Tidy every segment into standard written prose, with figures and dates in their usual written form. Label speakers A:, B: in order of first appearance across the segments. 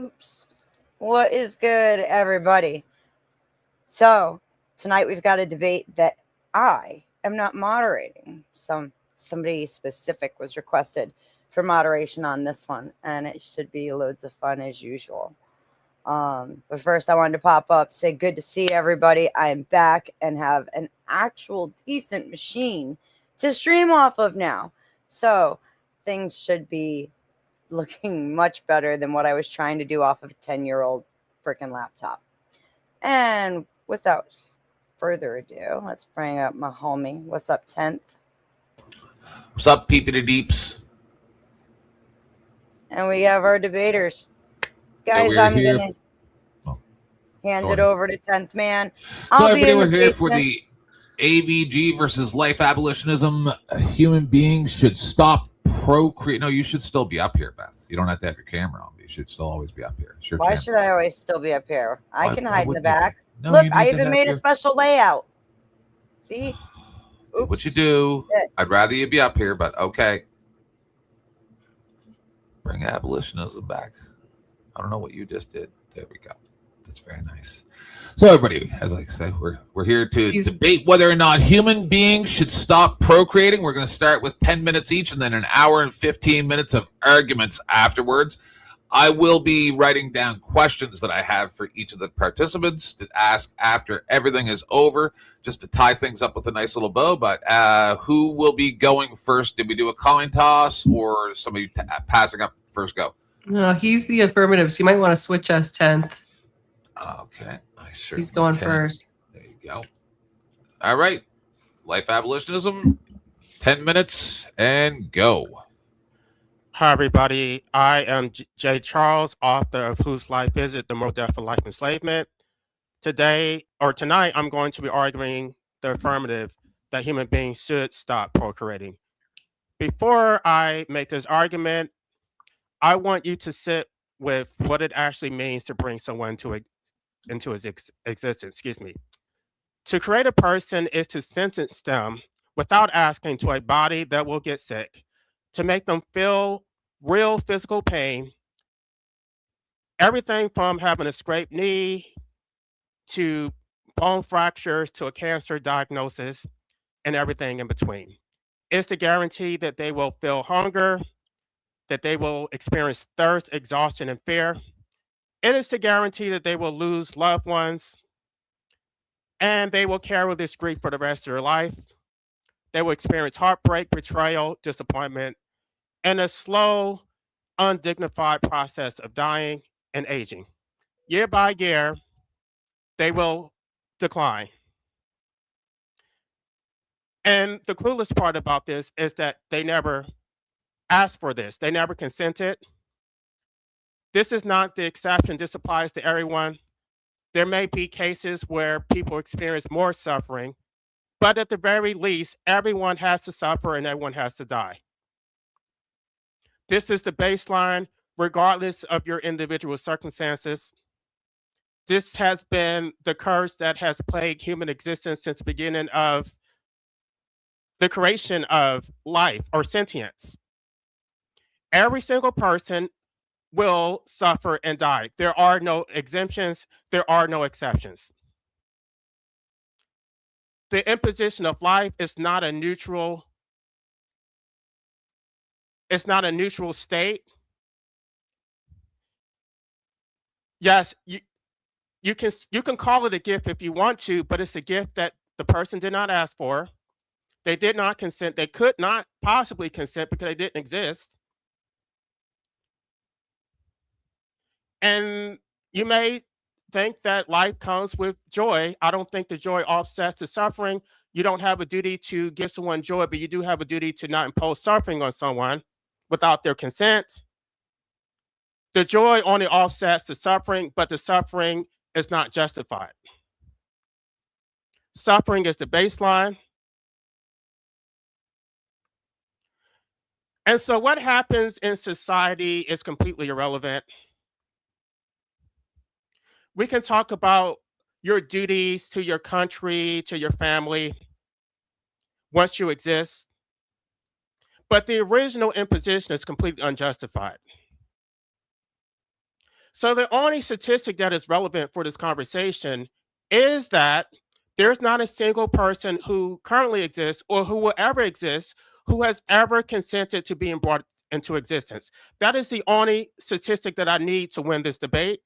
A: Oops. What is good, everybody? So, tonight we've got a debate that I am not moderating. Somebody specific was requested for moderation on this one, and it should be loads of fun as usual. But first, I wanted to pop up, say good to see everybody. I am back and have an actual decent machine to stream off of now. So, things should be looking much better than what I was trying to do off of a 10-year-old freaking laptop. And without further ado, let's bring up my homie. What's up, 10th?
B: What's up, peepity deeps?
A: And we have our debaters. Guys, I'm going to hand it over to 10th man.
B: So everybody, we're here for the AVG versus life abolitionism. Human beings should stop procreate. No, you should still be up here, Beth. You don't have to have your camera on. You should still always be up here.
A: Why should I always still be up here? I can hide in the back. No, look, I even made a special layout. See?
B: Oops. What you do. I'd rather you be up here, but okay. Bring abolitionism back. I don't know what you just did. There we go. That's very nice. So everybody, as I say, we're here to debate whether or not human beings should stop procreating. We're going to start with 10 minutes each and then an hour and 15 minutes of arguments afterwards. I will be writing down questions that I have for each of the participants to ask after everything is over, just to tie things up with a nice little bow. But who will be going first? Did we do a coin toss or somebody passing up first go?
C: No, he's the affirmative, so you might want to switch us 10th.
B: Okay.
C: He's going first.
B: There you go. All right. Life abolitionism, 10 minutes and go.
D: Hi, everybody. I am J. Charles, author of Whose Life Is It? The Moral Death for Life Enslavement. Tonight, I'm going to be arguing the affirmative that human beings should stop procreating. Before I make this argument, I want you to sit with what it actually means to bring someone into his existence. To create a person is to sentence them without asking to a body that will get sick, to make them feel real physical pain, everything from having a scraped knee to bone fractures to a cancer diagnosis and everything in between. It's to guarantee that they will feel hunger, that they will experience thirst, exhaustion, and fear. It is to guarantee that they will lose loved ones and they will carry this grief for the rest of their life. They will experience heartbreak, betrayal, disappointment, and a slow, undignified process of dying and aging. Year by year, they will decline. And the coolest part about this is that they never asked for this. They never consented. This is not the exception. This applies to everyone. There may be cases where people experience more suffering, but at the very least, everyone has to suffer and everyone has to die. This is the baseline, regardless of your individual circumstances. This has been the curse that has plagued human existence since the beginning of the creation of life or sentience. Every single person will suffer and die. There are no exemptions. There are no exceptions. The imposition of life is not a neutral. It's not a neutral state. Yes, you can call it a gift if you want to, but it's a gift that the person did not ask for. They did not consent. They could not possibly consent because they didn't exist. And you may think that life comes with joy. I don't think the joy offsets the suffering. You don't have a duty to give someone joy, but you do have a duty to not impose suffering on someone without their consent. The joy only offsets the suffering, but the suffering is not justified. Suffering is the baseline. And so what happens in society is completely irrelevant. We can talk about your duties to your country, to your family, once you exist. But the original imposition is completely unjustified. So the only statistic that is relevant for this conversation is that there's not a single person who currently exists or who will ever exist who has ever consented to being brought into existence. That is the only statistic that I need to win this debate.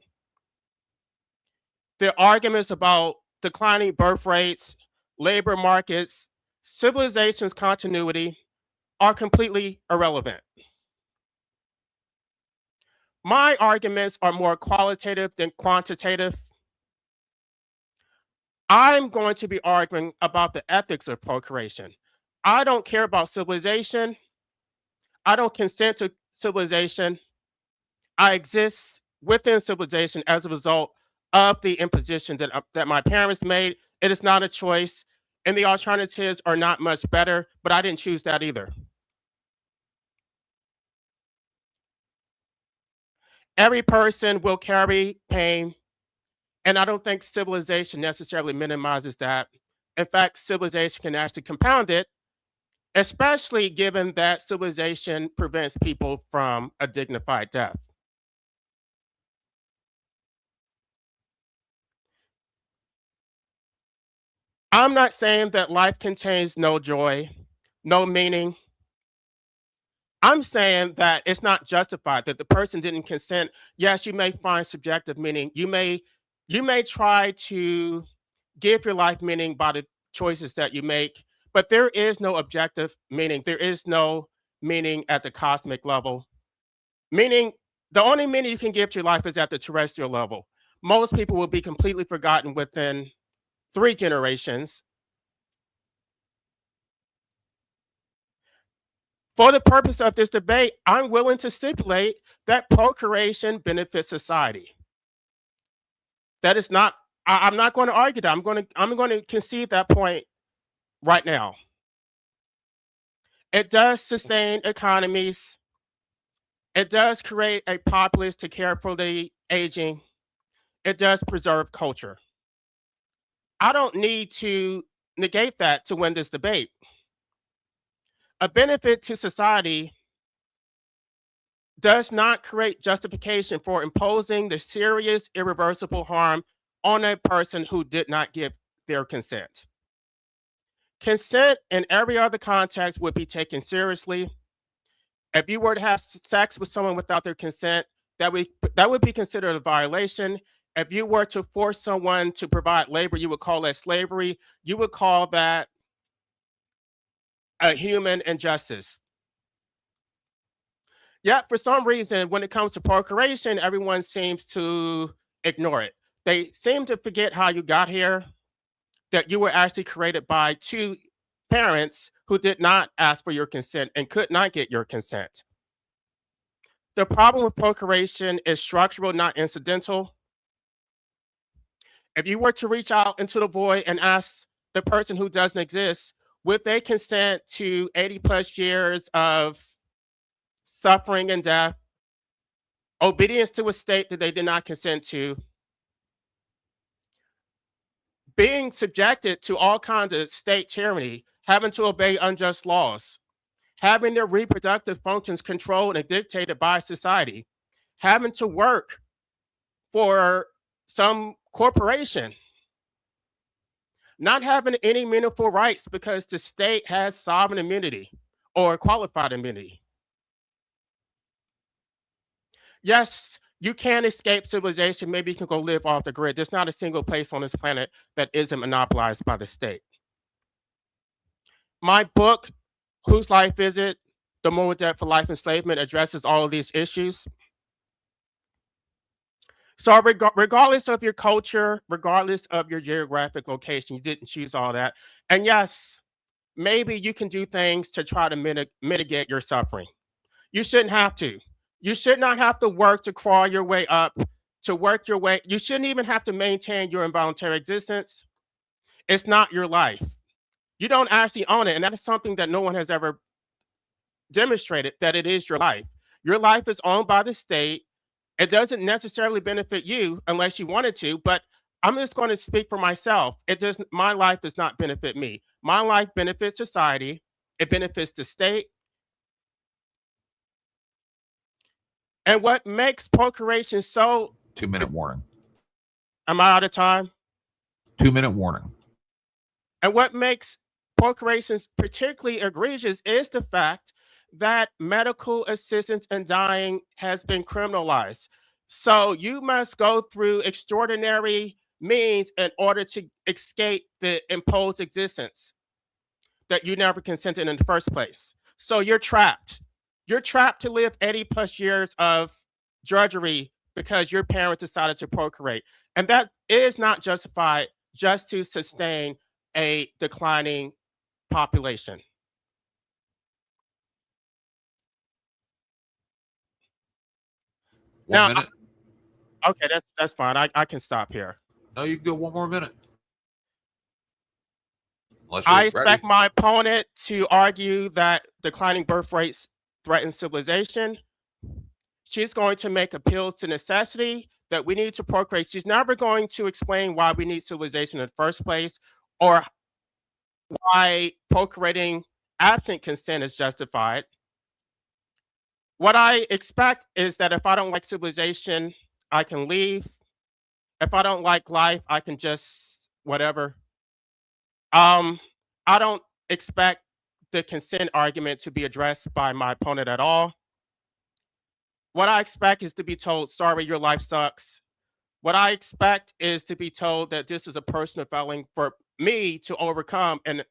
D: The arguments about declining birth rates, labor markets, civilization's continuity are completely irrelevant. My arguments are more qualitative than quantitative. I'm going to be arguing about the ethics of procreation. I don't care about civilization. I don't consent to civilization. I exist within civilization as a result of the imposition that my parents made. It is not a choice, and the alternatives are not much better, but I didn't choose that either. Every person will carry pain, and I don't think civilization necessarily minimizes that. In fact, civilization can actually compound it, especially given that civilization prevents people from a dignified death. I'm not saying that life contains no joy, no meaning. I'm saying that it's not justified, that the person didn't consent. Yes, you may find subjective meaning. You may try to give your life meaning by the choices that you make, but there is no objective meaning. There is no meaning at the cosmic level. Meaning, the only meaning you can give to your life is at the terrestrial level. Most people will be completely forgotten within 3 generations. For the purpose of this debate, I'm willing to stipulate that procreation benefits society. That is not, I'm not going to argue that. I'm going to concede that point right now. It does sustain economies. It does create a populace to care for the aging. It does preserve culture. I don't need to negate that to win this debate. A benefit to society does not create justification for imposing the serious, irreversible harm on a person who did not give their consent. Consent in every other context would be taken seriously. If you were to have sex with someone without their consent, that would be considered a violation. If you were to force someone to provide labor, you would call that slavery. You would call that a human injustice. Yet, for some reason, when it comes to procreation, everyone seems to ignore it. They seem to forget how you got here, that you were actually created by 2 parents who did not ask for your consent and could not get your consent. The problem with procreation is structural, not incidental. If you were to reach out into the void and ask the person who doesn't exist, would they consent to 80 plus years of suffering and death, obedience to a state that they did not consent to, being subjected to all kinds of state tyranny, having to obey unjust laws, having their reproductive functions controlled and dictated by society, having to work for some corporation, not having any meaningful rights because the state has sovereign immunity or qualified immunity. Yes, you can escape civilization. Maybe you can go live off the grid. There's not a single place on this planet that isn't monopolized by the state. My book, Whose Life Is It? The Moral Debt for Life Enslavement, addresses all of these issues. So regardless of your culture, regardless of your geographic location, you didn't choose all that. And yes, maybe you can do things to try to mitigate your suffering. You shouldn't have to. You should not have to work to crawl your way up, to work your way. You shouldn't even have to maintain your involuntary existence. It's not your life. You don't actually own it. And that is something that no one has ever demonstrated, that it is your life. Your life is owned by the state. It doesn't necessarily benefit you unless you wanted to, but I'm just going to speak for myself. My life does not benefit me. My life benefits society. It benefits the state. And what makes procreation so
B: 2-minute warning.
D: Am I out of time?
B: 2-minute warning.
D: And what makes procreation particularly egregious is the fact that medical assistance in dying has been criminalized. So you must go through extraordinary means in order to escape the imposed existence that you never consented in the first place. So you're trapped. You're trapped to live 80 plus years of drudgery because your parents decided to procreate. And that is not justified just to sustain a declining population.
B: One minute.
D: Okay, that's fine. I can stop here.
B: No, you can go 1 more minute.
D: I expect my opponent to argue that declining birth rates threaten civilization. She's going to make appeals to necessity, that we need to procreate. She's never going to explain why we need civilization in the first place, or why procreating absent consent is justified. What I expect is that if I don't like civilization, I can leave. If I don't like life, I can just whatever. I don't expect the consent argument to be addressed by my opponent at all. What I expect is to be told, sorry, your life sucks. What I expect is to be told that this is a personal failing for me to overcome and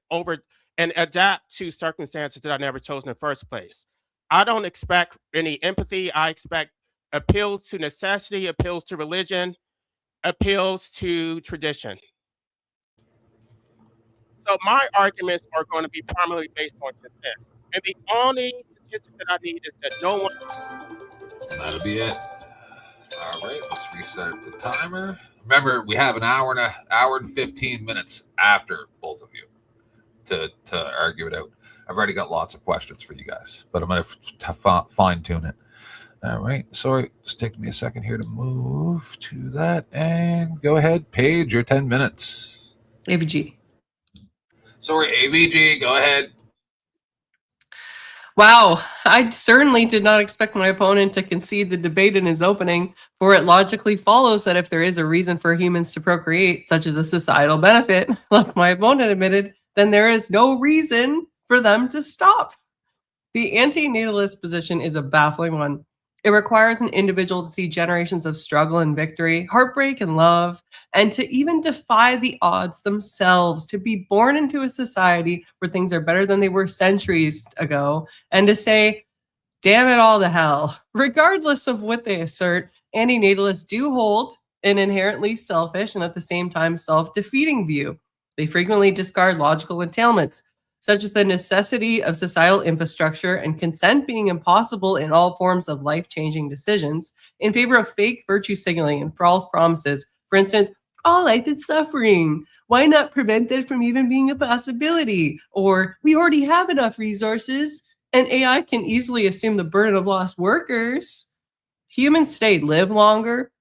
D: adapt to circumstances that I never chose in the first place. I don't expect any empathy. I expect appeals to necessity, appeals to religion, appeals to tradition. So my arguments are going to be primarily based on consent. And the only statistic that I need is that no one.
B: That'll be it. All right, let's reset the timer. Remember, we have an hour and 15 minutes after both of you to argue it out. I've already got lots of questions for you guys, but I'm going to fine tune it. All right, sorry, just take me a second here to move to that, and go ahead, Paige, your 10 minutes.
C: AVG.
B: Sorry, AVG, go ahead.
C: Wow, I certainly did not expect my opponent to concede the debate in his opening, for it logically follows that if there is a reason for humans to procreate, such as a societal benefit, like my opponent admitted, then there is no reason for them to stop. The anti-natalist position is a baffling one. It requires an individual to see generations of struggle and victory, heartbreak and love, and to even defy the odds themselves, to be born into a society where things are better than they were centuries ago, and to say, damn it all to hell. Regardless of what they assert, anti-natalists do hold an inherently selfish and at the same time self-defeating view. They frequently discard logical entailments, such as the necessity of societal infrastructure and consent being impossible in all forms of life-changing decisions, in favor of fake virtue signaling and false promises. For instance, all life is suffering. Why not prevent that from even being a possibility? Or we already have enough resources, and AI can easily assume the burden of lost workers. Humans live longer,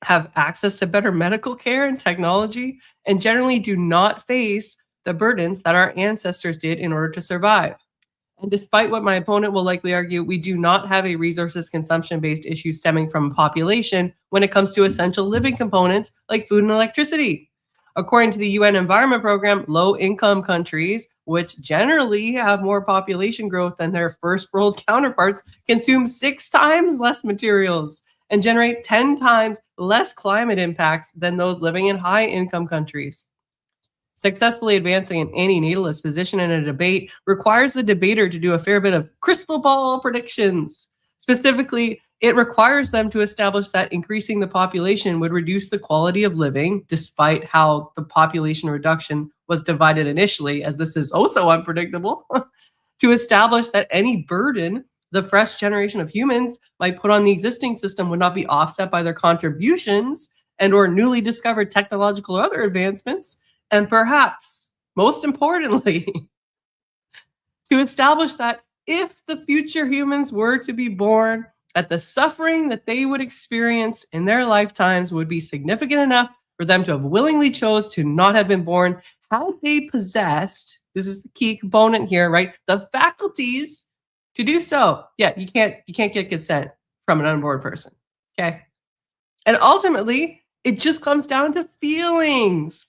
C: have access to better medical care and technology, and generally do not face the burdens that our ancestors did in order to survive. And despite what my opponent will likely argue, we do not have a resources consumption-based issue stemming from population when it comes to essential living components like food and electricity. According to the UN Environment Program, low-income countries, which generally have more population growth than their first world counterparts, consume 6 times less materials and generate 10 times less climate impacts than those living in high-income countries. Successfully advancing an anti-natalist position in a debate requires the debater to do a fair bit of crystal ball predictions. Specifically, it requires them to establish that increasing the population would reduce the quality of living, despite how the population reduction was divided initially, as this is also unpredictable, to establish that any burden the fresh generation of humans might put on the existing system would not be offset by their contributions and or newly discovered technological or other advancements. And perhaps, most importantly, to establish that if the future humans were to be born, that the suffering that they would experience in their lifetimes would be significant enough for them to have willingly chose to not have been born had they possessed, this is the key component here, right? The faculties to do so. Yeah, you can't get consent from an unborn person, okay? And ultimately, it just comes down to feelings.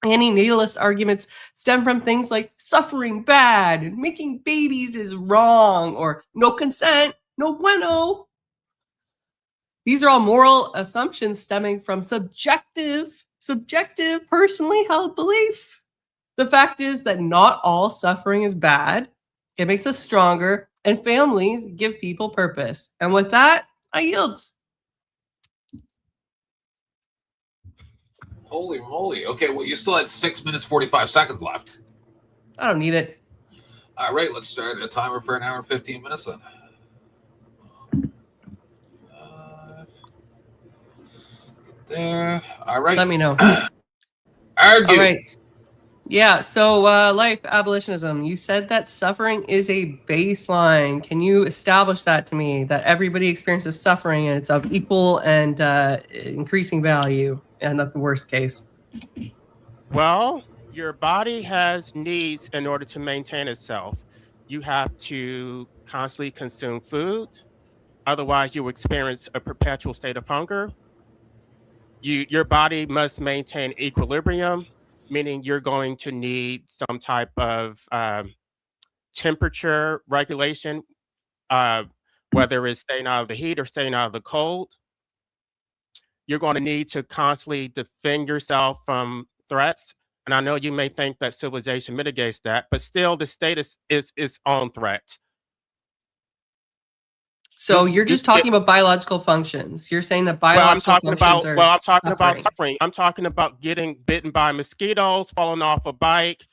C: Anti-natalist arguments stem from things like suffering bad and making babies is wrong, or no consent, no bueno. These are all moral assumptions stemming from subjective, personally held belief. The fact is that not all suffering is bad. It makes us stronger, and families give people purpose. And with that, I yield.
B: Holy moly. Okay, well, you still had 6 minutes, 45 seconds left.
C: I don't need it.
B: All right, let's start a timer for an hour and 15 minutes then. 5. There. All right.
C: Let me know.
B: Argue.
C: All right. Yeah, so life abolitionism, you said that suffering is a baseline. Can you establish that to me, that everybody experiences suffering and it's of equal and increasing value, and not the worst case?
D: Well, your body has needs in order to maintain itself. You have to constantly consume food. Otherwise, you will experience a perpetual state of hunger. Your body must maintain equilibrium, meaning you're going to need some type of temperature regulation, whether it's staying out of the heat or staying out of the cold. You're going to need to constantly defend yourself from threats. And I know you may think that civilization mitigates that, but still the state is its own threat.
C: So you're just talking about biological functions. You're saying that biological functions are
D: I'm talking about suffering. I'm talking about getting bitten by mosquitoes, falling off a bike.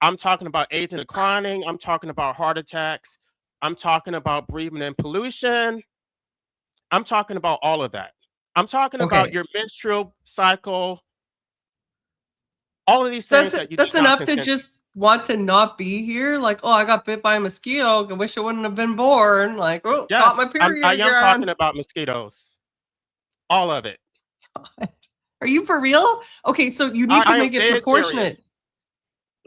D: I'm talking about age and declining. I'm talking about heart attacks. I'm talking about breathing in pollution. I'm talking about all of that. I'm talking about your menstrual cycle. All of these things that you
C: that's enough to just want to not be here. Like, oh, I got bit by a mosquito. I wish I wouldn't have been born. Like, oh,
D: yes,
C: got my period.
D: I am talking about mosquitoes. All of it.
C: God. Are you for real? Okay, so you need to make it proportionate.
D: Serious.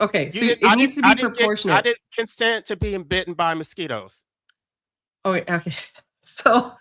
C: Okay, so it needs to be proportionate.
D: I didn't consent to being bitten by mosquitoes.
C: Okay. So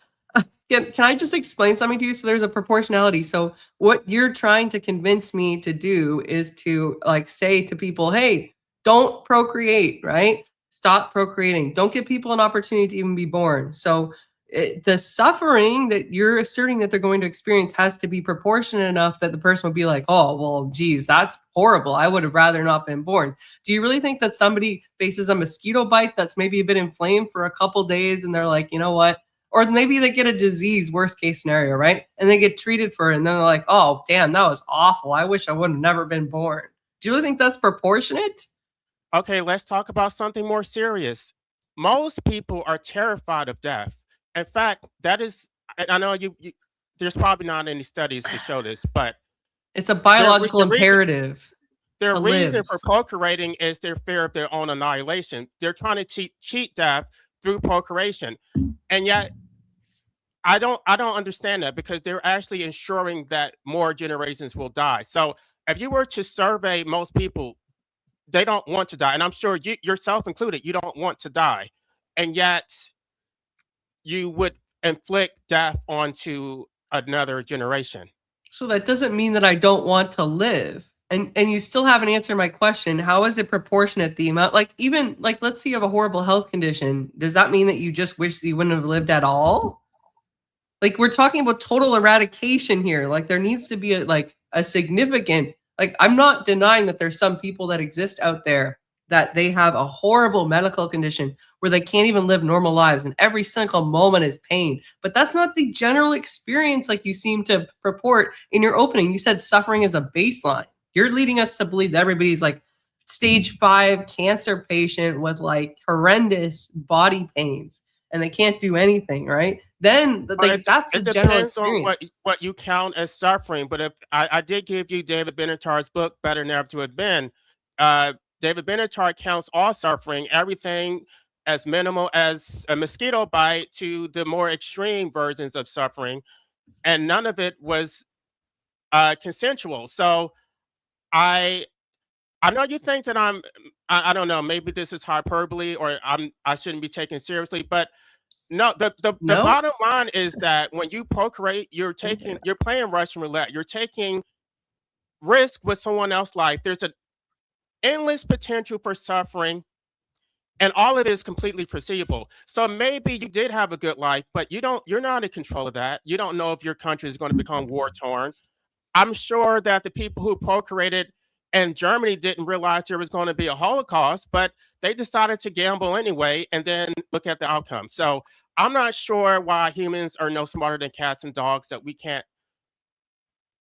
C: can I just explain something to you? So there's a proportionality. So what you're trying to convince me to do is to like say to people, hey, don't procreate, right? Stop procreating. Don't give people an opportunity to even be born. So the suffering that you're asserting that they're going to experience has to be proportionate enough that the person would be like, oh, well, geez, that's horrible. I would have rather not been born. Do you really think that somebody faces a mosquito bite that's maybe a bit inflamed for a couple days and they're like, you know what? Or maybe they get a disease, worst case scenario, right? And they get treated for it and then they're like, oh, damn, that was awful. I wish I would have never been born. Do you really think that's proportionate?
D: Okay, let's talk about something more serious. Most people are terrified of death. In fact, that is, I know there's probably not any studies to show this, but
C: it's a biological imperative.
D: Their reason for procreating is their fear of their own annihilation. They're trying to cheat death through procreation. And yet, I don't understand that, because they're actually ensuring that more generations will die. So if you were to survey most people, they don't want to die. And I'm sure you yourself included, you don't want to die. And yet you would inflict death onto another generation.
C: So that doesn't mean that I don't want to live. And you still haven't answered my question. How is it proportionate, the amount? Like, even like, let's say you have a horrible health condition. Does that mean that you just wish that you wouldn't have lived at all? Like, we're talking about total eradication here. Like, there needs to be a significant, like, I'm not denying that there's some people that exist out there that they have a horrible medical condition where they can't even live normal lives and every single moment is pain. But that's not the general experience like you seem to purport in your opening. You said suffering is a baseline. You're leading us to believe that everybody's like stage 5 cancer patient with like horrendous body pains and they can't do anything, right? Then like, that's the general experience.
D: On what you count as suffering. But if I did give you David Benatar's book, Better Never to Have Been, David Benatar counts all suffering, everything as minimal as a mosquito bite to the more extreme versions of suffering, and none of it was consensual. So I know you think that I don't know, maybe this is hyperbole or I shouldn't be taken seriously, but No, the
C: No?
D: bottom line is that when you procreate, you're playing Russian roulette. You're taking risk with someone else's life. There's an endless potential for suffering, and all of it is completely foreseeable. So maybe you did have a good life, but you're not in control of that. You don't know if your country is going to become war torn. I'm sure that the people who procreated in Germany didn't realize there was going to be a Holocaust, but they decided to gamble anyway and then look at the outcome. So I'm not sure why humans are no smarter than cats and dogs, that we can't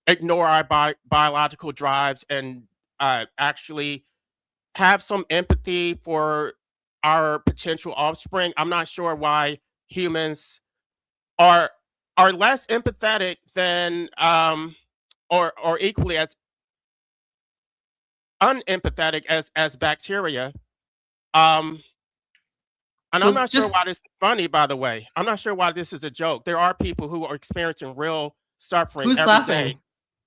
D: ignore our biological drives and actually have some empathy for our potential offspring. I'm not sure why humans are less empathetic than or equally as unempathetic as bacteria. And
C: Well,
D: I'm not sure
C: just
D: why this is funny, by the way. I'm not sure why this is a joke. There are people who are experiencing real suffering
C: who's
D: every day.
C: laughing?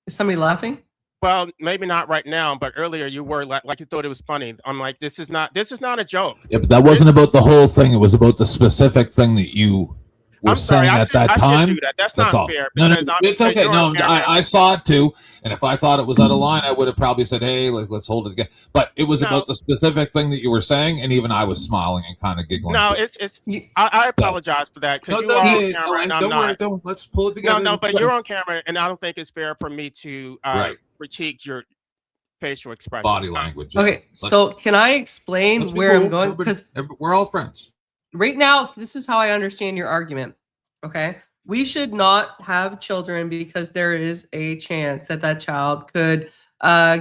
C: Is somebody laughing?
D: Well, maybe not right now, but earlier you were like you thought it was funny. I'm like, this is not a joke.
B: Yeah, but that wasn't about the whole thing. It was about the specific thing that you were saying at that time.
D: Should do that. That's
B: That's
D: not
B: all.
D: fair.
B: No,
D: Because
B: it's okay.
D: you're
B: No,
D: on camera.
B: I saw it too, and if I thought it was out of line, I would have probably said, "Hey, let's hold it again." But it was
D: No.
B: about the specific thing that you were saying, and even I was smiling and kind of giggling.
D: No,
B: too.
D: it's. I apologize for that because you are on camera and I'm
B: don't worry,
D: not.
B: don't. Let's pull it together.
D: No, but you're on camera, and I don't think it's fair for me to
B: Right.
D: critique your facial expression.
B: Body language.
C: Okay, so can I explain
B: Let's be
C: where
B: cool.
C: I'm going?
B: Everybody-
C: Because
B: we're all friends.
C: right now, this is how I understand your argument. Okay, we should not have children because there is a chance that that child could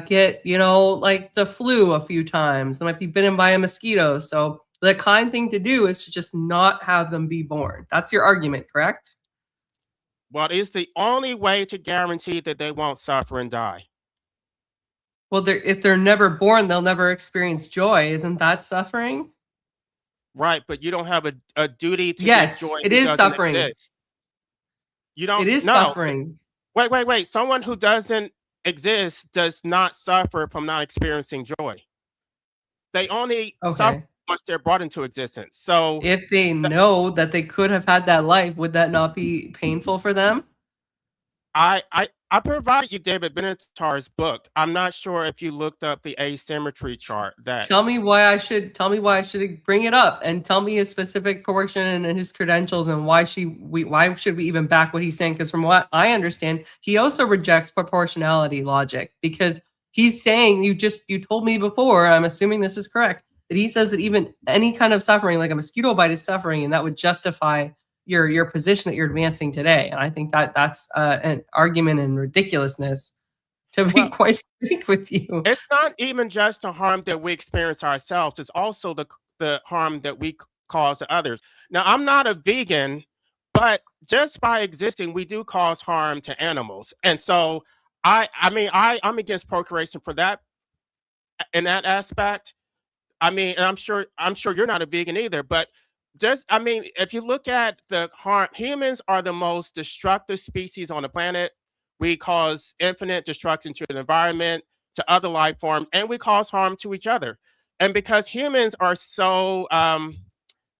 C: get, like the flu a few times. They might be bitten by a mosquito. So the kind thing to do is to just not have them be born. That's your argument, correct?
D: Well, it's the only way to guarantee that they won't suffer and die.
C: Well, if they're never born, they'll never experience joy. Isn't that suffering?
D: Right, but you don't have a duty to
C: Yes,
D: give joy.
C: it
D: who
C: is
D: doesn't
C: suffering.
D: exist. You don't.
C: It is
D: no.
C: suffering.
D: Wait. Someone who doesn't exist does not suffer from not experiencing joy. They only suffer
C: Okay.
D: once they're brought into existence. So
C: If they know that they could have had that life, would that not be painful for them?
D: I provided you David Benatar's book. I'm not sure if you looked up the asymmetry chart.
C: Tell me why I should bring it up, and tell me his specific portion and his credentials, and why should we even back what he's saying? Because from what I understand, he also rejects proportionality logic, because he's saying you told me before, I'm assuming this is correct, that he says that even any kind of suffering, like a mosquito bite, is suffering, and that would justify your position that you're advancing today. And I think that's an argument in ridiculousness, to be quite frank with you.
D: It's not even just the harm that we experience ourselves. It's also the harm that we cause to others. Now, I'm not a vegan, but just by existing, we do cause harm to animals. And so I'm against procreation for that, in that aspect. And I'm sure you're not a vegan either, but if you look at the harm, humans are the most destructive species on the planet. We cause infinite destruction to the environment, to other life forms, and we cause harm to each other. And because humans are so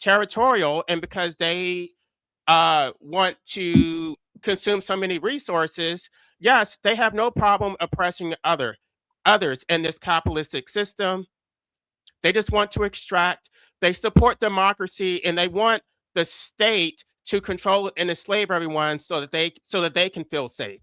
D: territorial, and because they want to consume so many resources, yes, they have no problem oppressing others in this capitalistic system. They just want to extract. They support democracy, and they want the state to control it and enslave everyone so that they can feel safe.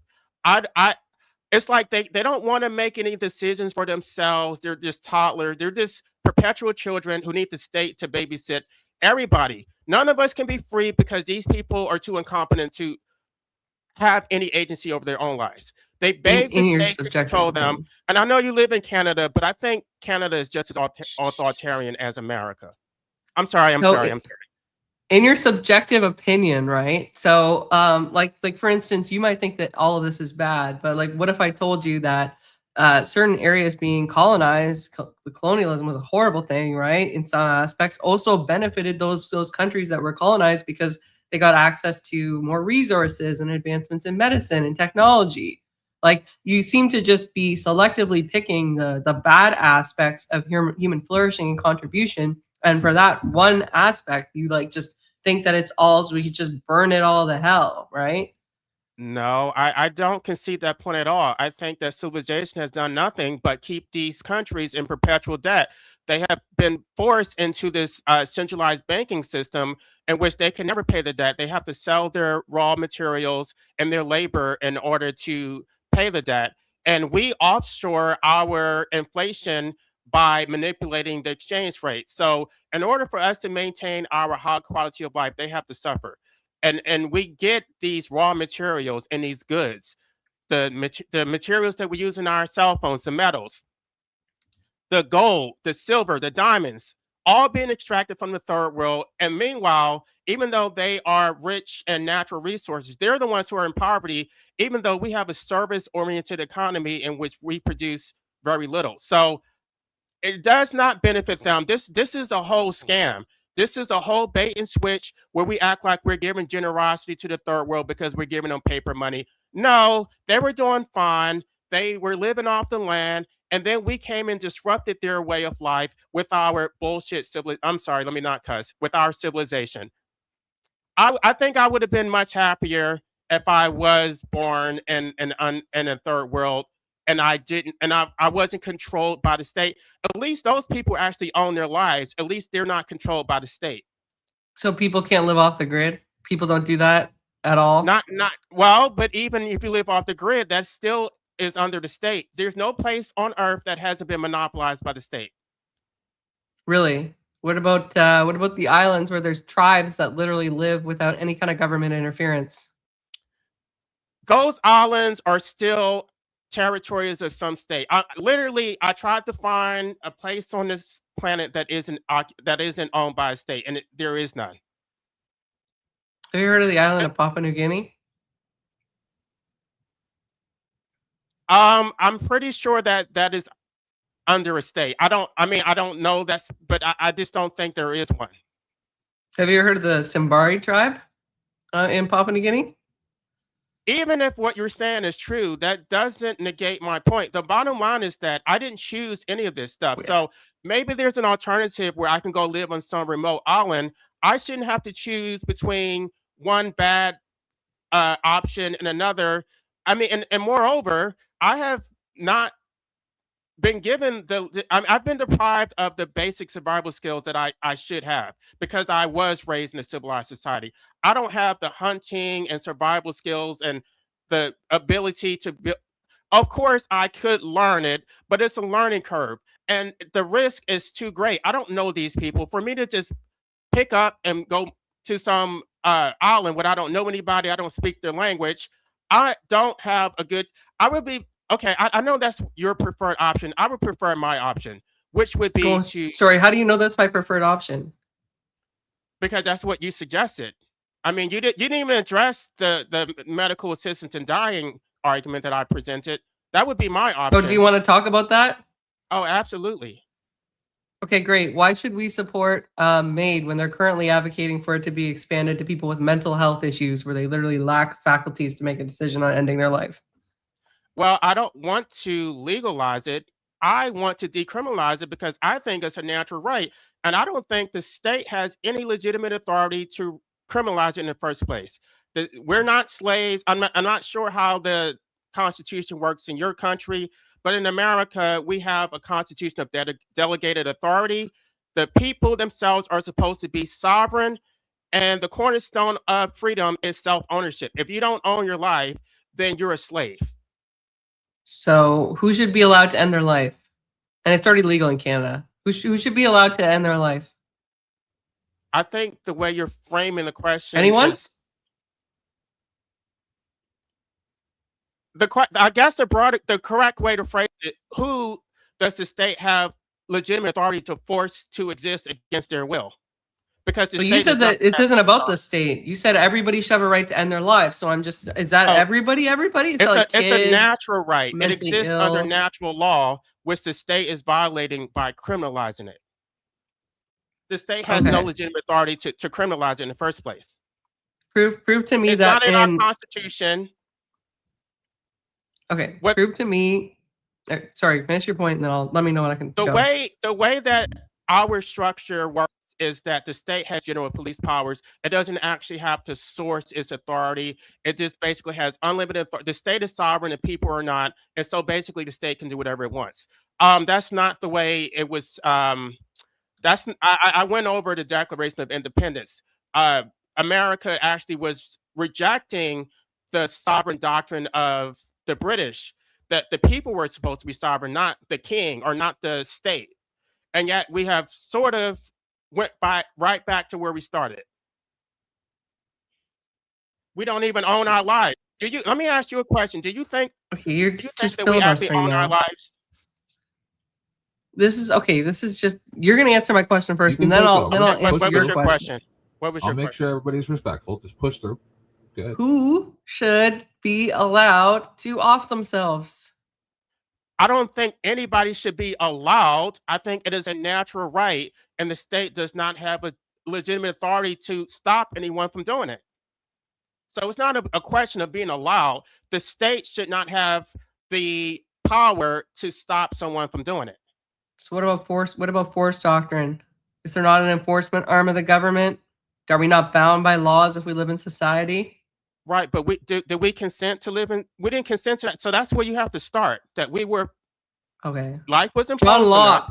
D: It's like they don't want to make any decisions for themselves. They're just toddlers. They're just perpetual children who need the state to babysit everybody. None of us can be free because these people are too incompetent to have any agency over their own lives. They beg the state to control them. And I know you live in Canada, but I think Canada is just as authoritarian as America. I'm sorry.
C: In your subjective opinion, right? So, like for instance, you might think that all of this is bad, but like, what if I told you that certain areas being colonized, colonialism was a horrible thing, right? In some aspects, also benefited those countries that were colonized because they got access to more resources and advancements in medicine and technology. Like, you seem to just be selectively picking the bad aspects of human flourishing and contribution. And for that one aspect, you just think that it's all, we could just burn it all to hell, right?
D: No, I don't concede that point at all. I think that civilization has done nothing but keep these countries in perpetual debt. They have been forced into this centralized banking system in which they can never pay the debt. They have to sell their raw materials and their labor in order to pay the debt. And we offshore our inflation by manipulating the exchange rate. So, in order for us to maintain our high quality of life, they have to suffer. And we get these raw materials and these goods, the materials that we use in our cell phones, the metals, the gold, the silver, the diamonds, all being extracted from the third world. And meanwhile, even though they are rich in natural resources, they're the ones who are in poverty, even though we have a service-oriented economy in which we produce very little. So it does not benefit them. This is a whole scam. This is a whole bait and switch where we act like we're giving generosity to the third world because we're giving them paper money. No, they were doing fine. They were living off the land. And then we came and disrupted their way of life with our bullshit I'm sorry, let me not cuss, with our civilization. I think I would have been much happier if I was born in a third world and I wasn't controlled by the state. At least those people actually own their lives. At least they're not controlled by the state.
C: So people can't live off the grid? People don't do that at all?
D: Not well, but even if you live off the grid, that still is under the state. There's no place on earth that hasn't been monopolized by the state.
C: Really? What about the islands where there's tribes that literally live without any kind of government interference?
D: Those islands are still territories of some state. I tried to find a place on this planet that isn't owned by a state, and there is none.
C: Have you heard of the island of Papua New Guinea?
D: I'm pretty sure that is under a state. I don't know but I just don't think there is one.
C: Have you heard of the Simbari tribe in Papua New Guinea?
D: Even if what you're saying is true, that doesn't negate my point. The bottom line is that I didn't choose any of this stuff.
C: Yeah.
D: So maybe there's an alternative where I can go live on some remote island. I shouldn't have to choose between one bad option and another. I mean, and moreover, I have not been given I've been deprived of the basic survival skills that I should have because I was raised in a civilized society. I don't have the hunting and survival skills and the ability to build. Of course, I could learn it, but it's a learning curve, and the risk is too great. I don't know these people. For me to just pick up and go to some island where I don't know anybody, I don't speak their language, I don't have a good. I would be. Okay, I know that's your preferred option. I would prefer my option, which would be
C: Sorry, how do you know that's my preferred option?
D: Because that's what you suggested. I mean, you didn't even address the medical assistance in dying argument that I presented. That would be my option.
C: So do you want to talk about that?
D: Oh, absolutely.
C: Okay, great. Why should we support MAID when they're currently advocating for it to be expanded to people with mental health issues where they literally lack faculties to make a decision on ending their life?
D: Well, I don't want to legalize it. I want to decriminalize it because I think it's a natural right. And I don't think the state has any legitimate authority to criminalize it in the first place. We're not slaves. I'm not sure how the Constitution works in your country, but in America, we have a constitution of delegated authority. The people themselves are supposed to be sovereign, and the cornerstone of freedom is self-ownership. If you don't own your life, then you're a slave.
C: So who should be allowed to end their life? And it's already legal in Canada. Who should be allowed to end their life?
D: I think the way you're framing the question
C: Anyone?
D: I guess the correct way to phrase it, who does the state have legitimate authority to force to exist against their will? Because
C: you said that this isn't about the state. You said everybody should have a right to end their lives. So is that everybody? Everybody?
D: It's
C: like
D: a natural right. It
C: mentally
D: exists
C: ill.
D: under natural law, which the state is violating by criminalizing it. The state has no legitimate authority to criminalize it in the first place.
C: Prove to me
D: it's
C: that
D: not in our Constitution.
C: Okay. Prove to me. Sorry, finish your point, and then let me know when I can.
D: The way that our structure works is that the state has general police powers. It doesn't actually have to source its authority. It just basically has unlimited authority. The state is sovereign and people are not. And so basically the state can do whatever it wants. That's not the way it was. I went over the Declaration of Independence. America actually was rejecting the sovereign doctrine of the British, that the people were supposed to be sovereign, not the king or not the state. And yet we have sort of went right back to where we started. We don't even own our lives. Let me ask you a question. Do you think
C: you're
D: do you
C: just
D: think that we actually
C: filibustering
D: own our
C: now.
D: lives?
C: This is just, you're going to answer my question first,
B: You
C: and
B: can
C: then
B: take
C: I'll
B: over.
C: then I'll
B: What
C: answer
D: What was
C: your
D: your
C: question.
D: question? What was
B: I'll
D: your
B: make
D: question?
B: sure everybody's respectful. Just push through. Good.
C: Who should be allowed to off themselves?
D: I don't think anybody should be allowed. I think it is a natural right, and the state does not have a legitimate authority to stop anyone from doing it. So it's not a question of being allowed. The state should not have the power to stop someone from doing it.
C: So what about force? What about force doctrine? Is there not an enforcement arm of the government? Are we not bound by laws if we live in society?
D: Right, but did we consent to live in? We didn't consent to that. So that's where you have to start. That we were.
C: Okay.
D: Life was imposed on us.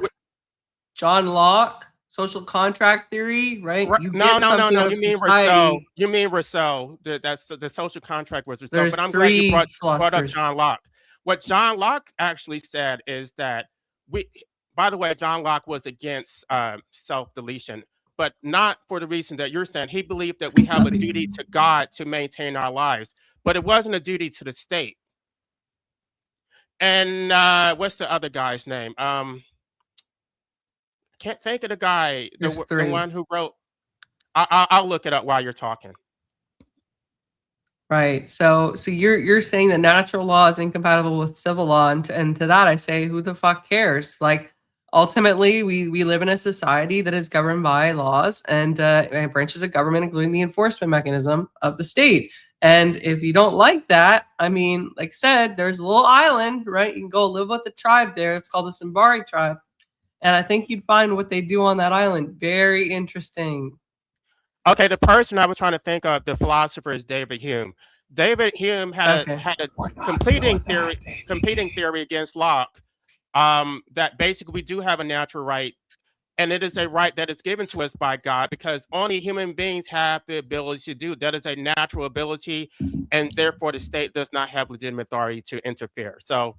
C: John Locke, social contract theory, right?
D: Right.
C: You
D: No.
C: get something out of
D: You mean
C: society.
D: Rousseau? You mean Rousseau? That's the social contract was Rousseau.
C: There's
D: But I'm glad you
C: three
D: brought up
C: philosophers.
D: John Locke. What John Locke actually said is that we. By the way, John Locke was against self-deletion, but not for the reason that you're saying. He believed that we have a duty to God to maintain our lives, but it wasn't a duty to the state. And what's the other guy's name? Can't think of the guy, the one who wrote. I'll look it up while you're talking.
C: Right. So you're saying that natural law is incompatible with civil law, and to that I say, who the fuck cares? Like, ultimately, we live in a society that is governed by laws and branches of government, including the enforcement mechanism of the state. And if you don't like that, I mean, like I said, there's a little island, right? You can go live with the tribe there. It's called the Simbari tribe. And I think you'd find what they do on that island very interesting.
D: Okay, the person I was trying to think of, the philosopher, is David Hume. David Hume had a competing theory against Locke, that basically we do have a natural right, and it is a right that is given to us by God because only human beings have the ability to do that. Is a natural ability, and therefore the state does not have legitimate authority to interfere. So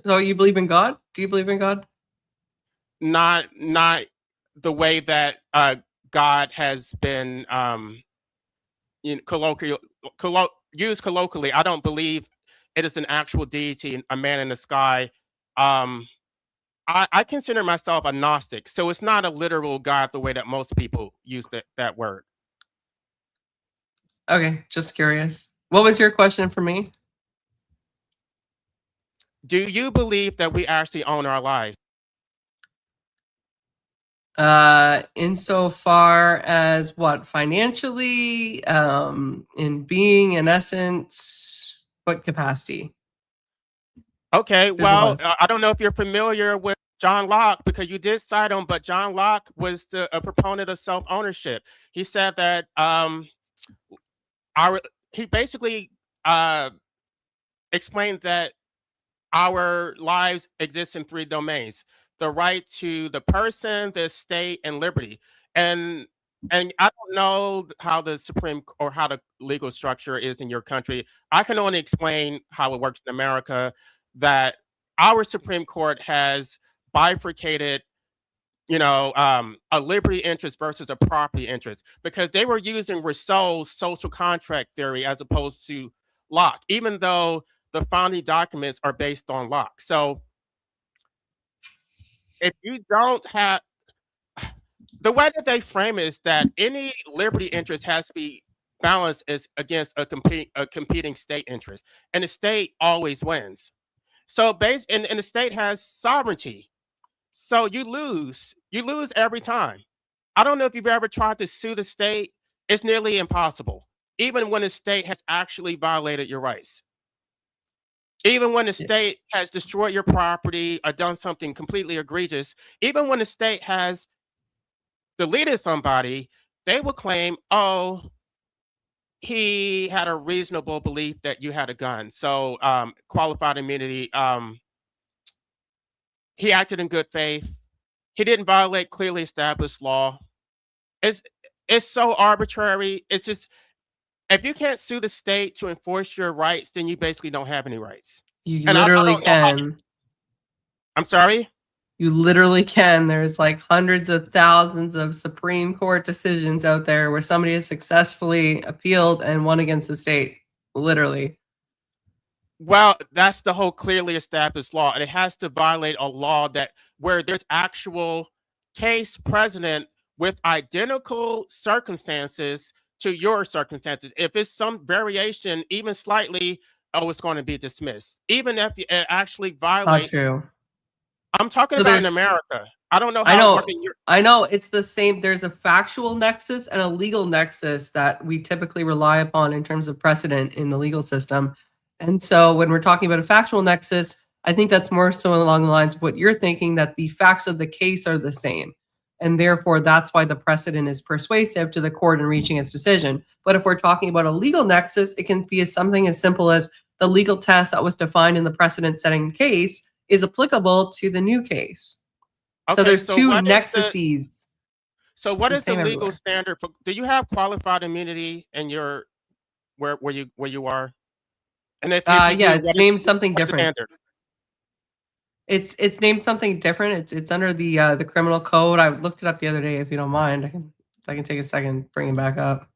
C: you believe in God? Do you believe in God?
D: Not the way that God has been used colloquially. I don't believe it is an actual deity, a man in the sky. I consider myself a Gnostic, so it's not a literal God the way that most people use that word.
C: Okay, just curious. What was your question for me?
D: Do you believe that we actually own our lives?
C: Insofar as what? Financially, in being, in essence, what capacity?
D: Okay, well, I don't know if you're familiar with John Locke because you did cite him, but John Locke was a proponent of self-ownership. He said that he basically explained that our lives exist in three domains: the right to the person, the state, and liberty. And I don't know how the how the legal structure is in your country. I can only explain how it works in America, that our Supreme Court has bifurcated, a liberty interest versus a property interest, because they were using Rousseau's social contract theory as opposed to Locke, even though the founding documents are based on Locke. So if you don't have, the way that they frame it is that any liberty interest has to be balanced against a competing state interest, and the state always wins. So and the state has sovereignty. So you lose every time. I don't know if you've ever tried to sue the state. It's nearly impossible, even when the state has actually violated your rights. Even when the state has destroyed your property or done something completely egregious, even when the state has deleted somebody, they would claim, oh, he had a reasonable belief that you had a gun. So qualified immunity, he acted in good faith. He didn't violate clearly established law. It's it's so arbitrary. It's just, if you can't sue the state to enforce your rights, then you basically don't have any rights.
C: You
D: And I
C: literally
D: don't know how.
C: can.
D: I'm sorry?
C: You literally can. There's like hundreds of thousands of Supreme Court decisions out there where somebody has successfully appealed and won against the state. Literally.
D: Well, that's the whole clearly established law. And it has to violate a law that where there's actual case precedent with identical circumstances to your circumstances. If it's some variation, even slightly, oh, it's going to be dismissed. Even if it actually
C: Not
D: violates.
C: true.
D: I'm talking
C: So
D: about in
C: there's-
D: America. I don't know how
C: I
D: it
C: know.
D: works in Europe.
C: I know it's the same. There's a factual nexus and a legal nexus that we typically rely upon in terms of precedent in the legal system. And so when we're talking about a factual nexus, I think that's more so along the lines of what you're thinking, that the facts of the case are the same. And therefore, that's why the precedent is persuasive to the court in reaching its decision. But if we're talking about a legal nexus, it can be something as simple as the legal test that was defined in the precedent-setting case is applicable to the new case. So
D: Okay,
C: there's
D: so
C: two
D: what is the-
C: nexuses.
D: So
C: It's
D: what
C: the
D: is the
C: same
D: legal
C: everywhere.
D: standard for? Do you have qualified immunity in your where you are? And if you
C: Yeah,
D: do,
C: it's named something
D: what's the
C: different.
D: standard?
C: It's named something different. It's under the criminal code. I looked it up the other day. If you don't mind, I can take a second, bring it back up.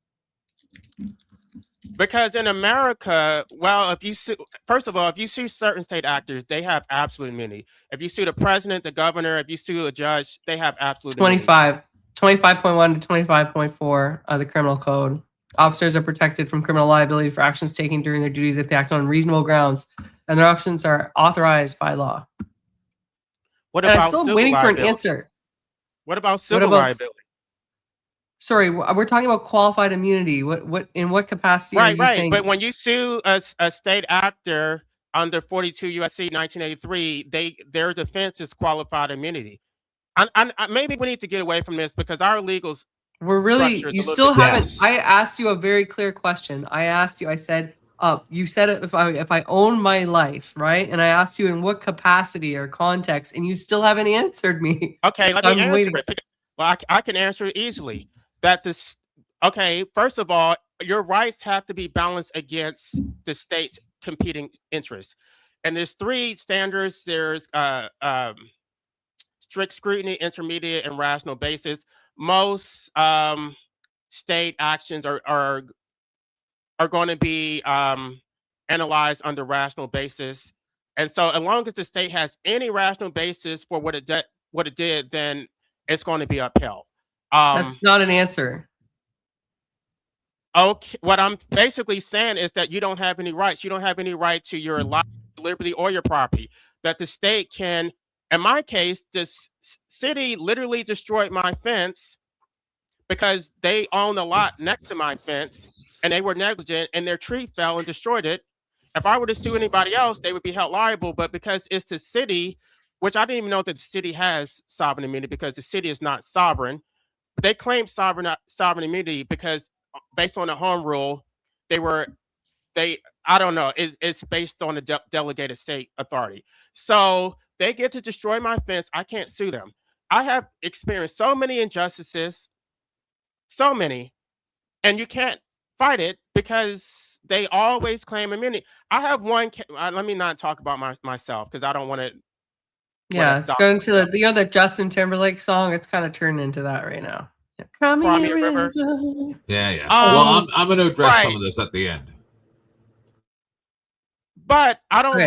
D: Because in America, well, if you sue, first of all, if you sue certain state actors, they have absolute immunity. If you sue the president, the governor, if you sue a judge, they have absolute immunity.
C: 25.1 to 25.4 of the criminal code. Officers are protected from criminal liability for actions taken during their duties if they act on reasonable grounds, and their actions are authorized by law.
D: What
C: And I'm
D: about
C: still
D: civil
C: waiting for an
D: liability?
C: answer.
D: What about civil
C: about
D: liability?
C: Sorry, we're talking about qualified immunity. In what capacity are you saying?
D: But when you sue a state actor under 42 USC 1983, their defense is qualified immunity. Maybe we need to get away from this because our legals.
C: We're really,
D: structure is
C: you
D: a little
C: still
D: bit-
C: haven't,
B: Yes.
C: I asked you a very clear question. I asked you, I said, you said if I own my life, right? And I asked you in what capacity or context, and you still haven't answered me.
D: Okay, let
C: So
D: me
C: I'm
D: answer
C: waiting.
D: it. Well, I can answer it easily. Okay, first of all, your rights have to be balanced against the state's competing interests. And there's three standards. There's strict scrutiny, intermediate, and rational basis. Most state actions are going to be analyzed under rational basis. And so as long as the state has any rational basis for what it did, then it's going to be upheld.
C: That's not an answer.
D: Okay, what I'm basically saying is that you don't have any rights. You don't have any right to your life, liberty, or your property. That the state can, in my case, this city literally destroyed my fence because they own a lot next to my fence and they were negligent and their tree fell and destroyed it. If I were to sue anybody else, they would be held liable. But because it's the city, which I didn't even know that the city has sovereign immunity because the city is not sovereign. But they claim sovereign immunity because based on the home rule, I don't know, it's based on the delegated state authority. So they get to destroy my fence. I can't sue them. I have experienced so many injustices, so many, and you can't fight it because they always claim immunity. I have one, let me not talk about myself because I don't want to.
C: Yeah, it's going to the Justin Timberlake song. It's kind of turned into that right now. Cry
D: me a river.
B: Yeah. Well, I'm going to address some of this at the end.
D: But I don't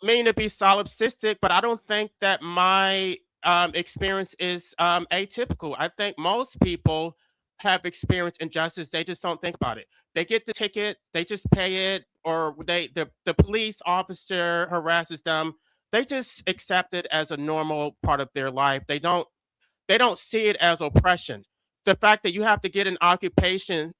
D: mean to be solipsistic, but I don't think that my experience is atypical. I think most people have experienced injustice. They just don't think about it. They get the ticket, they just pay it, or the police officer harasses them. They just accept it as a normal part of their life. They don't see it as oppression. The fact that you have to get an occupational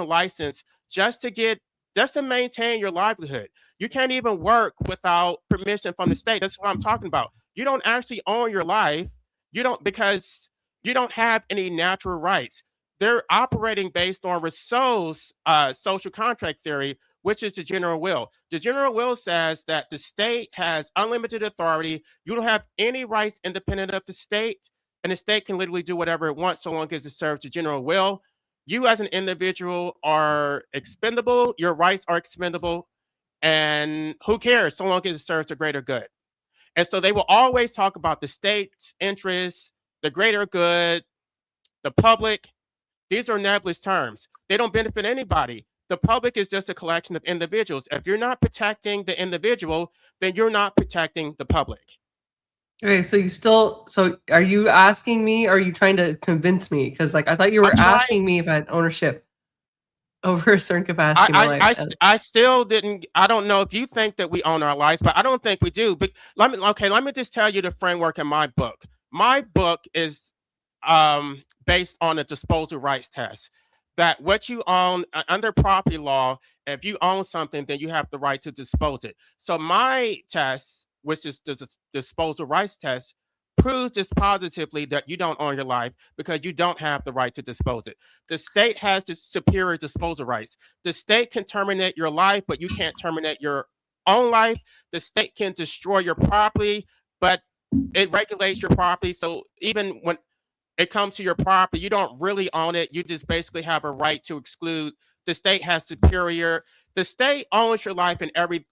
D: license just to maintain your livelihood. You can't even work without permission from the state. That's what I'm talking about. You don't actually own your life. You don't, because You don't have any natural rights. They're operating based on Rousseau's social contract theory, which is the general will. The general will says that the state has unlimited authority. You don't have any rights independent of the state, and the state can literally do whatever it wants so long as it serves the general will. You as an individual are expendable, your rights are expendable, and who cares so long as it serves the greater good. And so they will always talk about the state's interests, the greater good, the public. These are nebulous terms. They don't benefit anybody. The public is just a collection of individuals. If you're not protecting the individual, then you're not protecting the public.
C: Okay, so are you asking me, or are you trying to convince me? Because like I thought you were asking me if I had ownership over a certain capacity in my life.
D: I still didn't. I don't know if you think that we own our life, but I don't think we do. But let me just tell you the framework in my book. My book is based on a disposal rights test. That what you own under property law, if you own something, then you have the right to dispose it. So my test, which is the disposal rights test, proves this positively that you don't own your life because you don't have the right to dispose it. The state has the superior disposal rights. The state can terminate your life, but you can't terminate your own life. The state can destroy your property, but it regulates your property. So even when it comes to your property, you don't really own it. You just basically have a right to exclude. The state has superior. The state owns your life in every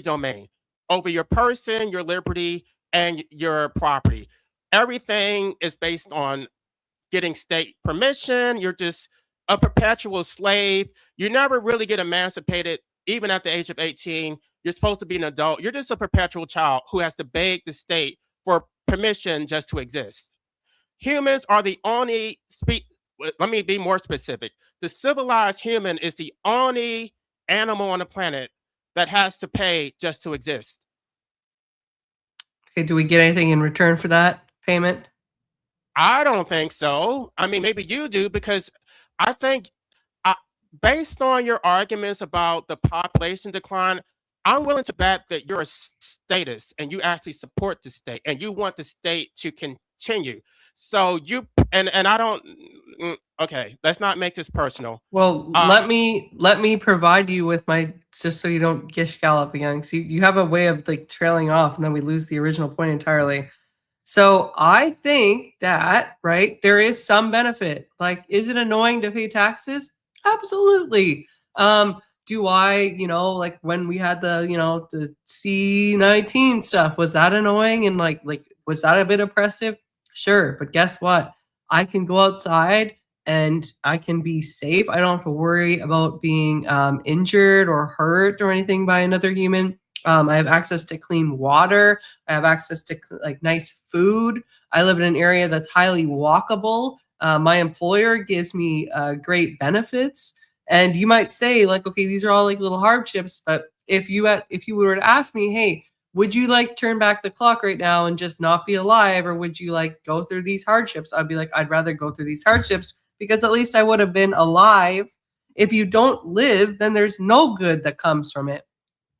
D: domain, over your person, your liberty, and your property. Everything is based on getting state permission. You're just a perpetual slave. You never really get emancipated, even at the age of 18. You're supposed to be an adult. You're just a perpetual child who has to beg the state for permission just to exist. Humans are the only let me be more specific. The civilized human is the only animal on the planet that has to pay just to exist.
C: Okay, do we get anything in return for that payment?
D: I don't think so. I mean, maybe you do, because I think based on your arguments about the population decline, I'm willing to bet that you're a statist and you actually support the state and you want the state to continue. So you and I don't. Okay, let's not make this personal.
C: Well, let me provide you with my, just so you don't gish gallop again. So you have a way of like trailing off, and then we lose the original point entirely. So I think that, right, there is some benefit. Like, is it annoying to pay taxes? Absolutely. Do I, like when we had the, the C-19 stuff, was that annoying? And like, was that a bit oppressive? Sure. But guess what? I can go outside and I can be safe. I don't have to worry about being injured or hurt or anything by another human. I have access to clean water. I have access to like nice food. I live in an area that's highly walkable. My employer gives me great benefits. And you might say like, okay, these are all like little hardships. But if you were to ask me, hey, would you like turn back the clock right now and just not be alive? Or would you like go through these hardships? I'd be like, I'd rather go through these hardships because at least I would have been alive. If you don't live, then there's no good that comes from it.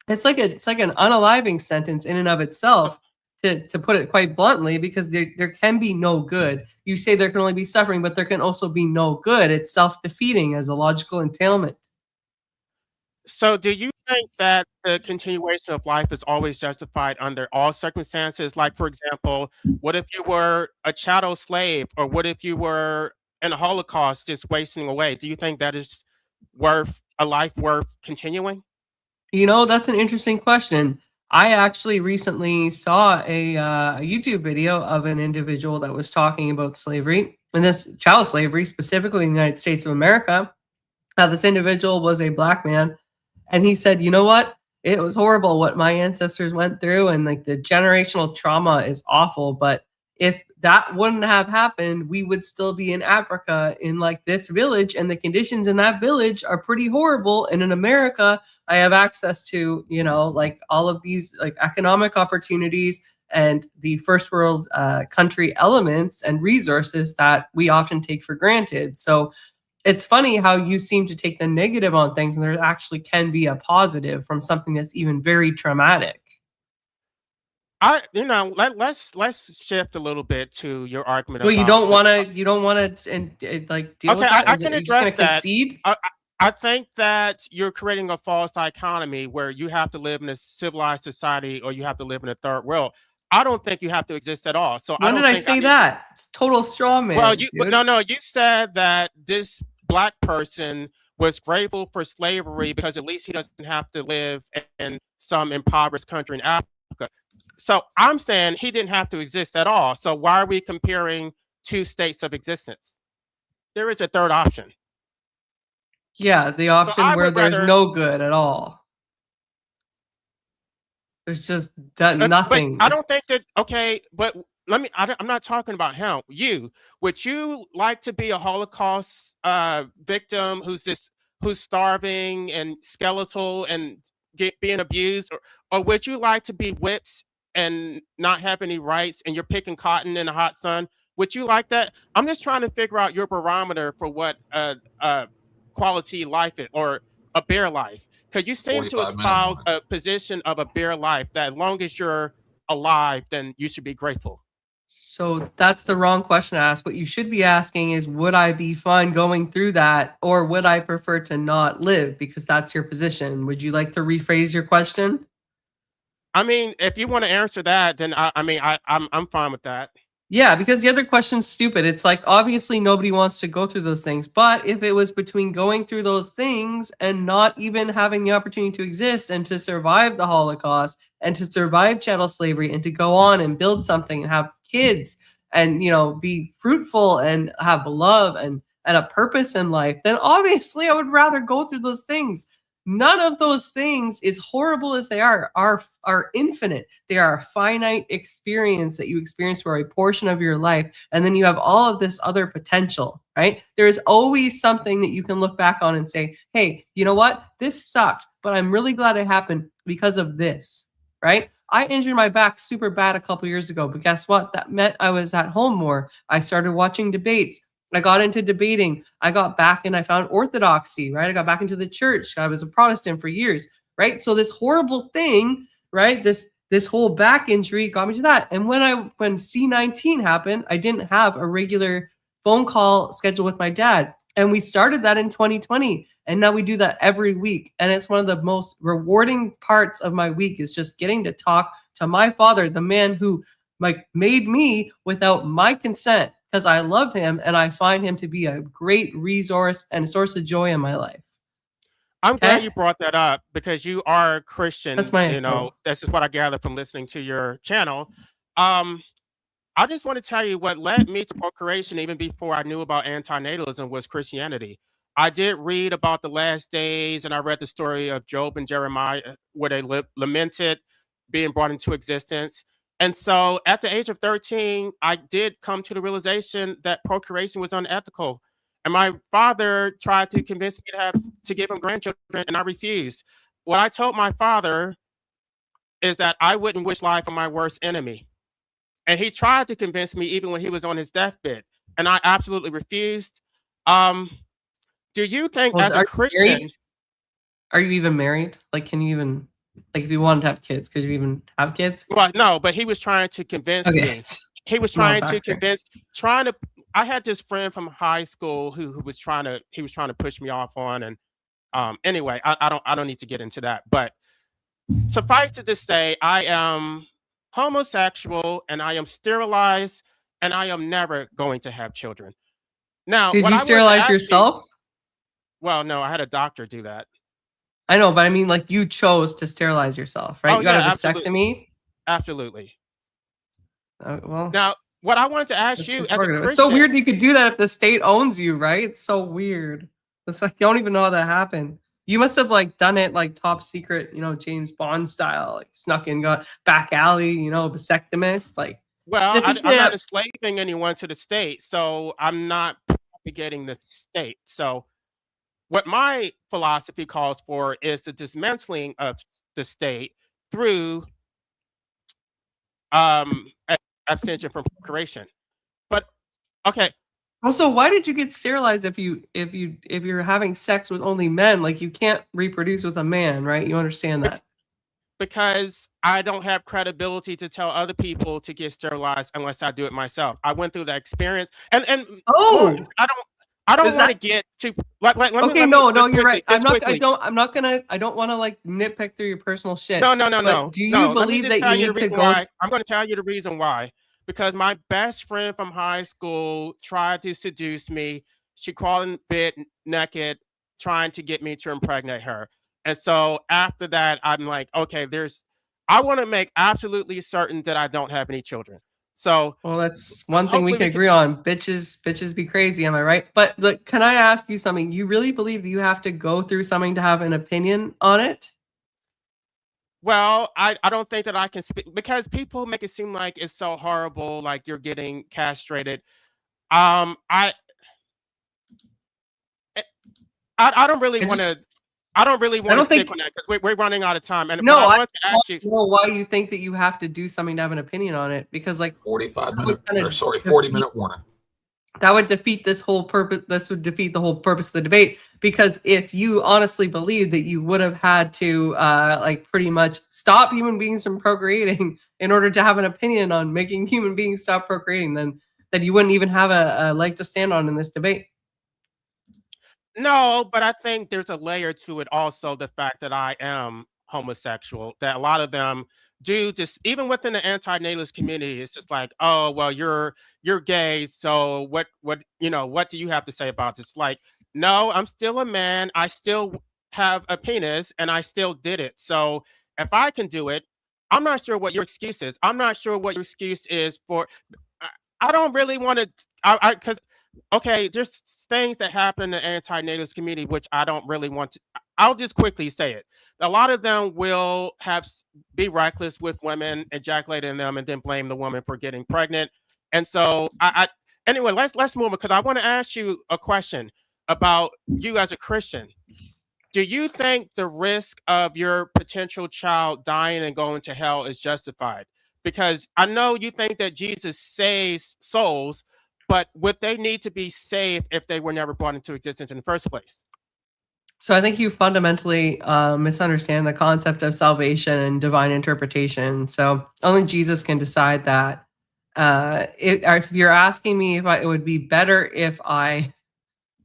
C: It's like an unaliving sentence in and of itself, to put it quite bluntly, because there can be no good. You say there can only be suffering, but there can also be no good. It's self-defeating as a logical entailment.
D: So do you think that the continuation of life is always justified under all circumstances? Like, for example, what if you were a chattel slave, or what if you were in a Holocaust just wasting away? Do you think that is worth a life worth continuing?
C: That's an interesting question. I actually recently saw a YouTube video of an individual that was talking about slavery, and this child slavery, specifically in the United States of America. This individual was a black man, and he said, you know what? It was horrible what my ancestors went through, and like the generational trauma is awful. But if that wouldn't have happened, we would still be in Africa in like this village, and the conditions in that village are pretty horrible. And in America, I have access to, like all of these like economic opportunities and the first world country elements and resources that we often take for granted. So it's funny how you seem to take the negative on things, and there actually can be a positive from something that's even very traumatic.
D: let's shift a little bit to your argument
C: Well,
D: about
C: you don't want to and like deal
D: okay,
C: with that.
D: I
C: Is it
D: can
C: you're just
D: address
C: going to
D: that.
C: concede?
D: I think that you're creating a false dichotomy where you have to live in a civilized society or you have to live in a third world. I don't think you have to exist at all. So I
C: When did
D: don't
C: I
D: think I
C: say
D: need.
C: that? It's total straw
D: Well,
C: man, dude.
D: no, you said that this black person was grateful for slavery because at least he doesn't have to live in some impoverished country in Africa. So I'm saying he didn't have to exist at all. So why are we comparing two states of existence? There is a third option.
C: Yeah, the
D: So
C: option
D: I
C: where
D: would
C: there's
D: rather,
C: no good at all. There's just that
D: but
C: nothing.
D: I
C: It's
D: don't think that. Okay, but let me. I'm not talking about him. You would you like to be a Holocaust victim who's starving and skeletal and being abused, or would you like to be whipped and not have any rights and you're picking cotton in the hot sun? Would you like that? I'm just trying to figure out your barometer for what quality life is or a bare life. Because you seem to
B: 45-minute
D: espouse
B: mark.
D: a position of a bare life that as long as you're alive, then you should be grateful.
C: so that's the wrong question to ask. What you should be asking is, would I be fine going through that, or would I prefer to not live? Because that's your position. Would you like to rephrase your question?
D: I mean, if you want to answer that, then I'm fine with that.
C: Yeah, because the other question's stupid. It's like, obviously nobody wants to go through those things. But if it was between going through those things and not even having the opportunity to exist and to survive the Holocaust and to survive chattel slavery and to go on and build something and have kids and, you know, be fruitful and have love and a purpose in life, then obviously I would rather go through those things. None of those things, as horrible as they are infinite. They are a finite experience that you experience for a portion of your life, and then you have all of this other potential, right? There is always something that you can look back on and say, hey, you know what? This sucked, but I'm really glad it happened because of this, right? I injured my back super bad a couple years ago, but guess what? That meant I was at home more. I started watching debates. I got into debating. I got back and I found orthodoxy, right? I got back into the church. I was a Protestant for years, right? So this horrible thing, right? This whole back injury got me to that. And when C19 happened, I didn't have a regular phone call scheduled with my dad. And we started that in 2020. And now we do that every week. And it's one of the most rewarding parts of my week is just getting to talk to my father, the man who like made me without my consent, because I love him and I find him to be a great resource and a source of joy in my life.
D: I'm glad you brought that up because you are a Christian.
C: That's my
D: You know, that's just what I gathered from listening to your channel. I just want to tell you what led me to procreation even before I knew about antinatalism was Christianity. I did read about the last days and I read the story of Job and Jeremiah where they lamented being brought into existence. And so at the age of 13, I did come to the realization that procreation was unethical. And my father tried to convince me to give him grandchildren, and I refused. What I told my father is that I wouldn't wish life on my worst enemy. And he tried to convince me even when he was on his deathbed, and I absolutely refused. Do you think as a Christian,
C: are you even married? Like, can you even, like, if you wanted to have kids, could you even have kids?
D: Well, no, but he was trying to convince me. He was trying to convince, I had this friend from high school who was trying to push me off on, and anyway, I don't need to get into that, but suffice it to say, I am homosexual and I am sterilized and I am never going to have children. Now,
C: did you sterilize yourself?
D: Well, no, I had a doctor do that.
C: I know, but I mean, like, you chose to sterilize yourself, right?
D: Oh,
C: you got
D: yeah,
C: a vasectomy?
D: Absolutely.
C: Well,
D: now, what I wanted to ask you as a Christian,
C: it's so weird you could do that if the state owns you, right? It's so weird. It's like, you don't even know how that happened. You must have like done it like top secret, you know, James Bond style, like snuck in, got back alley, you know, vasectomist. Like,
D: well, I'm not enslaving anyone to the state, so I'm not propagating the state. So what my philosophy calls for is the dismantling of the state through abstention from procreation. But okay.
C: Also, why did you get sterilized if you're having sex with only men? Like, you can't reproduce with a man, right? You understand that?
D: Because I don't have credibility to tell other people to get sterilized unless I do it myself. I went through that experience, and
C: Oh,
D: more, I don't
C: is
D: want to
C: that
D: get too let
C: okay?
D: me
C: No,
D: just
C: you're right.
D: quickly, just quickly.
C: I'm not gonna. I don't want to like nitpick through your personal shit.
D: No.
C: But do you
D: Let me
C: believe
D: just
C: that
D: tell
C: you
D: you the
C: need to
D: reason
C: go?
D: why. I'm going to tell you the reason why. Because my best friend from high school tried to seduce me. She crawled in bed naked, trying to get me to impregnate her. And so after that, I'm like, okay, I want to make absolutely certain that I don't have any children. So
C: Well, that's one thing we
D: hopefully
C: can agree on. Bitches be crazy. Am I right? But look, can I ask you something? You really believe that you have to go through something to have an opinion on it?
D: Well, I don't think that I can speak because people make it seem like it's so horrible, like you're getting castrated. Um, I eh, I don't really
C: I
D: want
C: just
D: to. I don't really
C: I
D: want to
C: don't
D: stick
C: think
D: on that because we're running out of time. And but
C: no,
D: I
C: I
D: want to
C: want
D: ask you.
C: to know why you think that you have to do something to have an opinion on it because like
B: 40 minute warning.
C: that would defeat this whole purpose. This would defeat the whole purpose of the debate because if you honestly believe that you would have had to like pretty much stop human beings from procreating in order to have an opinion on making human beings stop procreating, then you wouldn't even have a leg to stand on in this debate.
D: No, but I think there's a layer to it also, the fact that I am homosexual, that a lot of them do just even within the anti-natalist community, it's just like, oh, well, you're gay, so what do you have to say about this? Like, no, I'm still a man, I still have a penis, and I still did it. So if I can do it, I'm not sure what your excuse is. I'm not sure what your excuse is for I, I don't really want to I because okay, there's things that happen in the anti-natalist community which I don't really want to. I'll just quickly say it. A lot of them will be reckless with women, ejaculate in them, and then blame the woman for getting pregnant. And so, anyway, let's move it because I want to ask you a question about you as a Christian. Do you think the risk of your potential child dying and going to hell is justified? Because I know you think that Jesus saves souls, but would they need to be saved if they were never brought into existence in the first place?
C: So I think you fundamentally misunderstand the concept of salvation and divine interpretation. So only Jesus can decide that. If you're asking me if it would be better if I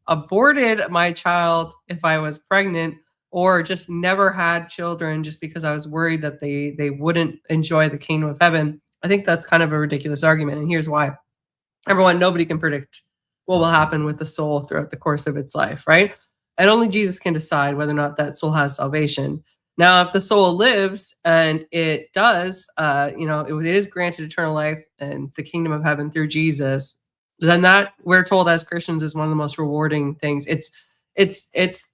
C: aborted my child if I was pregnant or just never had children just because I was worried that they wouldn't enjoy the kingdom of heaven, I think that's kind of a ridiculous argument. And here's why. Everyone, nobody can predict what will happen with the soul throughout the course of its life, right? And only Jesus can decide whether or not that soul has salvation. Now, if the soul lives and it does, it is granted eternal life and the kingdom of heaven through Jesus, then that we're told as Christians is one of the most rewarding things. It's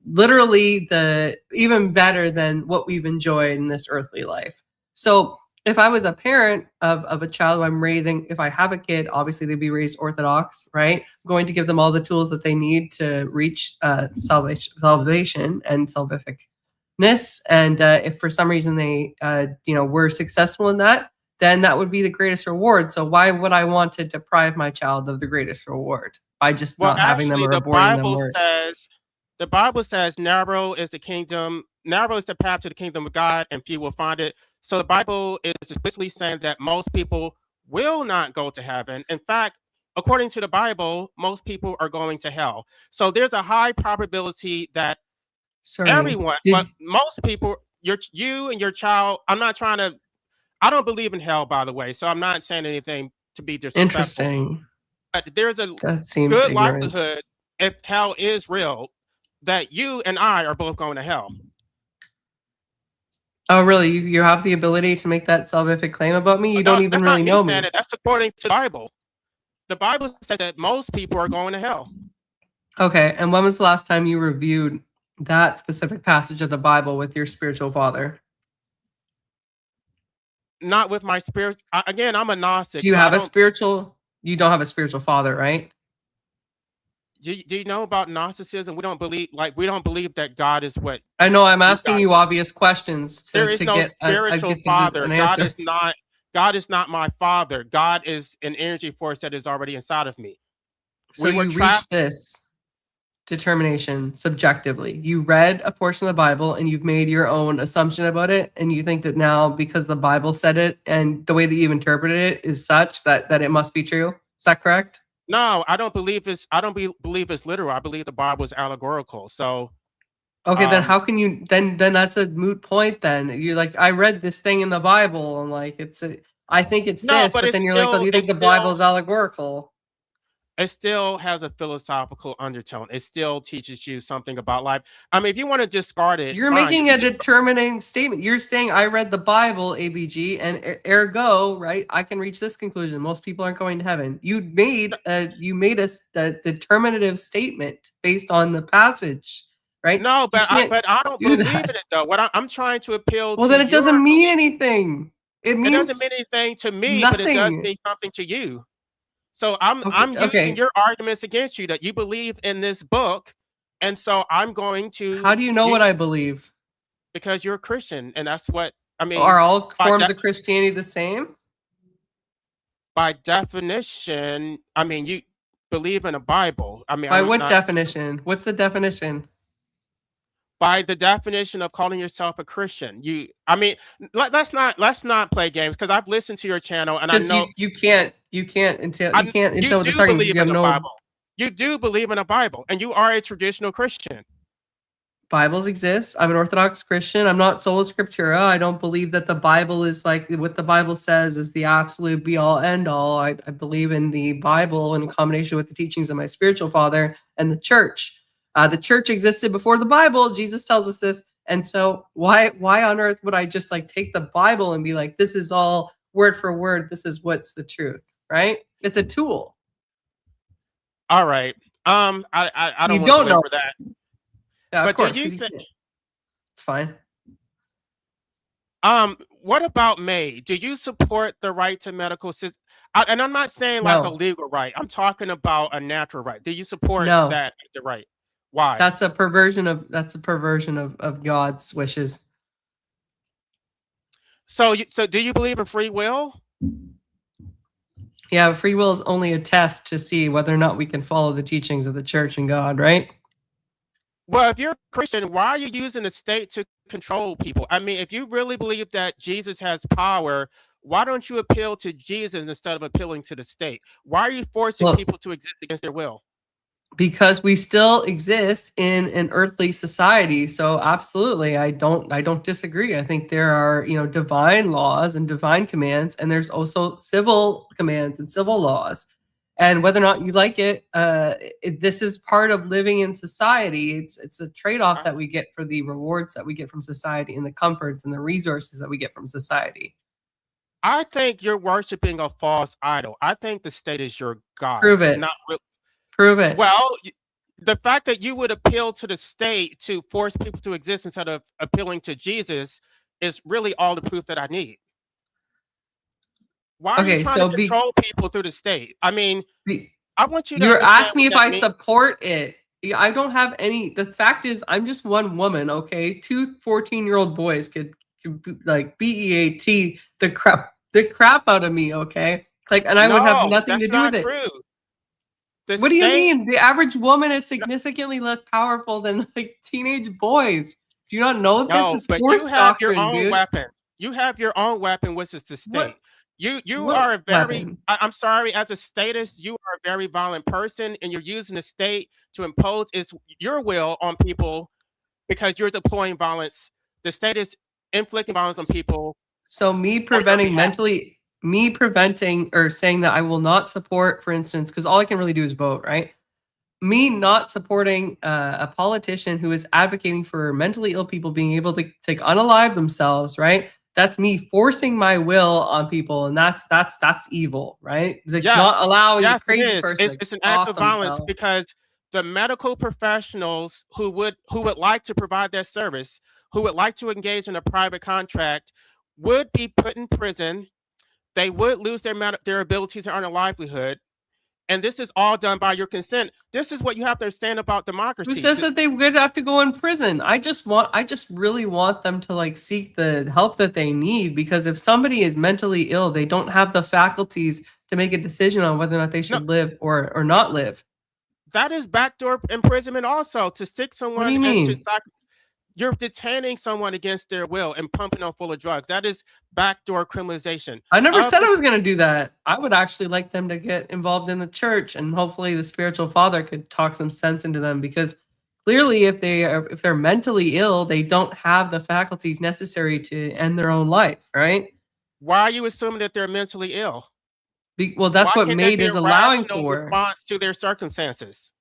C: literally the even better than what we've enjoyed in this earthly life. So if I was a parent of a child I'm raising, if I have a kid, obviously they'd be raised Orthodox, right? I'm going to give them all the tools that they need to reach salvation and salvificness. And if for some reason they, were successful in that, then that would be the greatest reward. So why would I want to deprive my child of the greatest reward by just
D: Well,
C: not having them
D: actually,
C: or aborting them worse?
D: The Bible says, narrow is the path to the kingdom of God, and few will find it. So the Bible is explicitly saying that most people will not go to heaven. In fact, according to the Bible, most people are going to hell. So there's a high probability that everyone, but most people, you and your child, I don't believe in hell, by the way, so I'm not saying anything to be disrespectful.
C: Interesting.
D: But there's a
C: That seems
D: good
C: ignorant.
D: likelihood, if hell is real, that you and I are both going to hell.
C: Oh, really? You have the ability to make that salvific claim about me? You don't even really know me.
D: That's according to the Bible. The Bible said that most people are going to hell.
C: Okay, and when was the last time you reviewed that specific passage of the Bible with your spiritual father?
D: Not with my spirit. Again, I'm a Gnostic.
C: Do you have a spiritual? You don't have a spiritual father, right?
D: Do you know about Gnosticism? We don't believe that God is what.
C: I know. I'm asking you obvious questions to
D: get spiritual father. God is not my father. God is an energy force that is already inside of me.
C: So you reached this determination subjectively. You read a portion of the Bible and you've made your own assumption about it, and you think that now because the Bible said it and the way that you've interpreted it is such that it must be true. Is that correct?
D: No, I don't believe believe it's literal. I believe the Bible is allegorical. So
C: okay, then how can you then that's a moot point then. You're like, I read this thing in the Bible and like I think it's
D: no,
C: this, but then you're like, oh,
D: still,
C: do you think the Bible is allegorical?
D: It still has a philosophical undertone. It still teaches you something about life. I mean, if you want to discard it,
C: you're making a determining statement. You're saying I read the Bible, AVG, and ergo, right? I can reach this conclusion. Most people aren't going to heaven. You made a determinative statement based on the passage, right?
D: No, but I don't believe in it though. What I'm trying to appeal to.
C: Well, then it doesn't mean anything. It
D: doesn't mean anything to me,
C: nothing.
D: But it does mean something to you. So I'm using your arguments against you that you believe in this book, and so I'm going to.
C: How do you know what I believe?
D: Because you're a Christian, and that's what I mean.
C: Are all forms of Christianity the same?
D: By definition, I mean you believe in a Bible. I mean,
C: by what definition? What's the definition?
D: By the definition of calling yourself a Christian. I mean, let's not play games, because I've listened to your channel and I know
C: you can't until this argument, because you have no
D: Bible. You do believe in a Bible, and you are a traditional Christian.
C: Bibles exist. I'm an Orthodox Christian. I'm not sola scriptura. I don't believe that the Bible is like what the Bible says is the absolute be all end all. I believe in the Bible in combination with the teachings of my spiritual father and the church. The church existed before the Bible. Jesus tells us this. And so why on earth would I just like take the Bible and be like, this is all word for word. This is what's the truth, right? It's a tool.
D: All right. I don't know that.
C: Yeah,
D: but
C: of course,
D: do you think
C: it's fine?
D: What about May? Do you support the right to medical assistance? And I'm not saying like a legal right. I'm talking about a natural right. Do you support that the right? Why?
C: That's a perversion of God's wishes.
D: So do you believe in free will?
C: Yeah, free will is only a test to see whether or not we can follow the teachings of the church and God, right?
D: Well, if you're a Christian, why are you using the state to control people? I mean, if you really believe that Jesus has power, why don't you appeal to Jesus instead of appealing to the state? Why are you forcing people to exist against their will?
C: Because we still exist in an earthly society. So absolutely, I don't disagree. I think there are, divine laws and divine commands, and there's also civil commands and civil laws. And whether or not you like it, this is part of living in society. It's a trade-off that we get for the rewards that we get from society and the comforts and the resources that we get from society.
D: I think you're worshiping a false idol. I think the state is your God.
C: Prove it. Prove it.
D: Well, the fact that you would appeal to the state to force people to exist instead of appealing to Jesus is really all the proof that I need. Why are you trying to control people through the state? I mean, I want you to.
C: You're asking me if I support it. I don't have any. The fact is, I'm just one woman. Okay, 2 14-year-old boys could like BEAT the crap out of me. Okay, like, and I would have nothing to do with it.
D: True.
C: What do you mean? The average woman is significantly less powerful than like teenage boys. Do you not know this?
D: But you have your own weapon. You have your own weapon, which is the state. You are a very, I'm sorry, as a statist, you are a very violent person, and you're using the state to impose your will on people because you're deploying violence. The state is inflicting violence on people.
C: So me preventing or saying that I will not support, for instance, because all I can really do is vote, right? Me not supporting a politician who is advocating for mentally ill people being able to unalive themselves, right? That's me forcing my will on people, and that's evil, right? Like not allowing a crazy person.
D: It's an act of violence because the medical professionals who would like to provide that service, who would like to engage in a private contract, would be put in prison. They would lose their ability to earn a livelihood. And this is all done by your consent. This is what you have to understand about democracy.
C: Who says that they would have to go in prison? I just really want them to like seek the help that they need, because if somebody is mentally ill, they don't have the faculties to make a decision on whether or not they should live or not live.
D: That is backdoor imprisonment also, to stick someone.
C: What do you mean?
D: You're detaining someone against their will and pumping them full of drugs. That is backdoor criminalization.
C: I never said I was going to do that. I would actually like them to get involved in the church, and hopefully the spiritual father could talk some sense into them, because clearly if they're mentally ill, they don't have the faculties necessary to end their own life, right?
D: Why are you assuming that they're mentally ill?
C: Well, that's
D: Why
C: what
D: can't that
C: MAID
D: be
C: is
D: a
C: allowing
D: rational
C: for.
D: response to their circumstances?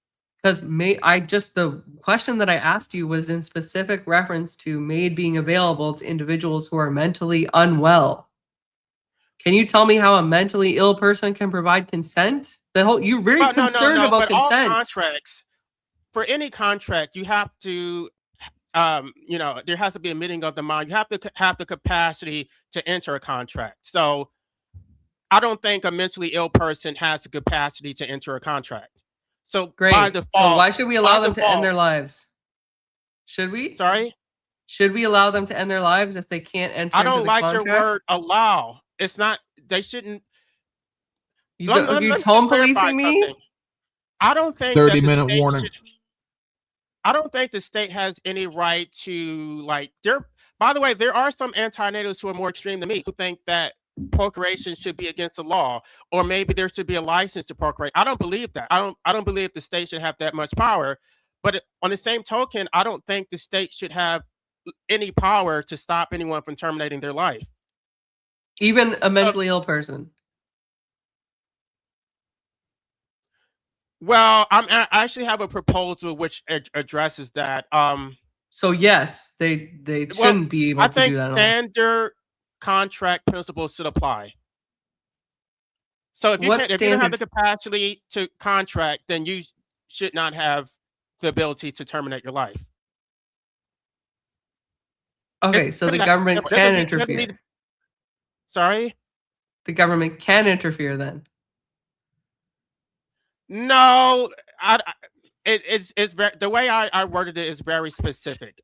C: Because the question that I asked you was in specific reference to MAID being available to individuals who are mentally unwell. Can you tell me how a mentally ill person can provide consent? You're very concerned about consent.
D: All contracts, for any contract, you have to, there has to be a meeting of the mind. You have to have the capacity to enter a contract. So I don't think a mentally ill person has the capacity to enter a contract. So
C: great.
D: By default,
C: so why should we allow them to end their lives? Should we?
D: Sorry?
C: Should we allow them to end their lives if they can't enter
D: I don't
C: into the
D: like
C: contract?
D: your word allow. It's not, they shouldn't.
C: You home policing me?
D: Something. I don't think
B: 30-minute warning.
D: I don't think the state has any right to, like, by the way, there are some antinatalists who are more extreme than me who think that procreation should be against the law, or maybe there should be a license to procreate. I don't believe that. I don't believe the state should have that much power. But on the same token, I don't think the state should have any power to stop anyone from terminating their life.
C: Even a mentally ill person.
D: Well, I actually have a proposal which addresses that.
C: So yes, they shouldn't be able to do that.
D: I think standard contract principles should apply. So if you don't have the capacity to contract, then you should not have the ability to terminate your life.
C: Okay, so the government can interfere.
D: Sorry?
C: The government can interfere then.
D: No, it's the way I worded it is very specific.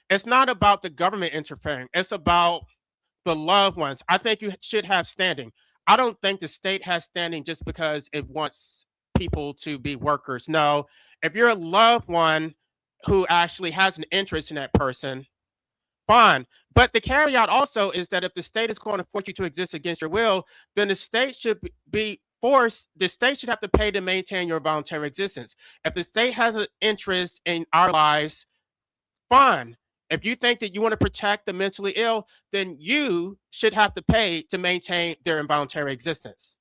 D: It's not about the government interfering. It's about the loved ones. I think you should have standing. I don't think the state has standing just because it wants people to be workers. No, if you're a loved one who actually has an interest in that person, fine. But the caveat also is that if the state is going to force you to exist against your will, then the state should be forced. The state should have to pay to maintain your voluntary existence. If the state has an interest in our lives, fine. If you think that you want to protect the mentally ill, then you should have to pay to maintain their involuntary existence.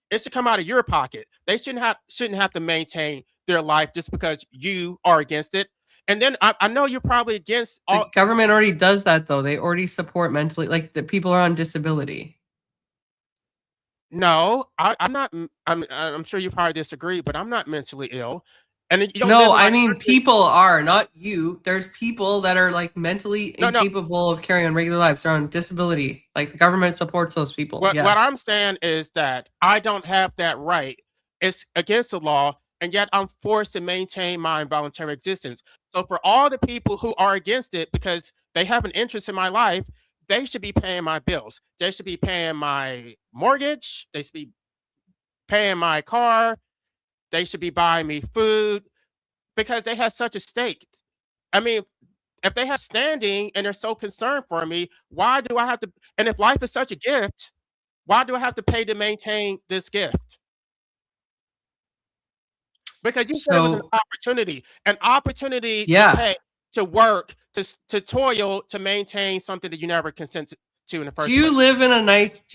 D: It should come out of your pocket. They shouldn't have to maintain their life just because you are against it. And then I know you're probably against all.
C: The government already does that, though. They already support mentally, like the people are on disability.
D: No, I'm not. I'm sure you probably disagree, but I'm not mentally ill. And you don't
C: no, I mean people are, not you. There's people that are like mentally incapable of carrying on regular lives. They're on disability. Like the government supports those people.
D: What I'm saying is that I don't have that right. It's against the law, and yet I'm forced to maintain my involuntary existence. So for all the people who are against it because they have an interest in my life, they should be paying my bills. They should be paying my mortgage. They should be paying my car. They should be buying me food because they have such a stake. I mean, if they have standing and they're so concerned for me, why do I have to? And if life is such a gift, why do I have to pay to maintain this gift? Because you said it was an opportunity to pay, to work, to toil, to maintain something that you never consented to in the first place.
C: Do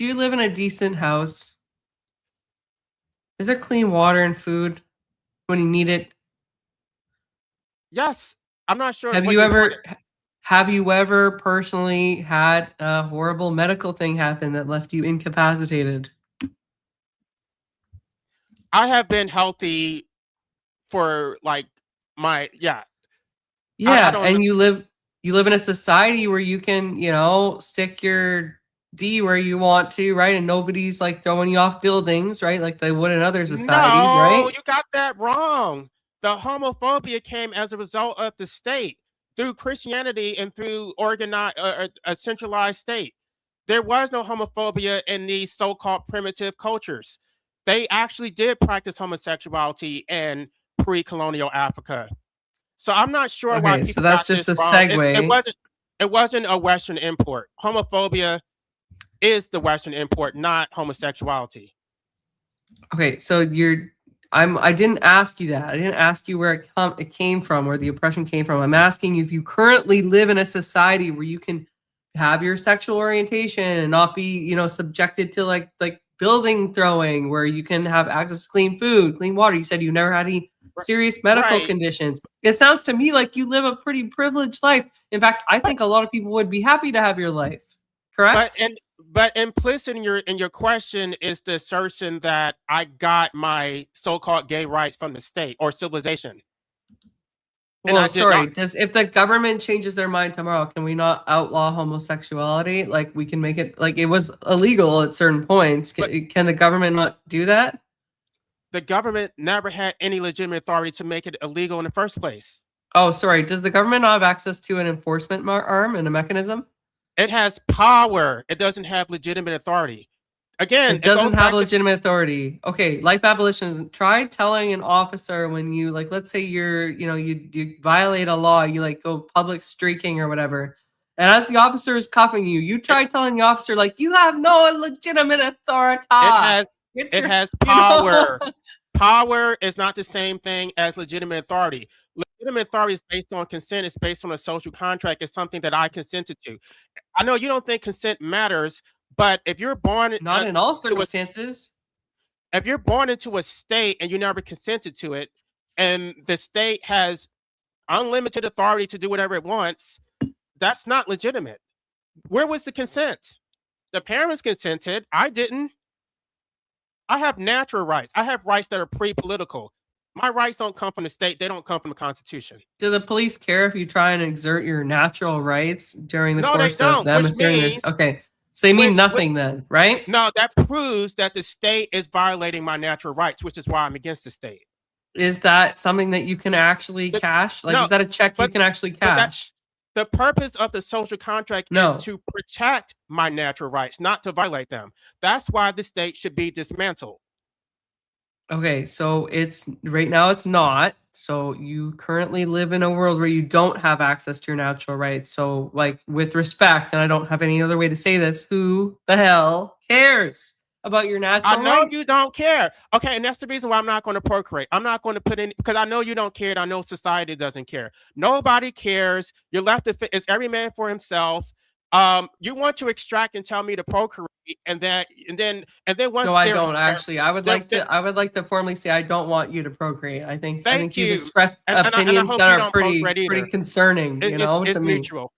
C: you live in a decent house? Is there clean water and food when you need it?
D: Yes. I'm not sure.
C: Have you ever personally had a horrible medical thing happen that left you incapacitated?
D: I have been healthy for like
C: and you live in a society where you can, stick your D where you want to, right? And nobody's like throwing you off buildings, right? Like they would in other societies, right?
D: No, you got that wrong. The homophobia came as a result of the state through Christianity and through a centralized state. There was no homophobia in these so-called primitive cultures. They actually did practice homosexuality and pre-colonial Africa. So I'm not sure why
C: Okay,
D: people
C: so that's
D: got
C: just
D: this
C: a
D: wrong.
C: segue.
D: It wasn't a Western import. Homophobia is the Western import, not homosexuality.
C: Okay, so I didn't ask you that. I didn't ask you where it came from, where the oppression came from. I'm asking you if you currently live in a society where you can have your sexual orientation and not be, subjected to like building throwing, where you can have access to clean food, clean water. You said you never had any serious medical
D: Right.
C: conditions. It sounds to me like you live a pretty privileged life. In fact, I think a lot of people would be happy to have your life. Correct?
D: But implicit in your question is the assertion that I got my so-called gay rights from the state or civilization. And
C: Well,
D: I did
C: sorry.
D: not.
C: If the government changes their mind tomorrow, can we not outlaw homosexuality? Like we can make it like it was illegal at certain points. Can the government not do that?
D: The government never had any legitimate authority to make it illegal in the first place.
C: Oh, sorry. Does the government not have access to an enforcement arm and a mechanism?
D: It has power. It doesn't have legitimate authority. Again,
C: It doesn't
D: goes
C: have
D: back to-
C: legitimate authority. Okay, life abolitionism. Try telling an officer when you like, let's say you violate a law, you like go public streaking or whatever. And as the officer is cuffing you, you try telling the officer like you have no legitimate authority.
D: It has power. Power is not the same thing as legitimate authority. Legitimate authority is based on consent. It's based on a social contract. It's something that I consented to. I know you don't think consent matters, but if you're born
C: Not in all circumstances.
D: If you're born into a state and you never consented to it, and the state has unlimited authority to do whatever it wants, that's not legitimate. Where was the consent? The parents consented. I didn't. I have natural rights. I have rights that are pre-political. My rights don't come from the state. They don't come from the Constitution.
C: Do the police care if you try and exert your natural rights during the
D: No, they
C: course of
D: don't,
C: them
D: which
C: asserting
D: means-
C: okay. So they mean nothing then, right?
D: No, that proves that the state is violating my natural rights, which is why I'm against the state.
C: Is that something that you can actually cash? Like,
D: no,
C: is that a check you
D: but-
C: can actually
D: but that-
C: cash?
D: The purpose of the social contract
C: No.
D: is to protect my natural rights, not to violate them. That's why the state should be dismantled.
C: Okay, so it's right now it's not. So you currently live in a world where you don't have access to your natural rights. So like with respect, and I don't have any other way to say this, who the hell cares about your natural
D: I know
C: rights?
D: you don't care. Okay, and that's the reason why I'm not going to procreate. I'm not going to put in because I know you don't care. And I know society doesn't care. Nobody cares. You're left to fit. It's every man for himself. You want to extract and tell me to procreate, and then once
C: No, I
D: they're-
C: don't actually. I would
D: they're-
C: like to formally say I don't want you to procreate. I think
D: Thank
C: you've
D: you.
C: expressed
D: And I
C: opinions
D: hope
C: that
D: you
C: are
D: don't
C: pretty
D: procreate either.
C: concerning,
D: It's
C: to me.
D: mutual.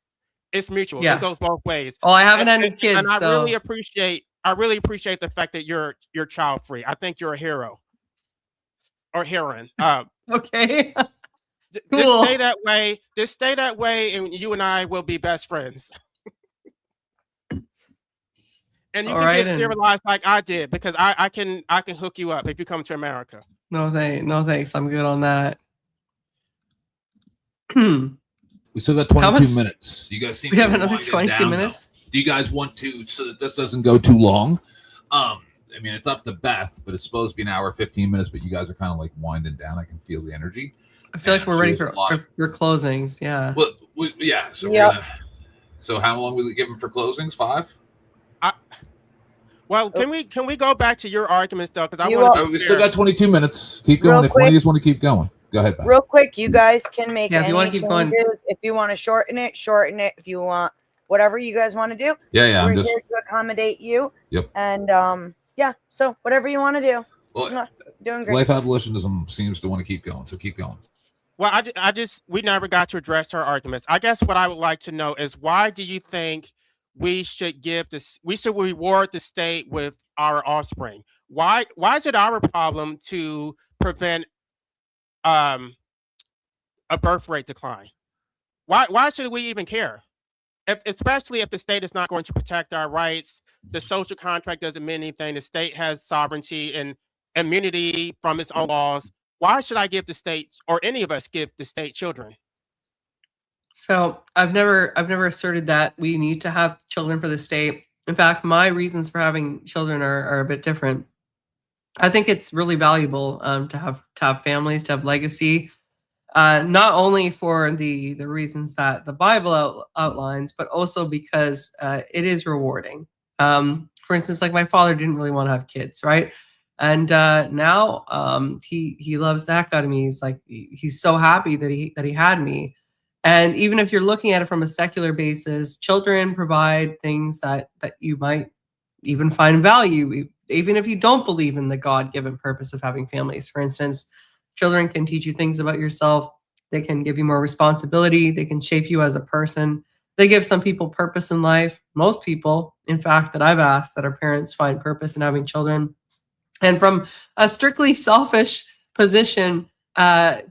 D: It's mutual.
C: Yeah.
D: It goes both ways.
C: Oh, I haven't had any
D: And
C: kids,
D: I
C: so
D: really appreciate the fact that you're child free. I think you're a hero or heroine.
C: okay.
D: Just
C: Cool.
D: stay that way. Just stay that way, and you and I will be best friends. And you
C: All
D: can
C: right,
D: get
C: and-
D: sterilized like I did because I can hook you up if you come to America.
C: No thanks. I'm good on that. we
B: We still got
C: How
B: 22
C: much-
B: minutes. You guys seem
C: have
B: to be
C: another
B: winding
C: 22
B: down,
C: minutes.
B: though. Do you guys want to, so that this doesn't go too long? I mean, it's up to Beth, but it's supposed to be an hour, 15 minutes, but you guys are kind of like winding down. I can feel the energy.
C: I feel like
B: Yeah,
C: we're
B: so
C: ready
B: there's
C: for
B: a lot of-
C: your closings. Yeah.
B: Well, yeah. So
A: Yep.
B: we're gonna. So how long will we give them for closings? 5?
D: Well, can we go back to your arguments though? Because I
A: You
D: want
A: are-
B: Oh, we still got 22 minutes. Keep
A: Real
B: going. If one of
A: quick.
B: you want to keep going, go ahead, Beth.
A: Real quick, you guys can make
C: Yeah, if you
A: any
C: wanna keep going.
A: changes. If you want to shorten it, shorten it. If you want whatever you guys want to do,
B: Yeah.
A: we're
B: I'm just.
A: here to accommodate you.
B: Yep.
A: And yeah, so whatever you want to do.
B: Well,
A: Doing great.
B: life abolitionism seems to want to keep going, so keep going.
D: Well, we never got to address her arguments. I guess what I would like to know is why do you think we should reward the state with our offspring? Why is it our problem to prevent a birth rate decline? Why should we even care? Especially if the state is not going to protect our rights, the social contract doesn't mean anything. The state has sovereignty and immunity from its own laws. Why should I give the state, or any of us give the state, children?
C: So I've never asserted that we need to have children for the state. In fact, my reasons for having children are a bit different. I think it's really valuable to have families, to have legacy, not only for the reasons that the Bible outlines, but also because it is rewarding. For instance, like my father didn't really want to have kids, right? And now he loves the heck out of me. He's like he's so happy that he had me. And even if you're looking at it from a secular basis, children provide things that you might even find value, even if you don't believe in the God-given purpose of having families. For instance, children can teach you things about yourself. They can give you more responsibility. They can shape you as a person. They give some people purpose in life. Most people, in fact, that I've asked that are parents find purpose in having children. And from a strictly selfish position,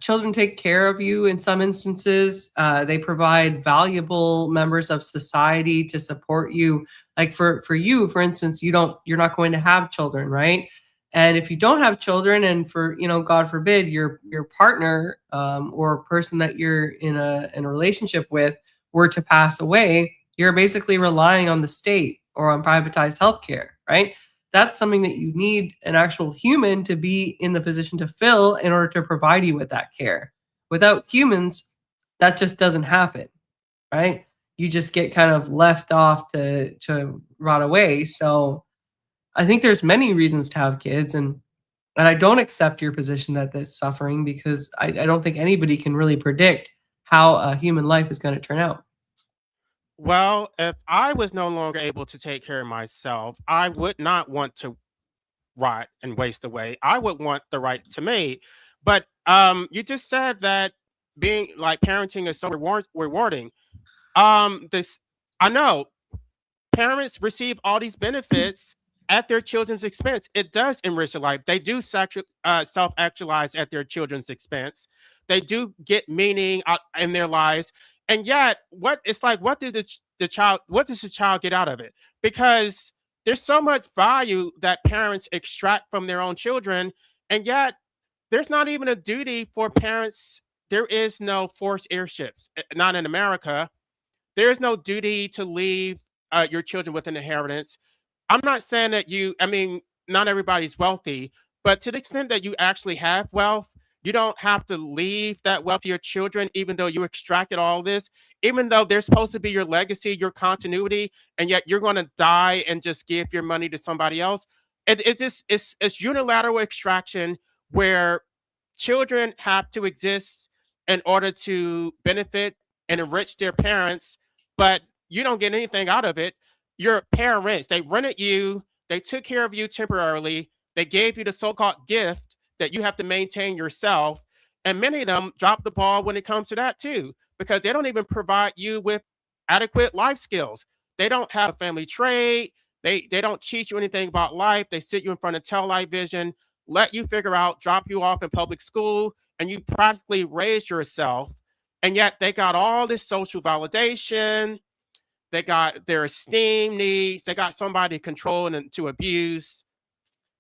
C: children take care of you in some instances. They provide valuable members of society to support you. Like for you, for instance, you're not going to have children, right? And if you don't have children, and for God forbid, your partner or person that you're in a relationship with were to pass away, you're basically relying on the state or on privatized healthcare, right? That's something that you need an actual human to be in the position to fill in order to provide you with that care. Without humans, that just doesn't happen, right? You just get kind of left off to rot away. So I think there's many reasons to have kids, and I don't accept your position that there's suffering, because I don't think anybody can really predict how a human life is going to turn out.
D: Well, if I was no longer able to take care of myself, I would not want to rot and waste away. I would want the right to mate. But you just said that being like parenting is so rewarding. This I know parents receive all these benefits at their children's expense. It does enrich their life. They do self-actualize at their children's expense. They do get meaning in their lives. And yet, what it's like, what did the child? What does the child get out of it? Because there's so much value that parents extract from their own children, and yet there's not even a duty for parents. There is no forced airships, not in America. There is no duty to leave your children with an inheritance. I'm not saying that I mean, not everybody's wealthy, but to the extent that you actually have wealth, you don't have to leave that wealth to your children, even though you extracted all this, even though they're supposed to be your legacy, your continuity, and yet you're going to die and just give your money to somebody else. It's unilateral extraction where children have to exist in order to benefit and enrich their parents, but you don't get anything out of it. Your parents, they rented you, they took care of you temporarily, they gave you the so-called gift that you have to maintain yourself. And many of them drop the ball when it comes to that too, because they don't even provide you with adequate life skills. They don't have a family trade. They don't teach you anything about life. They sit you in front of television, let you figure out, drop you off in public school, and you practically raise yourself. And yet they got all this social validation. They got their esteem needs. They got somebody to control and to abuse.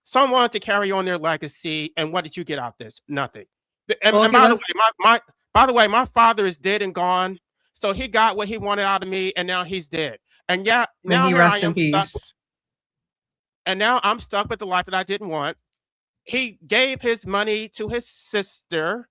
D: Someone to carry on their legacy. And what did you get out of this? Nothing. And,
C: Well,
D: and
C: okay,
D: by the way, my father is dead and gone. So he got what he wanted out of me, and now he's dead. And yeah,
C: may
D: now
C: he
D: here I
C: rest in
D: am stuck.
C: peace.
D: And now I'm stuck with the life that I didn't want. He gave his money to his sister.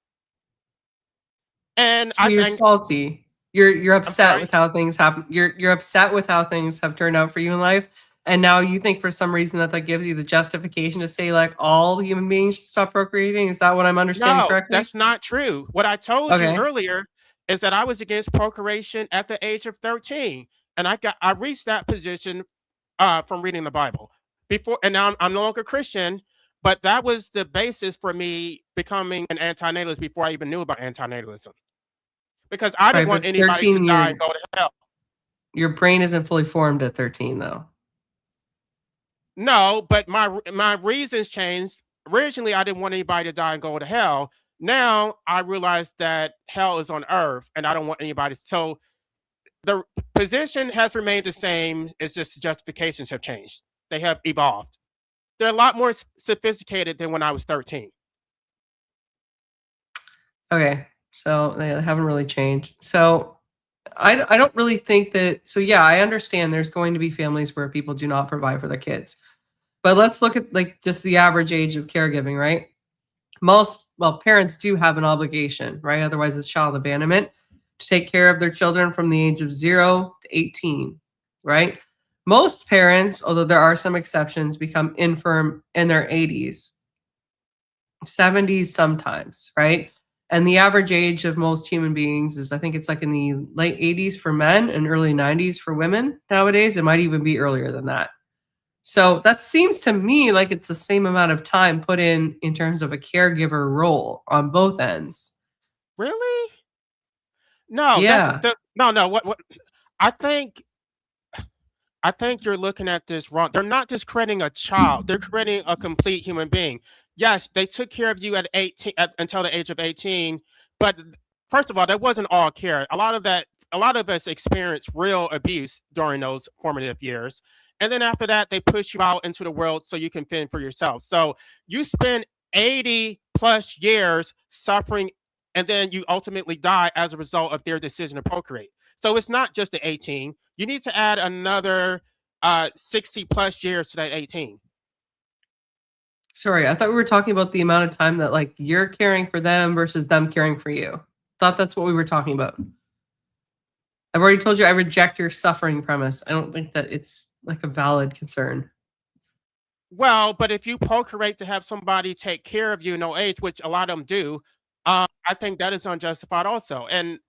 D: And
C: So you're salty. You're
D: I'm
C: upset
D: sorry.
C: with how things happen. You're upset with how things have turned out for you in life. And now you think for some reason that gives you the justification to say like all human beings should stop procreating. Is that what I'm understanding
D: No,
C: correctly?
D: that's not true. What I told you
C: Okay.
D: earlier is that I was against procreation at the age of 13, and I reached that position from reading the Bible before, and now I'm no longer Christian, but that was the basis for me becoming an antinatalist before I even knew about antinatalism, because I didn't
C: Right,
D: want
C: but
D: anybody to
C: 13,
D: die and go to hell.
C: your brain isn't fully formed at 13 though.
D: No, but my reasons changed. Originally, I didn't want anybody to die and go to hell. Now I realize that hell is on earth, and I don't want anybody. So the position has remained the same. It's just the justifications have changed. They have evolved. They're a lot more sophisticated than when I was 13.
C: Okay, so they haven't really changed. So I don't really think that. So yeah, I understand there's going to be families where people do not provide for their kids. But let's look at like just the average age of caregiving, right? Parents do have an obligation, right? Otherwise it's child abandonment, to take care of their children from the age of 0 to 18, right? Most parents, although there are some exceptions, become infirm in their 80s, 70s sometimes, right? And the average age of most human beings is, I think it's like in the late 80s for men and early 90s for women nowadays. It might even be earlier than that. So that seems to me like it's the same amount of time put in terms of a caregiver role on both ends.
D: Really? No,
C: Yeah.
D: no. What? I think you're looking at this wrong. They're not just creating a child; they're creating a complete human being. Yes, they took care of you at 18 until the age of 18, but first of all, that wasn't all care. A lot of us experienced real abuse during those formative years. And then after that, they push you out into the world so you can fend for yourself. So you spend 80 plus years suffering, and then you ultimately die as a result of their decision to procreate. So it's not just the 18. You need to add another 60 plus years to that 18.
C: Sorry, I thought we were talking about the amount of time that like you're caring for them versus them caring for you. Thought that's what we were talking about. I've already told you I reject your suffering premise. I don't think that it's like a valid concern.
D: Well, but if you procreate to have somebody take care of you in old age, which a lot of them do, I think that is unjustified also. And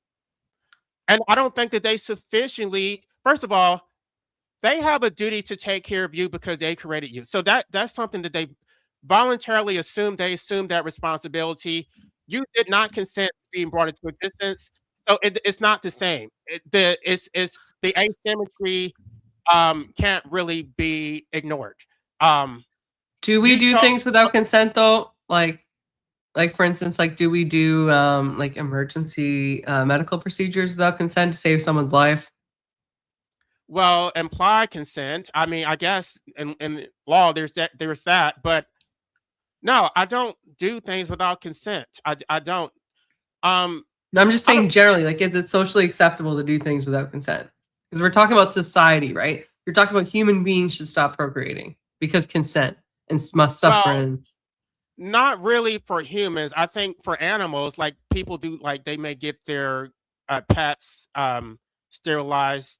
D: I don't think that they sufficiently, first of all, they have a duty to take care of you because they created you. So that's something that they voluntarily assumed. They assumed that responsibility. You did not consent to being brought into existence. So it's not the same. It's the asymmetry can't really be ignored.
C: Do we
D: You
C: do
D: chose
C: things without consent though? Like for instance, like do we do like emergency medical procedures without consent to save someone's life?
D: well, implied consent. I mean, I guess in law there's that, but no, I don't do things without consent. I don't.
C: No, I'm just
D: I don't.
C: saying generally, like, is it socially acceptable to do things without consent? Because we're talking about society, right? You're talking about human beings should stop procreating because consent and must suffer.
D: Well,
C: And
D: not really for humans. I think for animals, like people do, like they may get their pets sterilized,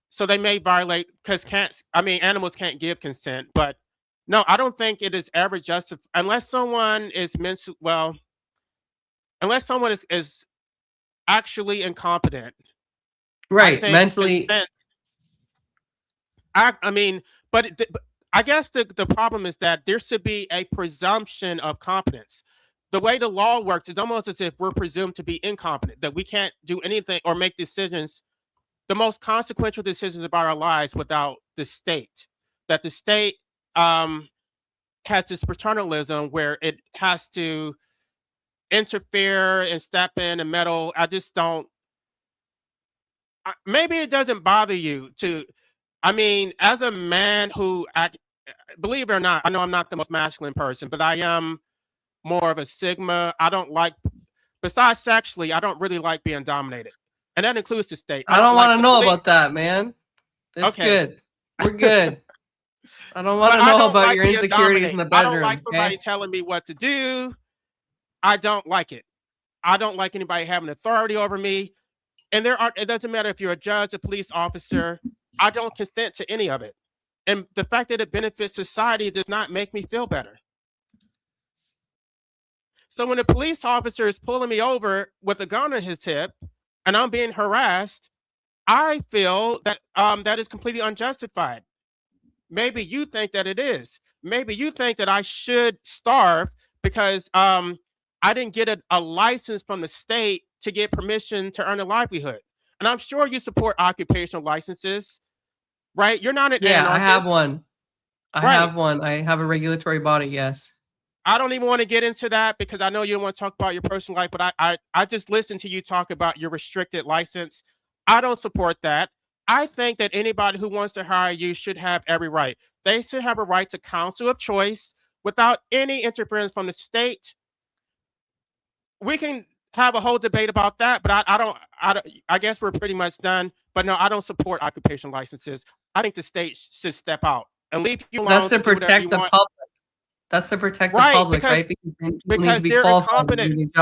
D: so they may violate because can't. I mean, animals can't give consent, but no, I don't think it is ever justified unless someone is mental. Well, unless someone is actually incompetent. I
C: right,
D: think
C: mentally,
D: consent. I mean, but I guess the problem is that there should be a presumption of competence. The way the law works is almost as if we're presumed to be incompetent, that we can't do anything or make decisions, the most consequential decisions about our lives without the state. That the state has this paternalism where it has to interfere and step in and meddle. I just don't. Maybe it doesn't bother you to. I mean, as a man who, believe it or not, I know I'm not the most masculine person, but I am more of a sigma. I don't like, besides sexually, I don't really like being dominated, and that includes the state.
C: I
D: I don't
C: don't
D: like
C: want to
D: the
C: know
D: police.
C: about that, man. That's
D: Okay,
C: good. We're good. I don't want
D: but
C: to
D: I
C: know
D: don't
C: about
D: like
C: your
D: being
C: insecurities in
D: dominated.
C: the
D: I don't like
C: bedroom.
D: somebody
C: Okay.
D: telling me what to do. I don't like it. I don't like anybody having authority over me. And it doesn't matter if you're a judge, a police officer. I don't consent to any of it. And the fact that it benefits society does not make me feel better. So when a police officer is pulling me over with a gun on his hip and I'm being harassed, I feel that that is completely unjustified. Maybe you think that it is. Maybe you think that I should starve because I didn't get a license from the state to get permission to earn a livelihood. And I'm sure you support occupational licenses, right? You're not an
C: Yeah, I have
D: anarchist,
C: one. I
D: right?
C: have one. I have a regulatory body. Yes.
D: I don't even want to get into that because I know you don't want to talk about your personal life, but I just listened to you talk about your restricted license. I don't support that. I think that anybody who wants to hire you should have every right. They should have a right to counsel of choice without any interference from the state. We can have a whole debate about that, but I guess we're pretty much done. But no, I don't support occupational licenses. I think the state should step out and leave you alone
C: That's to
D: to do whatever you
C: protect the
D: want.
C: public. That's to protect the
D: Right,
C: public, right? Because then people need to be
D: they're
C: qualified to do
D: incompetent.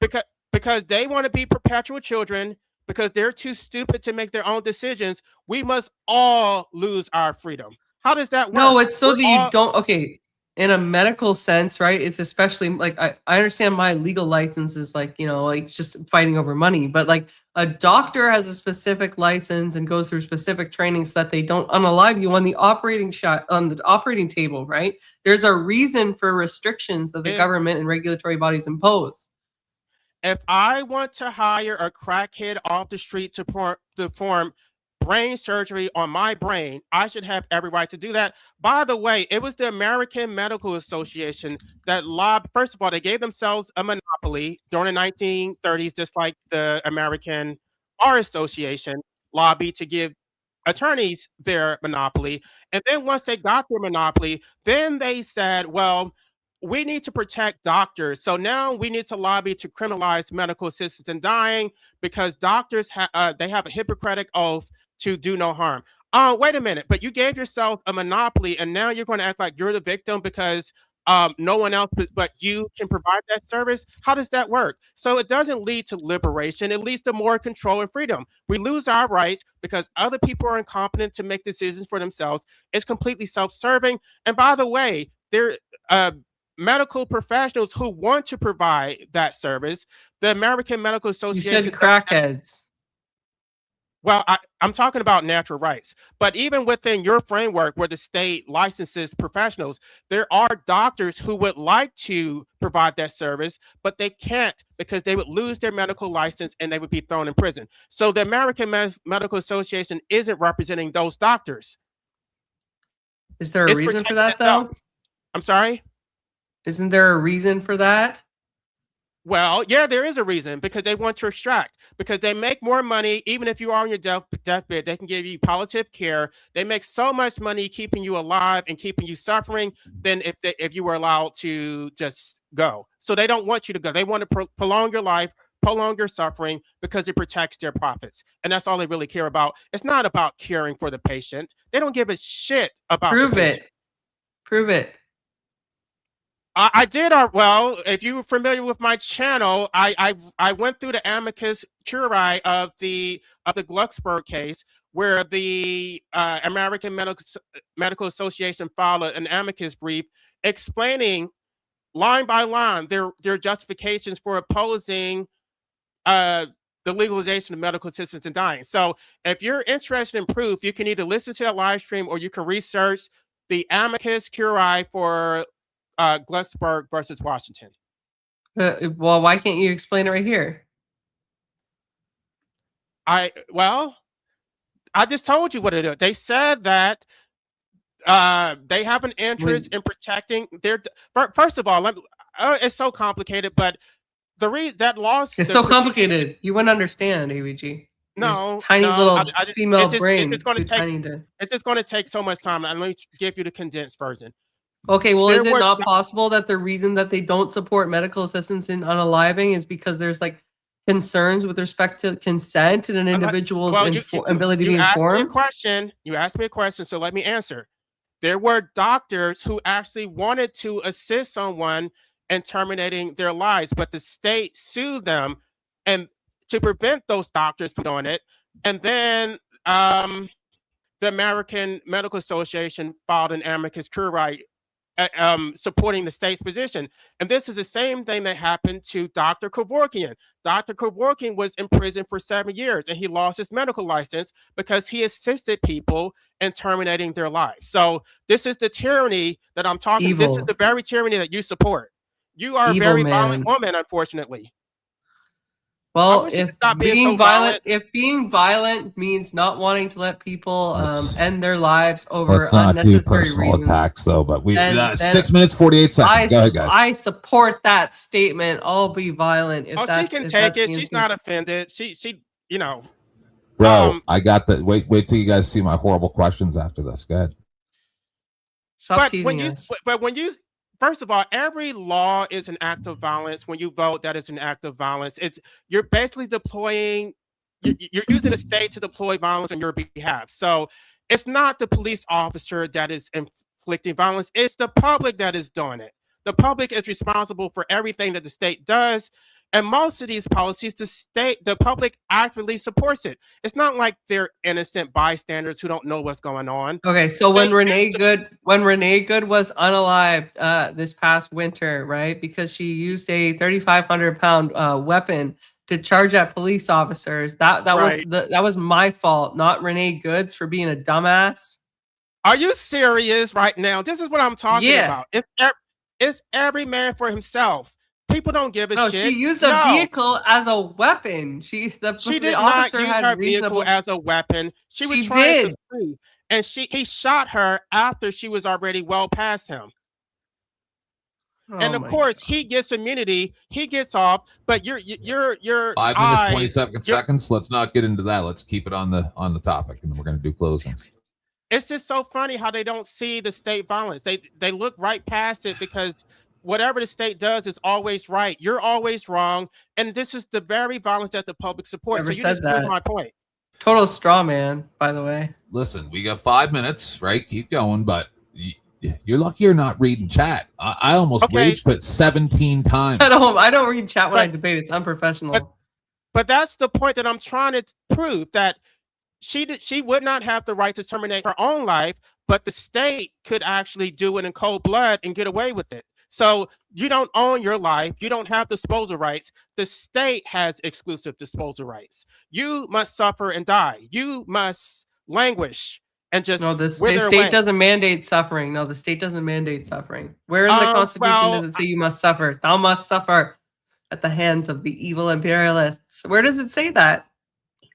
C: their job.
D: Because they want to be perpetual children, because they're too stupid to make their own decisions, we must all lose our freedom. How does that work?
C: No, it's so
D: We're
C: that you don't. Okay, in a medical sense, right? It's especially like I understand my legal license is like, you know, like it's just fighting over money, but like a doctor has a specific license and goes through specific training so that they don't unalive you on the operating table, right? There's a reason for restrictions that the government and regulatory bodies impose.
D: If I want to hire a crackhead off the street to perform brain surgery on my brain, I should have every right to do that. By the way, it was the American Medical Association that lobbied. First of all, they gave themselves a monopoly during the 1930s, just like the American Bar Association lobbied to give attorneys their monopoly. And then once they got their monopoly, then they said, well, we need to protect doctors. So now we need to lobby to criminalize medical assistance in dying, because doctors they have a Hippocratic oath to do no harm. Wait a minute, but you gave yourself a monopoly, and now you're going to act like you're the victim because no one else but you can provide that service? How does that work? So it doesn't lead to liberation. It leads to more control and freedom. We lose our rights because other people are incompetent to make decisions for themselves. It's completely self-serving. And by the way, there medical professionals who want to provide that service. The American Medical Association.
C: You said crackheads.
D: Well, I'm talking about natural rights. But even within your framework where the state licenses professionals, there are doctors who would like to provide that service, but they can't because they would lose their medical license and they would be thrown in prison. So the American Medical Association isn't representing those doctors.
C: Is there a reason for that, though?
D: I'm sorry?
C: Isn't there a reason for that?
D: Well, yeah, there is a reason, because they want to extract, because they make more money. Even if you are on your deathbed, they can give you palliative care. They make so much money keeping you alive and keeping you suffering than if you were allowed to just go. So they don't want you to go. They want to prolong your life, prolong your suffering, because it protects their profits. And that's all they really care about. It's not about caring for the patient. They don't give a shit about the patient.
C: Prove it.
D: I did. Well, if you're familiar with my channel, I went through the amicus curiae of the Glucksberg case, where the American Medical Association filed an amicus brief explaining line by line their justifications for opposing the legalization of medical assistance in dying. So if you're interested in proof, you can either listen to that live stream or you can research the amicus curiae for Glucksberg versus Washington.
C: Well, why can't you explain it right here?
D: I just told you what it is. They said that they have an interest in protecting their. First of all, it's so complicated, but that loss.
C: It's so complicated. You wouldn't understand, AVG.
D: No,
C: tiny little female brain.
D: It's just going to take so much time. Let me give you the condensed version.
C: Okay, well, is it not possible that the reason that they don't support medical assistance in unaliving is because there's like concerns with respect to consent and an individual's ability to be informed?
D: You asked me a question, so let me answer. There were doctors who actually wanted to assist someone in terminating their lives, but the state sued them and to prevent those doctors from doing it. And then the American Medical Association filed an amicus curiae supporting the state's position. And this is the same thing that happened to Dr. Kevorkian. Dr. Kevorkian was in prison for 7 years and he lost his medical license because he assisted people in terminating their lives. So this is the tyranny that I'm talking about. This is the very tyranny that you support. You are a very violent woman, unfortunately.
C: Well, if being violent means not wanting to let people end their lives over unnecessary reasons,
B: attacks, though. But we 6 minutes 48 seconds. Go ahead, guys.
C: I support that statement. I'll be violent if
D: she can take it. She's not offended. She, you know.
B: Bro, I got the wait till you guys see my horrible questions after this. Go ahead.
C: Stop teasing us.
D: But when you. First of all, every law is an act of violence. When you vote, that is an act of violence. You're basically you're using the state to deploy violence on your behalf. So It's not the police officer that is inflicting violence. It's the public that is doing it. The public is responsible for everything that the state does. And most of these policies, the public actively supports it. It's not like they're innocent bystanders who don't know what's going on.
C: Okay, so when Renee Good was unalived this past winter, right? Because she used a 3,500-pound weapon to charge at police officers. That was my fault, not Renee Good's for being a dumbass.
D: Are you serious right now? This is what I'm talking about. It's every man for himself. People don't give a shit.
C: She used a vehicle as a weapon. She did not use her vehicle
D: as a weapon. She was trying to flee, and he shot her after she was already well past him. And of course, he gets immunity. He gets off. But you're
B: 5 minutes 27 seconds. Let's not get into that. Let's keep it on the topic, and then we're going to do closings.
D: It's just so funny how they don't see the state violence. They look right past it because whatever the state does is always right. You're always wrong. And this is the very violence that the public supports. So you just proved my point.
C: Total straw man, by the way.
B: Listen, we got 5 minutes, right? Keep going, but you're lucky you're not reading chat. I almost rage quit 17 times.
C: I don't read chat when I debate. It's unprofessional.
D: But that's the point that I'm trying to prove, that she would not have the right to terminate her own life, but the state could actually do it in cold blood and get away with it. So you don't own your life. You don't have disposal rights. The state has exclusive disposal rights. You must suffer and die. You must languish and just
C: the state doesn't mandate suffering. No, the state doesn't mandate suffering. Where in the Constitution does it say you must suffer? Thou must suffer at the hands of the evil imperialists. Where does it say that?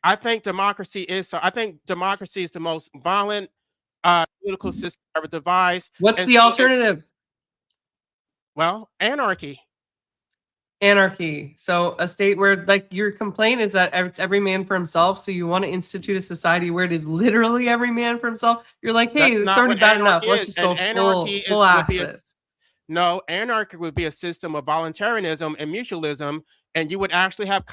D: I think democracy is the most violent political system ever devised.
C: What's the alternative?
D: Well, anarchy.
C: Anarchy. So a state where, like, your complaint is that it's every man for himself. So you want to institute a society where it is literally every man for himself. You're like, hey, it's already bad enough. Let's just go full ass this.
D: No, anarchy would be a system of voluntarism and mutualism, and you would actually have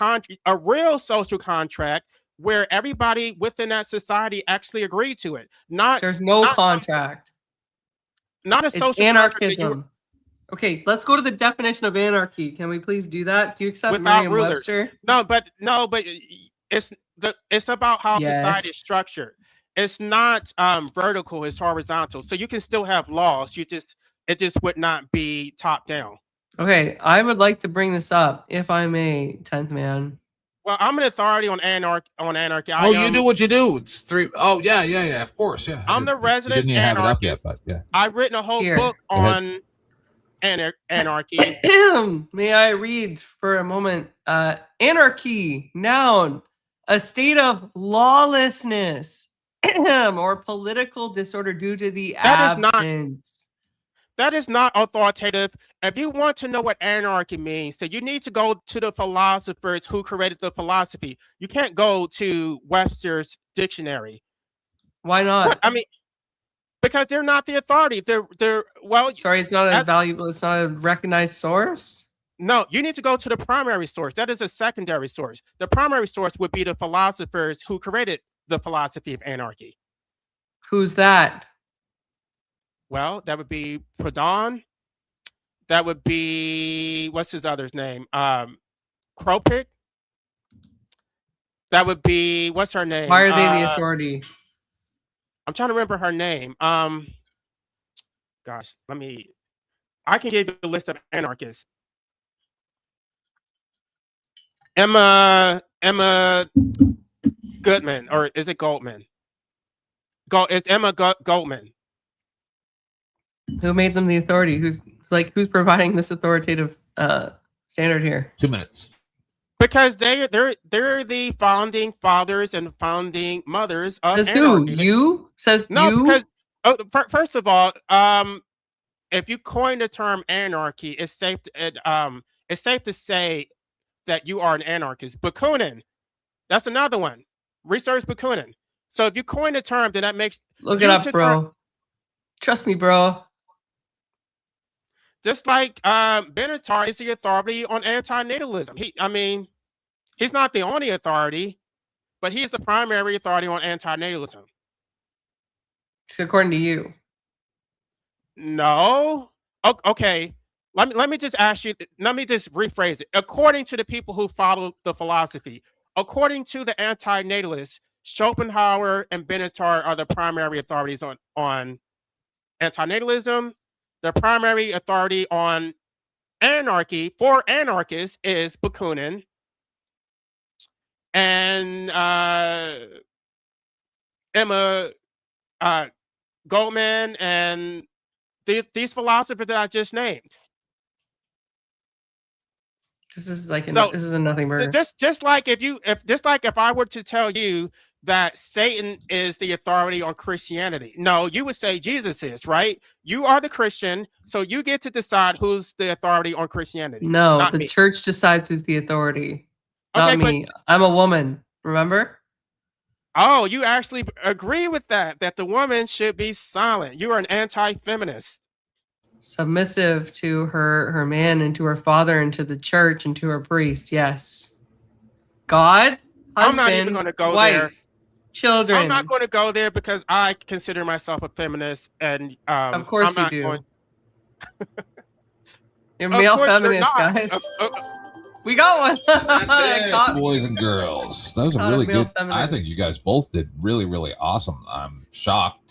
D: a real social contract where everybody within that society actually agreed to it.
C: There's no contract.
D: Not a social
C: anarchism. Okay, let's go to the definition of anarchy. Can we please do that? Do you accept Merriam-Webster?
D: No, but it's about how society is structured. It's not vertical; it's horizontal. So you can still have laws. It just would not be top down.
C: Okay, I would like to bring this up, if I may, 10th man.
D: Well, I'm an authority on anarchy.
B: You do what you do. It's 3. Oh, yeah. Of course, yeah.
D: I'm the resident
B: didn't
D: anarchist.
B: Have it up yet, but yeah.
D: I've written a whole book on anarchy.
C: May I read for a moment? Anarchy, noun, a state of lawlessness or political disorder due to the absence.
D: That is not authoritative. If you want to know what anarchy means, then you need to go to the philosophers who created the philosophy. You can't go to Webster's dictionary.
C: Why not?
D: I mean, because they're not the authority. They're
C: sorry, it's not it's not a recognized source.
D: No, you need to go to the primary source. That is a secondary source. The primary source would be the philosophers who created the philosophy of anarchy.
C: Who's that?
D: Well, that would be Proudhon. That would be, what's his other's name? Kropik. That would be, what's her name?
C: Why are they the authority?
D: I'm trying to remember her name. Gosh, I can give you a list of anarchists. Emma Goodman, or is it Goldman? It's Emma Goldman.
C: Who made them the authority? Who's providing this authoritative standard here?
B: 2 minutes.
D: Because they're the founding fathers and founding mothers of
C: Says
D: anarchy.
C: Who? You? Says
D: no,
C: you?
D: Because first of all, if you coin the term anarchy, it's safe to say that you are an anarchist. Bakunin, that's another one. Research Bakunin. So if you coin the term, then that makes
C: look it up, bro. Trust me, bro.
D: Just like Benatar is the authority on antinatalism. He's not the only authority, but he's the primary authority on antinatalism.
C: According to you.
D: No. Okay. Let me just ask you. Let me just rephrase it. According to the people who follow the philosophy, according to the anti-natalists, Schopenhauer and Benatar are the primary authorities on antinatalism. The primary authority on anarchy for anarchists is Bakunin. And Emma Goldman and these philosophers that I just named.
C: This is like
D: So
C: this is a nothing burger.
D: Just like if I were to tell you that Satan is the authority on Christianity, no, you would say Jesus is, right? You are the Christian, so you get to decide who's the authority on Christianity.
C: No, the
D: me.
C: church decides who's the authority.
D: Okay,
C: not me. I'm a woman, remember?
D: Oh, you actually agree with that the woman should be silent. You are an anti-feminist.
C: Submissive to her man and to her father and to the church and to her priest, yes. God, husband,
D: I'm not even going to go
C: wife,
D: there.
C: Children.
D: I'm not going to go there because I consider myself a feminist, and
C: of course
D: I'm
C: you do.
D: Going...
C: You're male feminist, guys. We got one.
B: That's it, boys and girls. That was a really good.
C: Feminist.
B: I think you guys both did really, really awesome. I'm shocked.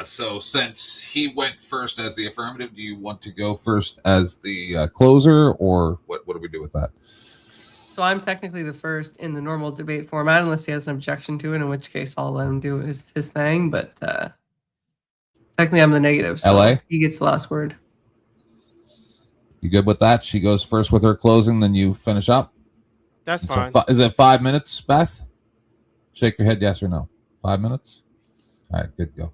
B: So since he went first as the affirmative, do you want to go first as the closer, or what do we do with that?
C: So I'm technically the first in the normal debate format, unless he has an objection to it, in which case I'll let him do his thing. But technically I'm the negative, so
B: LA?
C: He gets the last word.
B: You good with that? She goes first with her closing, then you finish up?
D: That's fine.
B: Is it 5 minutes, Beth? Shake your head, yes or no. 5 minutes? All right, good. Go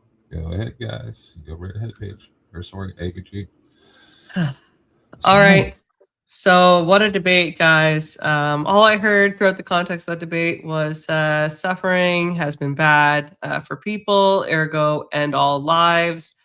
B: ahead, guys. Go right ahead, Paige. Or sorry, AVG.
C: All right. So what a debate, guys. All I heard throughout the context of that debate was suffering has been bad for people, ergo end all lives.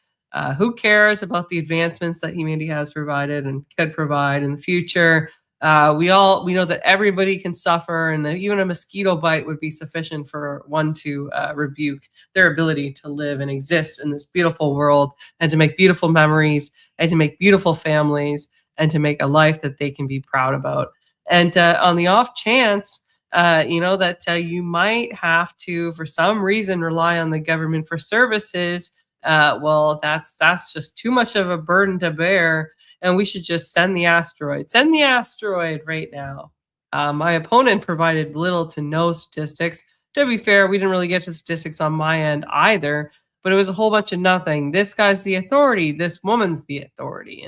C: Who cares about the advancements that humanity has provided and could provide in the future? We know that everybody can suffer, and that even a mosquito bite would be sufficient for one to rebuke their ability to live and exist in this beautiful world, and to make beautiful memories, and to make beautiful families, and to make a life that they can be proud about. And on the off chance, that you might have to, for some reason, rely on the government for services, well, that's just too much of a burden to bear, and we should just send the asteroid. Send the asteroid right now. My opponent provided little to no statistics. To be fair, we didn't really get to statistics on my end either, but it was a whole bunch of nothing. This guy's the authority. This woman's the authority.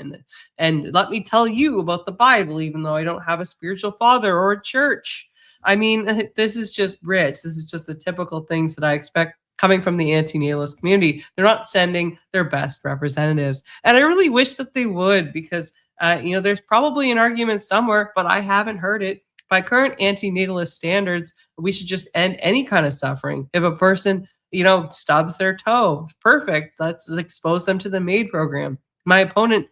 C: And let me tell you about the Bible, even though I don't have a spiritual father or a church. I mean, this is just rich. This is just the typical things that I expect coming from the anti-natalist community. They're not sending their best representatives. And I really wish that they would, because, there's probably an argument somewhere, but I haven't heard it. By current anti-natalist standards, we should just end any kind of suffering. If a person, stubs their toe, perfect. Let's expose them to the MAID program. My opponent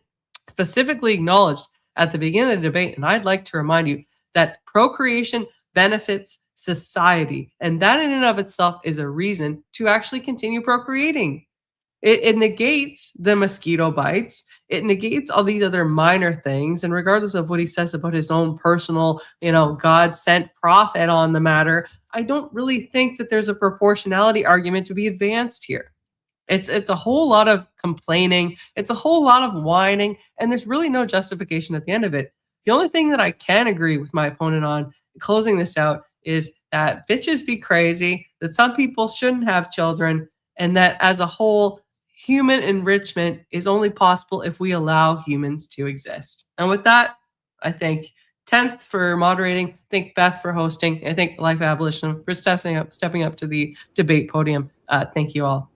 C: specifically acknowledged at the beginning of the debate, and I'd like to remind you that procreation benefits society, and that in and of itself is a reason to actually continue procreating. It negates the mosquito bites. It negates all these other minor things. And regardless of what he says about his own personal, God sent prophet on the matter, I don't really think that there's a proportionality argument to be advanced here. It's a whole lot of complaining. It's a whole lot of whining, and there's really no justification at the end of it. The only thing that I can agree with my opponent on, closing this out, is that bitches be crazy, that some people shouldn't have children, and that as a whole, human enrichment is only possible if we allow humans to exist. And with that, I thank 10th for moderating, thank Beth for hosting, and I thank Life Abolition for stepping up to the debate podium. Thank you all.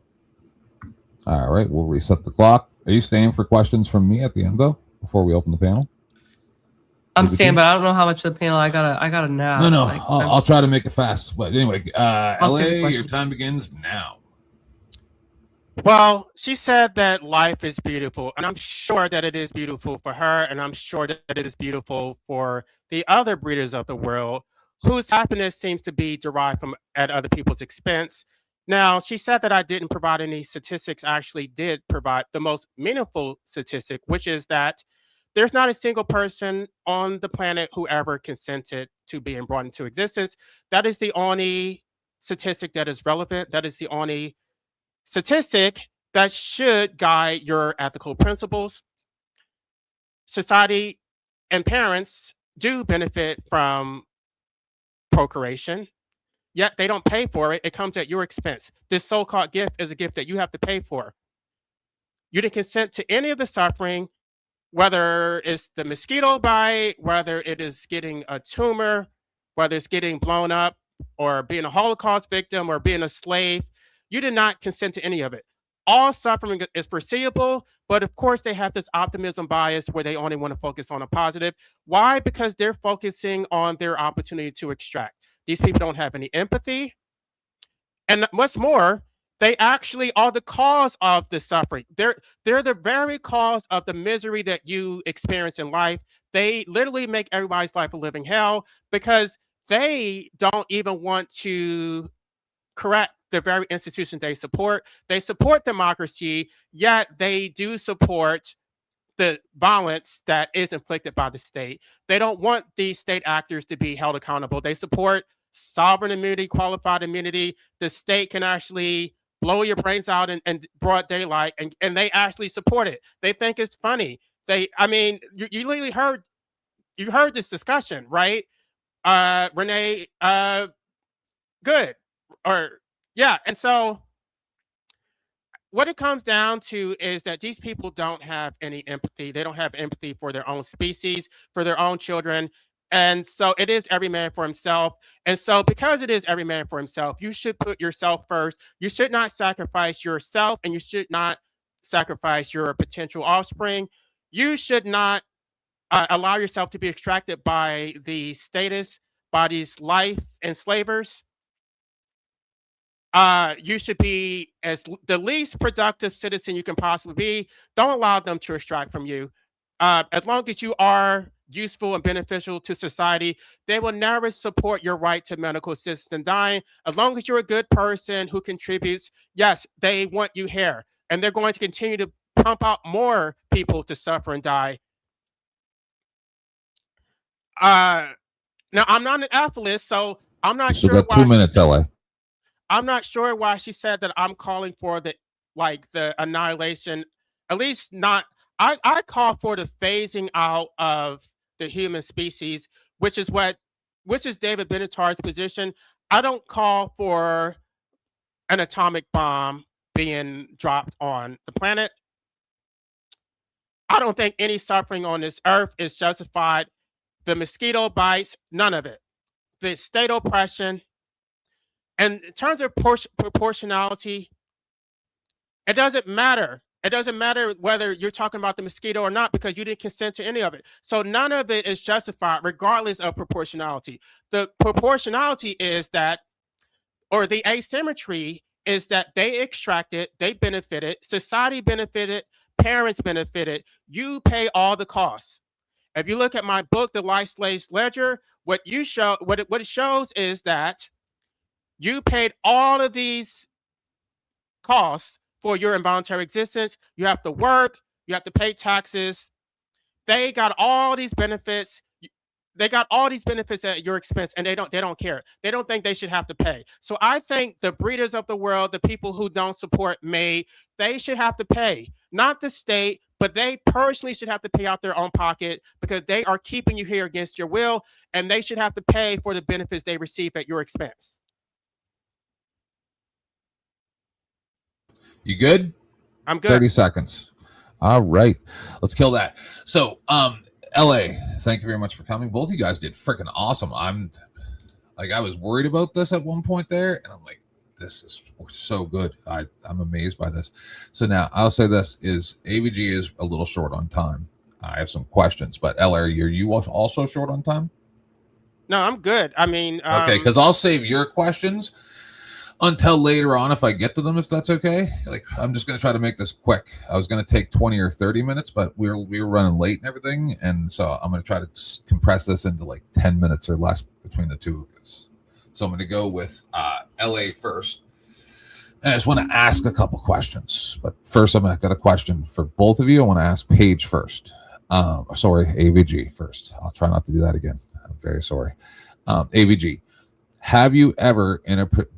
B: All right, we'll reset the clock. Are you staying for questions from me at the end, though, before we open the panel?
C: I'm staying, but I don't know how much of the panel I gotta nap.
B: No, I'll try to make it fast. But anyway, LA, your time begins now.
D: Well, she said that life is beautiful, and I'm sure that it is beautiful for her, and I'm sure that it is beautiful for the other breeders of the world whose happiness seems to be derived from at other people's expense. Now, she said that I didn't provide any statistics. I actually did provide the most meaningful statistic, which is that there's not a single person on the planet who ever consented to being brought into existence. That is the only statistic that is relevant. That is the only statistic that should guide your ethical principles. Society and parents do benefit from procreation, yet they don't pay for it. It comes at your expense. This so-called gift is a gift that you have to pay for. You didn't consent to any of the suffering, whether it's the mosquito bite, whether it is getting a tumor, whether it's getting blown up, or being a Holocaust victim, or being a slave. You did not consent to any of it. All suffering is foreseeable, but of course they have this optimism bias where they only want to focus on a positive. Why? Because they're focusing on their opportunity to extract. These people don't have any empathy. And what's more, they actually are the cause of the suffering. They're the very cause of the misery that you experience in life. They literally make everybody's life a living hell because they don't even want to correct the very institutions they support. They support democracy, yet they do support the violence that is inflicted by the state. They don't want these state actors to be held accountable. They support sovereign immunity, qualified immunity. The state can actually blow your brains out in broad daylight, and they actually support it. They think it's funny. You literally heard this discussion, right? Renee, good. And so what it comes down to is that these people don't have any empathy. They don't have empathy for their own species, for their own children. And so it is every man for himself. And so because it is every man for himself, you should put yourself first. You should not sacrifice yourself, and you should not sacrifice your potential offspring. You should not allow yourself to be extracted by the status, by these life enslavers. You should be the least productive citizen you can possibly be. Don't allow them to extract from you. As long as you are useful and beneficial to society, they will never support your right to medical assistance in dying. As long as you're a good person who contributes, yes, they want you here. And they're going to continue to pump out more people to suffer and die. Now, I'm not an etholist, so I'm not sure.
B: You got 2 minutes, LA.
D: I'm not sure why she said that I'm calling for the annihilation. At least not. I call for the phasing out of the human species, which is David Benatar's position. I don't call for an atomic bomb being dropped on the planet. I don't think any suffering on this earth is justified. The mosquito bites, none of it. The state oppression. And in terms of proportionality, it doesn't matter. It doesn't matter whether you're talking about the mosquito or not, because you didn't consent to any of it. So none of it is justified regardless of proportionality. The proportionality is that, or the asymmetry is that they extracted, they benefited, society benefited, parents benefited. You pay all the costs. If you look at my book, The Life Slaves Ledger, what it shows is that you paid all of these costs for your involuntary existence. You have to work. You have to pay taxes. They got all these benefits. They got all these benefits at your expense, and they don't care. They don't think they should have to pay. So I think the breeders of the world, the people who don't support me, they should have to pay. Not the state, but they personally should have to pay out their own pocket, because they are keeping you here against your will, and they should have to pay for the benefits they receive at your expense.
B: You good?
D: I'm good.
B: 30 seconds. All right. Let's kill that. So, LA, thank you very much for coming. Both of you guys did freaking awesome. I was worried about this at one point there, and I'm like, this is so good. I'm amazed by this. So now I'll say this is AVG is a little short on time. I have some questions, but LA, are you also short on time?
D: No, I'm good. I mean,
B: okay, because I'll save your questions until later on if I get to them, if that's okay. Like, I'm just going to try to make this quick. I was going to take 20 or 30 minutes, but we were running late and everything, and so I'm going to try to compress this into like 10 minutes or less between the two of us. So I'm going to go with LA first. And I just want to ask a couple questions. But first, I've got a question for both of you. I want to ask Paige first. Sorry, AVG first. I'll try not to do that again. I'm very sorry. AVG, have you ever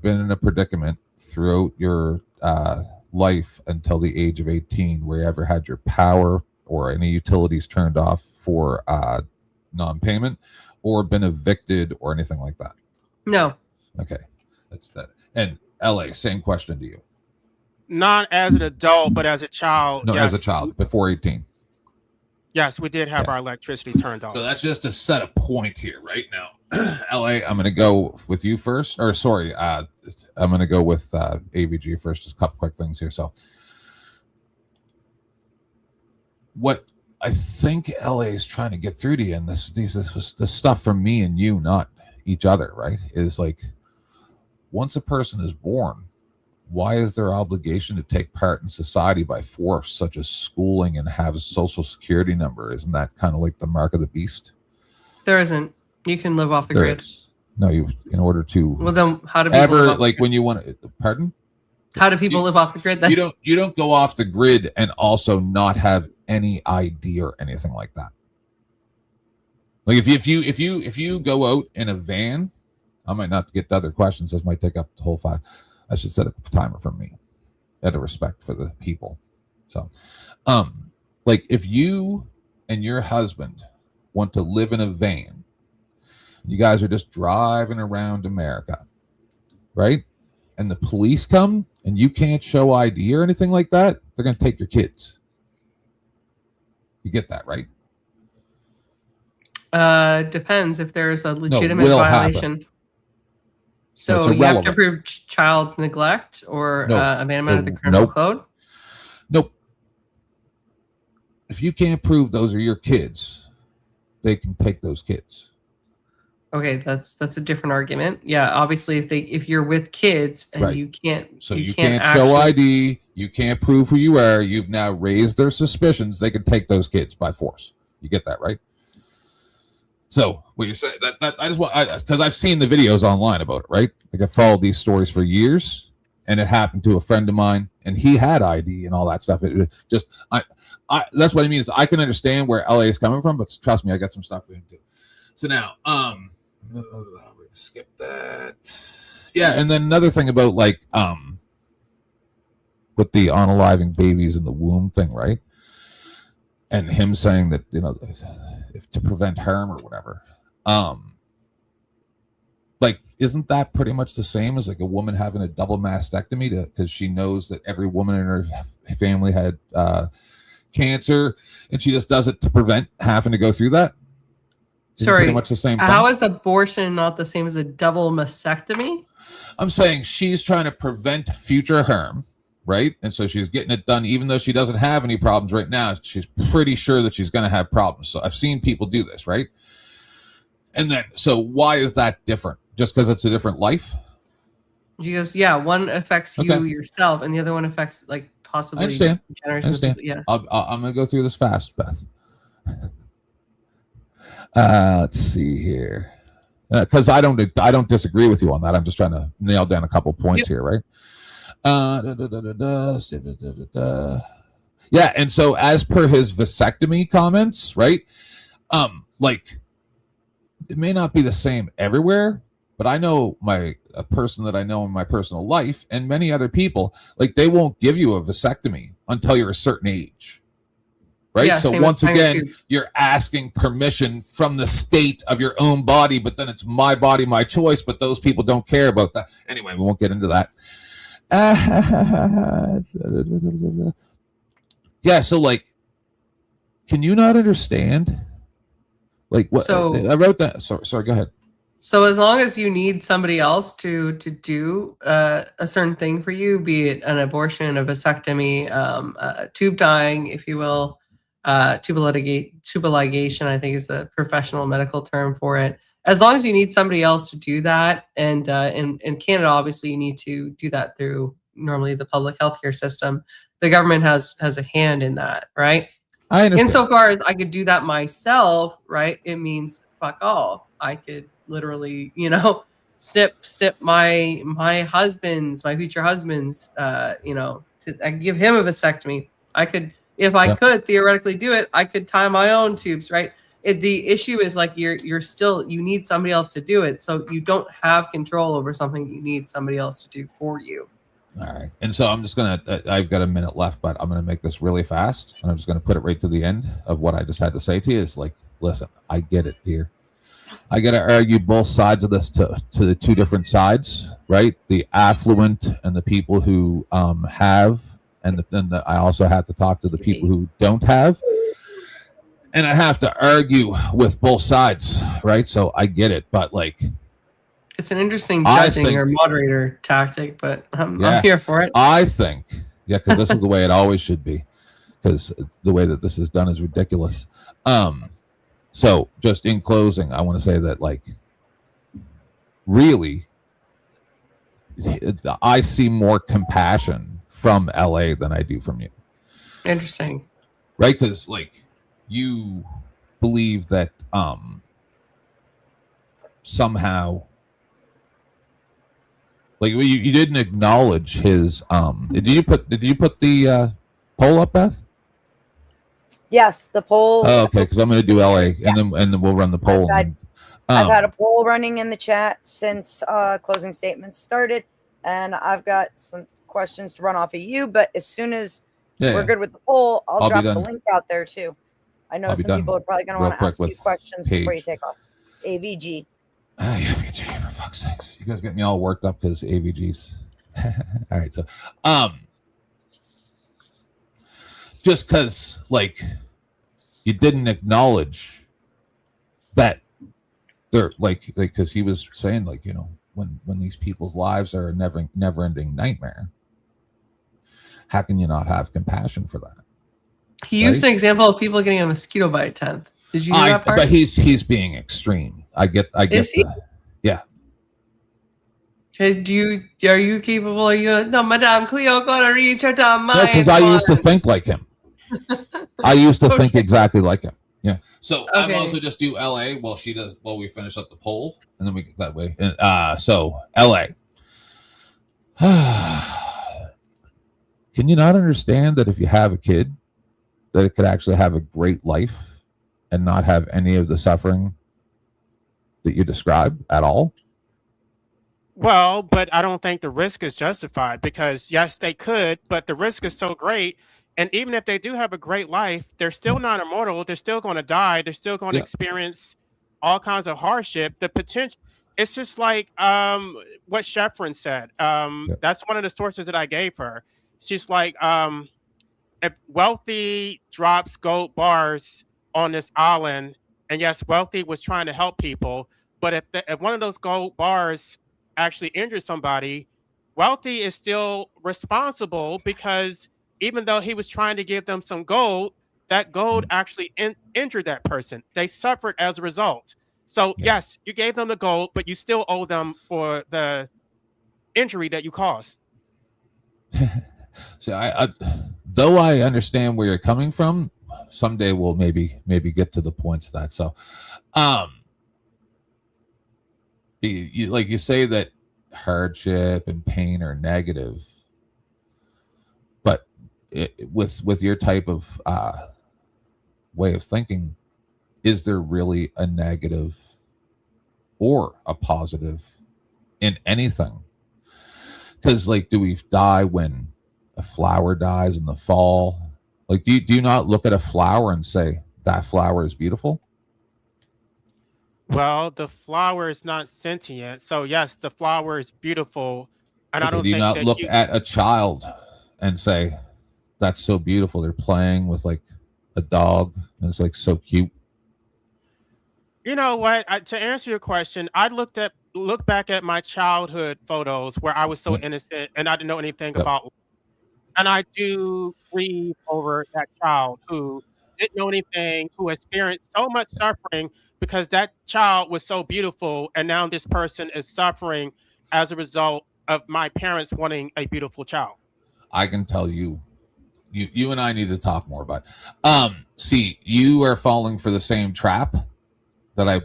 B: been in a predicament throughout your life until the age of 18 where you ever had your power or any utilities turned off for non-payment, or been evicted or anything like that?
C: No.
B: Okay, that's that. And LA, same question to you.
D: Not as an adult, but as a child.
B: No,
D: yes.
B: as a child before 18.
D: Yes, we did have our electricity turned off.
B: So that's just to set a point here right now. LA, I'm going to go with you first. Or sorry, I'm going to go with AVG first. Just a couple quick things here. So what I think LA is trying to get through to you, and this stuff from me and you, not each other, right, is like, once a person is born, why is their obligation to take part in society by force, such as schooling and have a social security number? Isn't that kind of like the mark of the beast?
C: There isn't. You can live off the
B: There
C: grid.
B: is. No, you, in order to.
C: Well, then how do people
B: ever,
C: live off
B: like
C: the
B: when you want to, pardon?
C: How do people live off the grid then?
B: You don't go off the grid and also not have any ID or anything like that. Like if you go out in a van, I might not get to other questions. This might take up the whole 5. I should set a timer for me, out of respect for the people. So, like if you and your husband want to live in a van, you guys are just driving around America, right? And the police come and you can't show ID or anything like that, they're going to take your kids. You get that, right?
C: Depends if there's a legitimate
B: will
C: violation.
B: happen.
C: So
B: it's
C: you have to
B: irrelevant.
C: prove child neglect or
B: No.
C: abandonment of the criminal code.
B: Nope. If you can't prove those are your kids, they can take those kids.
C: Okay, that's a different argument. Yeah, obviously, if you're with kids and
B: Right.
C: you can't,
B: So you can't show ID, you can't prove who you are. You've now raised their suspicions. They can take those kids by force. You get that, right? So what you're saying that I just want, because I've seen the videos online about it, right? Like I followed these stories for years, and it happened to a friend of mine, and he had ID and all that stuff. It just I that's what I mean is I can understand where LA is coming from, but trust me, I got some stuff for him too. So now, we're gonna skip that. Yeah, and then another thing about like with the unaliving babies in the womb thing, right? And him saying that, you know, if to prevent harm or whatever. Like, isn't that pretty much the same as like a woman having a double mastectomy because she knows that every woman in her family had cancer, and she just does it to prevent having to go through that?
C: Sorry,
B: pretty much the same thing?
C: How is abortion not the same as a double mastectomy?
B: I'm saying she's trying to prevent future harm, right? And so she's getting it done, even though she doesn't have any problems right now. She's pretty sure that she's going to have problems. So I've seen people do this, right? And then, so why is that different? Just because it's a different life?
C: She goes, yeah, one affects you yourself, and the other one affects like possibly generations of people. Yeah,
B: I'm going to go through this fast, Beth. Let's see here, because I don't disagree with you on that. I'm just trying to nail down a couple points here, right? Yeah, and so as per his vasectomy comments, right? Like it may not be the same everywhere, but I know a person that I know in my personal life, and many other people, like they won't give you a vasectomy until you're a certain age. Right.
C: Yeah,
B: so once again, you're asking permission from the state of your own body, but then it's my body, my choice. But those people don't care about that. Anyway, we won't get into that. Yeah. So like, can you not understand? Like what?
C: So
B: I wrote that. Sorry. Go ahead.
C: So as long as you need somebody else to do a certain thing for you, be it an abortion, a vasectomy, tube tying, if you will, tubal ligation, I think is the professional medical term for it. As long as you need somebody else to do that, and in Canada, obviously, you need to do that through normally the public healthcare system. The government has a hand in that, right?
B: I understand.
C: Insofar as I could do that myself, right? It means fuck all. I could literally, snip my husband's, my future husband's, I give him a vasectomy. I could, if I could theoretically do it, I could tie my own tubes, right? The issue is like you need somebody else to do it, so you don't have control over something you need somebody else to do for you.
B: All right, and so I'm just gonna. I've got a minute left, but I'm gonna make this really fast, and I'm just gonna put it right to the end of what I just had to say to you. Is like, listen, I get it, dear. I got to argue both sides of this to the two different sides, right? The affluent and the people who have, and I also have to talk to the people who don't have. And I have to argue with both sides, right? So I get it, but like,
C: it's an interesting judging or moderator tactic, but I'm here for it.
B: I think, because this is the way it always should be, because the way that this is done is ridiculous. So just in closing, I want to say that, like, really, I see more compassion from LA than I do from you.
C: Interesting.
B: Right? Because, like, you believe that somehow, like, you didn't acknowledge his did you put the poll up, Beth?
A: Yes, the poll.
B: Oh, okay, because I'm going to do LA, and then we'll run the poll.
A: I've had a poll running in the chat since closing statements started, and I've got some questions to run off of you. But as soon as we're good with the poll, I'll drop the link out there too. I know some people are probably going to want to ask you questions before you take off. AVG.
B: AVG, for fuck's sakes! You guys get me all worked up because AVGs. All right, so just because, like, you didn't acknowledge that they're like because he was saying, like, you know, when these people's lives are a never ending nightmare, how can you not have compassion for that?
C: He used an example of people getting a mosquito bite 10th. Did you hear that part?
B: But he's being extreme. I get that. Yeah.
C: Are you capable? No, Madame Cleo gonna reach her down my.
B: No, because I used to think like him. I used to think exactly like him. Yeah. So I might as well just do LA while she does while we finish up the poll, and then we get that way. And so LA. Can you not understand that if you have a kid, that it could actually have a great life and not have any of the suffering that you describe at all?
D: Well, but I don't think the risk is justified because yes, they could, but the risk is so great. And even if they do have a great life, they're still not immortal. They're still going to die. They're still going to experience all kinds of hardship. The potential, it's just like what Sheffrin said. That's one of the sources that I gave her. She's like, if Wealthy drops gold bars on this island, and yes, Wealthy was trying to help people, but if one of those gold bars actually injures somebody, Wealthy is still responsible because even though he was trying to give them some gold, that gold actually injured that person. They suffered as a result. So yes, you gave them the gold, but you still owe them for the injury that you caused.
B: So I though I understand where you're coming from, someday we'll maybe get to the points of that. So you say that hardship and pain are negative, but with your type of way of thinking, is there really a negative or a positive in anything? Because, like, do we die when a flower dies in the fall? Like, do you not look at a flower and say that flower is beautiful?
D: Well, the flower is not sentient, so yes, the flower is beautiful. And I don't think
B: not look at a child and say that's so beautiful. They're playing with like a dog, and it's like so cute.
D: You know what? To answer your question, I look back at my childhood photos where I was so innocent and I didn't know anything about. And I do grieve over that child who didn't know anything, who experienced so much suffering because that child was so beautiful, and now this person is suffering as a result of my parents wanting a beautiful child.
B: I can tell you and I need to talk more about. See, you are falling for the same trap that I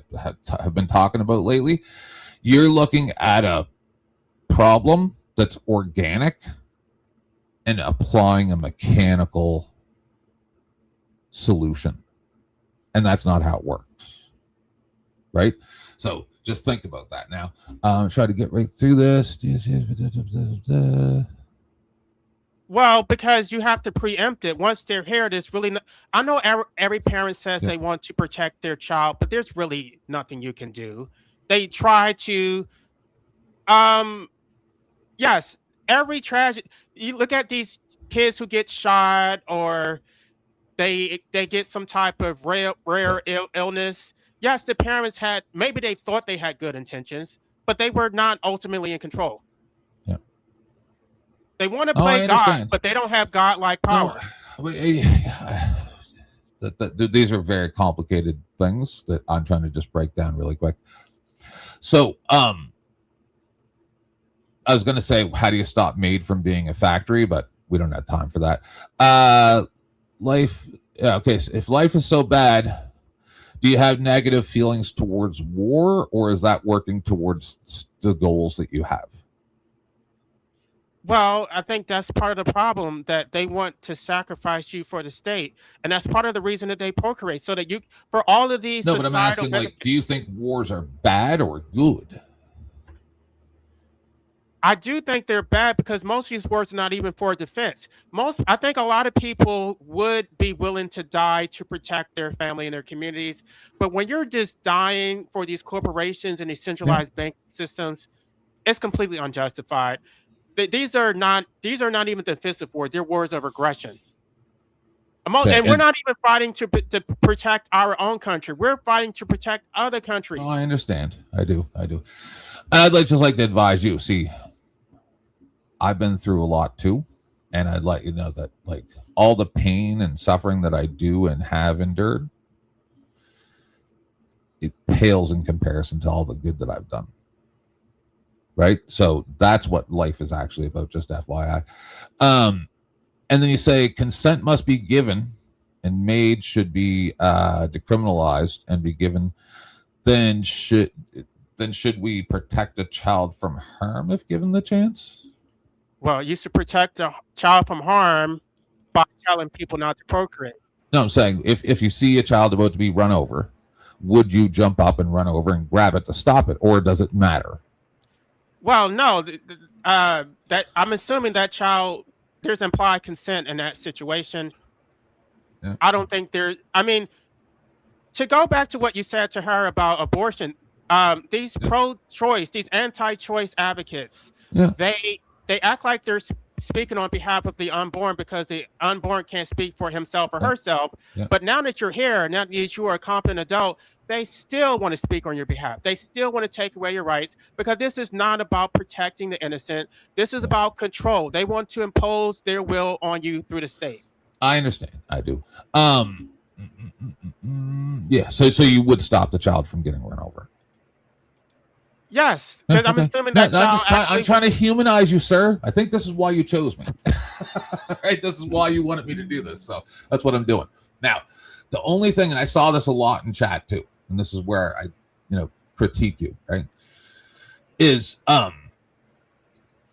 B: have been talking about lately. You're looking at a problem that's organic and applying a mechanical solution. And that's not how it works. Right? So just think about that now. Try to get right through this.
D: Well, because you have to preempt it. Once they're here, there's really no, I know every parent says they want to protect their child, but there's really nothing you can do. They try to, yes, every tragedy. You look at these kids who get shot, or they get some type of rare illness. Yes, the parents had, maybe they thought they had good intentions, but they were not ultimately in control.
B: Yeah.
D: They want to play God, but they don't have God-like power.
B: No, these are very complicated things that I'm trying to just break down really quick. So, I was going to say, how do you stop MAID from being a factory? But we don't have time for that. Life. Yeah, okay. So if life is so bad, do you have negative feelings towards war, or is that working towards the goals that you have?
D: Well, I think that's part of the problem, that they want to sacrifice you for the state. And that's part of the reason that they procreate, so that you, for all of these.
B: No, but I'm asking, like, do you think wars are bad or good?
D: I do think they're bad, because most of these wars are not even for defense. I think a lot of people would be willing to die to protect their family and their communities. But when you're just dying for these corporations and these centralized bank systems, it's completely unjustified. These are not even defensive wars. They're wars of aggression. And we're not even fighting to protect our own country. We're fighting to protect other countries.
B: Oh, I understand. I do. And I'd just like to advise you. See, I've been through a lot too, and I'd let you know that, like, all the pain and suffering that I do and have endured, it pales in comparison to all the good that I've done. Right? So that's what life is actually about, just FYI. And then you say consent must be given, and MAID should be decriminalized and be given. Then should we protect a child from harm if given the chance?
D: Well, you should protect a child from harm by telling people not to procreate.
B: No, I'm saying if you see a child about to be run over, would you jump up and run over and grab it to stop it, or does it matter?
D: Well, no, that I'm assuming that child, there's implied consent in that situation. Yeah. I don't think I mean, to go back to what you said to her about abortion, these pro-choice, these anti-choice advocates, they act like they're speaking on behalf of the unborn, because the unborn can't speak for himself or herself. Yeah. But now that you're here, now that you are a competent adult, they still want to speak on your behalf. They still want to take away your rights, because this is not about protecting the innocent. This is about control. They want to impose their will on you through the state.
B: I understand. I do. Yeah. So you would stop the child from getting run over?
D: Yes, because I'm assuming that
B: I'm trying to humanize you, sir. I think this is why you chose me. Right? This is why you wanted me to do this. So that's what I'm doing. Now, the only thing, and I saw this a lot in chat too, and this is where I, critique you, right? Is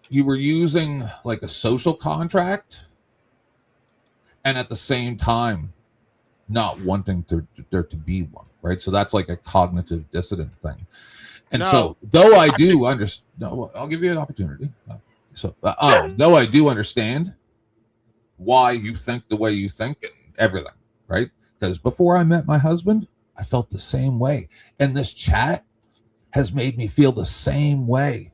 B: you were using like a social contract, and at the same time not wanting there to be one, right? So that's like a cognitive dissonant thing. And so, though I do understand, I'll give you an opportunity. Though I do understand why you think the way you think and everything, right? Because before I met my husband, I felt the same way. And this chat has made me feel the same way.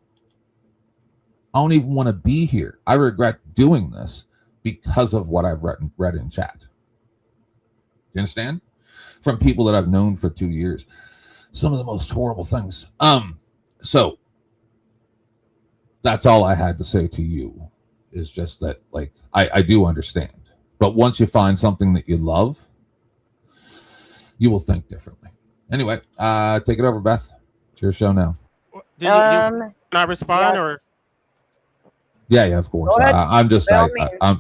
B: I don't even want to be here. I regret doing this because of what I've read in chat. You understand? From people that I've known for 2 years. Some of the most horrible things. So that's all I had to say to you, is just that, like, I do understand. But once you find something that you love, you will think differently. Anyway, take it over, Beth. It's your show now.
D: Can I respond? Yeah. Or
B: yeah, of course. I'm just I'm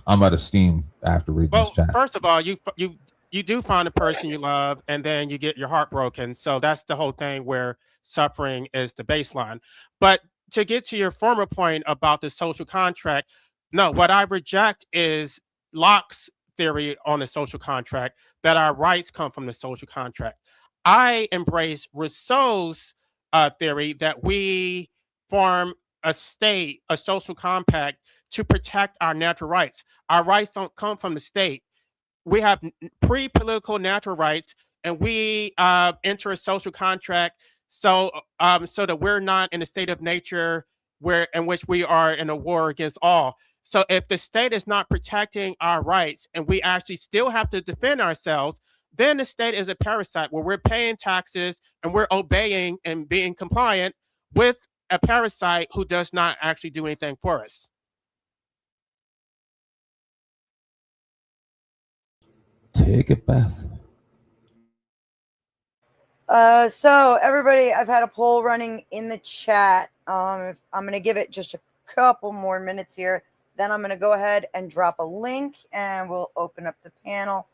B: out of steam after reading this chat.
D: First of all, you do find a person you love, and then you get your heart broken. So that's the whole thing, where suffering is the baseline. But to get to your former point about the social contract, no, what I reject is Locke's theory on the social contract, that our rights come from the social contract. I embrace Rousseau's theory that we form a state, a social compact to protect our natural rights. Our rights don't come from the state. We have pre-political natural rights, and we enter a social contract so that we're not in a state of nature where in which we are in a war against all. So if the state is not protecting our rights and we actually still have to defend ourselves, then the state is a parasite where we're paying taxes and we're obeying and being compliant with a parasite who does not actually do anything for us.
B: Take it, Beth.
A: So everybody, I've had a poll running in the chat. I'm going to give it just a couple more minutes here. Then I'm going to go ahead and drop a link and we'll open up the panel.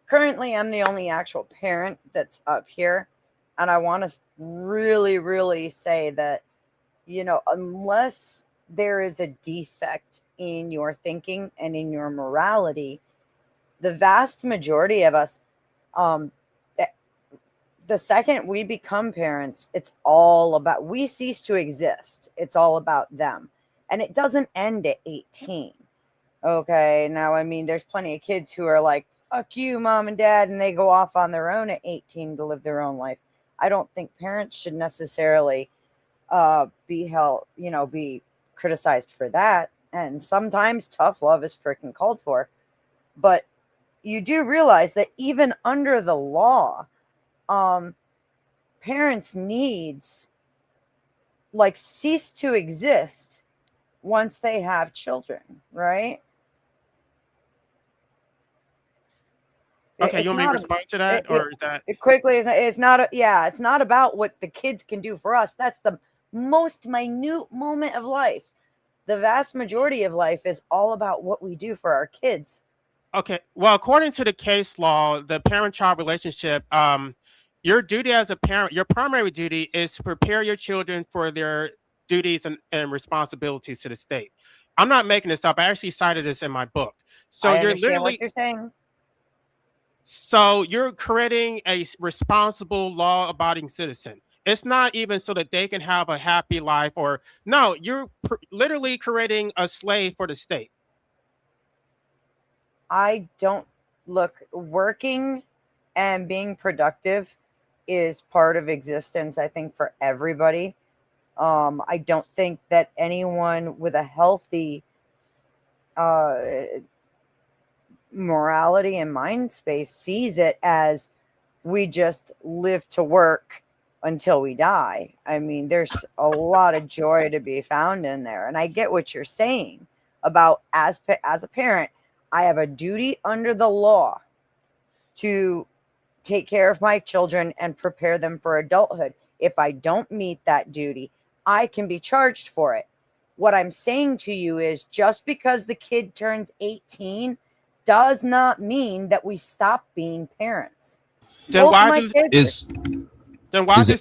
A: Currently, I'm the only actual parent that's up here. And I want to really, really say that, you know, unless there is a defect in your thinking and in your morality, the vast majority of us, the second we become parents, it's all about, we cease to exist. It's all about them. And it doesn't end at 18. Okay. Now, I mean, there's plenty of kids who are like, fuck you, mom and dad, and they go off on their own at 18 to live their own life. I don't think parents should necessarily be criticized for that. And sometimes tough love is freaking called for. But you do realize that even under the law, parents' needs like cease to exist once they have children, right?
D: Okay, you want me to respond to that, or is that
A: quickly? It's not about what the kids can do for us. That's the most minute moment of life. The vast majority of life is all about what we do for our kids.
D: Okay, well, according to the case law, the parent-child relationship, your duty as a parent, your primary duty is to prepare your children for their duties and responsibilities to the state. I'm not making this up. I actually cited this in my book. So
A: I
D: you're
A: understand
D: literally
A: what you're saying.
D: So you're creating a responsible, law-abiding citizen. It's not even so that they can have a happy life, or no, you're literally creating a slave for the state.
A: I don't look, working and being productive is part of existence, I think, for everybody. I don't think that anyone with a healthy morality and mind space sees it as we just live to work until we die. I mean, there's a lot of joy to be found in there. And I get what you're saying about as a parent, I have a duty under the law to take care of my children and prepare them for adulthood. If I don't meet that duty, I can be charged for it. What I'm saying to you is just because the kid turns 18 does not mean that we stop being parents.
D: Then why do
B: Is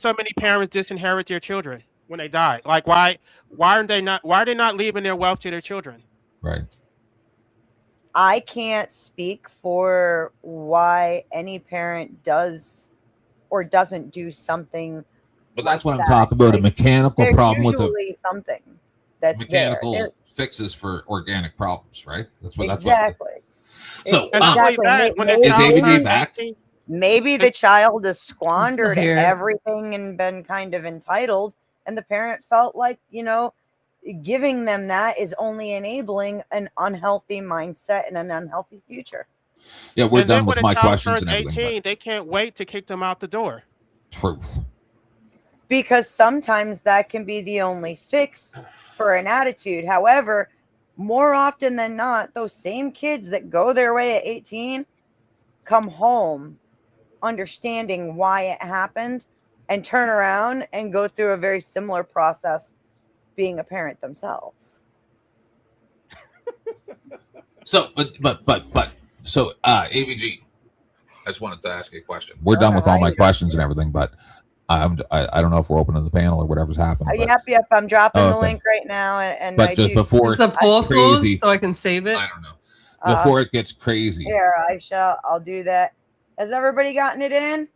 D: so many parents disinherit their children when they die? Like why are they not leaving their wealth to their children?
B: right?
A: I can't speak for why any parent does or doesn't do something.
B: But that's what I'm talking about, a mechanical
A: There's
B: problem with
A: usually something that's
B: mechanical fixes for organic problems, right? That's what
A: exactly.
B: So
D: and not only that, when
B: is AVG back?
A: Maybe the child has squandered
C: here.
A: everything and been kind of entitled, and the parent felt like, giving them that is only enabling an unhealthy mindset and an unhealthy future.
B: Yeah, we're
D: and
B: done
D: then
B: with
D: when
B: my
D: a child
B: questions
D: turns
B: and everything.
D: 18, they can't wait to kick them out the door.
B: Truth.
A: Because sometimes that can be the only fix for an attitude. However, more often than not, those same kids that go their way at 18 come home understanding why it happened and turn around and go through a very similar process being a parent themselves.
B: So, but, so AVG, I just wanted to ask you a question. We're done with all my questions and everything, but I don't know if we're opening the panel or whatever's happening.
A: Yep. I'm dropping the link right now, and
B: but just before
C: is the poll closed so I can save it?
B: I don't know. Before it gets crazy.
A: Here, I'll do that. Has everybody gotten it in?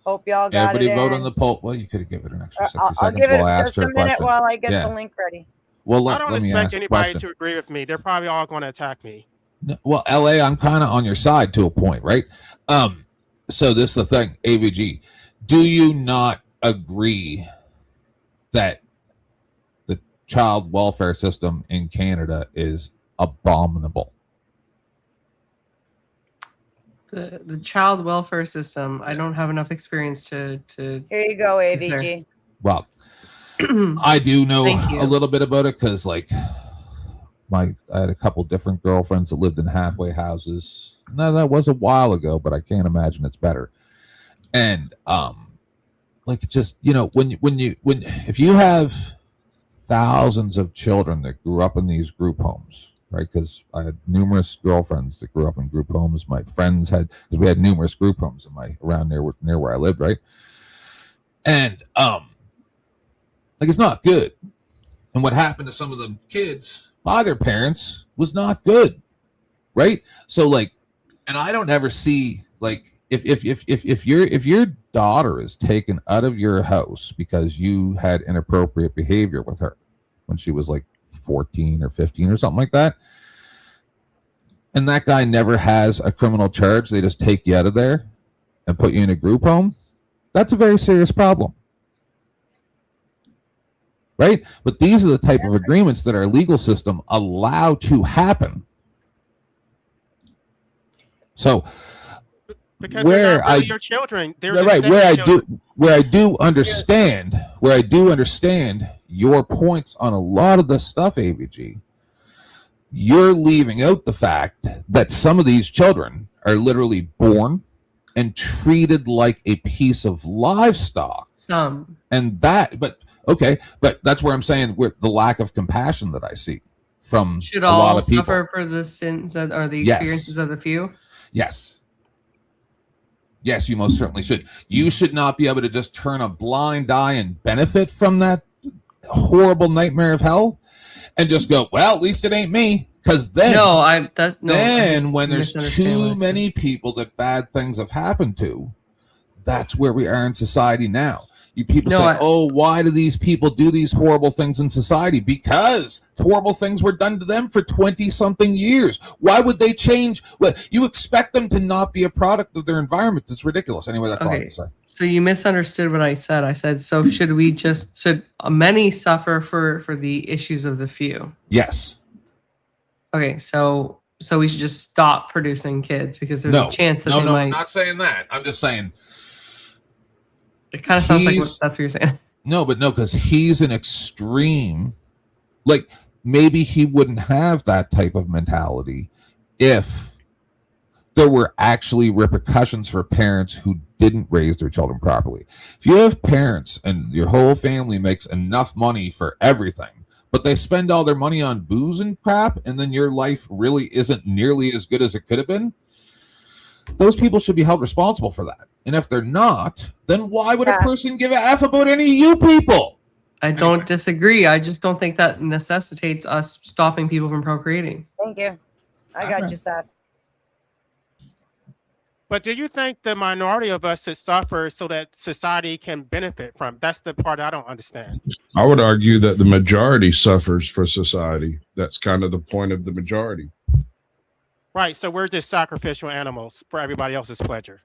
A: Hope y'all got
B: Everybody
A: it in.
B: vote on the poll. Well, you could have given it an extra 60
A: I'll
B: seconds
A: give it
B: while I asked
A: just
B: her
A: a minute
B: question.
A: while I get the link ready.
B: Well,
D: I don't
B: let me
D: expect
B: ask
D: anybody to agree with me. They're probably all going to attack me.
B: No, well, LA, I'm kind of on your side to a point, right? So this is the thing, AVG. Do you not agree that the child welfare system in Canada is abominable?
C: The child welfare system, I don't have enough experience to
A: Here you go, AVG.
B: Well, I do know a little bit about it because, like, I had a couple different girlfriends that lived in halfway houses. Now, that was a while ago, but I can't imagine it's better. And like, just, you know, if you have thousands of children that grew up in these group homes, right? Because I had numerous girlfriends that grew up in group homes. My friends had, because we had numerous group homes around near where I lived, right? And like, it's not good. And what happened to some of the kids by their parents was not good, right? So, like, and I don't ever see, like, if your daughter is taken out of your house because you had inappropriate behavior with her when she was like 14 or 15 or something like that, and that guy never has a criminal charge, they just take you out of there and put you in a group home, that's a very serious problem. Right? But these are the type of agreements that our legal system allow to happen. So
D: because
B: where
D: they're not really your children, they're
B: right, where I do understand your points on a lot of this stuff, AVG, you're leaving out the fact that some of these children are literally born and treated like a piece of livestock.
C: Some.
B: And that, but okay, but that's where I'm saying the lack of compassion that I see from
C: should
B: a lot
C: all
B: of people.
C: suffer for the sins that are the experiences of the few?
B: Yes. Yes, you most certainly should. You should not be able to just turn a blind eye and benefit from that horrible nightmare of hell and just go, well, at least it ain't me. Because then when there's too many people that bad things have happened to, that's where we are in society now. You people say, oh, why do these people do these horrible things in society? Because horrible things were done to them for 20-something years. Why would they change? Well, you expect them to not be a product of their environment. It's ridiculous. Anyway, that's all I have to say.
C: So you misunderstood what I said. I said, so should many suffer for the issues of the few?
B: Yes.
C: Okay, so we should just stop producing kids because there's a chance that they might.
B: I'm not saying that. I'm just saying.
C: It kind of sounds like that's what you're saying.
B: No, because he's an extreme. Like, maybe he wouldn't have that type of mentality if there were actually repercussions for parents who didn't raise their children properly. If you have parents and your whole family makes enough money for everything, but they spend all their money on booze and crap, and then your life really isn't nearly as good as it could have been, those people should be held responsible for that. And if they're not, then why would a person give a F about any of you people?
C: I don't disagree. I just don't think that necessitates us stopping people from procreating.
A: Thank you. I got you, Sass.
D: But do you think the minority of us should suffer so that society can benefit from? That's the part I don't understand.
E: I would argue that the majority suffers for society. That's kind of the point of the majority.
D: Right. So we're just sacrificial animals for everybody else's pleasure.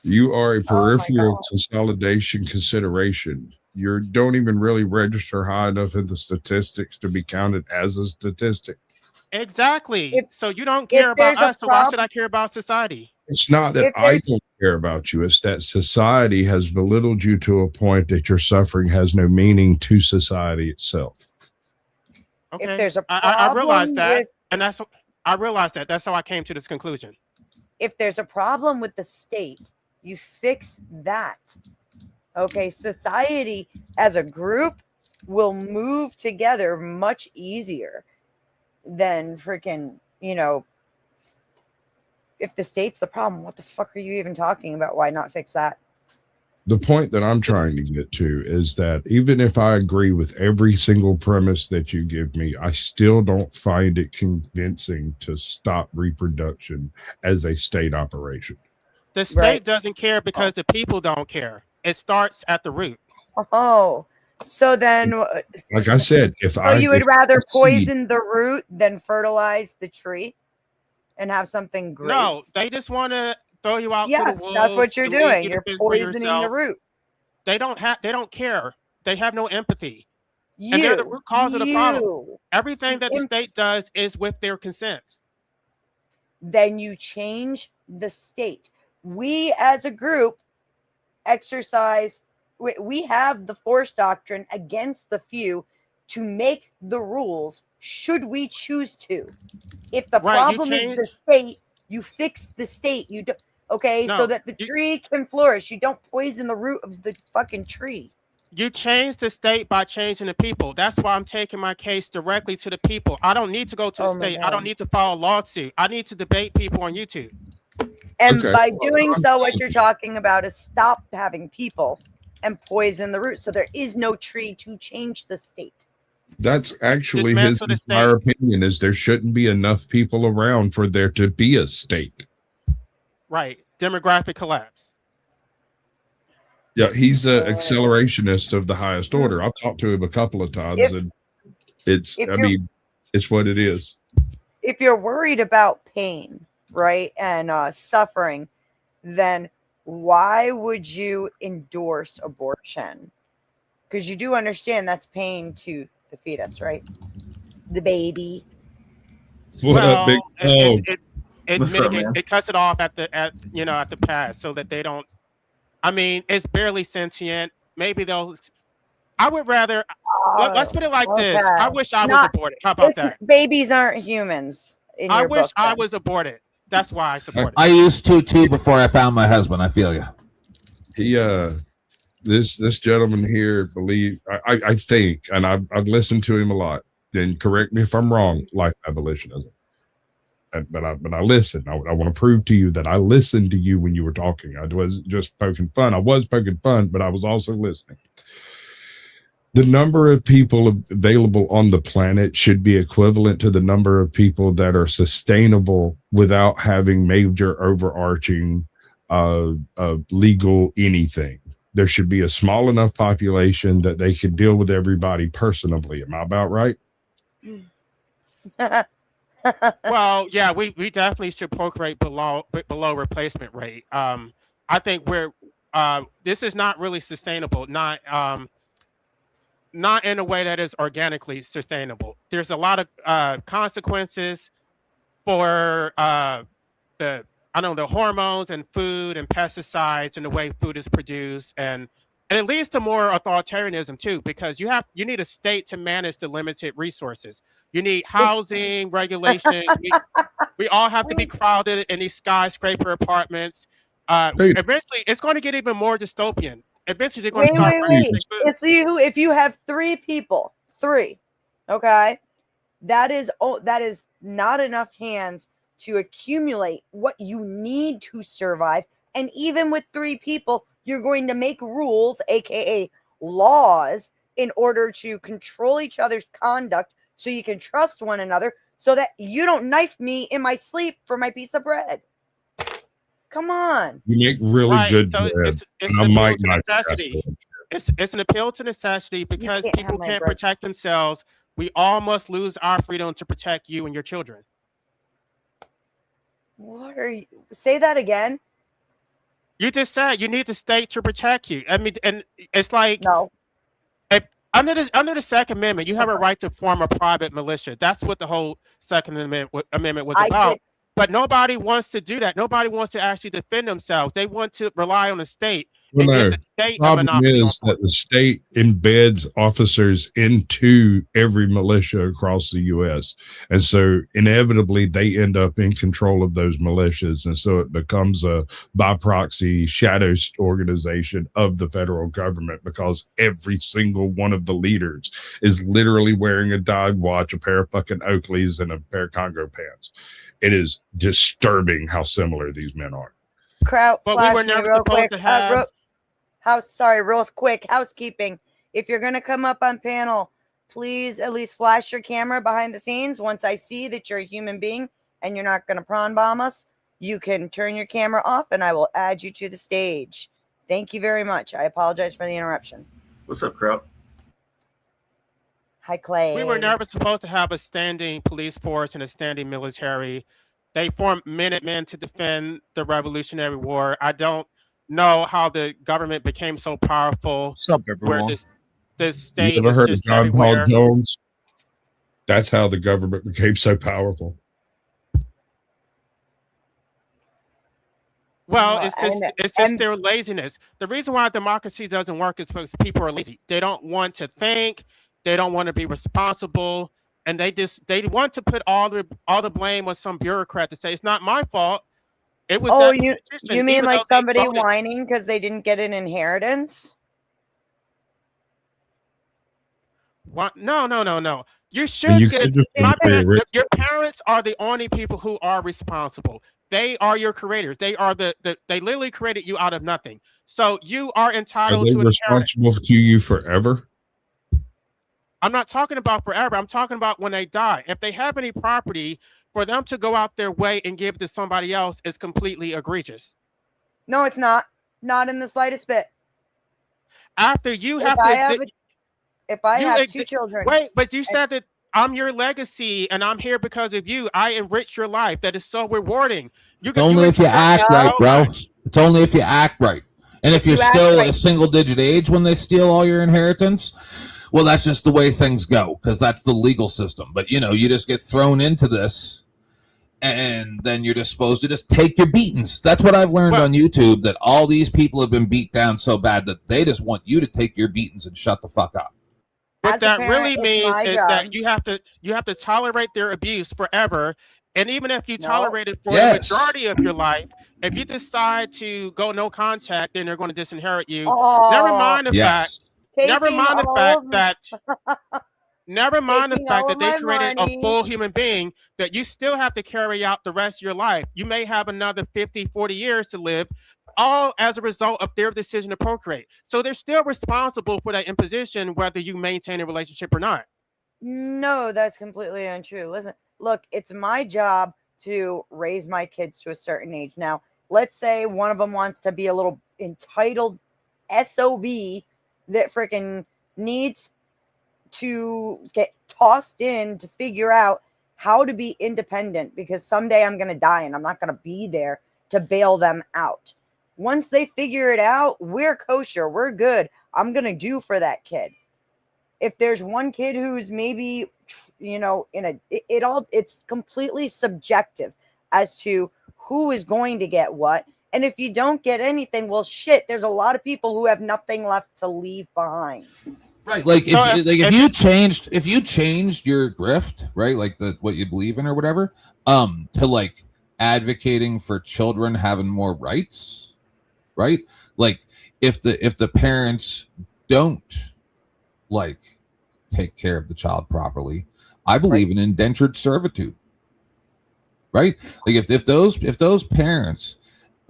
E: You are a peripheral consolidation consideration. You don't even really register high enough in the statistics to be counted as a statistic.
D: Exactly. So you don't care about us, so why should I care about society?
E: It's not that I don't care about you. It's that society has belittled you to a point that your suffering has no meaning to society itself.
D: Okay.
A: If there's a problem,
D: I realize that, and I realized that. That's how I came to this conclusion.
A: If there's a problem with the state, you fix that. Okay, society as a group will move together much easier than freaking, if the state's the problem, what the fuck are you even talking about? Why not fix that?
E: The point that I'm trying to get to is that even if I agree with every single premise that you give me, I still don't find it convincing to stop reproduction as a state operation.
D: The state
A: Right.
D: doesn't care because the people don't care. It starts at the root.
A: Oh, so then,
E: Like I said,
A: so you would rather
E: seed-
A: poison the root than fertilize the tree and have something great?
D: No, they just want to throw you out to the
A: Yes,
D: wolves.
A: that's what you're
D: and leave
A: doing.
D: you to
A: You're
D: fend for
A: poisoning the
D: yourself.
A: root.
D: They don't care. They have no empathy. And they're the root cause of the problem. Everything that the state does is with their consent.
A: Then you change the state. We as a group exercise, we have the force doctrine against the few to make the rules should we choose to. If the problem is the state, you fix the state. You do, okay, so that the tree can flourish. You don't poison the root of the fucking tree.
D: You change the state by changing the people. That's why I'm taking my case directly to the people. I don't need to go to the state. I don't need to file a lawsuit. I need to debate people on YouTube.
A: And by doing so, what you're talking about is stop having people and poison the root. So there is no tree to change the state.
E: That's actually his entire opinion, is there shouldn't be enough people around for there to be a state.
D: Right. Demographic collapse.
E: Yeah, he's an accelerationist of the highest order. I've talked to him a couple of times, and it's what it is.
A: If you're worried about pain, right, and suffering, then why would you endorse abortion? Because you do understand that's pain to the fetus, right? The baby.
E: What up, big dog?
D: It cuts it off at the pass so that they don't. I mean, it's barely sentient. Maybe they'll. I would rather. Let's put it like this. I wish I was aborted. How about that?
A: Babies aren't humans.
D: I wish I was aborted. That's why I support it.
B: I used to too before I found my husband. I feel you.
E: He this gentleman here I think, and I've listened to him a lot. Then correct me if I'm wrong. Life abolitionism. But I listened. I want to prove to you that I listened to you when you were talking. I was just poking fun. I was poking fun, but I was also listening. The number of people available on the planet should be equivalent to the number of people that are sustainable without having major overarching legal anything. There should be a small enough population that they could deal with everybody personally. Am I about right?
D: Well, yeah, we definitely should procreate below replacement rate. I think this is not really sustainable. Not in a way that is organically sustainable. There's a lot of consequences for the hormones and food and pesticides and the way food is produced, and it leads to more authoritarianism too, because you need a state to manage the limited resources. You need housing regulations. We all have to be crowded in these skyscraper apartments. Eventually, it's going to get even more dystopian. Eventually, they're going to start.
A: Wait. It's you. If you have 3 people, okay, that is not enough hands to accumulate what you need to survive. And even with 3 people, you're going to make rules, aka laws, in order to control each other's conduct, so you can trust one another, so that you don't knife me in my sleep for my piece of bread. Come on.
E: You make really good bread.
D: It's an appeal to necessity. It's an appeal to necessity because people can't protect themselves. We all must lose our freedom to protect you and your children.
A: What are you? Say that again.
D: You just said you need the state to protect you. I mean, and it's like
A: no.
D: Under the Second Amendment, you have a right to form a private militia. That's what the whole Second Amendment was about. But nobody wants to do that. Nobody wants to actually defend themselves. They want to rely on the state.
E: Well, no. The problem is that the state embeds officers into every militia across the U.S. And so inevitably they end up in control of those militias. And so it becomes a by proxy shadow organization of the federal government, because every single one of the leaders is literally wearing a dive watch, a pair of fucking Oakleys, and a pair of Congo pants. It is disturbing how similar these men are.
A: Kraut,
D: But we
A: flash
D: were
A: me
D: never
A: real
D: supposed
A: quick.
D: to have.
A: Real quick, housekeeping. If you're gonna come up on panel, please at least flash your camera behind the scenes. Once I see that you're a human being and you're not gonna prawn bomb us, you can turn your camera off and I will add you to the stage. Thank you very much. I apologize for the interruption.
F: What's up, Kraut?
A: Hi, Clay.
D: We were never supposed to have a standing police force and a standing military. They formed Minutemen to defend the Revolutionary War. I don't know how the government became so powerful.
G: What's up,
D: Where
G: everyone?
D: this state
E: You ever
D: is
E: heard of
D: just
E: John Paul
D: everywhere.
E: Jones? That's how the government became so powerful.
D: Well,
A: Well,
D: it's just their laziness. The reason why democracy doesn't work is because people are lazy. They don't want to think. They don't want to be responsible, and they want to put all the blame on some bureaucrat to say it's not my fault. It was
A: Oh,
D: that
A: you
D: politician,
A: mean
D: even
A: like
D: though they
A: somebody
D: voted.
A: whining because they didn't get an inheritance?
D: What? No. You
E: And
D: should
E: you
D: get
E: said
D: it.
E: you're
D: My
E: pretty
D: parents,
E: rich.
D: your parents are the only people who are responsible. They are your creators. They are they literally created you out of nothing. So you are
E: Are
D: entitled
E: they
D: to an inheritance.
E: responsible to you forever?
D: I'm not talking about forever. I'm talking about when they die. If they have any property, for them to go out their way and give it to somebody else is completely egregious.
A: No, it's not. Not in the slightest bit.
D: After you
A: If
D: have
A: I
D: to,
A: have, if I
D: you
A: have
D: ex-
A: two children,
D: wait, but you said that I'm your legacy and I'm here because of you. I enrich your life. That is so rewarding.
B: It's only if you act right, bro. It's only if you act right. And if you're
A: you act
B: still
A: right.
B: a single digit age when they steal all your inheritance, well, that's just the way things go because that's the legal system. But, you know, you just get thrown into this and then you're just supposed to just take your beatings. That's what I've learned on YouTube, that all these people have been beat down so bad that they just want you to take your beatings and shut the fuck up.
D: What
A: As a
D: that
A: parent,
D: really
A: it's
D: means
A: my
D: is
A: job.
D: that you have to tolerate their abuse forever. And even if you
A: No.
D: tolerate it for
B: Yes.
D: the majority of your life, if you decide to go no contact, then they're going to disinherit you.
A: Oh,
D: Never mind the
B: Yes.
D: fact. Never
A: taking
D: mind the
A: all
D: fact
A: of-
D: that. Never mind the
A: Taking
D: fact
A: all
D: that
A: of
D: they
A: my
D: created
A: money.
D: a full human being that you still have to carry out the rest of your life. You may have another 50, 40 years to live, all as a result of their decision to procreate. So they're still responsible for that imposition, whether you maintain a relationship or not.
A: No, that's completely untrue. Listen, look, it's my job to raise my kids to a certain age. Now, let's say one of them wants to be a little entitled SOB that freaking needs to get tossed in to figure out how to be independent because someday I'm going to die and I'm not going to be there to bail them out. Once they figure it out, we're kosher. We're good. I'm going to do for that kid. If there's one kid who's maybe, you know, it's completely subjective as to who is going to get what. And if you don't get anything, well, shit, there's a lot of people who have nothing left to leave behind.
B: Right, like
D: So
B: if you changed your grift, right, like what you believe in or whatever, to like advocating for children having more rights, right? Like if the parents don't like take care of the child properly, I believe in indentured servitude, right? Like if those parents.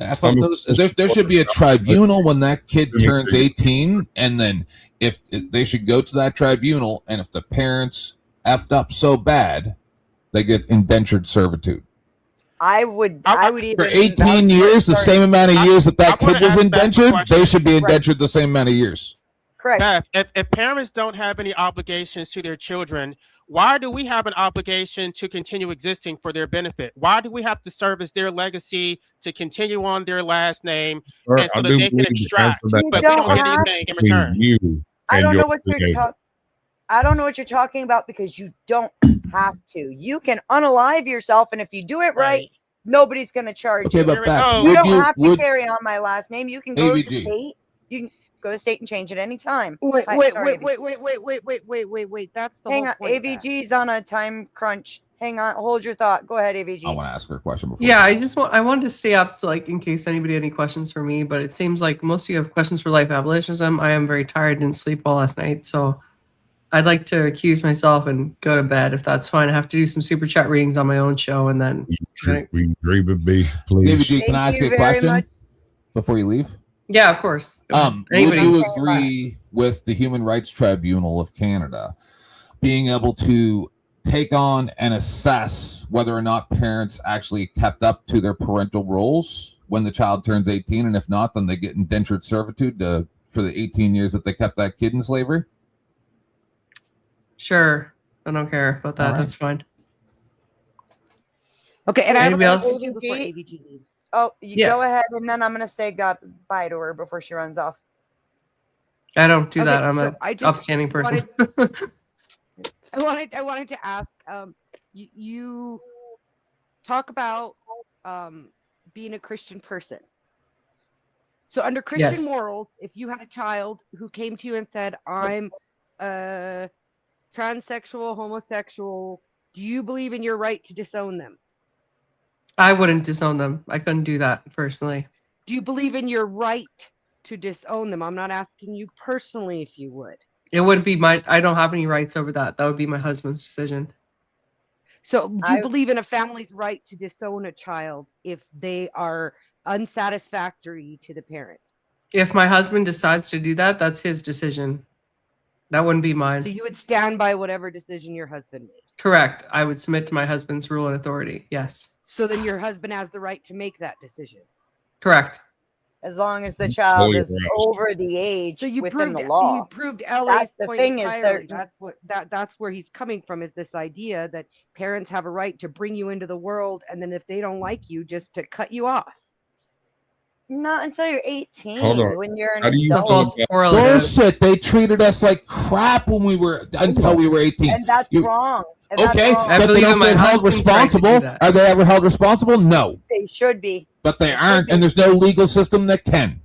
B: There should be a tribunal when that kid turns 18, and then if they should go to that tribunal, and if the parents effed up so bad, they get indentured servitude.
A: I would even
B: for 18 years, the same amount of years that kid was indentured, they should be indentured the same amount of years.
A: Correct.
D: Beth, if parents don't have any obligations to their children, why do we have an obligation to continue existing for their benefit? Why do we have to service their legacy to continue on their last name and so that they can extract, but we don't get anything in return?
A: I don't know what you're talking about because you don't have to. You can unalive yourself, and if you do it right, nobody's going to charge you.
B: But Beth,
A: you don't have to carry on my last name. You can go to the state. You can go to state and change it anytime.
G: Wait. That's the
A: Hang
G: whole
A: on.
G: point.
A: AVG's on a time crunch. Hang on. Hold your thought. Go ahead, AVG.
B: I want to ask her a question before.
C: Yeah, I wanted to stay up to like in case anybody had any questions for me, but it seems like most of you have questions for life abolitionism. I am very tired, didn't sleep well last night, so I'd like to accuse myself and go to bed if that's fine. I have to do some super chat readings on my own show, and then
E: We agree with B, please.
B: AVG, can I ask you a question before you leave?
C: Yeah, of course.
B: Would
C: Anybody.
B: you agree with the Human Rights Tribunal of Canada being able to take on and assess whether or not parents actually kept up to their parental roles when the child turns 18, and if not, then they get indentured servitude for the 18 years that they kept that kid in slavery?
C: Sure. I don't care about that.
B: All right.
C: That's fine.
F: Okay, and I have a
C: Anybody else?
F: question before AVG leaves.
A: Oh, you go ahead, and then I'm going to say goodbye to her before she runs off.
C: I don't do
F: Okay,
C: that. I'm
F: so
C: an upstanding person.
F: I wanted to ask, you talk about being a Christian person. So under Christian morals, if you had a child who came to you and said, I'm transsexual, homosexual, do you believe in your right to disown them?
C: I wouldn't disown them. I couldn't do that personally.
F: Do you believe in your right to disown them? I'm not asking you personally if you would.
C: It wouldn't be I don't have any rights over that. That would be my husband's decision.
F: So do you believe in a family's right to disown a child if they are unsatisfactory to the parent?
C: If my husband decides to do that, that's his decision. That wouldn't be mine.
F: So you would stand by whatever decision your husband made?
C: Correct. I would submit to my husband's rule and authority. Yes.
F: So then your husband has the right to make that decision?
C: Correct.
A: As long as the child is over the age within the law.
F: You proved LA's
A: the
F: point
A: thing
F: entirely.
A: is
F: That's where he's coming from, is this idea that parents have a right to bring you into the world, and then if they don't like you, just to cut you off.
A: Not until you're 18.
E: Hold on.
A: When you're an
E: How do you
A: adult.
B: Bullshit. They treated us like crap when we were until we were 18.
A: And that's wrong. And
B: okay,
A: that's wrong.
B: but they don't get held responsible. Are they ever held responsible? No.
A: They should be.
B: But they aren't, and there's no legal system that can.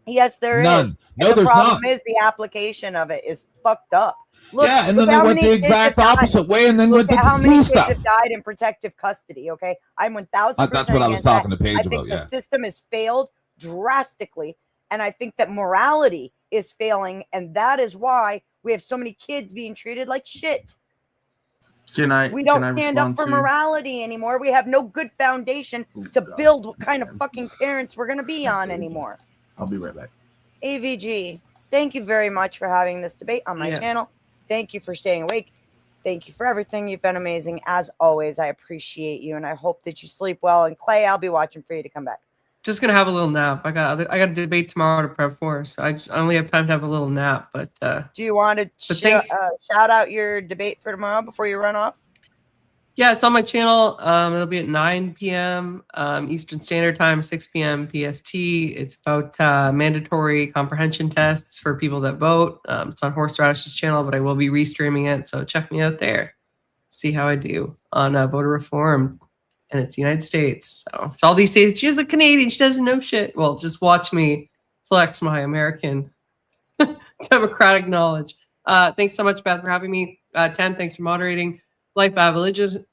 A: Yes, there
B: None.
A: is.
B: No,
A: and the
B: there's
A: problem
B: not.
A: is the application of it is fucked up. Look,
B: yeah, and then they went the exact opposite way, and then went to
A: how many
B: the
A: kids
B: stuff.
A: have died in protective custody. Okay, I'm 1,000%.
B: That's what I was talking to Paige about.
A: The system has failed drastically, and I think that morality is failing, and that is why we have so many kids being treated like shit. We don't stand up for morality anymore. We have no good foundation to build what kind of fucking parents we're going to be on anymore.
G: I'll be right back.
A: AVG, thank you very much for having this debate on my channel. Thank you for staying awake. Thank you for everything. You've been amazing. As always, I appreciate you, and I hope that you sleep well. And Clay, I'll be watching for you to come back.
C: Just gonna have a little nap. I got a debate tomorrow to prep for, so I only have time to have a little nap. But
A: do you want to shout out your debate for tomorrow before you run off?
C: Yeah, it's on my channel. It'll be at 9 p.m. Eastern Standard Time, 6 p.m. PST. It's about mandatory comprehension tests for people that vote. It's on Horseradish's channel, but I will be restreaming it, so check me out there. See how I do on voter reform. And it's the United States. So all these states, she's a Canadian, she doesn't know shit. Well, just watch me flex my American democratic knowledge. Thanks so much, Beth, for having me. 10, thanks for moderating. Life Abolitionism.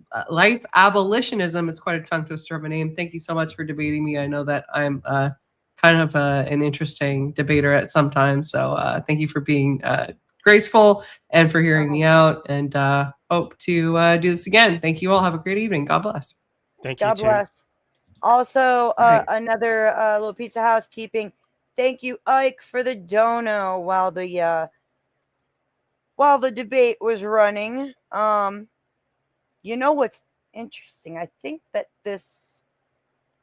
C: It's quite a tongue twister of a name. Thank you so much for debating me. I know that I'm kind of an interesting debater at sometimes. So thank you for being graceful and for hearing me out. And hope to do this again. Thank you all. Have a great evening. God bless.
D: Thank you.
A: God bless. Also, another little piece of housekeeping. Thank you, Ike, for the dono while the debate was running. You know what's interesting? I think that this.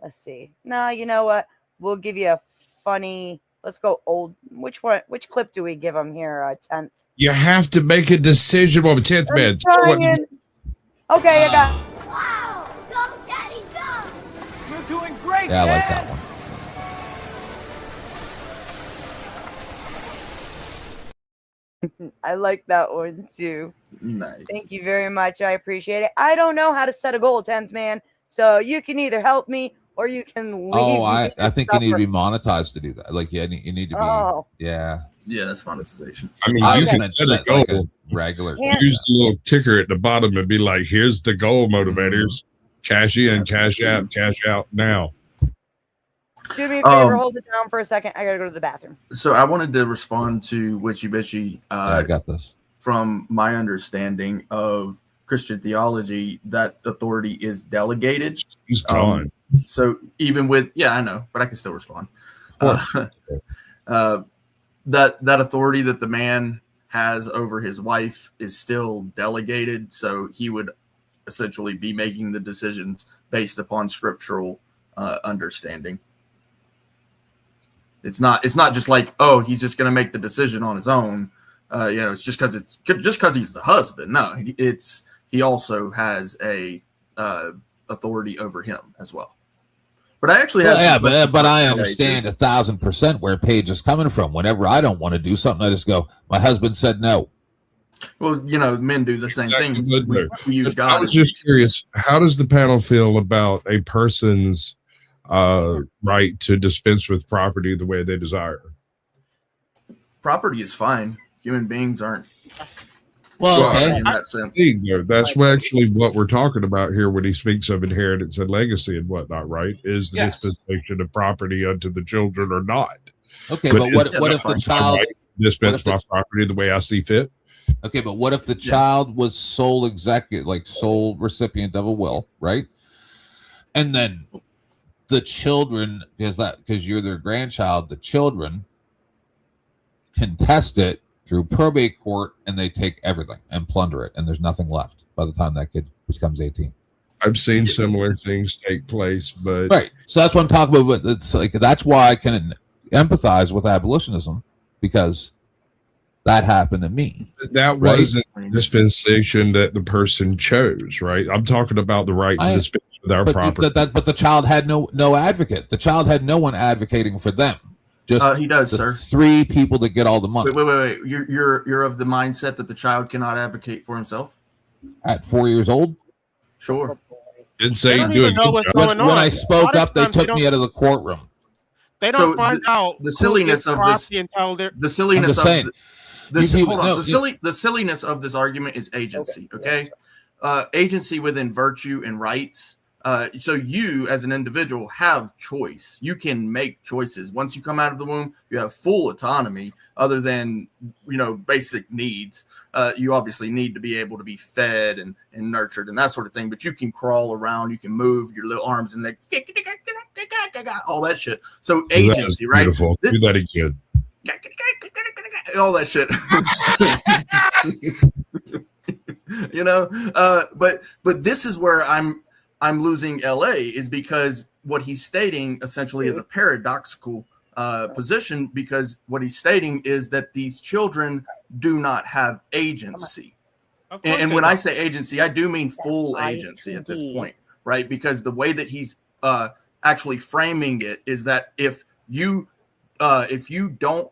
A: Let's see. No, you know what? We'll give you a funny. Let's go old. Which one? Which clip do we give them here? 10th.
E: You have to make a decision on the 10th man.
A: Okay, I got.
H: Wow! Go, Daddy, go!
G: You're doing great,
B: Yeah, I like that
A: one. I like that one too.
G: Nice.
A: Thank you very much. I appreciate it. I don't know how to set a goal, 10th man. So you can either help me or you can leave.
B: Oh, I think you need to be monetized to do that. Like, you need to be.
A: Oh.
B: Yeah.
G: Yeah, that's monetization.
E: I mean, you can set a goal.
B: Like a regular.
E: Use the little ticker at the bottom and be like, here's the goal motivators. Cash in, cash out now.
A: Do me a favor, hold it down for a second. I gotta go to the bathroom.
G: So I wanted to respond to Witchy Bitchy.
B: I got this.
G: From my understanding of Christian theology, that authority is delegated.
E: He's gone.
G: So even with, I know, but I can still respond. That authority that the man has over his wife is still delegated. So he would essentially be making the decisions based upon scriptural understanding. It's not just like, oh, he's just going to make the decision on his own. It's just because he's the husband. No, he also has a authority over him as well. But I actually have
B: but I understand 1,000% where Paige is coming from. Whenever I don't want to do something, I just go, my husband said no.
G: Well, men do the same thing. We use God.
E: I was just curious, how does the panel feel about a person's right to dispense with property the way they desire?
G: Property is fine. Human beings aren't.
B: Well, okay.
G: In that sense.
E: That's actually what we're talking about here when he speaks of inheritance and legacy and whatnot, right? Is the dispensation of property unto the children or not?
B: Okay, but what if the child
E: dispense my property the way I see fit?
B: Okay, but what if the child was sole recipient of a will, right? And then the children, because you're their grandchild, the children contest it through probate court, and they take everything and plunder it, and there's nothing left by the time that kid becomes 18.
E: I've seen similar things take place, but
B: right. So that's what I'm talking about. But it's like that's why I can empathize with abolitionism, because that happened to me.
E: That wasn't dispensation that the person chose, right? I'm talking about the right to dispense with our property.
B: But the child had no advocate. The child had no one advocating for them. Just
G: he does, sir.
B: 3 people that get all the money.
G: Wait. You're of the mindset that the child cannot advocate for himself
B: at 4 years old.
G: Sure.
E: Didn't say
G: do
B: it. When I spoke up, they took me out of the courtroom.
D: They don't find out
G: the silliness of this. The silliness of the silliness of this argument is agency. Okay, agency within virtue and rights. So you, as an individual, have choice. You can make choices. Once you come out of the womb, you have full autonomy, other than, basic needs. You obviously need to be able to be fed and nurtured and that sort of thing, but you can crawl around, you can move your little arms and all that shit. So agency, right?
E: Beautiful. Do that again.
G: All that shit. But this is where I'm losing LA, is because what he's stating essentially is a paradoxical position, because what he's stating is that these children do not have agency. And when I say agency, I do mean full agency at this point, right? Because the way that he's actually framing it is that if you don't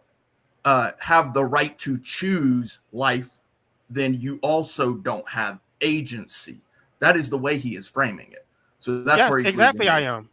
G: have the right to choose life, then you also don't have agency. That is the way he is framing it. So that's where he's
D: exactly
G: losing
D: I
G: it.
D: am.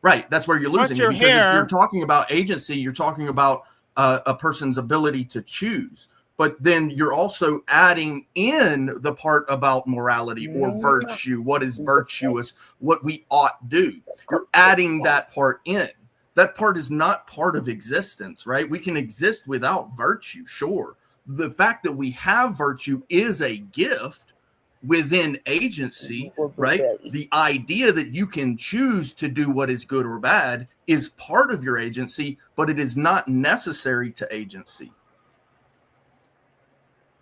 G: Right. That's where you're losing it. Because if you're talking about agency, you're talking about a person's ability to choose. But then you're also adding in the part about morality or virtue, what is virtuous, what we ought do. You're adding that part in. That part is not part of existence, right? We can exist without virtue, sure. The fact that we have virtue is a gift within agency, right? The idea that you can choose to do what is good or bad is part of your agency, but it is not necessary to agency.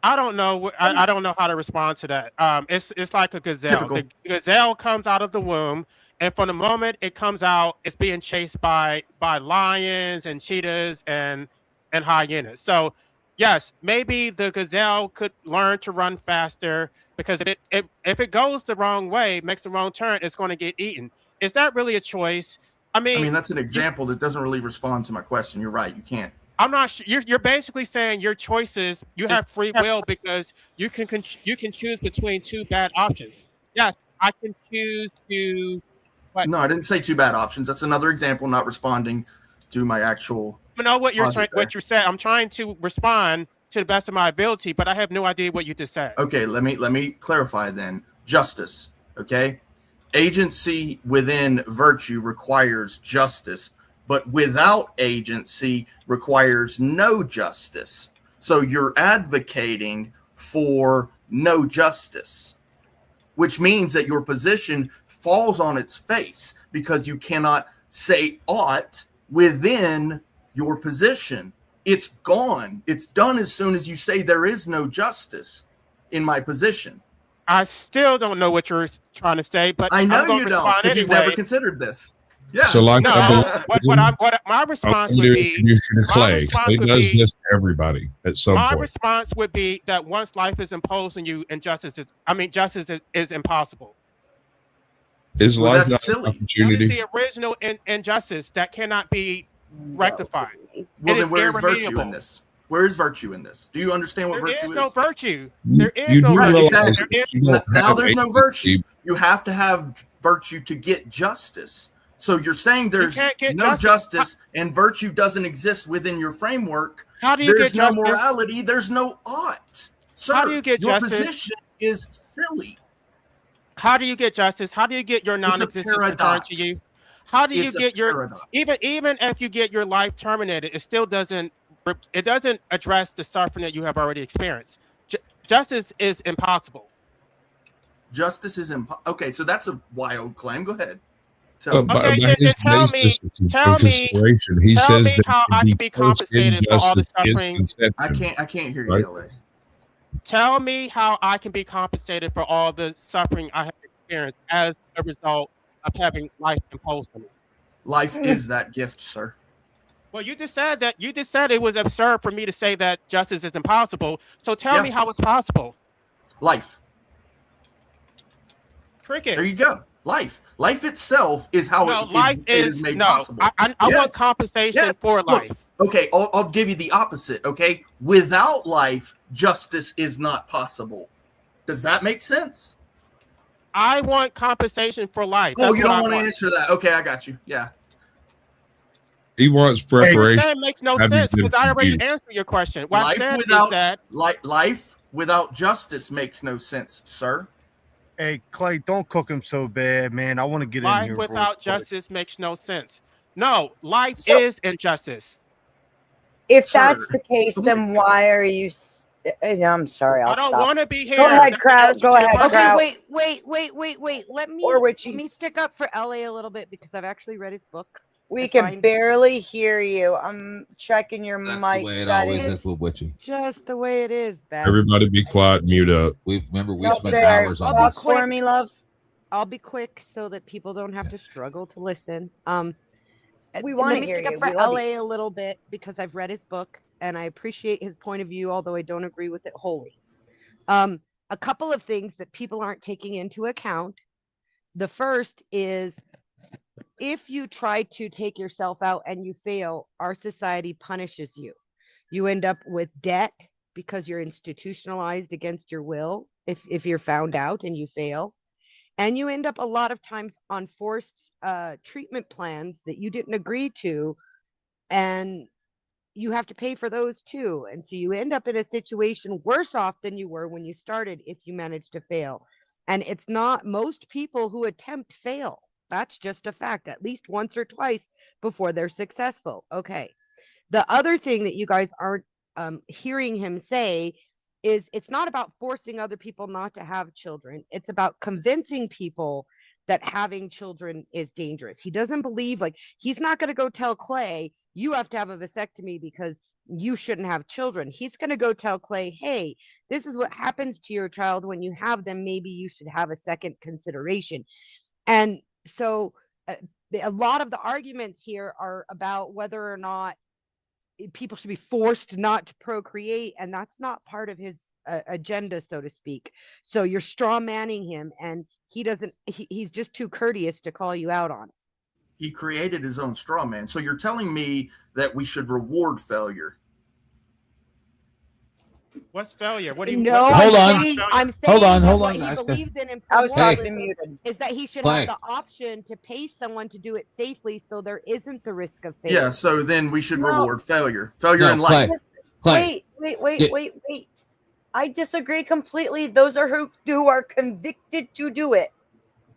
D: I don't know. I don't know how to respond to that. It's like a gazelle.
G: Typical.
D: The gazelle comes out of the womb, and from the moment it comes out, it's being chased by lions and cheetahs and hyenas. So yes, maybe the gazelle could learn to run faster, because if it goes the wrong way, makes the wrong turn, it's going to get eaten. Is that really a choice? I mean,
G: that's an example that doesn't really respond to my question. You're right. You can't.
D: I'm not sure. You're basically saying your choices, you have free will because you can choose between 2 bad options. Yes, I can choose to.
G: No, I didn't say 2 bad options. That's another example, not responding to my actual.
D: I know what you're saying. What you said. I'm trying to respond to the best of my ability, but I have no idea what you just said.
G: Okay, let me clarify then. Justice. Okay, agency within virtue requires justice. but without agency requires no justice. So you're advocating for no justice, which means that your position falls on its face because you cannot say ought within your position. It's gone. It's done as soon as you say there is no justice in my position.
D: I still don't know what you're trying to say, but
G: I know
D: I'm
G: you don't, because
D: anyway.
G: you've never considered this. Yeah.
E: So like
D: what my response would be,
E: introduce you to Clay. Clay does this to everybody at some point.
D: My response would be that once life is imposed on you, justice is impossible.
E: Is life not
G: silly?
E: an opportunity?
D: That is the original injustice that cannot be rectified.
G: Well, then where is virtue in this? Where is virtue in this? Do you understand what virtue is?
D: There is no virtue.
E: There is no virtue.
G: Now there's no virtue. You have to have virtue to get justice. So you're saying there's no justice and virtue doesn't exist within your framework.
D: How do you
G: there's
D: get
G: no
D: justice?
G: Morality. There's no ought. Sir,
D: How do you get
G: your
D: justice?
G: position is silly.
D: How do you get justice? How do you get your non-existence returned to you? How do you get your even if you get your life terminated, it still doesn't address the suffering that you have already experienced. Justice is impossible.
G: Justice is okay. So that's a wild claim. Go ahead.
D: Tell me how I can be compensated for all the suffering.
G: I can't hear you, LA.
D: Tell me how I can be compensated for all the suffering I have experienced as a result of having life imposed on me.
G: Life is that gift, sir.
D: Well, you just said it was absurd for me to say that justice is impossible. So tell me how it's possible.
G: Life.
D: Cricket.
G: There you go. Life itself is how it is made possible.
D: I want compensation for life.
G: Look, okay, I'll give you the opposite. Okay, without life, justice is not possible. Does that make sense?
D: I want compensation for life.
G: Oh, you don't want to answer that? Okay, I got you. Yeah.
E: He wants preparation.
D: That makes no sense because I already answered your question. What
G: Life without justice makes no sense, sir.
I: Hey, Clay, don't cook him so bad, man. I want to get in here.
D: Life without justice makes no sense. No, life is injustice.
A: If that's the case, then why are you... I'm sorry,
D: I don't want to be here.
A: Go ahead, Kraut. Go ahead, Kraut.
F: Wait. Let me stick up for LA a little bit because I've actually read his book.
A: We can barely hear you. I'm checking your mic.
B: That's the way it always is with Witchy.
F: Just the way it is, Beth.
E: Everybody be quiet, mute up.
B: We spent hours on this.
A: For me, love.
F: I'll be quick so that people don't have to struggle to listen.
A: We want to hear
F: you. Let me stick up for LA a little bit because I've read his book and I appreciate his point of view, although I don't agree with it wholly. A couple of things that people aren't taking into account. The first is, if you try to take yourself out and you fail, our society punishes you. You end up with debt because you're institutionalized against your will if you're found out and you fail. And you end up a lot of times on forced treatment plans that you didn't agree to, and you have to pay for those too. And so you end up in a situation worse off than you were when you started if you manage to fail. And it's not most people who attempt fail. That's just a fact, at least once or twice before they're successful. Okay. The other thing that you guys aren't hearing him say is it's not about forcing other people not to have children. It's about convincing people that having children is dangerous. He doesn't believe, he's not going to go tell Clay, you have to have a vasectomy because you shouldn't have children. He's going to go tell Clay, hey, this is what happens to your child when you have them. Maybe you should have a second consideration. And so a lot of the arguments here are about whether or not people should be forced not to procreate, and that's not part of his agenda, so to speak. So you're straw manning him, and he's just too courteous to call you out on it.
G: He created his own straw man. So you're telling me that we should reward failure.
D: What's failure? What do you?
F: No,
B: hold on.
F: I'm saying
B: hold
F: what
B: on.
F: he believes in
A: I was muted.
F: is that he should have the option to pay someone to do it safely, so there isn't the risk of failure.
G: Yeah. So then we should reward failure. Failure in life.
B: Clay.
A: Wait. I disagree completely. Those are who are convicted to do it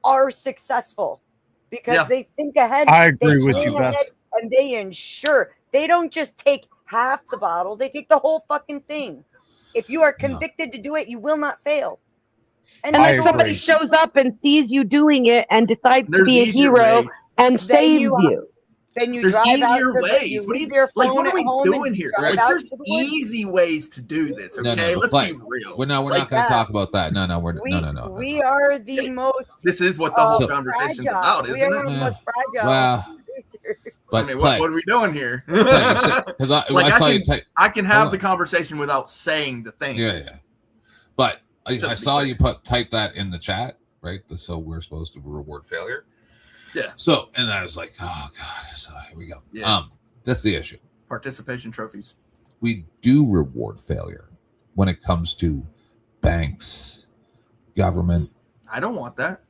A: are successful because they think ahead.
I: I agree with you, Beth.
A: and they ensure. They don't just take half the bottle; they take the whole fucking thing. If you are convicted to do it, you will not fail.
F: And then somebody shows up and sees you doing it and decides to be a hero and saves you.
A: Then you
G: There's
A: drive out.
G: easier ways. What are we doing here? Like, there's easy ways to do this. Okay, let's be real.
B: We're not going to talk about that. No.
A: We are the most.
G: This is what the whole conversation's about, isn't it?
A: We are the most fragile.
B: Well,
G: but I mean, what are we doing here? I can have the conversation without saying the thing.
B: Yeah. But I saw you type that in the chat, right? So we're supposed to reward failure.
G: Yeah.
B: So, and I was like, oh God. So here we go.
G: Yeah.
B: That's the issue.
G: Participation trophies.
B: We do reward failure when it comes to banks, government.
G: I don't want that.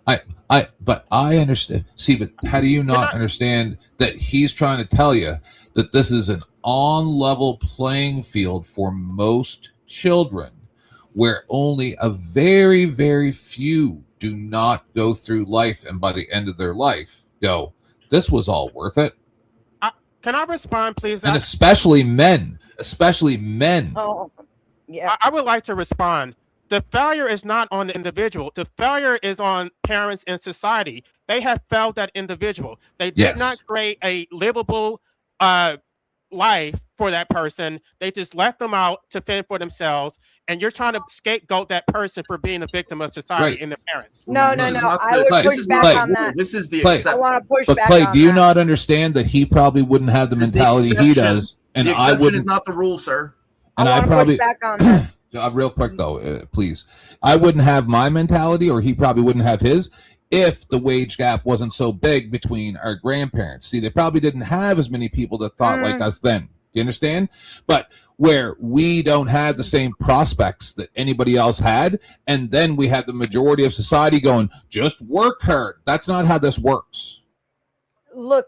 B: But I understand. See, but how do you not understand that he's trying to tell you that this is an on-level playing field for most children, where only a very, very few do not go through life, and by the end of their life go, this was all worth it.
D: Can I respond, please?
B: And especially men.
A: Oh, yeah.
D: I would like to respond. The failure is not on the individual. The failure is on parents and society. They have failed that individual. They did not create a livable life for that person. They just left them out to fend for themselves. And you're trying to scapegoat that person for being a victim of society and the parents.
A: No. I would push back on that.
G: This is the
A: exception. I want to push back on
B: Clay, do you not understand that he probably wouldn't have the mentality he does? And
G: the exception is not the rule, sir.
B: And I
A: probably push back on this.
B: Real quick though, please. I wouldn't have my mentality, or he probably wouldn't have his, if the wage gap wasn't so big between our grandparents. See, they probably didn't have as many people that thought like us then. Do you understand? But where we don't have the same prospects that anybody else had, and then we have the majority of society going, just work hard. That's not how this works.
A: Look,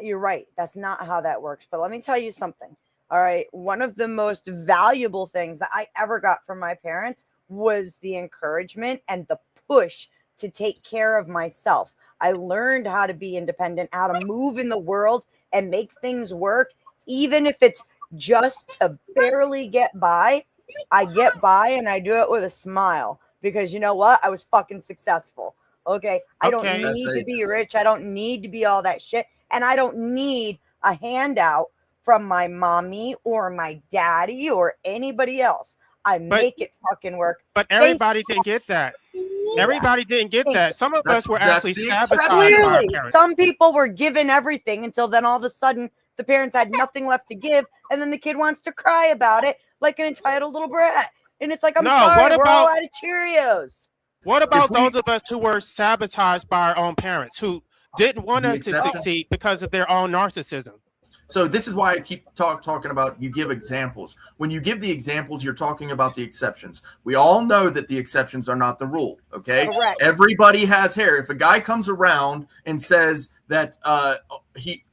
A: you're right. That's not how that works. But let me tell you something. All right. One of the most valuable things that I ever got from my parents was the encouragement and the push to take care of myself. I learned how to be independent, how to move in the world and make things work, even if it's just to barely get by. I get by and I do it with a smile, because you know what? I was fucking successful. Okay. I don't need to be rich. I don't need to be all that shit. And I don't need a handout from my mommy or my daddy or anybody else. I make it fucking work.
D: But everybody didn't get that. Everybody didn't get that. Some of us were actually sabotaged by our parents.
A: Some people were given everything until then all of a sudden the parents had nothing left to give, and then the kid wants to cry about it like an entitled little brat. And it's like, I'm sorry, we're all out of Cheerios.
D: What about those of us who were sabotaged by our own parents, who didn't want us to succeed because of their own narcissism?
G: So this is why I keep talking about, you give examples. When you give the examples, you're talking about the exceptions. We all know that the exceptions are not the rule, okay?
A: Correct.
G: Everybody has hair. If a guy comes around and says that he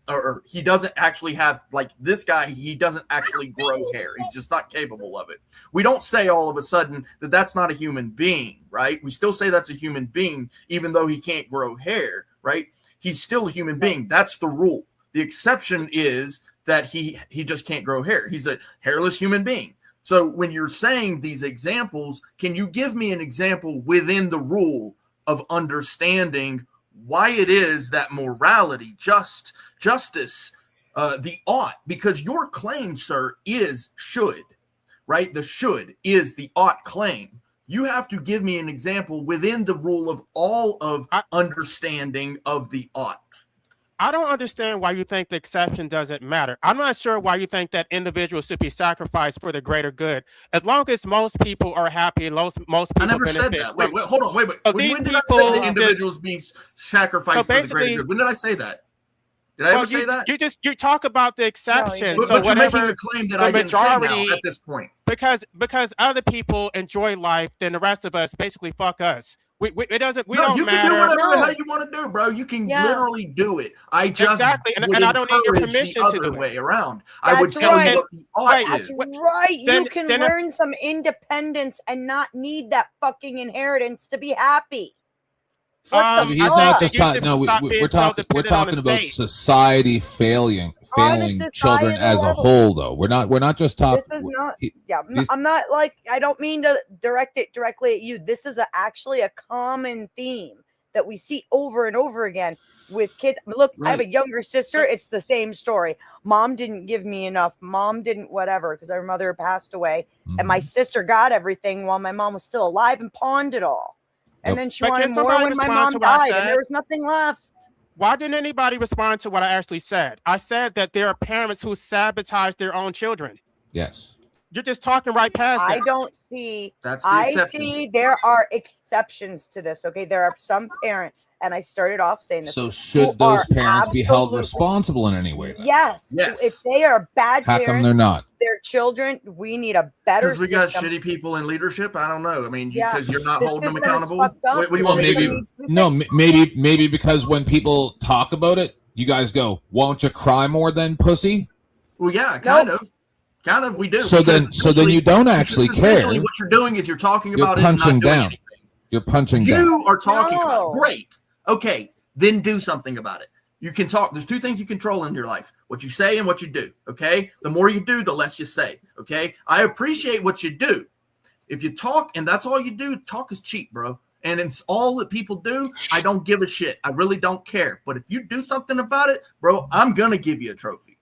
G: doesn't actually have, like this guy, he doesn't actually grow hair. He's just not capable of it. We don't say all of a sudden that that's not a human being, right? We still say that's a human being, even though he can't grow hair, right? He's still a human being. That's the rule. The exception is that he just can't grow hair. He's a hairless human being. So when you're saying these examples, can you give me an example within the rule of understanding why it is that morality, justice, the ought, because your claim, sir, is should, right? The should is the ought claim. You have to give me an example within the rule of all of understanding of the ought.
D: I don't understand why you think the exception doesn't matter. I'm not sure why you think that individuals should be sacrificed for the greater good. As long as most people are happy and most people
G: I never said that. Wait, hold on. Wait.
D: So
G: when did I say that individuals be sacrificed for the greater good? When did I say that? Did I ever say that?
D: You talk about the exception.
G: But you're making a claim that I didn't say now at this point.
D: Because other people enjoy life, then the rest of us basically fuck us. We don't matter.
G: You can do whatever the hell you want to do, bro. You can literally do it. I just
D: and I don't need your permission
G: the
D: to
G: other
D: do
G: way
D: it.
G: around. I would tell you what the ought is.
A: That's right. You can learn some independence and not need that fucking inheritance to be happy.
B: He's not just talking. No, we're talking about society failing children as a whole, though. We're not just talking.
A: This is not. I'm not like. I don't mean to direct it directly at you. This is actually a common theme that we see over and over again with kids. Look, I have a younger sister. It's the same story. Mom didn't give me enough. Mom didn't whatever because her mother passed away, and my sister got everything while my mom was still alive and pawned it all. And then she wanted more when my mom died, and there was nothing left.
D: Why didn't anybody respond to what I actually said? I said that there are parents who sabotage their own children.
B: Yes.
D: You're just talking right past
A: I
D: that.
A: don't see.
G: That's the
A: I
G: exception.
A: see there are exceptions to this. Okay, there are some parents, and I started off saying this.
B: So should those parents be held responsible in any way? Then?
A: Yes. If they are bad
B: How
A: parents,
B: come they're not?
A: Their children, we need a better
G: Because we
A: system.
G: got shitty people in leadership. I don't know. I mean,
A: Yeah.
G: because you're not
A: The
G: holding them
A: system is
G: accountable.
A: fucked up.
G: What do you
B: Well,
G: want me to do?
B: maybe because when people talk about it, you guys go, "Won't you cry more than pussy?"
G: Well, yeah, kind of. Kind of, we do.
B: So then you don't actually care.
G: Essentially, what you're doing is you're talking about
B: You're
G: it and
B: punching
G: not doing
B: down.
G: anything.
B: You're punching down.
G: You are talking about
A: No.
G: it. Great. Okay, then do something about it. You can talk. There's two things you control in your life: what you say and what you do. Okay. The more you do, the less you say. Okay. I appreciate what you do. If you talk and that's all you do, talk is cheap, bro. And it's all that people do. I don't give a shit. I really don't care. But if you do something about it, bro, I'm gonna give you a trophy.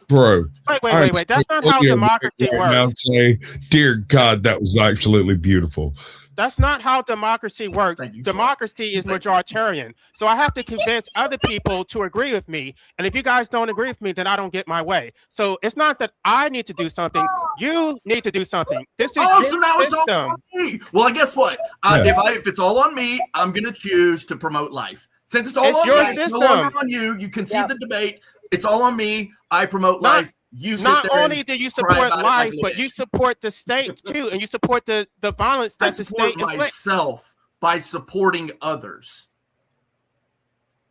E: Bro,
D: Wait. That's not how democracy works.
E: Say, dear God, that was absolutely beautiful.
D: That's not how democracy works. Democracy is majoritarian. So I have to convince other people to agree with me. And if you guys don't agree with me, then I don't get my way. So it's not that I need to do something. You need to do something. This is
G: so now it's all on me. Well, guess what? If it's all on me, I'm gonna choose to promote life. Since it's all on
D: your
G: me, it's no
D: system.
G: longer on you. You concede the debate. It's all on me. I promote life. You sit
D: Not
G: there
D: only
G: and
D: do you
G: cry
D: support
G: about it
D: life,
G: like
D: but
G: it
D: you
G: is.
D: support the state too, and you support the violence
G: I
D: that the
G: support
D: state is with.
G: myself by supporting others.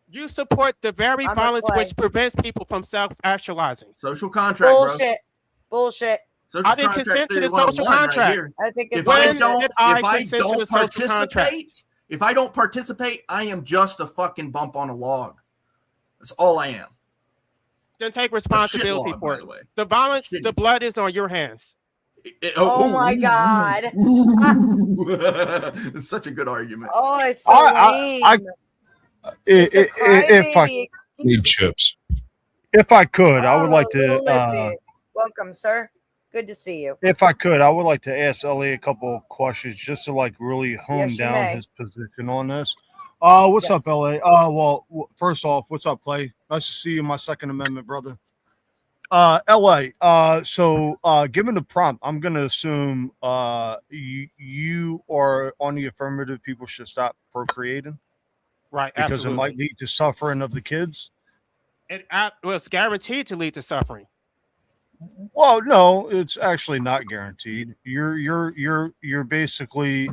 D: You support the very
A: I'm a
D: violence
A: play.
D: which prevents people from self-actualizing.
G: Social contract, bro.
A: Bullshit.
G: Social
D: I didn't
G: contract
D: consent to the
G: 301
D: social
G: right
D: contract.
G: here.
A: I think it's
G: If I
D: When
G: don't,
D: did I
G: if I
D: consent to
G: don't
D: the social contract?
G: participate, I am just a fucking bump on a log. That's all I am.
D: Then take
G: A
D: responsibility
G: shitlog,
D: for
G: by
D: it.
G: the way.
D: The violence, the blood is on your hands.
A: Oh my God.
G: It's such a good argument.
A: Oh, it's so lame.
I: If I
E: need chips,
I: if I could, I would like
A: Little
I: to.
A: Lippy. Welcome, sir. Good to see you.
I: If I could, I would like to ask Ellie a couple of questions just to like really hone
A: Yes, you
I: down
A: may.
I: his position on this. What's
A: Yes.
I: up, Ellie? First off, what's up, Clay? Nice to see you, my Second Amendment brother. LA. So given the prompt, I'm gonna assume you are on the affirmative. People should stop procreating,
D: Right,
I: because
D: absolutely.
I: it might lead to suffering of the kids.
D: It's guaranteed to lead to suffering.
I: Well, no, it's actually not guaranteed. You're basically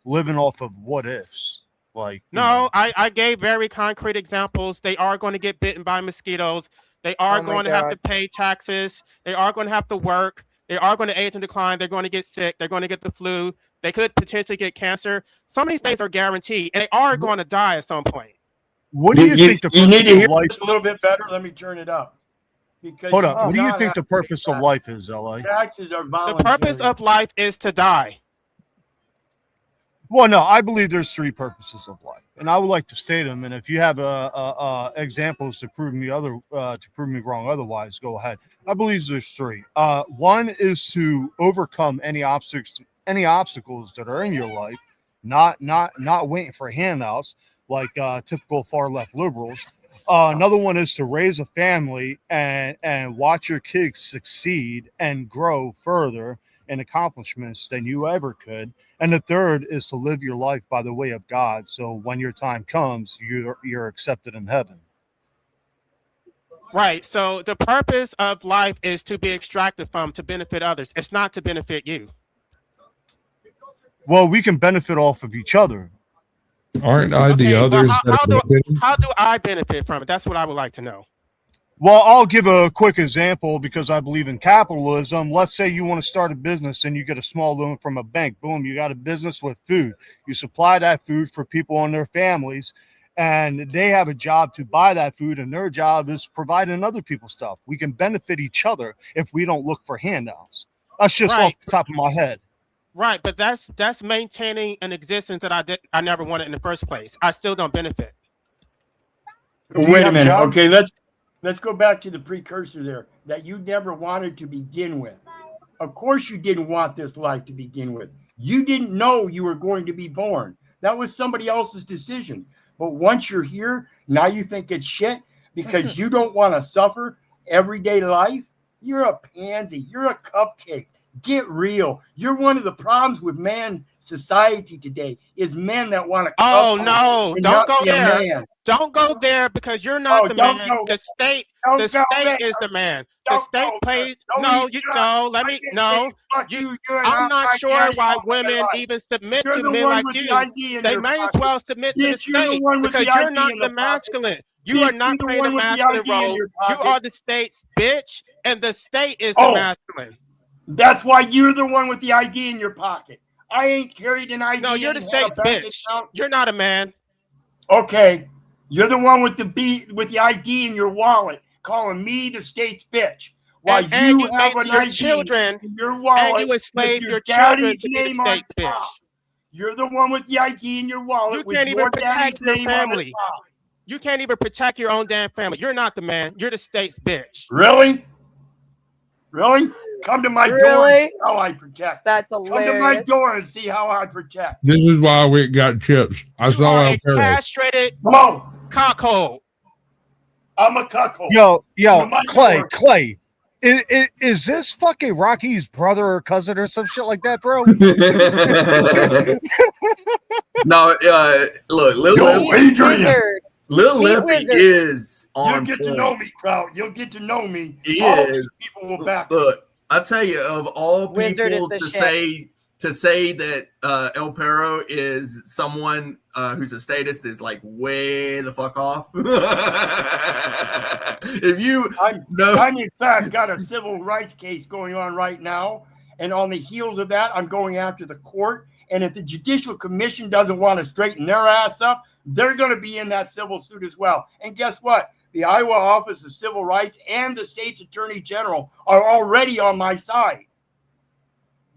I: living off of what ifs. Like
D: No, I gave very concrete examples. They are going to get bitten by mosquitoes. They are
A: Oh my
D: going to have to
A: God.
D: pay taxes. They are going to have to work. They are going to age and decline. They're going to get sick. They're going to get the flu. They could potentially get cancer. Some of these things are guaranteed, and they are going to die at some point.
I: What do you think the
J: you need to
I: purpose
J: hear
I: of life?
J: this a little bit better? Let me turn it up. Because
I: Hold up. What do you
J: not
I: think the
J: have to pay
I: purpose of
J: taxes.
I: life is, LA?
J: Taxes are
D: The
J: voluntary.
D: purpose of life is to die.
I: Well, no, I believe there's three purposes of life, and I would like to state them. And if you have examples to prove me wrong, otherwise, go ahead. I believe there's three. One is to overcome any obstacles that are in your life, not waiting for handouts like typical far left liberals. Another one is to raise a family and watch your kids succeed and grow further in accomplishments than you ever could. And the third is to live your life by the way of God. So when your time comes, you're accepted in heaven.
D: Right. So the purpose of life is to be extracted from, to benefit others. It's not to benefit you.
I: Well, we can benefit off of each other.
E: aren't I the
D: Okay, well,
E: others?
D: how do I benefit from it? That's what I would like to know.
I: Well, I'll give a quick example because I believe in capitalism. Let's say you want to start a business and you get a small loan from a bank. Boom, you got a business with food. You supply that food for people and their families, and they have a job to buy that food, and their job is providing other people stuff. We can benefit each other if we don't look for handouts. That's just off the top of my head.
D: Right, but that's maintaining an existence that I never wanted in the first place. I still don't benefit.
J: Wait a minute. Okay, let's go back to the precursor there that you never wanted to begin with. Of course you didn't want this life to begin with. You didn't know you were going to be born. That was somebody else's decision. But once you're here, now you think it's shit because you don't want to suffer everyday life. You're a pansy. You're a cupcake. Get real. You're one of the problems with man society today is men that want to.
D: Oh no! Don't go there. Don't go there because you're not the man. The state is the man. The state plays. No, you no. Let me no. I'm not sure why women even submit to men like you. They may as well submit to the state because you're not the masculine. You are not playing the masculine role. You are the state's bitch, and the state is the masculine.
J: That's why you're the one with the ID in your pocket. I ain't carried an ID.
D: No, you're the state's bitch. You're not a man.
J: Okay. You're the one with the ID in your wallet, calling me the state's bitch. While you have an ID
D: children,
J: in your wallet,
D: and you enslave your
J: children
D: to be the state's bitch.
J: You're the one with the ID in your wallet.
D: You can't even protect your family. You can't even protect your own damn family. You're not the man. You're the state's bitch.
J: Really? Really? Come to my door and see how I protect.
A: That's hilarious.
J: Come to my door and see how I protect.
E: This is why we got chips. I saw
D: a castrated cockhole.
J: I'm a cuckold.
I: Yo, Clay. Is this fucking Rocky's brother or cousin or some shit like that, bro?
G: No, look, Lil Lippy is on.
J: You'll get to know me, crowd. You'll get to know me.
G: He
J: all
G: is.
J: these people will back.
G: Look, I tell you, of all
A: Wizard
G: people
A: is
G: to say that El Perro is someone who's a statist is like way the fuck off. If you
J: I'm in fact got a civil rights case going on right now, and on the heels of that, I'm going after the court. And if the Judicial Commission doesn't want to straighten their ass up, they're going to be in that civil suit as well. And guess what? The Iowa Office of Civil Rights and the state's Attorney General are already on my side.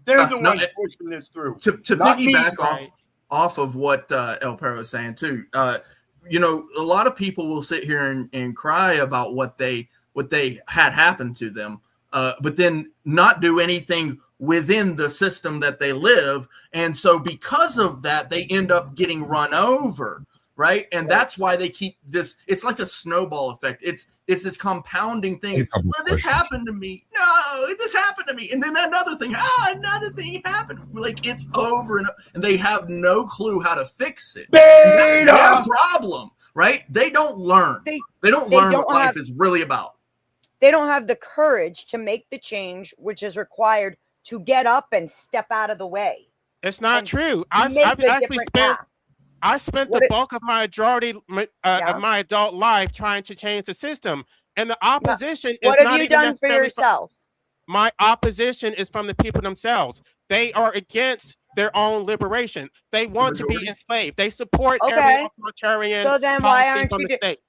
J: They're the ones pushing this through.
G: To piggyback off of what El Perro is saying too, a lot of people will sit here and cry about what they had happened to them, but then not do anything within the system that they live. And so because of that, they end up getting run over, right? And that's why they keep this. It's like a snowball effect. It's this compounding thing. Well, this happened to me. No, this happened to me. And then another thing. Another thing happened. Like it's over and they have no clue how to fix it. That's their problem, right? They don't learn. They don't learn what life is really about.
A: They don't have the courage to make the change which is required to get up and step out of the way.
D: It's not true. I spent the bulk of my majority of my adult life trying to change the system, and the opposition is not even.
A: What have you done for yourself?
D: My opposition is from the people themselves. They are against their own liberation. They want to be enslaved. They support every authoritarian policy from the state.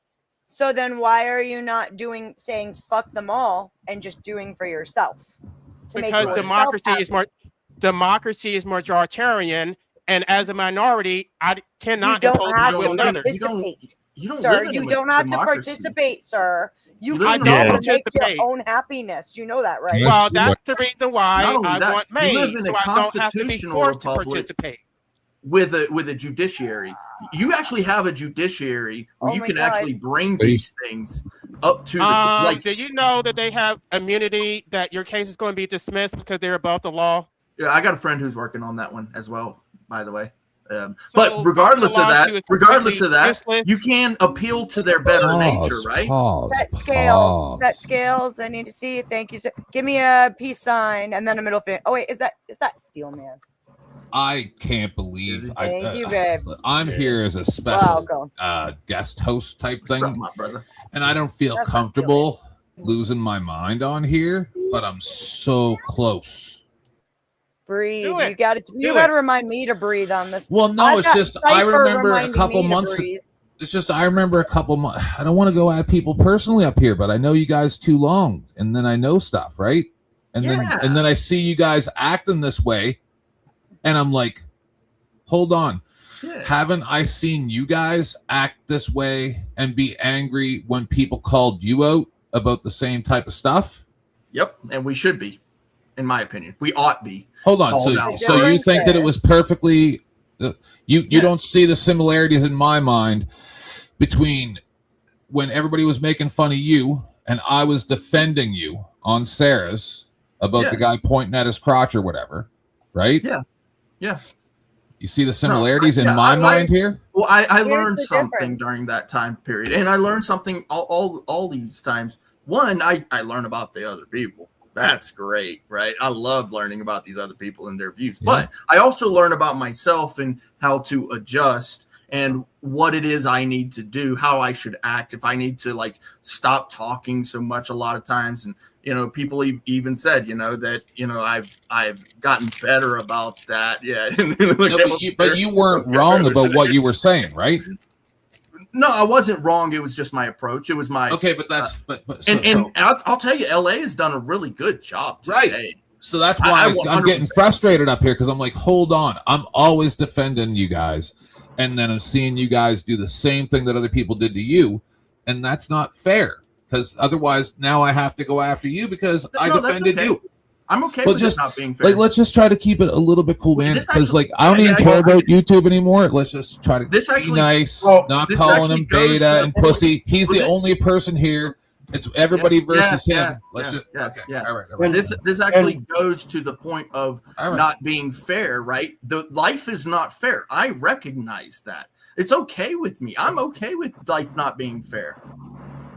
A: So then why are you not saying fuck them all and just doing for yourself?
D: Because democracy is majoritarian, and as a minority, I cannot impose my will on others.
A: You don't have to participate, sir. You can make your own happiness. You know that, right?
D: Well, that's the reason why I want made, so I don't have to be forced to participate.
G: With a judiciary, you actually have a judiciary where you can actually bring these things up to the
D: do you know that they have immunity, that your case is going to be dismissed because they're above the law?
G: Yeah, I got a friend who's working on that one as well, by the way. But regardless of that, you can appeal to their better nature, right?
A: Set scales. I need to see. Thank you, sir. Give me a peace sign and then a middle finger. Oh wait, is that Steel Man?
B: I can't believe
A: Thank you, babe.
B: I'm here as a special
A: Welcome.
B: guest host type
G: What's
B: thing,
G: up, my brother?
B: and I don't feel comfortable losing my mind on here, but I'm so close.
A: Breathe. You got to remind me to breathe on this.
B: Well, no, it's just I remember a couple months. It's just I remember a couple months. I don't want to go at people personally up here, but I know you guys too long, and then I know stuff, right? And then I see you guys acting this way, and I'm like, hold on. Yeah. Haven't I seen you guys act this way and be angry when people called you out about the same type of stuff?
G: Yep, and we should be, in my opinion. We ought be.
B: Hold on. So you think that it was perfectly you don't see the similarities in my mind between when everybody was making fun of you and I was defending you on Sarah's about the guy pointing at his crotch or whatever, right?
G: Yeah. Yeah.
B: You see the similarities in my mind here?
G: Well, I learned something during that time period, and I learned something all these times. One, I learn about the other people. That's great, right? I love learning about these other people and their views. Yeah. But I also learn about myself and how to adjust and what it is I need to do, how I should act, if I need to like stop talking so much a lot of times. And, you know, people even said, you know, that, you know, I've gotten better about that. Yeah.
B: No, but you weren't wrong about what you were saying, right?
G: No, I wasn't wrong. It was just my approach. It was my
B: but that's
G: I'll tell you, LA has done a really good job today.
B: Right. So that's why I'm getting frustrated up here because I'm like, hold on, I'm always defending you guys, and then I'm seeing you guys do the same thing that other people did to you, and that's not fair because otherwise now I have to go after you because I defended you.
G: I'm okay with just not being fair.
B: Like, let's just try to keep it a little bit cool, man. Because, like, I don't even care about YouTube anymore. Let's just try to be nice, not calling him beta and pussy. He's the only person here. It's everybody versus him. Let's just. All right.
G: This actually goes to the point of not being fair, right? The life is not fair. I recognize that. It's okay with me. I'm okay with life not being fair.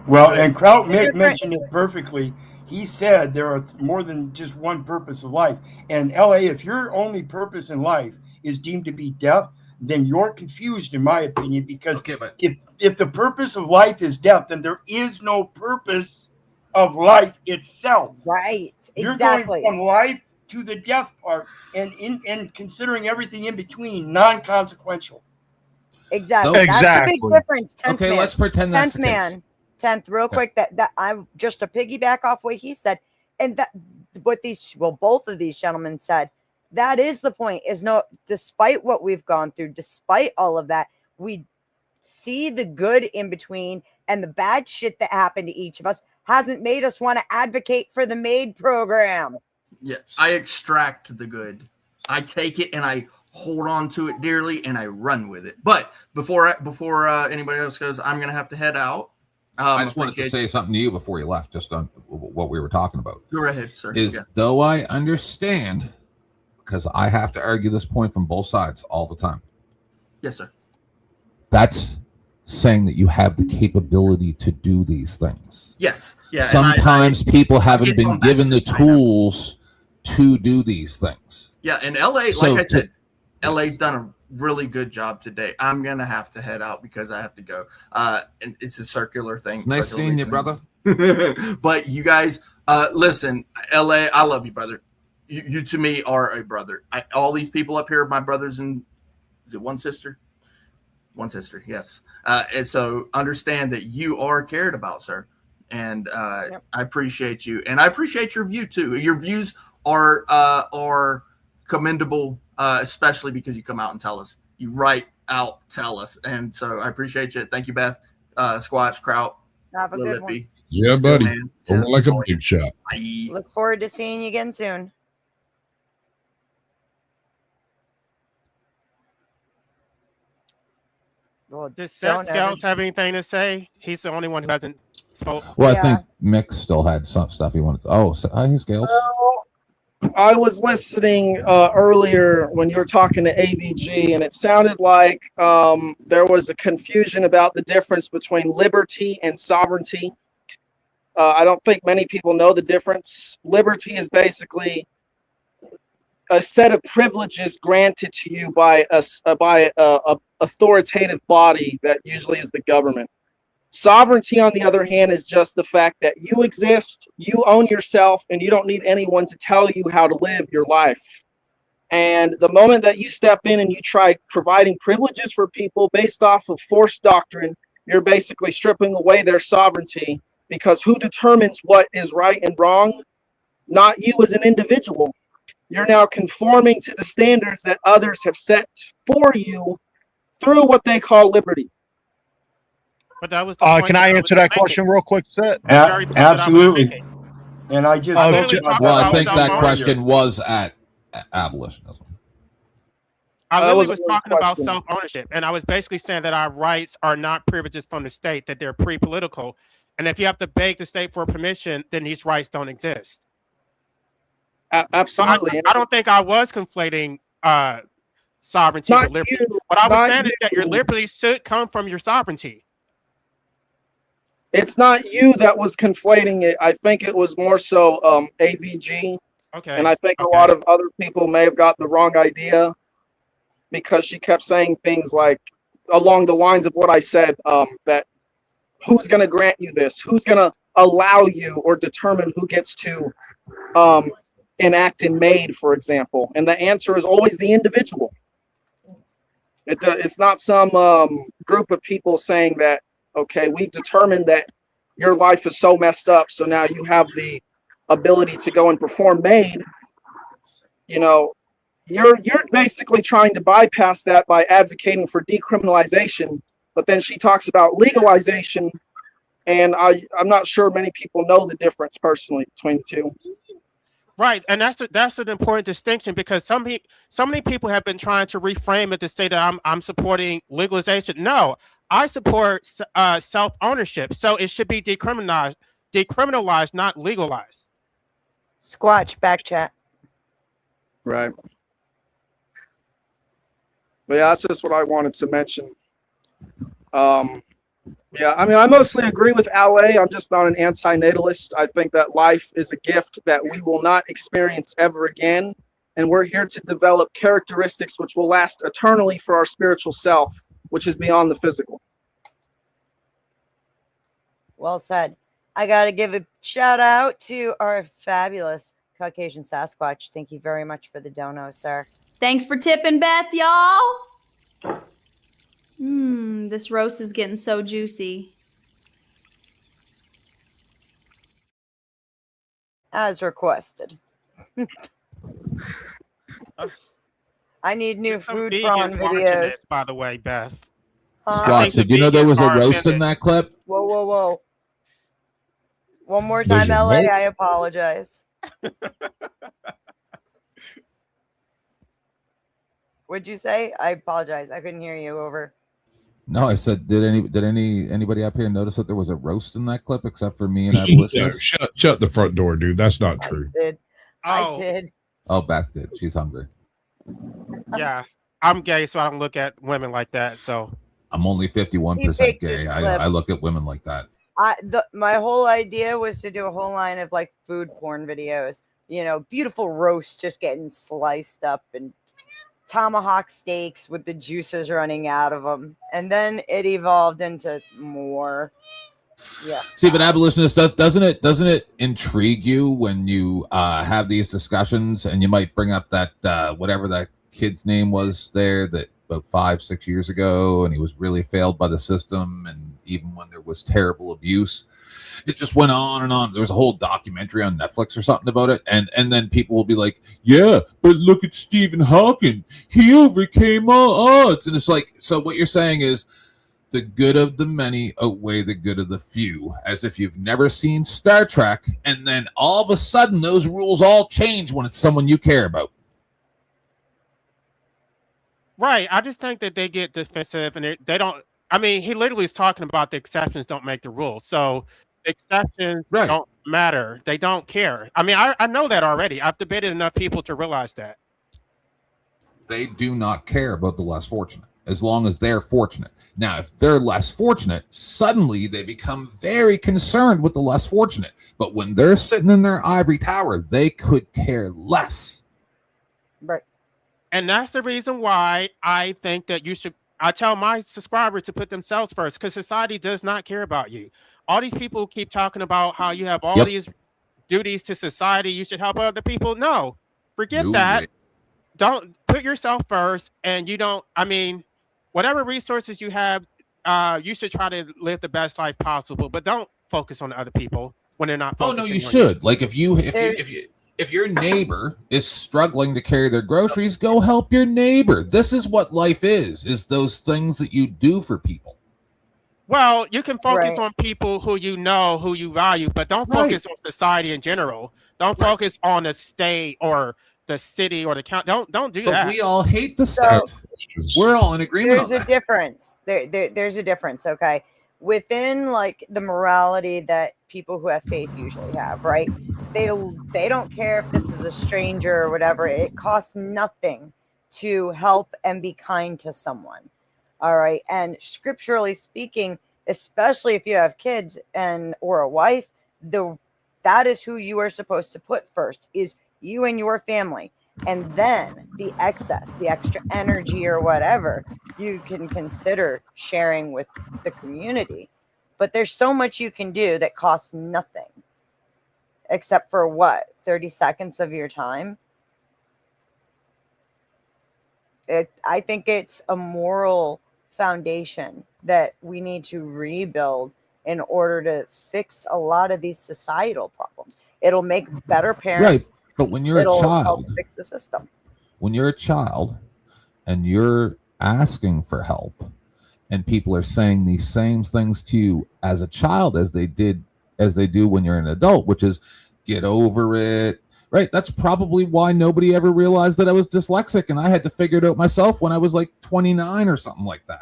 J: Well, and Kraut mentioned it perfectly. He said there are more than just one purpose of life. And LA, if your only purpose in life is deemed to be death, then you're confused, in my opinion, because if the purpose of life is death, then there is no purpose of life itself.
A: Right.
J: You're going from life to the death part and considering everything in between non-consequential.
A: Exactly. That's the big difference. 10th
B: okay,
A: man.
B: Let's pretend that's
A: 10th man. 10th, real quick, that I just to piggyback off what he said, and that what both of these gentlemen said, that is the point, is no, despite what we've gone through, despite all of that, we see the good in between, and the bad shit that happened to each of us hasn't made us want to advocate for the MAID program.
G: Yes, I extract the good. I take it and I hold on to it dearly and I run with it. But before anybody else goes, I'm going to have to head out.
B: I just wanted to say something to you before you left, just on what we were talking about.
G: Go ahead, sir.
B: Though I understand, because I have to argue this point from both sides all the time.
G: Yes, sir.
B: That's saying that you have the capability to do these things.
G: Yes. Yeah.
B: Sometimes people haven't been given the tools to do these things.
G: Yeah, and LA, like I said, LA's done a really good job today. I'm gonna have to head out because I have to go. And it's a circular thing.
B: It's nice seeing you, brother.
G: But you guys, listen, LA, I love you, brother. You to me are a brother. All these people up here are my brothers, and is it one sister? One sister, yes. And so understand that you are cared about, sir. And I appreciate you, and I appreciate your view too. Your views are commendable. Especially because you come out and tell us. You write out, tell us. And so I appreciate you. Thank you, Beth. Squatch, Kraut.
A: Have a good one.
E: Yeah, buddy. Over like a big shot.
G: Bye.
A: Look forward to seeing you again soon.
D: Well, does Seth Scouts have anything to say? He's the only one who hasn't spoken.
B: Well, I think Mick still had some stuff he wanted to. Oh, so, hi, Scales.
K: I was listening earlier when you were talking to AVG, and it sounded like there was a confusion about the difference between liberty and sovereignty. I don't think many people know the difference. Liberty is basically a set of privileges granted to you by a authoritative body that usually is the government. Sovereignty, on the other hand, is just the fact that you exist, you own yourself, and you don't need anyone to tell you how to live your life. And the moment that you step in and you try providing privileges for people based off of forced doctrine, you're basically stripping away their sovereignty, because who determines what is right and wrong? Not you as an individual. You're now conforming to the standards that others have set for you through what they call liberty.
D: But that was the point.
I: Can I answer that question real quick, Seth?
J: Absolutely. And I just
B: well, I think that question was at abolitionism.
D: I literally was talking about self-ownership, and I was basically saying that our rights are not privileges from the state, that they're pre-political. And if you have to beg the state for permission, then these rights don't exist.
K: Absolutely.
D: So I don't think I was conflating sovereignty with liberty. What I was saying is that your liberty should come from your sovereignty.
K: It's not you that was conflating it. I think it was more so AVG.
D: Okay.
K: And I think a lot of other people may have got the wrong idea, because she kept saying things like along the lines of what I said, that who's going to grant you this? Who's going to allow you or determine who gets to enact and made, for example? And the answer is always the individual. It's not some group of people saying that, okay, we've determined that your life is so messed up, so now you have the ability to go and perform made. You know, you're basically trying to bypass that by advocating for decriminalization, but then she talks about legalization, and I'm not sure many people know the difference personally between the two.
D: Right, and that's an important distinction, because so many people have been trying to reframe it to say that I'm supporting legalization. No, I support self-ownership, so it should be decriminalized, not legalized.
A: Squatch, back chat.
K: Right. But yeah, that's just what I wanted to mention. Yeah, I mean, I mostly agree with LA. I'm just not an anti-natalist. I think that life is a gift that we will not experience ever again. And we're here to develop characteristics which will last eternally for our spiritual self, which is beyond the physical.
A: Well said. I got to give a shout out to our fabulous Caucasian Sasquatch. Thank you very much for the dono, sir.
L: Thanks for tipping, Beth, y'all. This roast is getting so juicy.
A: As requested. I need new food prawn videos.
D: This, by the way, Beth.
B: Squatch, did you know there was a roast in that clip?
A: Whoa, whoa, whoa. One more time, LA, I apologize. What'd you say? I apologize. I couldn't hear you. Over.
B: No, I said, did anybody up here notice that there was a roast in that clip except for me and Abolitionist?
E: Shut the front door, dude. That's not true.
A: I did.
B: Oh, Beth did. She's hungry.
D: Yeah, I'm gay, so I don't look at women like that. So
B: I'm only 51% gay. I look at women like that.
A: My whole idea was to do a whole line of like food porn videos. You know, beautiful roasts just getting sliced up and tomahawk steaks with the juices running out of them, and then it evolved into more. Yes.
B: See, but Abolitionist, doesn't it intrigue you when you have these discussions, and you might bring up that whatever that kid's name was there that about 5-6 years ago, and he was really failed by the system, and even when there was terrible abuse, it just went on and on. There was a whole documentary on Netflix or something about it, and then people will be like, yeah, but look at Stephen Hawking, he overcame all odds. And it's like, so what you're saying is the good of the many outweigh the good of the few, as if you've never seen Star Trek, and then all of a sudden those rules all change when it's someone you care about.
D: Right. I just think that they get defensive, and they don't. I mean, he literally is talking about the exceptions don't make the rules. So the exceptions don't matter. They don't care. I mean, I know that already. I've debated enough people to realize that.
B: They do not care about the less fortunate, as long as they're fortunate. Now, if they're less fortunate, suddenly they become very concerned with the less fortunate. But when they're sitting in their ivory tower, they could care less.
A: Right.
D: And that's the reason why I think that I tell my subscribers to put themselves first, because society does not care about you. All these people keep talking about how you have all these duties to society. You should help other people. No, forget that. Don't put yourself first. And whatever resources you have, you should try to live the best life possible, but don't focus on other people when they're not focusing.
B: Oh no, you should. Like if your neighbor is struggling to carry their groceries, go help your neighbor. This is what life is those things that you do for people.
D: Well, you can focus on people who you know, who you value, but don't focus on society in general. Don't focus on the state or the city or the county. Don't do that.
B: We all hate the stuff. We're all in agreement.
A: There's a difference. There's a difference. Okay, within like the morality that people who have faith usually have, right? They don't care if this is a stranger or whatever. It costs nothing to help and be kind to someone. All right. And scripturally speaking, especially if you have kids or a wife, that is who you are supposed to put first, is you and your family. And then the excess, the extra energy or whatever, you can consider sharing with the community. But there's so much you can do that costs nothing. Except for 30 seconds of your time. I think it's a moral foundation that we need to rebuild in order to fix a lot of these societal problems. It'll make better parents.
B: Right, but when you're a child,
A: help fix the system.
B: When you're a child and you're asking for help, and people are saying these same things to you as a child as they do when you're an adult, which is get over it. Right. That's probably why nobody ever realized that I was dyslexic, and I had to figure it out myself when I was like 29 or something like that.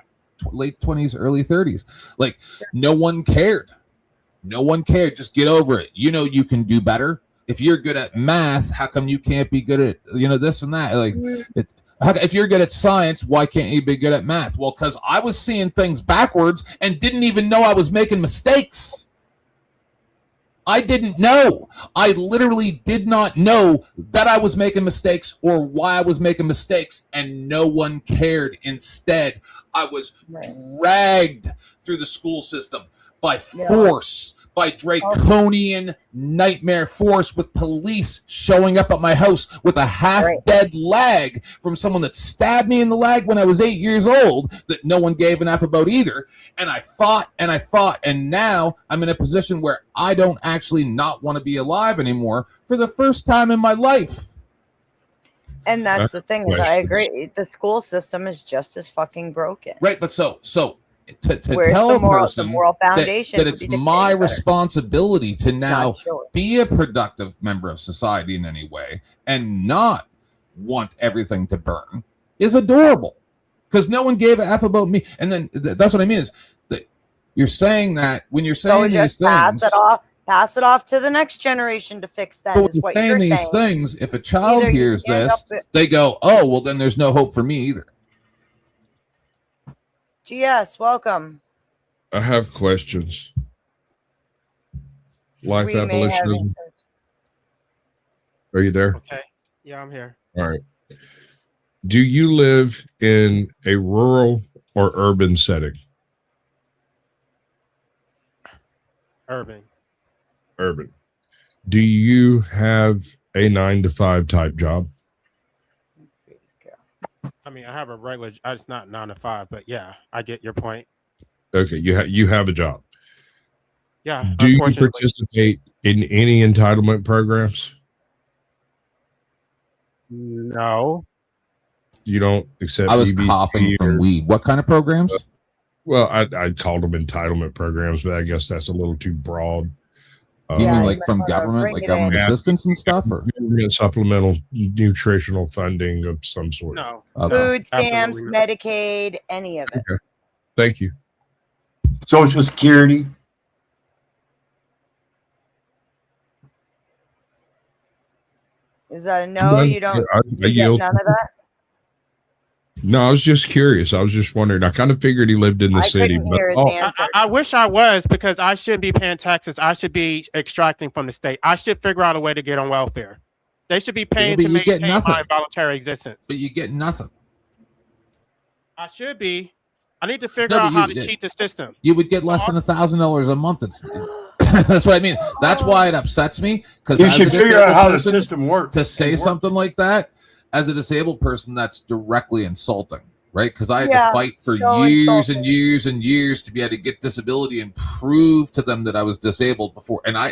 B: Late 20s, early 30s. Like no one cared. No one cared. Just get over it. You know, you can do better. If you're good at math, how come you can't be good at, this and that? Like if you're good at science, why can't you be good at math? Well, because I was seeing things backwards and didn't even know I was making mistakes. I didn't know. I literally did not know that I was making mistakes or why I was making mistakes, and no one cared. Instead, I was dragged through the school system by force, by draconian nightmare force, with police showing up at my house with a half-dead leg from someone that stabbed me in the leg when I was 8 years old that no one gave an F about either. And I fought, and now I'm in a position where I don't actually not want to be alive anymore for the first time in my life.
A: And that's the thing, is I agree. The school system is just as fucking broken.
B: Right, but so to tell a person that it's my responsibility to now be a productive member of society in any way and not want everything to burn is adorable, because no one gave a F about me. And then that's what I mean is that you're saying that when you're saying these things,
A: pass it off to the next generation to fix that.
B: Is what you're saying. These things, if a child hears this, they go, "Oh, well, then there's no hope for me either."
A: GS, welcome.
E: I have questions. Life abolitionism. Are you there?
D: Okay. Yeah, I'm here.
E: All right. Do you live in a rural or urban setting?
D: Urban.
E: Urban. Do you have a 9-to-5 type job?
D: I mean, I have a regular. It's not 9 to 5, but yeah, I get your point.
E: Okay, you have a job.
D: Yeah.
E: Do you participate in any entitlement programs?
D: No.
E: You don't accept.
B: I was coughing from weed. What kind of programs?
E: Well, I called them entitlement programs, but I guess that's a little too broad.
B: You mean like from government, like government assistance and stuff, or
E: supplemental nutritional funding of some sort?
D: No.
B: Okay.
A: Food stamps, Medicaid, any of it.
E: Okay. Thank you.
J: Social Security.
A: Is that a no? You don't. You get none of that.
E: No, I was just curious. I was just wondering. I kind of figured he lived in the city. But
D: I wish I was, because I shouldn't be paying taxes. I should be extracting from the state. I should figure out a way to get on welfare. They should be paying
B: but
D: to
B: you get
D: maintain
B: nothing.
D: my involuntary existence.
B: But you get nothing.
D: I should be. I need to figure out how to cheat the system.
B: You would get less than $1,000 a month. That's what I mean. That's why it upsets me, because
J: you should figure out how the system works.
B: To say something like that as a disabled person, that's directly insulting, right? Because I had to fight for years and years and years to be able to get disability and prove to them that I was disabled before. And I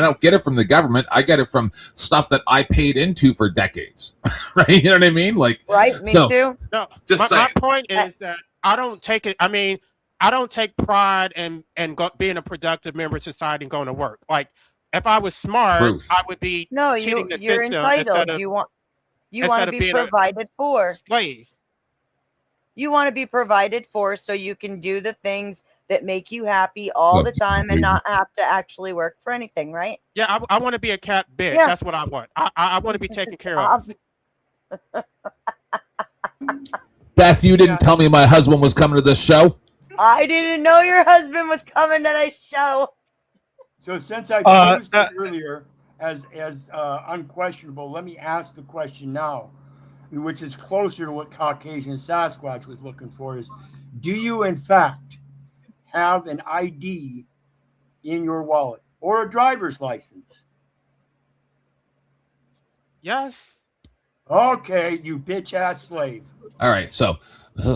B: don't get it from the government. I get it from stuff that I paid into for decades, right? You know what I mean? Like,
A: right? Me too.
D: No, my point is that I don't take it. I mean, I don't take pride in being a productive member of society and going to work. Like, if I was smart, I would be cheating the
A: you're
D: system
A: entitled. You want to be provided for.
D: Slave.
A: You want to be provided for so you can do the things that make you happy all the time and not have to actually work for anything, right?
D: Yeah, I want to be a cat bitch. Yeah. That's what I want. I want to be taken care of.
B: Beth, you didn't tell me my husband was coming to this show.
A: I didn't know your husband was coming to the show.
J: So since I used it earlier as unquestionable, let me ask the question now, which is closer to what Caucasian Sasquatch was looking for, is do you in fact have an ID in your wallet or a driver's license?
D: Yes.
J: Okay, you bitch ass slave.
B: All right, so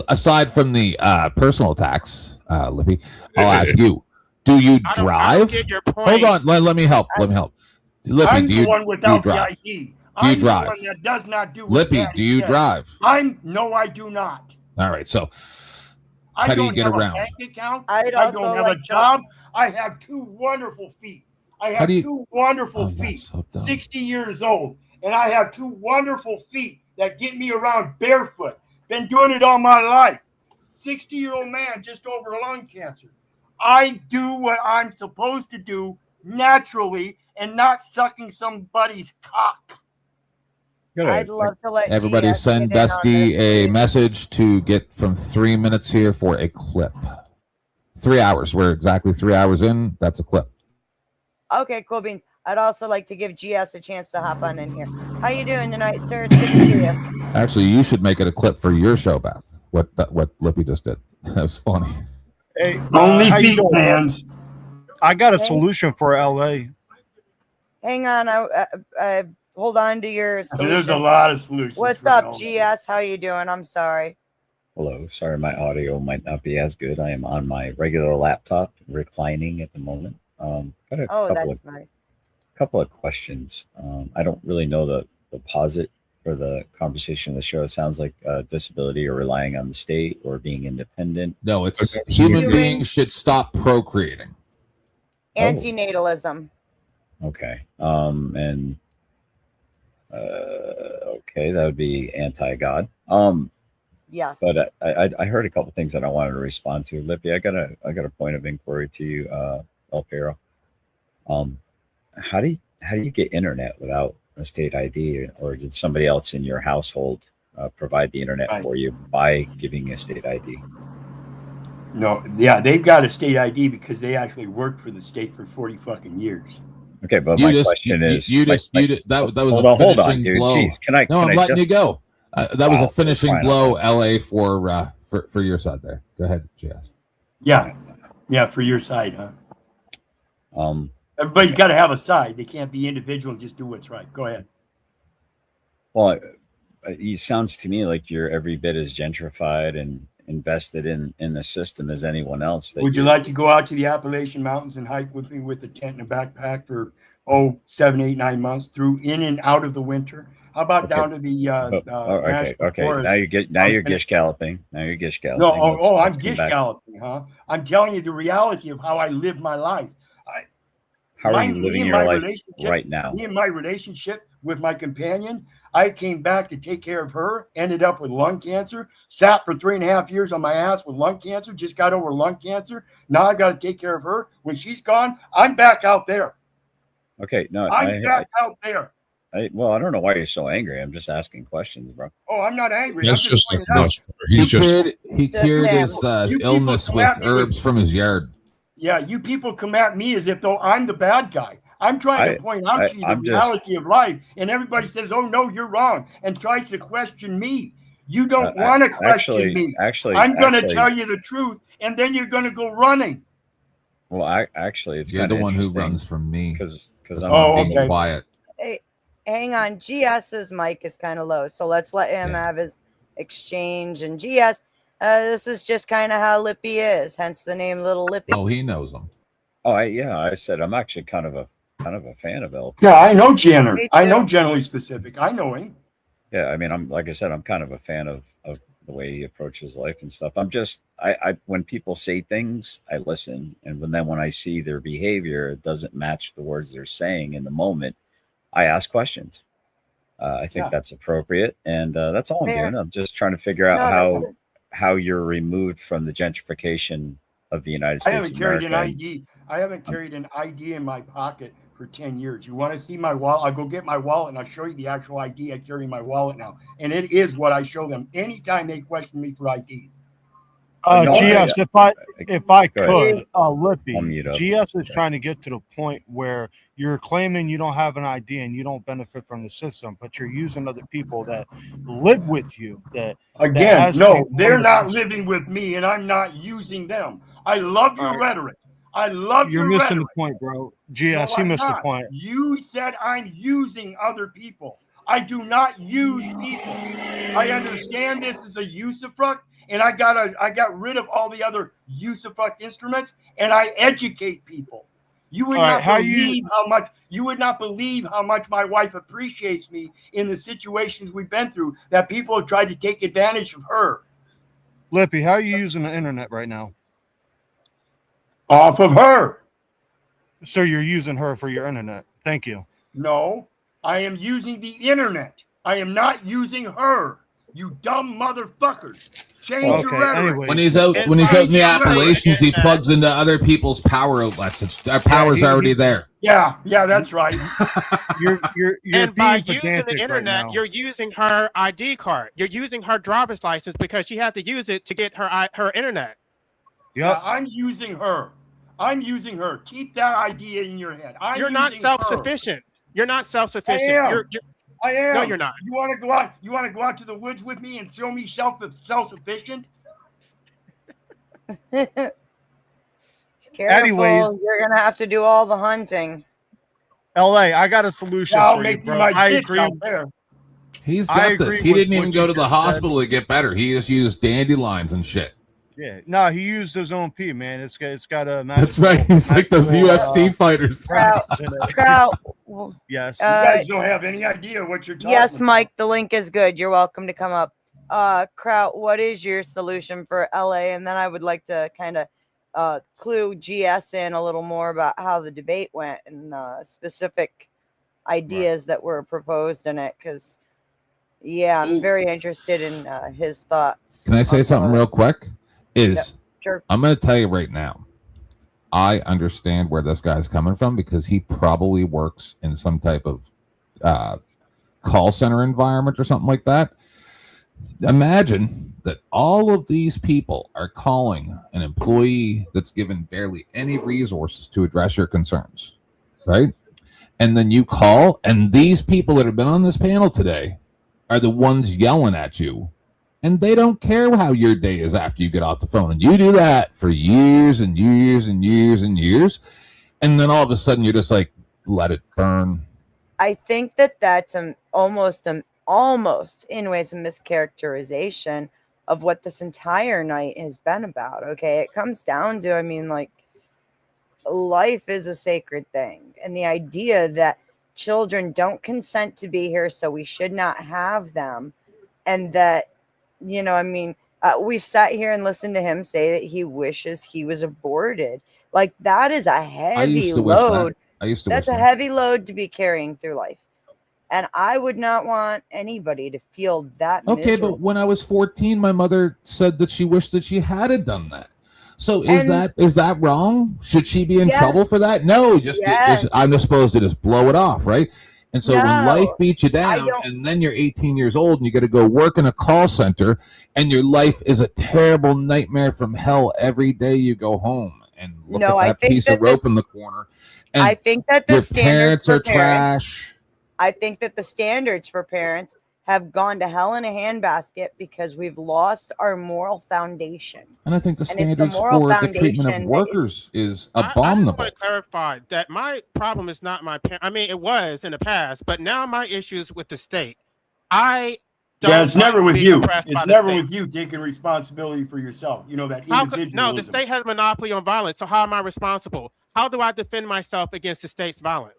B: aside from the personal attacks, Lippy, I'll ask you: do you drive?
D: I don't get your point.
B: Hold on, let me help. Let me help. Lippy,
J: I'm
B: do you,
J: the one without
B: do you drive?
J: the ID.
B: Do you drive?
J: The one that does not do
B: Lippy, do you drive?
J: No, I do not.
B: All right, so
J: I
B: how do you get
J: don't have
B: around?
J: a bank account. I don't have a job. I have two wonderful feet. I have two wonderful feet. So 60 years old, and I have two wonderful feet that get me around barefoot. Been doing it all my life. 60-year-old man just over lung cancer. I do what I'm supposed to do naturally and not sucking somebody's cock.
A: I'd love to let
B: everybody send Dusty a message to get from 3 minutes here for a clip. 3 hours. We're exactly 3 hours in. That's a clip.
A: Okay, cool beans. I'd also like to give GS a chance to hop on in here. How you doing tonight, sir? It's good to see you.
B: Actually, you should make it a clip for your show, Beth. What Lippy just did. That was funny.
I: Hey,
J: only feet fans.
I: I got a solution for LA.
A: Hang on, I hold on to your solution.
J: There's a lot of solutions.
A: What's up, GS? How you doing? I'm sorry.
M: Hello. Sorry, my audio might not be as good. I am on my regular laptop, reclining at the moment. Got
A: that's nice.
M: Couple of questions. I don't really know the posit for the conversation of the show. It sounds like disability or relying on the state or being independent.
B: No, it's human beings should stop procreating.
A: Antinatalism.
M: Okay. Okay, that would be anti-God.
A: Yes.
M: But I heard a couple things that I wanted to respond to. Lippy, I got a point of inquiry to you, El Pero. How do you get internet without a state ID, or did somebody else in your household provide the internet for you by giving a state ID?
J: No, yeah, they've got a state ID because they actually worked for the state for 40 fucking years.
M: Okay, but my question is,
B: that was a finishing blow.
M: Jeez,
B: I'm letting you go. That was a finishing blow, LA, for your side there. Go ahead, Jess.
J: Yeah, for your side, huh? Everybody's got to have a side. They can't be individual and just do what's right. Go ahead.
M: Well, it sounds to me like you're every bit as gentrified and invested in the system as anyone else.
J: Would you like to go out to the Appalachian Mountains and hike with me with a tent and a backpack for 7, 8, 9 months through in and out of the winter? How about down to the
M: okay.
J: Forest?
M: Now you're gish galloping. Now you're gish galloping.
J: No, I'm gish galloping, huh? I'm telling you the reality of how I live my life.
M: How are you living your life right now?
J: Me and my relationship with my companion, I came back to take care of her, ended up with lung cancer, sat for 3.5 years on my ass with lung cancer, just got over lung cancer. Now I got to take care of her. When she's gone, I'm back out there.
M: Okay, no,
J: I'm back out there.
M: I don't know why you're so angry. I'm just asking questions, bro.
J: Oh, I'm not angry.
E: That's just
B: he cured his illness with herbs from his yard.
J: Yeah, you people come at me as if though I'm the bad guy. I'm trying to point out to you the reality of life, and everybody says, "Oh no, you're wrong," and tries to question me. You don't want to question me. I'm going to tell you the truth, and then you're going to go running.
M: Well, actually, it's
B: you're the one who runs from me
M: because I'm being quiet.
A: Hey, hang on. GS's mic is kind of low, so let's let him have his exchange. And GS, this is just kind of how Lippy is, hence the name Little Lippy.
B: Oh, he knows him.
M: Oh, I said I'm actually kind of a fan of LP.
J: Yeah, I know Jenner. I know Generally Specific. I know him.
M: Yeah, I mean, I'm like I said, I'm kind of a fan of the way he approaches life and stuff. I'm just I when people say things, I listen, and when I see their behavior it doesn't match the words they're saying in the moment, I ask questions. I think that's appropriate, and that's all I'm doing. I'm just trying to figure out how you're removed from the gentrification of the United States.
J: I haven't carried an ID. I haven't carried an ID in my pocket for 10 years. You want to see my wallet? I'll go get my wallet and I'll show you the actual ID I carry in my wallet now. And it is what I show them anytime they question me for ID.
I: GS, if I could, Lippy, GS is trying to get to the point where you're claiming you don't have an ID and you don't benefit from the system, but you're using other people that live with you.
J: They're not living with me, and I'm not using them. I love your rhetoric. I love
I: You're
J: your
I: missing
J: rhetoric.
I: the point, bro. GS, you missed the point.
J: You said I'm using other people. I do not use people. I understand this is a usufruct, and I got rid of all the other usufruct instruments, and I educate people. You would not believe how much my wife appreciates me in the situations we've been through, that people have tried to take advantage of her.
I: Lippy, how are you using the internet right now?
J: Off of her.
I: So you're using her for your internet. Thank you.
J: No, I am using the internet. I am not using her. You dumb motherfuckers. Change your rhetoric.
I: Anyway.
B: When he's out in the Appalachians, he plugs into other people's power outlets. Our power's already there.
J: Yeah, that's right.
I: You're
D: and by using the internet, you're using her ID card. You're using her driver's license because she had to use it to get her internet.
J: Yeah, I'm using her. Keep that idea in your head.
D: You're not self-sufficient. You're not self-sufficient.
J: I am.
D: No, you're not.
J: You want to go out? You want to go out to the woods with me and show me self-sufficient?
A: Careful,
I: Anyways,
A: you're gonna have to do all the hunting.
I: LA, I got a solution for you, bro. I agree.
B: He's got this. He didn't even go to the hospital to get better. He just used dandelions and shit.
I: Yeah, no, he used his own pee, man. It's got a.
B: That's right. He's like those UFC fighters.
A: Kraut.
I: Yes.
J: You guys don't have any idea what you're talking about.
A: Yes, Mike, the link is good. You're welcome to come up. Kraut, what is your solution for LA? And then I would like to kind of clue GS in a little more about how the debate went and specific ideas that were proposed in it. Because, I'm very interested in his thoughts.
B: Can I say something real quick?
A: Sure.
B: I'm going to tell you right now. I understand where this guy's coming from because he probably works in some type of call center environment or something like that. Imagine that all of these people are calling an employee that's given barely any resources to address your concerns, right? And then you call, and these people that have been on this panel today are the ones yelling at you. And they don't care how your day is after you get off the phone. And you do that for years and years and years and years. And then all of a sudden you're just like, let it burn.
A: I think that's almost in ways a mischaracterization of what this entire night has been about. Okay. It comes down to, life is a sacred thing. And the idea that children don't consent to be here, so we should not have them. And that, we've sat here and listened to him say that he wishes he was aborted. Like, that is a heavy load. That's a heavy load to be carrying through life. And I would not want anybody to feel that
B: Okay,
A: miserable.
B: but when I was 14, my mother said that she wished that she had done that. So is that wrong? Should she be in trouble for that? No, I'm just supposed to just blow it off, right? And so when life beats you down and then you're 18 years old and you got to go work in a call center and your life is a terrible nightmare from hell every day you go home and look at that piece of rope in the corner
A: I think that the
B: your
A: standards
B: parents are
A: for parents,
B: trash.
A: I think that the standards for parents have gone to hell in a handbasket because we've lost our moral foundation.
B: And I think the
A: And it's the
B: standards
A: moral
B: for the treatment of
A: foundation that is-
B: workers is
D: I just
B: abominable.
D: want to clarify that my problem is not my parent. I mean, it was in the past, but now my issue is with the state. I don't
J: Yeah, it's
D: want
J: never
D: to
J: with
D: be
J: you.
D: oppressed by
J: It's
D: the
J: never
D: state.
J: with you taking responsibility for yourself. You know, that
D: No,
J: individualism.
D: the state has monopoly on violence. So how am I responsible? How do I defend myself against the state's violence?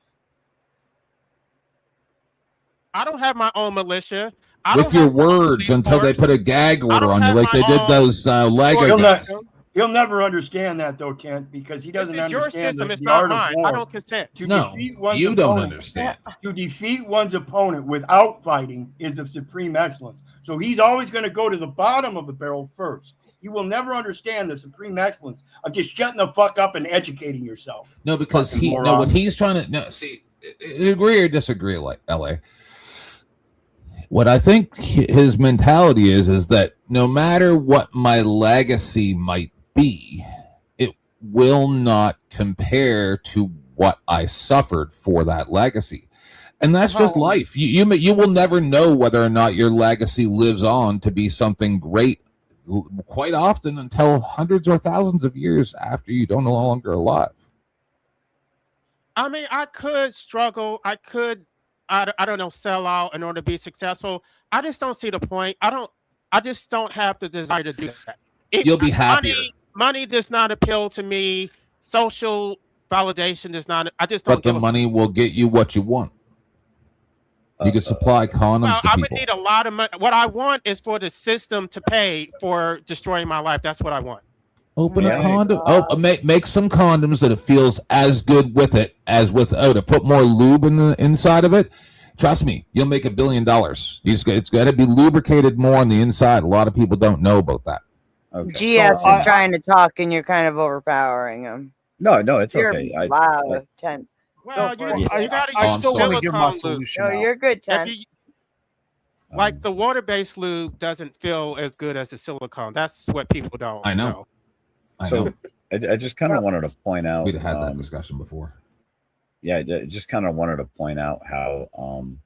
D: I don't have my own militia. I
B: With
D: don't
B: your
D: have my own
B: words
D: police
B: until they
D: force.
B: put a gag
D: I
B: order
D: don't
B: on you,
D: have
B: like
D: my
B: they did
D: own
B: those Lego
J: He'll,
B: guys.
J: he'll never understand that though, Kent, because he doesn't
D: This is your
J: understand
D: system. It's
J: the
D: not
J: art of
D: mine.
J: war.
D: I don't consent.
J: To
B: No,
J: defeat one's
B: you don't
J: opponent,
B: understand.
J: To defeat one's opponent without fighting is of supreme excellence. So he's always going to go to the bottom of the barrel first. You will never understand the supreme excellence of just shutting the fuck up and educating yourself.
B: No, because
J: Fucking
B: what
J: moron.
B: he's trying to see, agree or disagree, like LA. What I think his mentality is that no matter what my legacy might be, it will not compare to what I suffered for that legacy. And that's just life. You will never know whether or not your legacy lives on to be something great quite often until hundreds or thousands of years after you don't no longer alive.
D: I mean, I could struggle. I could, I don't know, sell out in order to be successful. I just don't see the point. I just don't have the desire to do that.
B: You'll be happier.
D: Money does not appeal to me. Social validation does not. I just don't.
B: But the money will get you what you want. You can supply condoms
D: Well,
B: to
D: I
B: people.
D: would need a lot of money. What I want is for the system to pay for destroying my life. That's what I want.
B: Open a condom. Make some condoms that it feels as good with it as without it. Put more lube in the inside of it. Trust me, you'll make $1 billion. It's got to be lubricated more on the inside. A lot of people don't know about that.
M: Okay.
A: GS is trying to talk, and you're kind of overpowering him.
M: No, it's
A: You're
M: okay.
A: loud, Ten.
D: Well, you gotta
I: I
D: use
I: still want to give my
D: silicone lube.
I: solution.
A: No,
I: out.
A: you're good, Ten.
D: Like the water-based lube doesn't feel as good as the silicone. That's what people don't
B: I know.
M: So I just kind of wanted to point out.
B: We'd had that discussion before.
M: Yeah, I just kind of wanted to point out how, and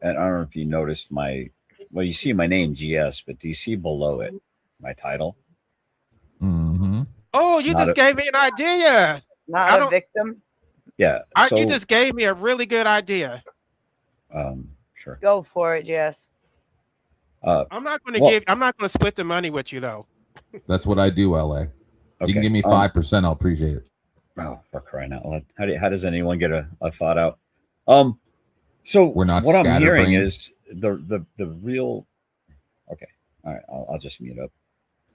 M: I don't know if you noticed you see my name GS, but do you see below it my title?
B: Mm-hmm.
D: Oh, you just gave me an idea.
A: Not a victim.
M: Yeah.
D: You just gave me a really good idea.
M: Sure.
A: Go for it, Jess.
D: I'm not going to I'm not going to split the money with you though.
B: That's what I do, LA. You can give me 5%. I'll appreciate it.
M: Oh, for crying out loud! How does anyone get a thought out? So
B: we're not.
M: What I'm hearing is the real. Okay, all right. I'll just mute up.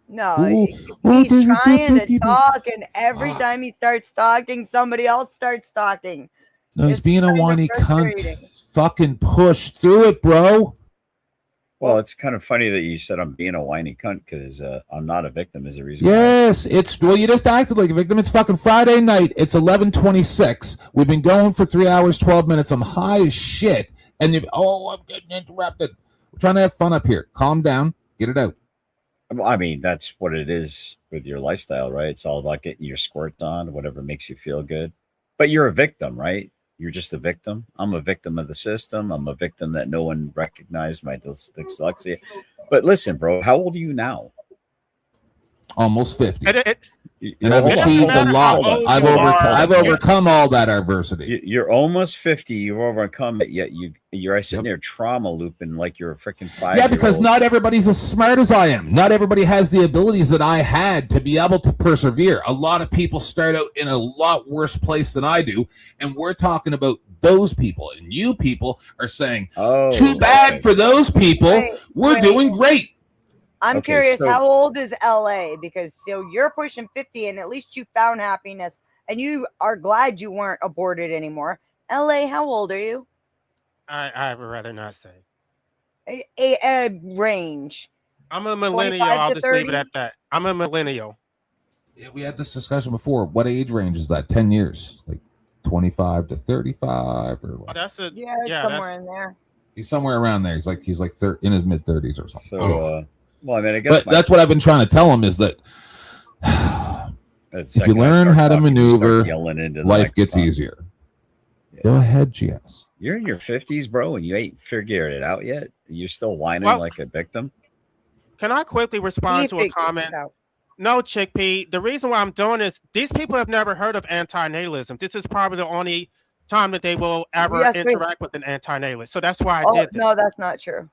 A: No, he's trying to talk, and every time he starts talking, somebody else starts talking.
B: No, he's being a whiny cunt. Fucking push through it, bro.
M: Well, it's kind of funny that you said I'm being a whiny cunt because I'm not a victim. Is the reason.
B: Yes, you just acted like a victim. It's fucking Friday night. It's 11:26. We've been going for 3 hours, 12 minutes. I'm high as shit, and I'm getting interrupted. We're trying to have fun up here. Calm down. Get it out.
M: I mean, that's what it is with your lifestyle, right? It's all about getting your squirt on, whatever makes you feel good. But you're a victim, right? You're just a victim. I'm a victim of the system. I'm a victim that no one recognized my dyslexia. But listen, bro, how old are you now?
B: Almost 50.
M: And
B: I've achieved a lot. I've overcome all that adversity.
M: You're almost 50. You've overcome it, yet you're sitting there trauma looping like you're a freaking 5-year-old.
B: Yeah, because not everybody's as smart as I am. Not everybody has the abilities that I had to be able to persevere. A lot of people start out in a lot worse place than I do, and we're talking about those people. And you people are saying, too bad for those people. We're doing great.
A: I'm curious, how old is LA? Because you're pushing 50 and at least you found happiness and you are glad you weren't aborted anymore. LA, how old are you?
D: I would rather not say.
A: A range.
D: I'm a millennial. I'll just leave it at that. I'm a millennial.
B: Yeah, we had this discussion before. What age range is that? 10 years? Like 25 to 35? Or like?
D: That's
A: somewhere in there.
B: He's somewhere around there. He's like in his mid-30s or something.
M: So, well, I mean, I guess.
B: But that's what I've been trying to tell him is that if you learn how to maneuver, life gets easier. Go ahead, GS.
M: You're in your 50s, bro, and you ain't figured it out yet. You're still whining like a victim.
D: Can I quickly respond to a comment? No, Chickpea. The reason why I'm doing this, these people have never heard of anti-natalism. This is probably the only time that they will ever interact with an anti-natalist. So that's why I did this.
A: No, that's not true.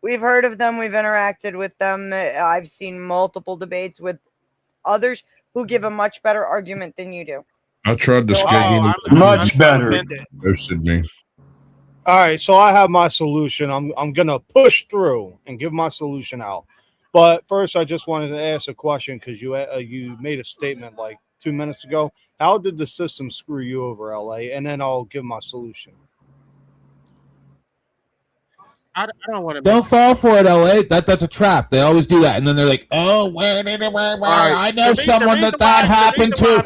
A: We've heard of them. We've interacted with them. I've seen multiple debates with others who give a much better argument than you do.
E: I tried to schedule
J: much better.
E: Ghosted me.
I: All right, so I have my solution. I'm gonna push through and give my solution out. But first, I just wanted to ask a question because you made a statement like 2 minutes ago. How did the system screw you over, LA? And then I'll give my solution.
D: I don't want to.
B: Don't fall for it, LA. That's a trap. They always do that, and then they're like, "Oh, where did it? Where? I know someone that happened to."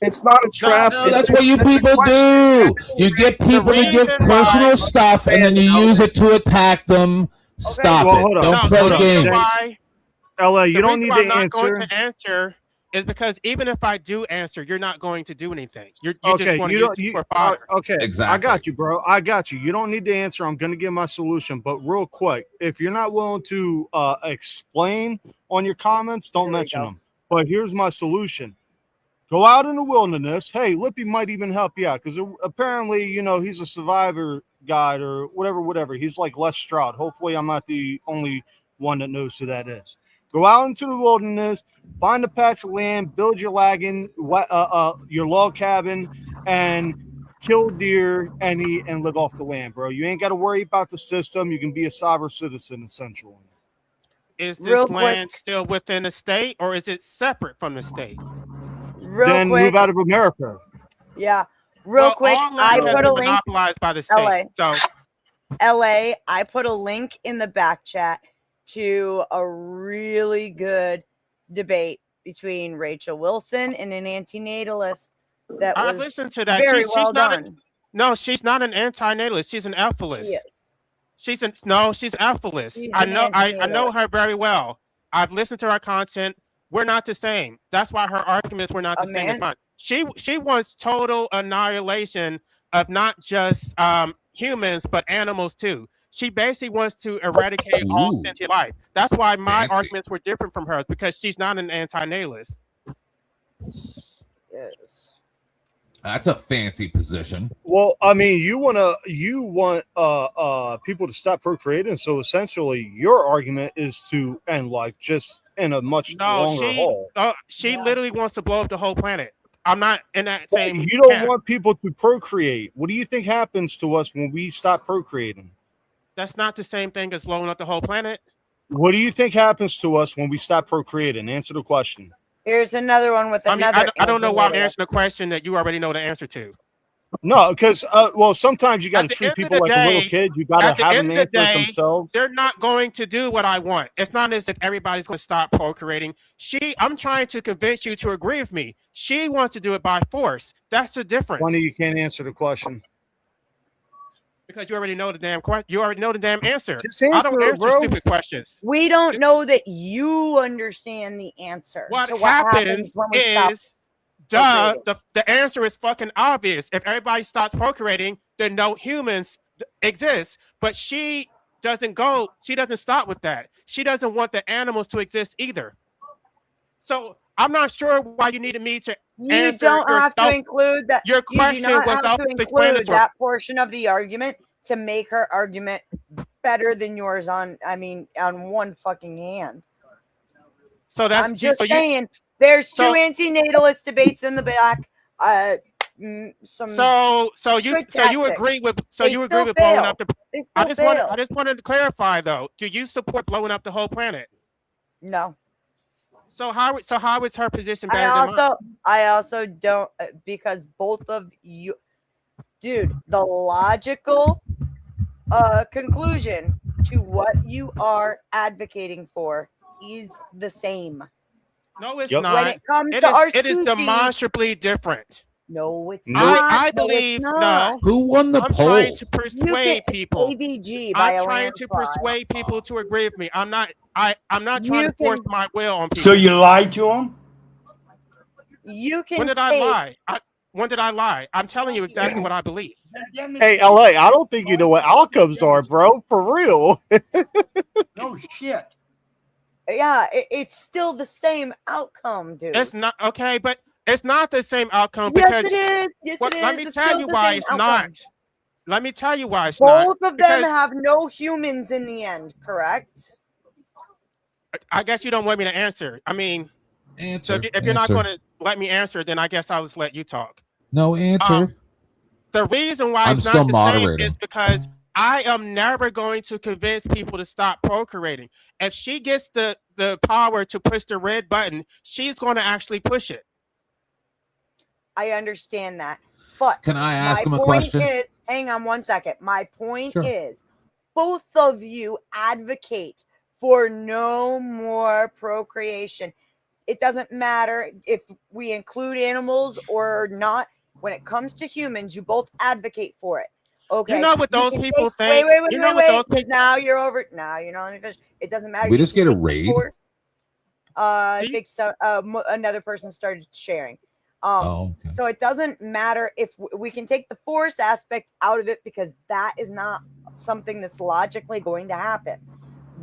K: It's not a trap.
B: No, that's what you people do. You get people to give personal stuff, and then you use it to attack them. Stop it. Don't play games.
I: LA, you don't need to
D: answer. I'm not going to answer is because even if I do answer, you're not going to do anything. You just want to use it for fodder.
I: Okay,
B: exactly.
I: I got you, bro. I got you. You don't need to answer. I'm going to give my solution. But real quick, if you're not willing to explain on your comments, don't mention them. But here's my solution. Go out in the wilderness. Hey, Lippy might even help you out because apparently, he's a survivor guide or whatever. He's like Les Stroud. Hopefully, I'm not the only one that knows who that is. Go out into the wilderness, find a patch of land, build your wagon, your log cabin, and kill deer and live off the land, bro. You ain't got to worry about the system. You can be a sovereign citizen, essentially.
D: Is this land still within the state, or is it separate from the state?
I: Then move out of America.
A: Yeah. Real quick, I put a link.
D: Monopolized by the state.
A: LA, I put a link in the back chat to a really good debate between Rachel Wilson and an antinatalist. That I
D: listened to that.
A: Very
D: she's
A: well
D: not
A: done.
D: No, she's not an antinatalist. She's an alphalist.
A: Yes.
D: She's alphalist. I know her very well. I've listened to her content. We're not the same. That's why her arguments were not the same as mine. She wants total annihilation of not just humans but animals too. She basically wants to eradicate all sentient life. That's why my arguments were different from hers, because she's not an anti-natalist.
A: Yes.
B: That's a fancy position.
I: Well, I mean, you want people to stop procreating, so essentially your argument is to end life just in a much longer haul.
D: She literally wants to blow up the whole planet. I'm not in that same.
I: You don't want people to procreate. What do you think happens to us when we stop procreating?
D: That's not the same thing as blowing up the whole planet.
I: What do you think happens to us when we stop procreating? Answer the question.
A: Here's another one with another.
D: I don't know why I'm answering a question that you already know the answer to.
I: No, because sometimes you got to treat people like a little kid. You got to have them answer themselves.
D: They're not going to do what I want. It's not as if everybody's going to stop procreating. I'm trying to convince you to agree with me. She wants to do it by force. That's the difference.
I: Funny, you can't answer the question.
D: Because you already know the damn question. You already know the damn answer.
I: I
D: don't answer stupid questions.
A: We don't know that you understand the answer.
D: What happens
A: when we
D: is, the answer is fucking obvious. If everybody stops procreating, then no humans exist. But she doesn't stop with that. She doesn't want the animals to exist either. So I'm not sure why you needed me to answer.
A: You don't have to include that.
D: Your question was
A: include that portion of the argument to make her argument better than yours on one fucking hand.
D: So that's
A: I'm just saying. There's two antinatalist debates in the back.
D: So you agree with blowing up the. I just wanted to clarify though. Do you support blowing up the whole planet?
A: No.
D: So how is her position better than mine?
A: I also don't, because both of you, dude, the logical conclusion to what you are advocating for is the same.
D: No, it's not.
A: When it comes to our
D: it is demonstrably different.
A: No, it's not.
D: I believe no.
B: Who won the poll?
D: I'm trying to persuade people.
A: AVG
D: I'm trying to persuade people to agree with me. I'm not trying to force my will on people.
J: So you lied to them?
A: You can.
D: When did I lie? When did I lie? I'm telling you exactly what I believe.
I: Hey, LA, I don't think you know what outcomes are, bro. For real.
J: No shit.
A: Yeah, it's still the same outcome, dude.
D: It's not okay, but it's not the same outcome
A: Yes,
D: because
A: it is. Yes, it is.
D: let me
A: It's
D: tell
A: still
D: you
A: the
D: why
A: same
D: it's
A: outcome.
D: not. Let me tell you why it's not.
A: Both of them have no humans in the end, correct?
D: I guess you don't want me to answer. I mean,
B: answer.
D: So if you're not going to let me answer, then I guess I'll just let you talk.
B: No answer.
D: The reason why
B: I'm
D: it's
B: still
D: not the
B: moderating.
D: same is because I am never going to convince people to stop procreating. If she gets the power to push the red button, she's going to actually push it.
A: I understand that. But
B: can I ask him a
A: point
B: question?
A: Is, hang on one second. My point
B: Sure.
A: is both of you advocate for no more procreation. It doesn't matter if we include animals or not. When it comes to humans, you both advocate for it. Okay.
D: You know what those people think?
A: Wait. Because now you're over. Now you're not let me finish. It doesn't matter.
B: We just get a raid.
A: I think so. Another person started sharing.
B: Okay.
A: So it doesn't matter if we can take the force aspect out of it because that is not something that's logically going to happen.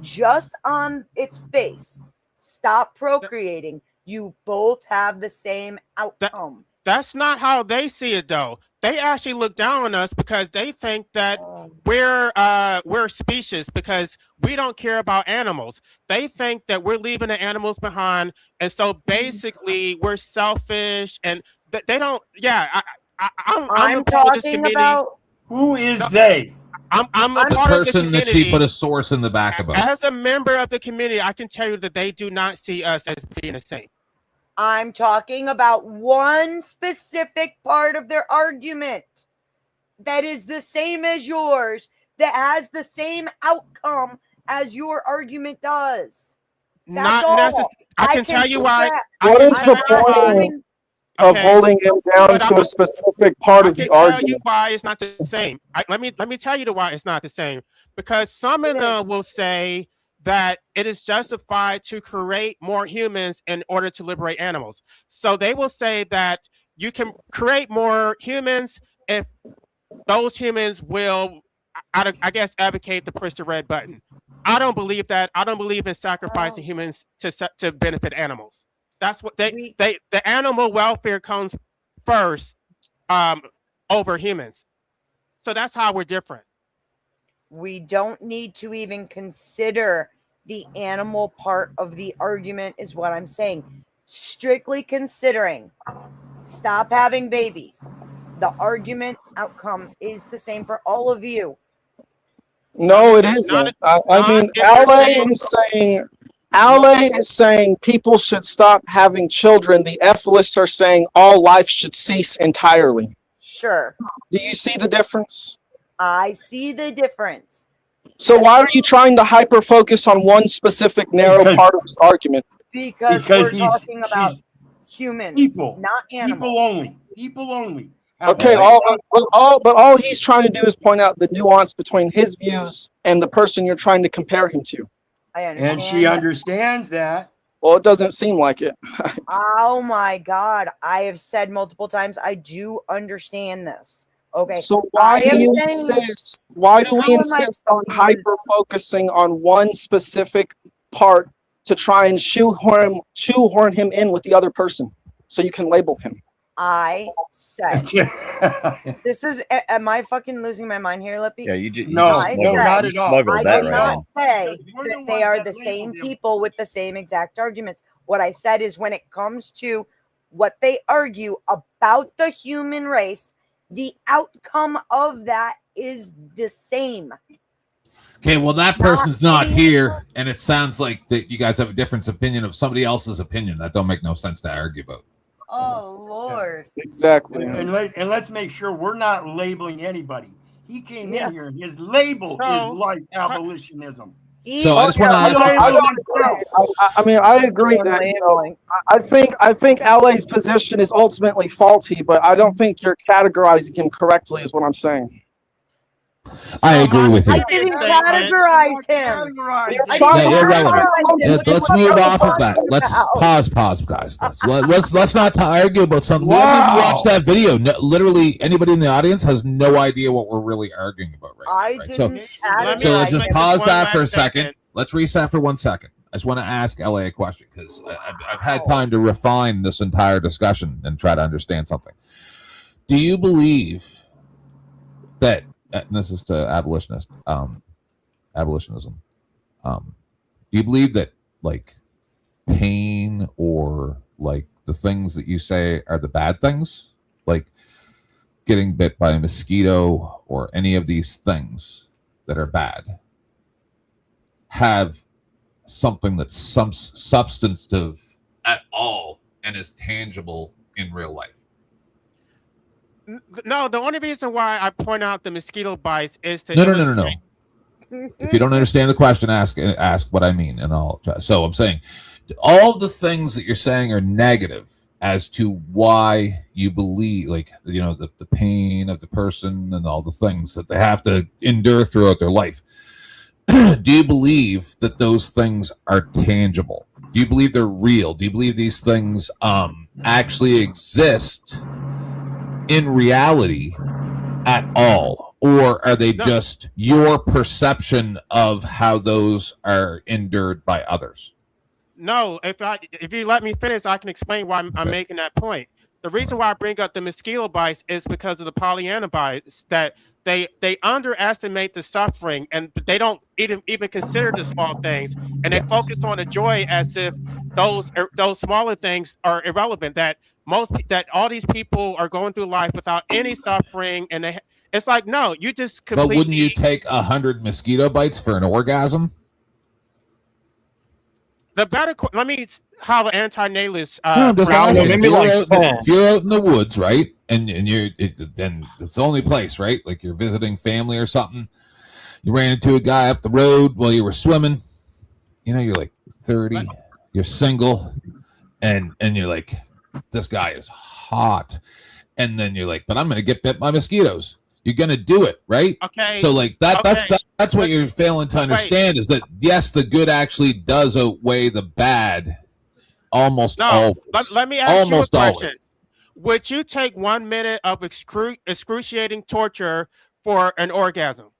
A: Just on its face, stop procreating. You both have the same outcome.
D: That's not how they see it, though. They actually look down on us because they think that we're species because we don't care about animals. They think that we're leaving the animals behind, and so basically we're selfish. And they don't. Yeah, I'm
A: talking about
J: who is they?
D: I'm a
B: the
D: part of the
B: person that
D: community.
B: she put a source in the back about.
D: As a member of the community, I can tell you that they do not see us as being the same.
A: I'm talking about one specific part of their argument that is the same as yours, that has the same outcome as your argument does. That's
D: Not necessarily. I can tell you why.
K: What is the point of holding him down to a specific part of the argument?
D: I can tell you why it's not the same. Let me tell you why it's not the same. Because some of them will say that it is justified to create more humans in order to liberate animals. So they will say that you can create more humans if those humans will, I guess, advocate to push the red button. I don't believe that. I don't believe in sacrificing humans to benefit animals. That's what the animal welfare comes first over humans. So that's how we're different.
A: We don't need to even consider the animal part of the argument is what I'm saying. Strictly considering stop having babies. The argument outcome is the same for all of you.
K: No, it isn't. I mean, LA is saying people should stop having children. The F-lists are saying all life should cease entirely.
A: Sure.
K: Do you see the difference?
A: I see the difference.
K: So why are you trying to hyper-focus on one specific narrow part of this argument?
A: Because we're talking about humans,
J: people,
A: not animals.
J: People only.
K: Okay, but all he's trying to do is point out the nuance between his views and the person you're trying to compare him to.
A: I understand.
J: And she understands that.
K: Well, it doesn't seem like it.
A: Oh my God. I have said multiple times, I do understand this. Okay.
K: So why do you insist? Why do we insist on hyper-focusing on one specific part to try and shoehorn him in with the other person so you can label him?
A: I said, this is, am I fucking losing my mind here, Lippy?
M: Yeah, you
J: no, not at all.
A: I did not say that they are the same people with the same exact arguments. What I said is when it comes to what they argue about the human race, the outcome of that is the same.
B: Okay, well, that person's not here, and it sounds like that you guys have a different opinion of somebody else's opinion. That don't make no sense to argue about.
A: Oh, Lord.
K: Exactly.
J: And let's make sure we're not labeling anybody. He came in here, and his label is like abolitionism.
B: So I just want to ask.
K: I mean, I agree that I think LA's position is ultimately faulty, but I don't think you're categorizing him correctly, is what I'm saying.
B: I agree with you.
A: I didn't categorize him.
B: Let's move off of that. Let's pause, guys. Let's not argue about something. We haven't even watched that video. No, literally, anybody in the audience has no idea what we're really arguing about right now. So let's just pause that for a second. Let's reset for 1 second. I just want to ask LA a question because I've had time to refine this entire discussion and try to understand something. Do you believe that? And this is to abolitionism. Do you believe that like pain or like the things that you say are the bad things, like getting bit by a mosquito or any of these things that are bad, have something that's some substantive at all and is tangible in real life?
D: No, the only reason why I point out the mosquito bites is to
B: No. If you don't understand the question, ask what I mean, and I'll. So I'm saying, all the things that you're saying are negative as to why you believe, like the pain of the person and all the things that they have to endure throughout their life. Do you believe that those things are tangible? Do you believe they're real? Do you believe these things actually exist in reality at all, or are they just your perception of how those are endured by others?
D: No, if you let me finish, I can explain why I'm making that point. The reason why I bring up the mosquito bites is because of the Pollyanna bites, that they underestimate the suffering and they don't even consider the small things, and they focus on the joy as if those smaller things are irrelevant. That all these people are going through life without any suffering, and it's like, no, you just completely.
B: But wouldn't you take 100 mosquito bites for an orgasm?
D: The better. Let me how anti-natalist.
B: No, I'm just asking. If you're out in the woods, right, and then it's the only place, right? Like you're visiting family or something. You ran into a guy up the road while you were swimming. You're like 30. You're single, and you're like, this guy is hot, and then you're like, but I'm gonna get bit by mosquitoes. You're gonna do it, right?
D: Okay.
B: So like that's what you're failing to understand is that yes, the good actually does outweigh the bad. Almost always.
D: Let me ask you a question. Would you take 1 minute of excruciating torture for an orgasm?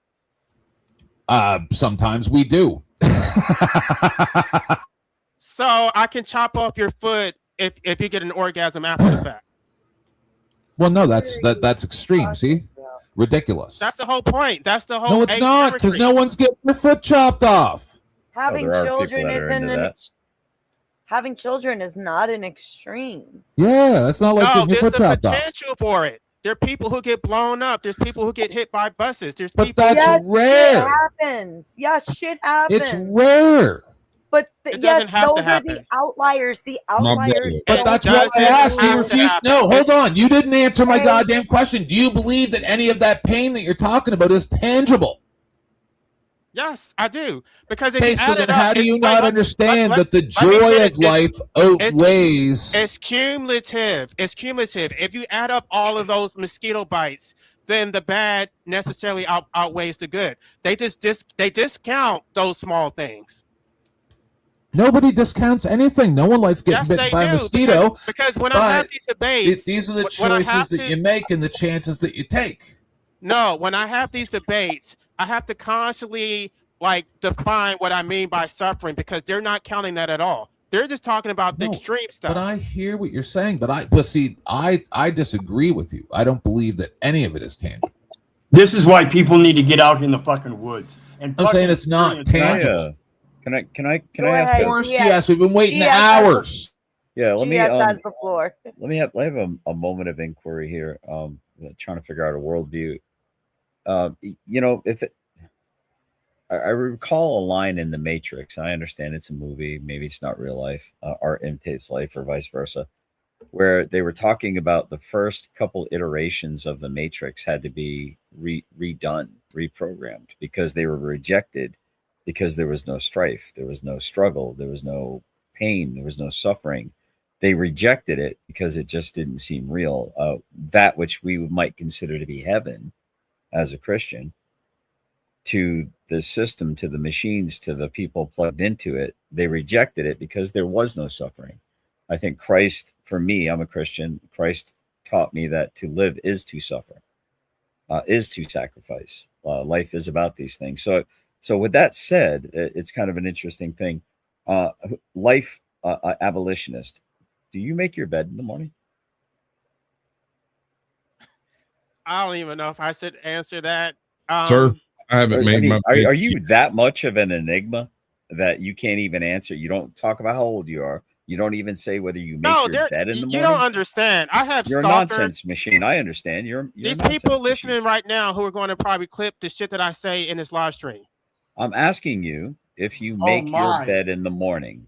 B: Sometimes we do.
D: So I can chop off your foot if you get an orgasm after the fact.
B: Well, no, that's extreme. See, ridiculous.
D: That's the whole point. That's the whole.
B: No, it's not, because no one's getting their foot chopped off.
A: Having children is not an extreme.
B: Yeah, that's not like getting your foot chopped off.
D: There's a potential for it. There are people who get blown up. There's people who get hit by buses. There's
B: but
D: people.
B: That's rare.
A: Shit happens. Yes, shit happens.
B: It's rare.
A: But yes, those are the outliers. The outliers.
B: But that's what I asked. You refused. No, hold on. You didn't answer my goddamn question. Do you believe that any of that pain that you're talking about is tangible?
D: Yes, I do. Because
B: okay, so then how do you not understand that the joy of life outweighs?
D: It's cumulative. It's cumulative. If you add up all of those mosquito bites, then the bad necessarily outweighs the good. They discount those small things.
B: Nobody discounts anything. No one likes getting bit by a mosquito.
D: Because when I have these debates,
B: these are the choices that you make and the chances that you take.
D: No, when I have these debates, I have to constantly define what I mean by suffering, because they're not counting that at all. They're just talking about the extreme stuff.
B: But I hear what you're saying. But I disagree with you. I don't believe that any of it is tangible.
J: This is why people need to get out in the fucking woods. And
B: I'm saying it's not tangible.
M: Can I
B: ask? Of course, yes. We've been waiting hours.
M: Yeah, let me
A: has the floor.
M: Let me have a moment of inquiry here. Trying to figure out a worldview. I recall a line in The Matrix. I understand it's a movie, maybe it's not real life, art imitates life, or vice versa, where they were talking about the first couple iterations of The Matrix had to be redone, reprogrammed, because they were rejected. Because there was no strife, there was no struggle, there was no pain, there was no suffering. They rejected it because it just didn't seem real. That which we might consider to be heaven as a Christian to the system, to the machines, to the people plugged into it. They rejected it because there was no suffering. I think Christ, for me, I'm a Christian. Christ taught me that to live is to suffer, is to sacrifice. Life is about these things. So with that said, it's kind of an interesting thing. Life, abolitionist, do you make your bed in the morning?
D: I don't even know if I should answer that.
E: Sir, I haven't made my bed.
M: Are you that much of an enigma that you can't even answer? You don't talk about how old you are. You don't even say whether you make your bed in the morning.
D: You don't understand. I have
M: You're
D: stalkers.
M: A nonsense machine. I understand. You're
D: these people listening right now who are going to probably clip the shit that I say in this live stream.
M: I'm asking you if you make your bed in the morning.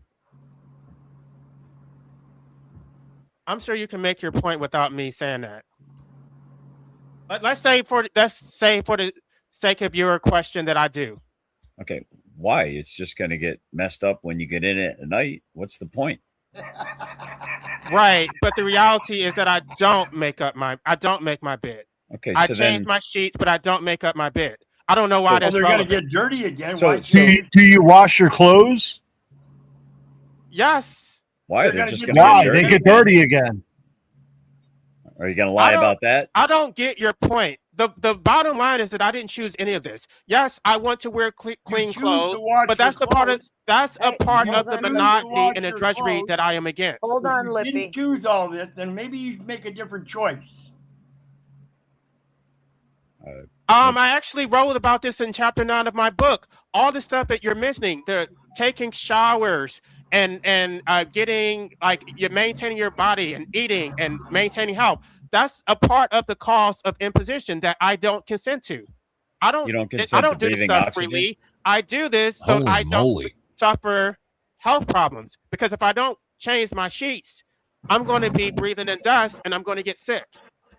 D: I'm sure you can make your point without me saying that. But let's say for the sake of your question that I do.
M: Okay, why? It's just going to get messed up when you get in it at night. What's the point?
D: Right, but the reality is that I don't make my bed.
M: Okay,
D: I change my sheets, but I don't make up my bed. I don't know why that's
J: they're
D: relevant.
J: going to get dirty again.
I: So, do you wash your clothes?
D: Yes.
M: Why? They're just going to
I: why they get dirty again?
M: Are you going to lie about that?
D: I don't get your point. The bottom line is that I didn't choose any of this. Yes, I want to wear clean clothes, but that's a part of the monotony and the drudgery that I am against.
A: Hold on,
J: Lippy. If you didn't choose all this, then maybe you make a different choice.
D: I actually wrote about this in chapter 9 of my book. All the stuff that you're missing, the taking showers and getting you're maintaining your body and eating and maintaining health. That's a part of the cost of imposition that I don't consent to. I don't do this stuff freely. I do this so I don't suffer health problems, because if I don't change my sheets, I'm going to be breathing in dust and I'm going to get sick.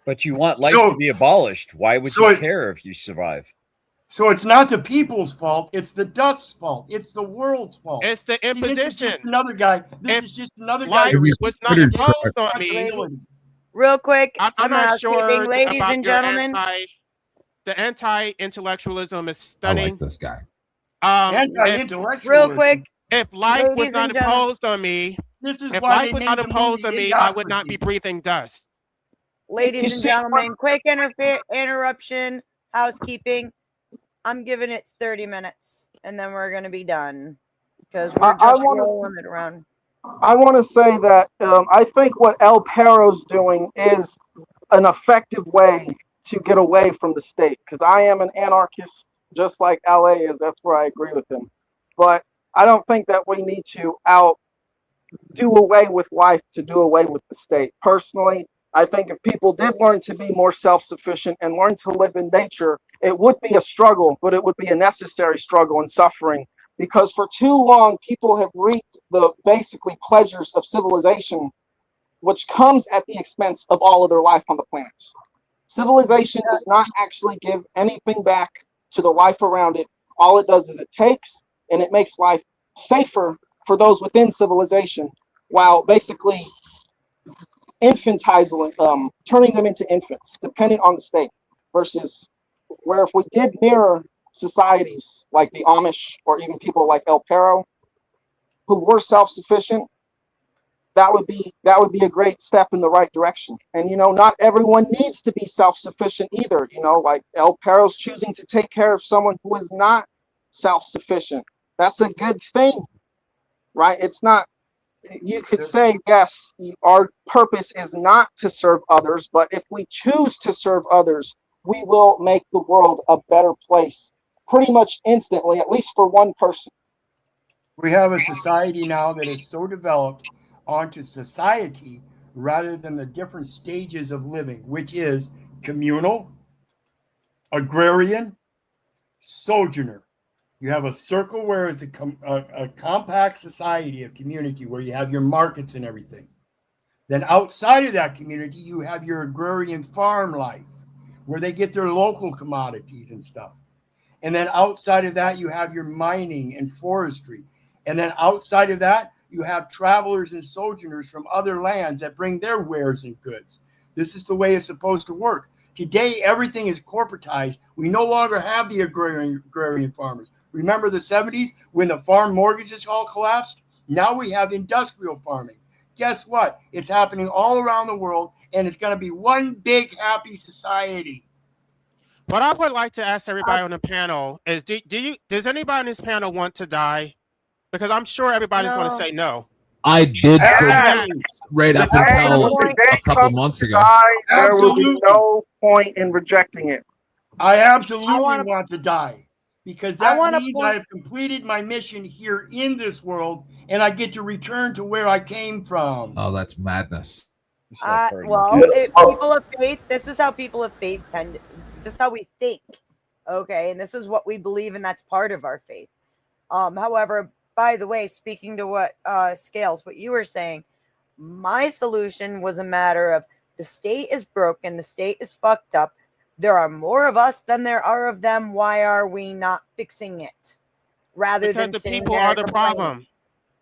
M: But you want life to be abolished. Why would you care if you survive?
J: So it's not the people's fault. It's the dust's fault. It's the world's fault.
D: It's the imposition.
J: This is just another guy. This is just another guy.
D: Life was not imposed on me.
A: Real quick,
D: I'm not sure,
A: ladies and gentlemen.
D: The anti-intellectualism is stunning.
B: I like this guy.
J: Anti-intellectualism.
A: Real quick,
D: if life was not imposed on me, I would not be breathing dust.
A: Ladies and gentlemen, quick interruption, housekeeping. I'm giving it 30 minutes, and then we're going to be done, because we're just rolling it around.
K: I want to say that I think what El Perro's doing is an effective way to get away from the state, because I am an anarchist, just like LA is. That's where I agree with him. But I don't think that we need to do away with life to do away with the state. Personally, I think if people did learn to be more self-sufficient and learn to live in nature, it would be a struggle, but it would be a necessary struggle and suffering. Because for too long, people have reaped the basically pleasures of civilization, which comes at the expense of all of their life on the planet. Civilization does not actually give anything back to the life around it. All it does is it takes, and it makes life safer for those within civilization, while basically infantizing, turning them into infants, dependent on the state, versus where if we did mirror societies like the Amish or even people like El Perro, who were self-sufficient, that would be a great step in the right direction. And not everyone needs to be self-sufficient either. Like El Perro's choosing to take care of someone who is not self-sufficient. That's a good thing, right? It's not. You could say, yes, our purpose is not to serve others, but if we choose to serve others, we will make the world a better place pretty much instantly, at least for one person.
J: We have a society now that is so developed onto society rather than the different stages of living, which is communal, agrarian, sojourner. You have a circle where it's a compact society of community where you have your markets and everything. Then outside of that community, you have your agrarian farm life where they get their local commodities and stuff. And then outside of that, you have your mining and forestry. And then outside of that, you have travelers and sojourners from other lands that bring their wares and goods. This is the way it's supposed to work. Today, everything is corporatized. We no longer have the agrarian farmers. Remember the 70s when the farm mortgages all collapsed? Now we have industrial farming. Guess what? It's happening all around the world, and it's going to be one big happy society.
D: What I would like to ask everybody on the panel is, does anybody on this panel want to die? Because I'm sure everybody's going to say no.
B: I did right up until a couple months ago.
K: There will be no point in rejecting it.
J: I absolutely want to die, because that means I have completed my mission here in this world, and I get to return to where I came from.
B: Oh, that's madness.
A: People of faith, this is how people of faith tend. This is how we think, okay, and this is what we believe, and that's part of our faith. However, by the way, speaking to what Scales, what you were saying, my solution was a matter of the state is broken, the state is fucked up. There are more of us than there are of them. Why are we not fixing it? Because
D: the people are the problem.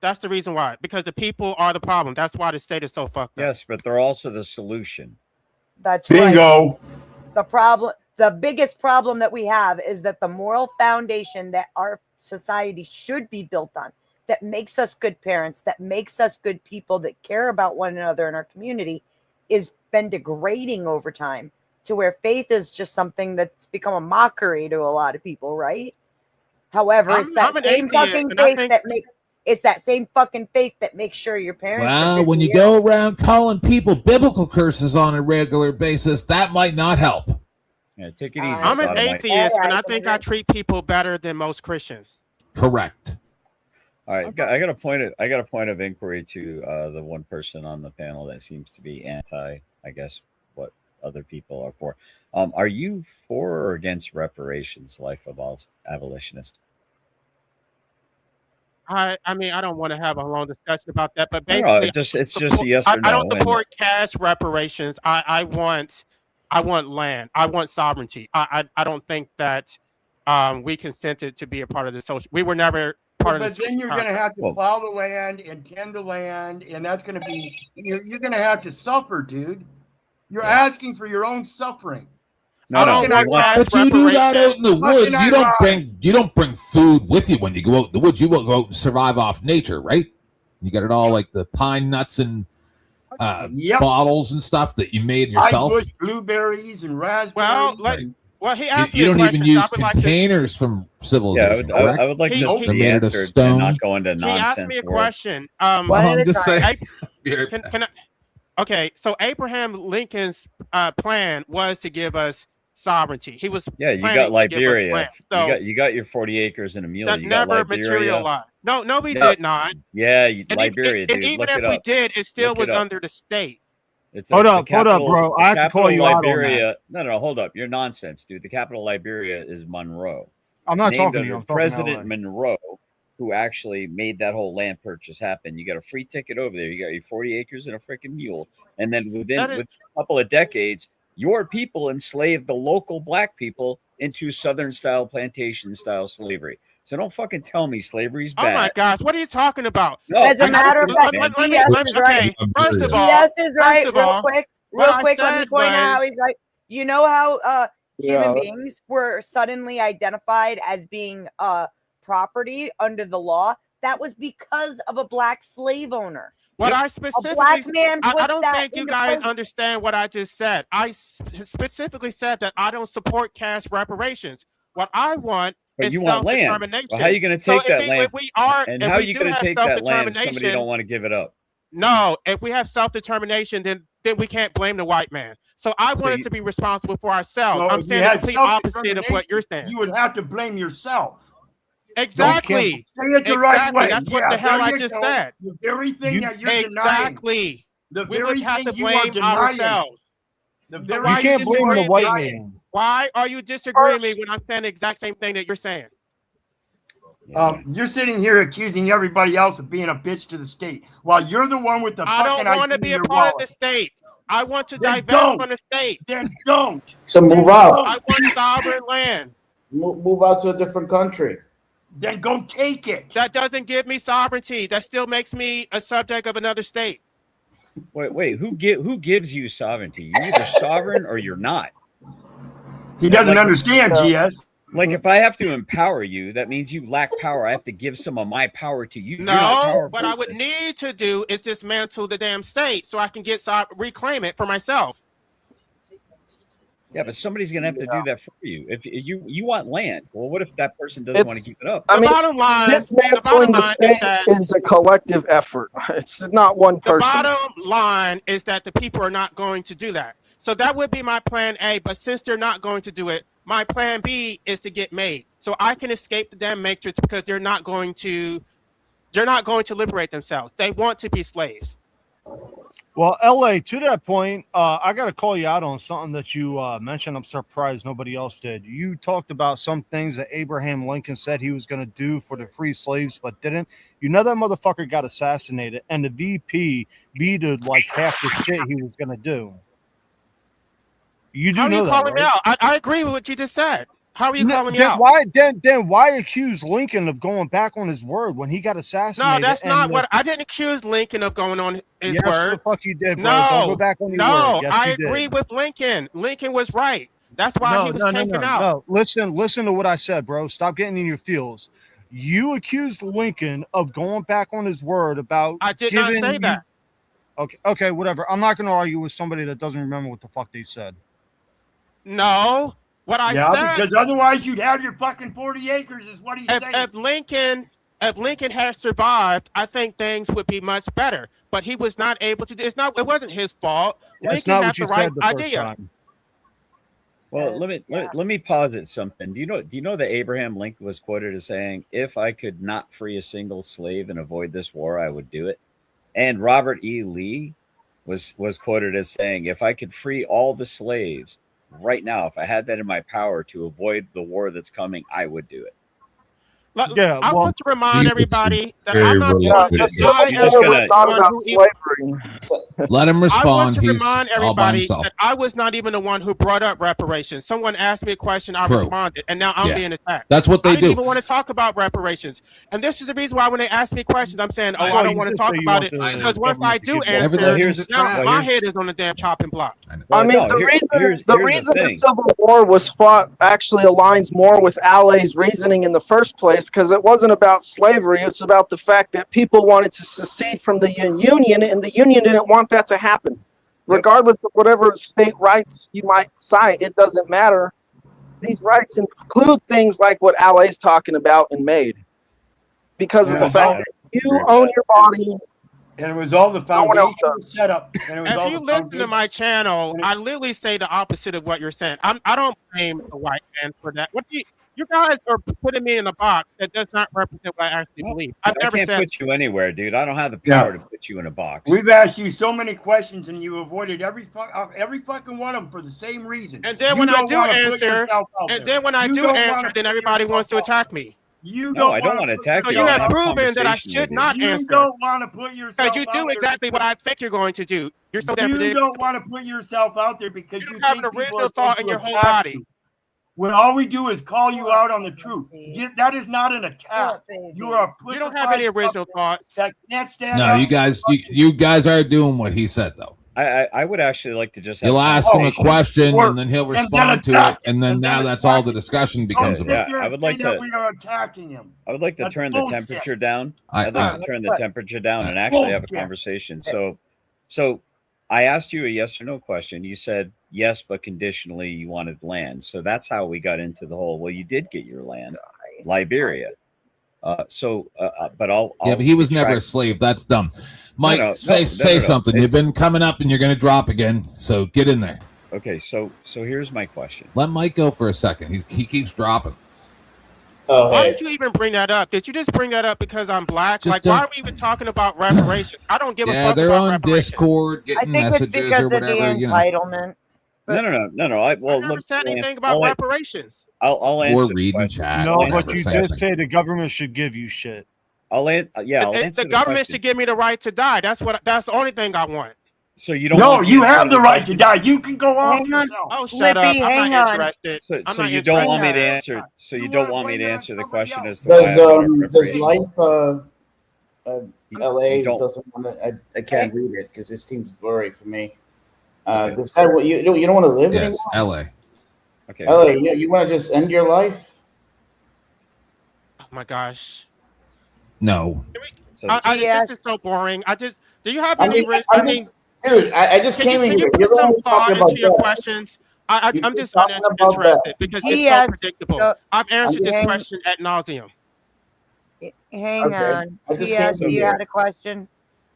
D: That's the reason why. Because the people are the problem. That's why the state is so fucked up.
M: Yes, but they're also the solution.
A: That's
J: bingo.
A: Right. The problem, the biggest problem that we have is that the moral foundation that our society should be built on, that makes us good parents, that makes us good people that care about one another in our community, is been degrading over time to where faith is just something that's become a mockery to a lot of people, right? However, it's that same fucking faith that makes it's that same fucking faith that makes sure your parents.
B: Well, when you go around calling people biblical curses on a regular basis, that might not help.
M: Yeah, take it easy.
D: I'm an atheist, and I think I treat people better than most Christians.
B: Correct.
M: All right, I got a point of inquiry to the one person on the panel that seems to be anti, I guess, what other people are for. Are you for or against reparations, life abolitionist?
D: I mean, I don't want to have a long discussion about that, but basically,
M: it's just a yes or no.
D: I don't support cash reparations. I want land. I want sovereignty. I don't think that we consented to be a part of the social. We were never part of the social.
J: But then you're going to have to plow the land and tend the land, and that's going to be you're going to have to suffer, dude. You're asking for your own suffering.
B: No, but you do that out in the woods. You don't bring food with you when you go out in the woods. You will go out and survive off nature, right? You got it all like the pine nuts and bottles and stuff that you made yourself.
J: I bush blueberries and raspberries.
D: Well, he asked
B: you don't even use containers from civilization.
M: Yeah, I would like this to be answered and not go into nonsense.
D: He asked me a question.
B: I'm just saying.
D: Okay, so Abraham Lincoln's plan was to give us sovereignty. He was
M: you got Liberia. So you got your 40 acres and a mule.
D: That
M: you
D: never
M: got
D: materialized. No, we did not.
M: Yeah, Liberia.
D: And even if we did, it still was under the state.
I: Hold up, bro. I have to call you out on that.
M: No, hold up. You're nonsense, dude. The capital of Liberia is Monroe.
I: I'm not talking to you. I'm talking
M: President Monroe, who actually made that whole land purchase happen. You got a free ticket over there. You got your 40 acres and a freaking mule. And then within a couple of decades, your people enslaved the local black people into Southern-style, plantation-style slavery. So don't fucking tell me slavery's bad.
D: Oh my gosh, what are you talking about?
A: No, as a matter of fact,
D: okay. First of all,
A: yes is right. Real quick, let me point out how he's right. You know how human beings were suddenly identified as being property under the law? That was because of a black slave owner.
D: What I specifically, I don't think you guys understand what I just said. I specifically said that I don't support cash reparations. What I want is self-determination.
M: Well, how are you going to take that land? How are you going to take that land if somebody don't want to give it up?
D: No, if we have self-determination, then we can't blame the white man. So I wanted to be responsible for ourselves.
J: No,
D: I'm saying the complete opposite of what you're saying.
J: You would have to blame yourself.
D: Exactly.
J: Say it the right way.
D: That's what the hell I just said.
J: The very thing that you're denying.
D: Exactly. We would have to blame ourselves.
I: You can't blame the white man.
D: Why are you disagreeing with me when I'm saying the exact same thing that you're saying?
J: You're sitting here accusing everybody else of being a bitch to the state, while you're the one with the fucking
D: I don't want to be a part of the state. I want to divest from the state.
J: Then don't.
N: So move out.
D: I want sovereign land.
N: Move out to a different country.
J: Then go take it.
D: That doesn't give me sovereignty. That still makes me a subject of another state.
M: Wait. Who gives you sovereignty? You're either sovereign or you're not.
J: He doesn't understand, GS.
M: Like if I have to empower you, that means you lack power. I have to give some of my power to you.
D: No, what I would need to do is dismantle the damn state so I can reclaim it for myself.
M: Yeah, but somebody's gonna have to do that for you. If you want land, well, what if that person doesn't want to keep it up?
K: I mean,
D: bottom line,
K: dismantling the state is a collective effort. It's not one person.
D: The bottom line is that the people are not going to do that. So that would be my plan A. But since they're not going to do it, my plan B is to get made so I can escape the damn matrix, because they're not going to liberate themselves. They want to be slaves.
I: Well, LA, to that point, I got to call you out on something that you mentioned. I'm surprised nobody else did. You talked about some things that Abraham Lincoln said he was going to do for the free slaves, but didn't. You know that motherfucker got assassinated, and the VP vetoed like half the shit he was going to do. You do
D: How are
I: know
D: you
I: that,
D: calling me
I: right?
D: out? I agree with what you just said. How are you calling me
I: then
D: out?
I: Why accuse Lincoln of going back on his word when he got assassinated?
D: No, that's not what I didn't accuse Lincoln of going on his word.
I: The fuck you did, bro.
D: No,
I: Don't go back on your word. Yes,
D: I
I: you
D: agree
I: did.
D: with Lincoln. Lincoln was right. That's why he was taken out.
I: No, listen to what I said, bro. Stop getting in your feels. You accused Lincoln of going back on his word about.
D: I did not say that.
I: Okay, whatever. I'm not going to argue with somebody that doesn't remember what the fuck they said.
D: No, what I said.
J: Because otherwise you'd have your fucking 40 acres, is what he's saying.
D: If Lincoln had survived, I think things would be much better. But he was not able to. It wasn't his fault.
I: That's
D: Lincoln
I: not
D: had
I: what you
D: the right
I: said the first
D: idea.
I: time.
M: Well, let me posit something. Do you know that Abraham Lincoln was quoted as saying, "If I could not free a single slave and avoid this war, I would do it." And Robert E. Lee was quoted as saying, "If I could free all the slaves right now, if I had that in my power to avoid the war that's coming, I would do it."
I: Yeah,
D: I want to remind everybody that
E: very
D: I'm not
E: related.
K: The Civil War was not about slavery.
B: Let him
D: I want
B: respond.
D: to
B: He's
D: remind
B: all by
D: everybody
B: himself.
D: that I was not even the one who brought up reparations. Someone asked me a question, I
B: True.
D: responded, and now I'm
B: Yeah.
D: being attacked.
B: That's what they
D: I didn't
B: do.
D: even want to talk about reparations. And this is the reason why when they ask me questions, I'm saying, oh, I don't want to talk about it. Because once I do answer, now my head is on the damn chopping block.
K: I mean, the reason the Civil War was fought actually aligns more with Alley's reasoning in the first place, because it wasn't about slavery. It's about the fact that people wanted to secede from the Union, and the Union didn't want that to happen. Regardless of whatever state rights you might cite, it doesn't matter. These rights include things like what Alley's talking about and made, because of the fact that you own your body.
J: And it was all the foundation set up. And it was all
D: if you listen to my channel, I literally say the opposite of what you're saying. I don't blame the white man for that. What do you guys are putting me in a box that does not represent what I actually believe. I've never
M: can't
D: said
M: put you anywhere, dude. I don't have the power to put you in a box.
J: We've asked you so many questions, and you avoided every fucking one of them for the same reason.
D: And then when I do answer, then everybody wants to attack me.
J: I
M: don't want to attack you.
D: So you have proven that I should not answer.
J: You don't want to put yourself.
D: Because you do exactly what I think you're going to do. You're so
J: You don't want to put yourself out there because you
D: have an original thought in your whole body.
J: When all we do is call you out on the truth. That is not an attack. You are a
D: You don't have any original thoughts.
J: That can't stand
B: No,
J: up.
B: you guys are doing what he said though.
M: I would actually like to just.
B: You'll ask him a question and then he'll respond to it, and then now that's all the discussion becomes about.
M: Yeah, I would like to.
J: We are attacking him.
M: I would like to turn the temperature down. I'd like to turn the temperature down and actually have a conversation. So I asked you a yes or no question. You said yes, but conditionally you wanted land. So that's how we got into the whole. Well, you did get your land, Liberia. But
B: he was never a slave. That's dumb. Mike, say something. You've been coming up and you're going to drop again. So get in there.
M: Okay. So here's my question.
B: Let Mike go for a second. He keeps dropping.
D: Why did you even bring that up? Did you just bring that up because I'm black? Why are we even talking about reparations? I don't give a fuck
B: they're
D: about
B: on Discord
A: I
B: getting
A: think
B: messages
A: it's because
B: or whatever.
A: of the entitlement.
M: No.
D: I never said anything about reparations.
M: I'll answer.
B: Or read and chat.
I: No, but you did say the government should give you shit.
M: I'll answer
D: the government should give me the right to die. That's the only thing I want.
M: So you don't?
J: No, you have the right to die. You can go off yourself.
D: Oh, shut up! I'm not interested.
M: So you don't want me to answer. So you don't want me to answer the question as to
N: does life LA doesn't want to? I can't read it because it seems blurry for me. This guy, you don't want to live anymore.
B: LA.
M: Okay.
N: Oh, yeah, you want to just end your life?
D: Oh my gosh.
B: No.
D: This is so boring. Do you have
N: I
D: any?
N: mean, dude, I just
D: can
N: came in
D: you
N: here.
D: put
N: You're the one
D: some
N: who's
D: thought
N: talking about
D: into your
N: that.
D: questions? I'm just
N: talking about
D: uninterested
N: that.
D: because it's so predictable.
A: So,
D: I've answered this
A: hang,
D: question ad nauseum.
A: hang
N: Okay.
A: on.
N: I just came
A: GS,
N: in
A: you
N: here.
A: had a question?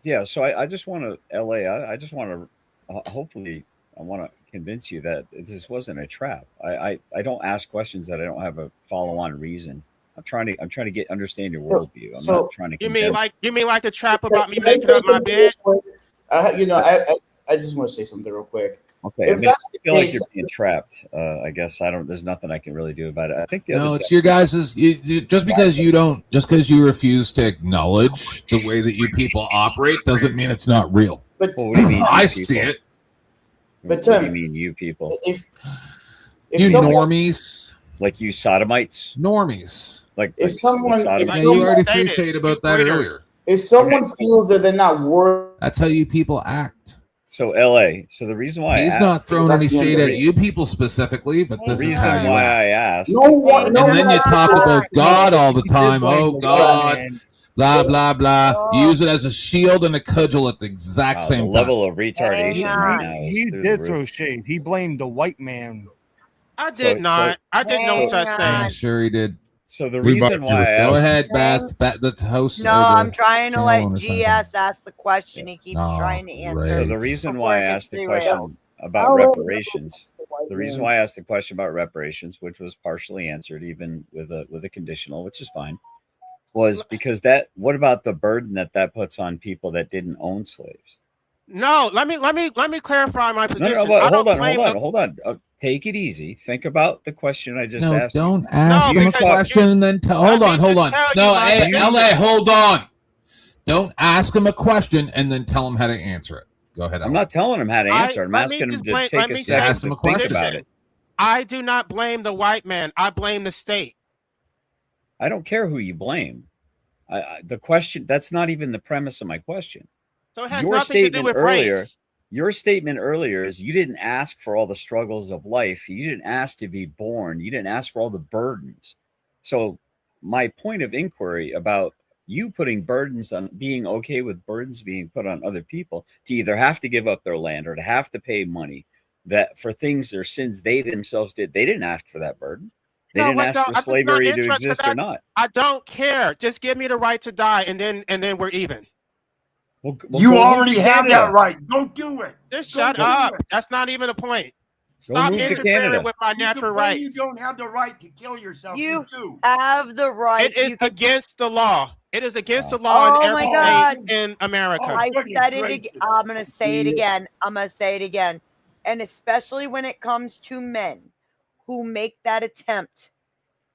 M: Yeah, so I just want to, LA, I just want to, hopefully, I want to convince you that this wasn't a trap. I don't ask questions that I don't have a follow-on reason. I'm trying to understand your worldview. I'm not trying to
D: You mean
M: condemn.
D: like the trap about me
N: Can I
D: making
N: say
D: up my
N: something
D: bed?
N: real quick? I just want to say something real quick.
M: Okay,
N: If
M: I mean,
N: that's
M: I
N: the
M: feel like
N: case,
M: you're being trapped. I guess there's nothing I can really do about it. I think the
B: No,
M: other
B: it's your guys's. Just because you refuse to acknowledge the way that you people operate doesn't mean it's not real.
N: But
M: well, what do you mean?
B: I
M: You
B: see
M: people?
B: it.
N: But
M: What do you mean, you people?
N: If
B: You
N: someone-
B: normies,
M: like you sodomites,
B: normies.
M: like
N: If someone-
M: sodomites?
B: Yeah, you already threw shade about that earlier.
N: if someone feels that they're not worth,
B: That's how you people act.
M: So LA. So the reason why
B: He's
M: I
B: not
M: asked,
B: throwing any shade at you people specifically, but this
M: the
B: is how
M: reason
B: you
M: why
B: act.
M: I asked.
B: And then you talk about God all the time. Oh, God, blah, blah, blah. You use it as a shield and a cudgel at the exact
M: Wow,
B: same
M: the
B: time.
M: level of retardation right now is
I: He
M: through
I: did
M: the
I: throw
M: roof.
I: shade. He blamed the white man.
D: I did not. I did no such
B: Yeah,
D: thing.
B: sure he did.
M: So the reason why I
B: Go
M: asked,
B: ahead, Beth. The host.
A: No, I'm trying to let GS ask the question. He keeps trying to answer.
M: So the reason
A: before
M: why I
A: it gets
M: asked the
A: derailed.
M: question about reparations, which was partially answered, even with a conditional, which is fine, was because what about the burden that puts on people that didn't own slaves?
D: No, let me clarify my position.
M: No, but
D: I
M: hold
D: don't
M: on.
D: blame
M: Take it easy. Think about the question I just
B: No,
M: asked.
B: don't
M: you.
B: ask him a question and then hold on. No, hey, LA, hold on. Don't ask him a question and then tell him how to answer it. Go ahead.
M: I'm not telling him how to answer it. I'm asking him to take a second to think about it.
D: I do not blame the white man. I blame the state.
M: I don't care who you blame. The question, that's not even the premise of my question.
D: So it has nothing to do with race.
M: Your statement earlier is you didn't ask for all the struggles of life. You didn't ask to be born. You didn't ask for all the burdens. So my point of inquiry about you putting burdens on, being okay with burdens being put on other people to either have to give up their land or to have to pay money that for things or sins they themselves did. They didn't ask for that burden. They didn't ask for slavery to exist or not.
D: I don't care. Just give me the right to die, and then we're even.
M: Well,
J: you already have that right. Don't do it.
D: Just shut up. That's not even the point. Stop interfering with my natural right.
J: You don't have the right to kill yourself.
A: You have the right.
D: It is against the law. It is against the law in every state in America.
A: I said it again. I'm going to say it again. I'm going to say it again. And especially when it comes to men who make that attempt,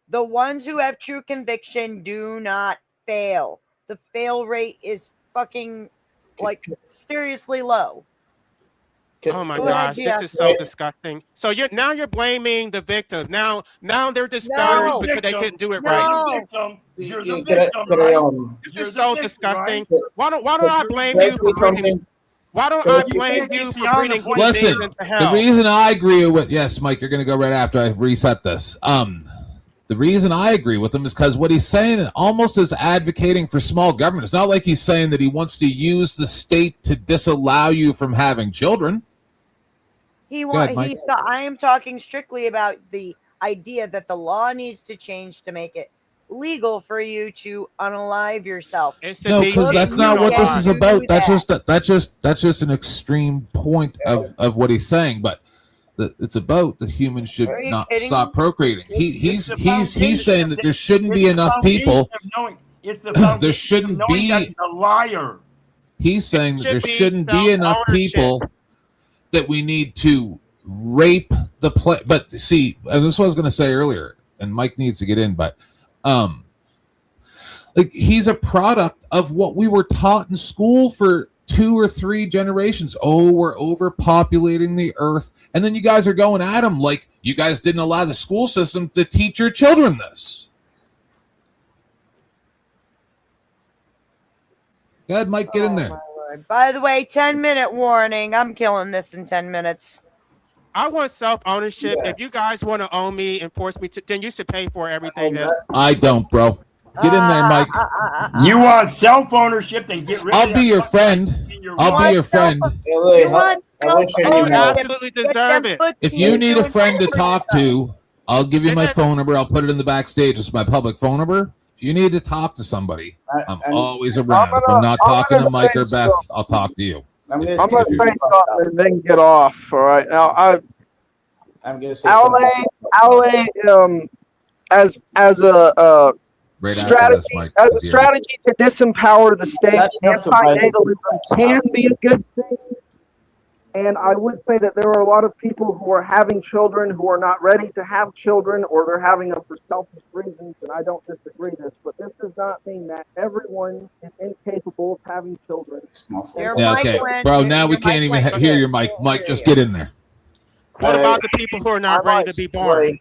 A: the ones who have true conviction do not fail. The fail rate is fucking seriously low.
D: Oh my gosh, this is so disgusting. So you're blaming the victim. Now they're discouraged because they couldn't do it right.
J: You're the victim.
D: This is so disgusting. Why don't I blame you for bringing? Why don't I blame you for bringing?
B: Listen, the reason I agree with Mike, you're going to go right after I reset this. The reason I agree with him is because what he's saying almost is advocating for small government. It's not like he's saying that he wants to use the state to disallow you from having children.
A: I am talking strictly about the idea that the law needs to change to make it legal for you to unalive yourself.
B: No, because that's not what this is about. That's just an extreme point of what he's saying. But it's about that humans should not stop procreating. He's saying that there shouldn't be enough people. There shouldn't be
J: a liar.
B: He's saying that there shouldn't be enough people that we need to rape the play. But see, and this is what I was going to say earlier, and Mike needs to get in, but he's a product of what we were taught in school for 2 or 3 generations. Oh, we're overpopulating the earth. And then you guys are going at him like you guys didn't allow the school system to teach your children this. Go ahead, Mike, get in there.
A: By the way, 10-minute warning. I'm killing this in 10 minutes.
D: I want self-ownership. If you guys want to own me and force me to, then you should pay for everything.
B: I don't, bro. Get in there, Mike.
J: You want self-ownership, then get rid of
B: I'll be your friend. I'll be your friend.
D: You absolutely deserve it.
B: If you need a friend to talk to, I'll give you my phone number. I'll put it in the backstage. It's my public phone number. If you need to talk to somebody, I'm always around. If I'm not talking to Mike or Beth, I'll talk to you.
K: I'm gonna say something and then get off. All right. Now
N: I'm gonna say
K: LA, as a
B: Right
K: strategy,
B: this, Mike,
K: as a strategy to disempower the state, anti-natalism can be a good thing. And I would say that there are a lot of people who are having children who are not ready to have children, or they're having them for selfish reasons, and I don't disagree with this, but this does not mean that everyone is incapable of having children.
B: Yeah, okay. Bro, now we can't even hear your mic. Mike, just get in there.
D: What about the people who are not ready to be born?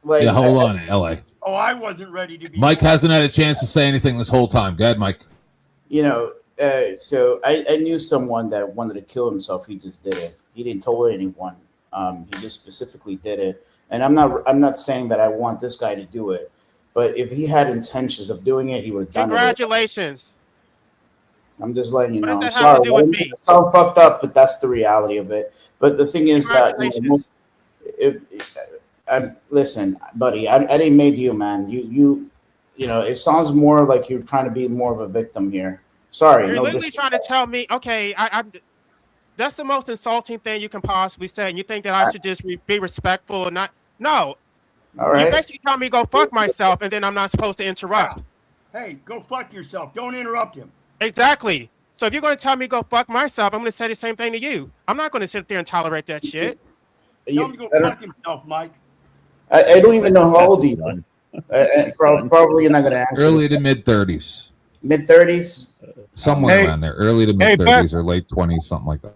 B: Yeah, hold on, LA.
J: Oh, I wasn't ready to be.
B: Mike hasn't had a chance to say anything this whole time. Go ahead, Mike.
N: You know, so I knew someone that wanted to kill himself. He just did it. He didn't tell anyone. He just specifically did it. And I'm not saying that I want this guy to do it, but if he had intentions of doing it, he would have done it.
D: Congratulations.
N: I'm just letting you know.
D: What
N: I'm
D: does that have to
N: sorry.
D: do with me?
N: It sounds fucked up, but that's the reality of it. But the thing is that listen, buddy, I didn't make you, man. You know, it sounds more like you're trying to be more of a victim here. Sorry.
D: You're literally trying to tell me, okay, that's the most insulting thing you can possibly say. And you think that I should just be respectful and not? No.
N: All right.
D: You basically tell me go fuck myself, and then I'm not supposed to interrupt.
J: Hey, go fuck yourself. Don't interrupt him.
D: Exactly. So if you're going to tell me go fuck myself, I'm going to say the same thing to you. I'm not going to sit there and tolerate that shit.
J: Tell him to go fuck himself, Mike.
N: I don't even know how old he is. Probably you're not going to answer.
B: Early to mid-30s.
N: Mid-30s?
B: Somewhere around there. Early to mid-30s or late 20s, something like that.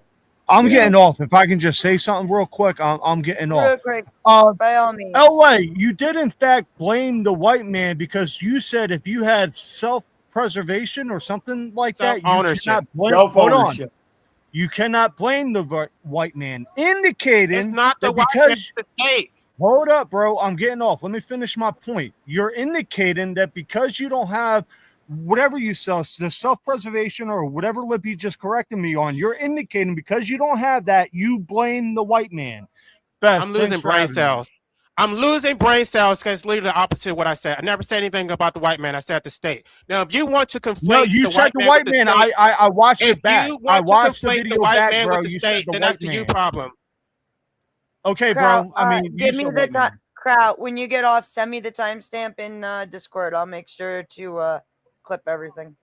I: I'm getting off. If I can just say something real quick, I'm getting off.
A: Real quick, by all means.
I: LA, you did in fact blame the white man because you said if you had self-preservation or something like that, you cannot blame. Hold on. You cannot blame the white man, indicating
D: it's not the
I: that
D: white
I: because
D: man's state.
I: Hold up, bro. I'm getting off. Let me finish my point. You're indicating that because you don't have whatever you sell, the self-preservation or whatever lip you just corrected me on, you're indicating because you don't have that, you blame the white man. Beth,
D: I'm losing brain cells. I'm losing brain cells because it's literally the opposite of what I said. I never said anything about the white man. I said the state. Now, if you want to conflate,
I: no, you said the white man. I watched it back. I watched the video back, bro. You said the
D: then
I: white
D: that's the
I: man.
D: you problem.
I: Okay,
A: Crowd,
I: bro. I mean,
A: give me the crowd. When you get off, send me the timestamp in Discord. I'll make sure to clip everything.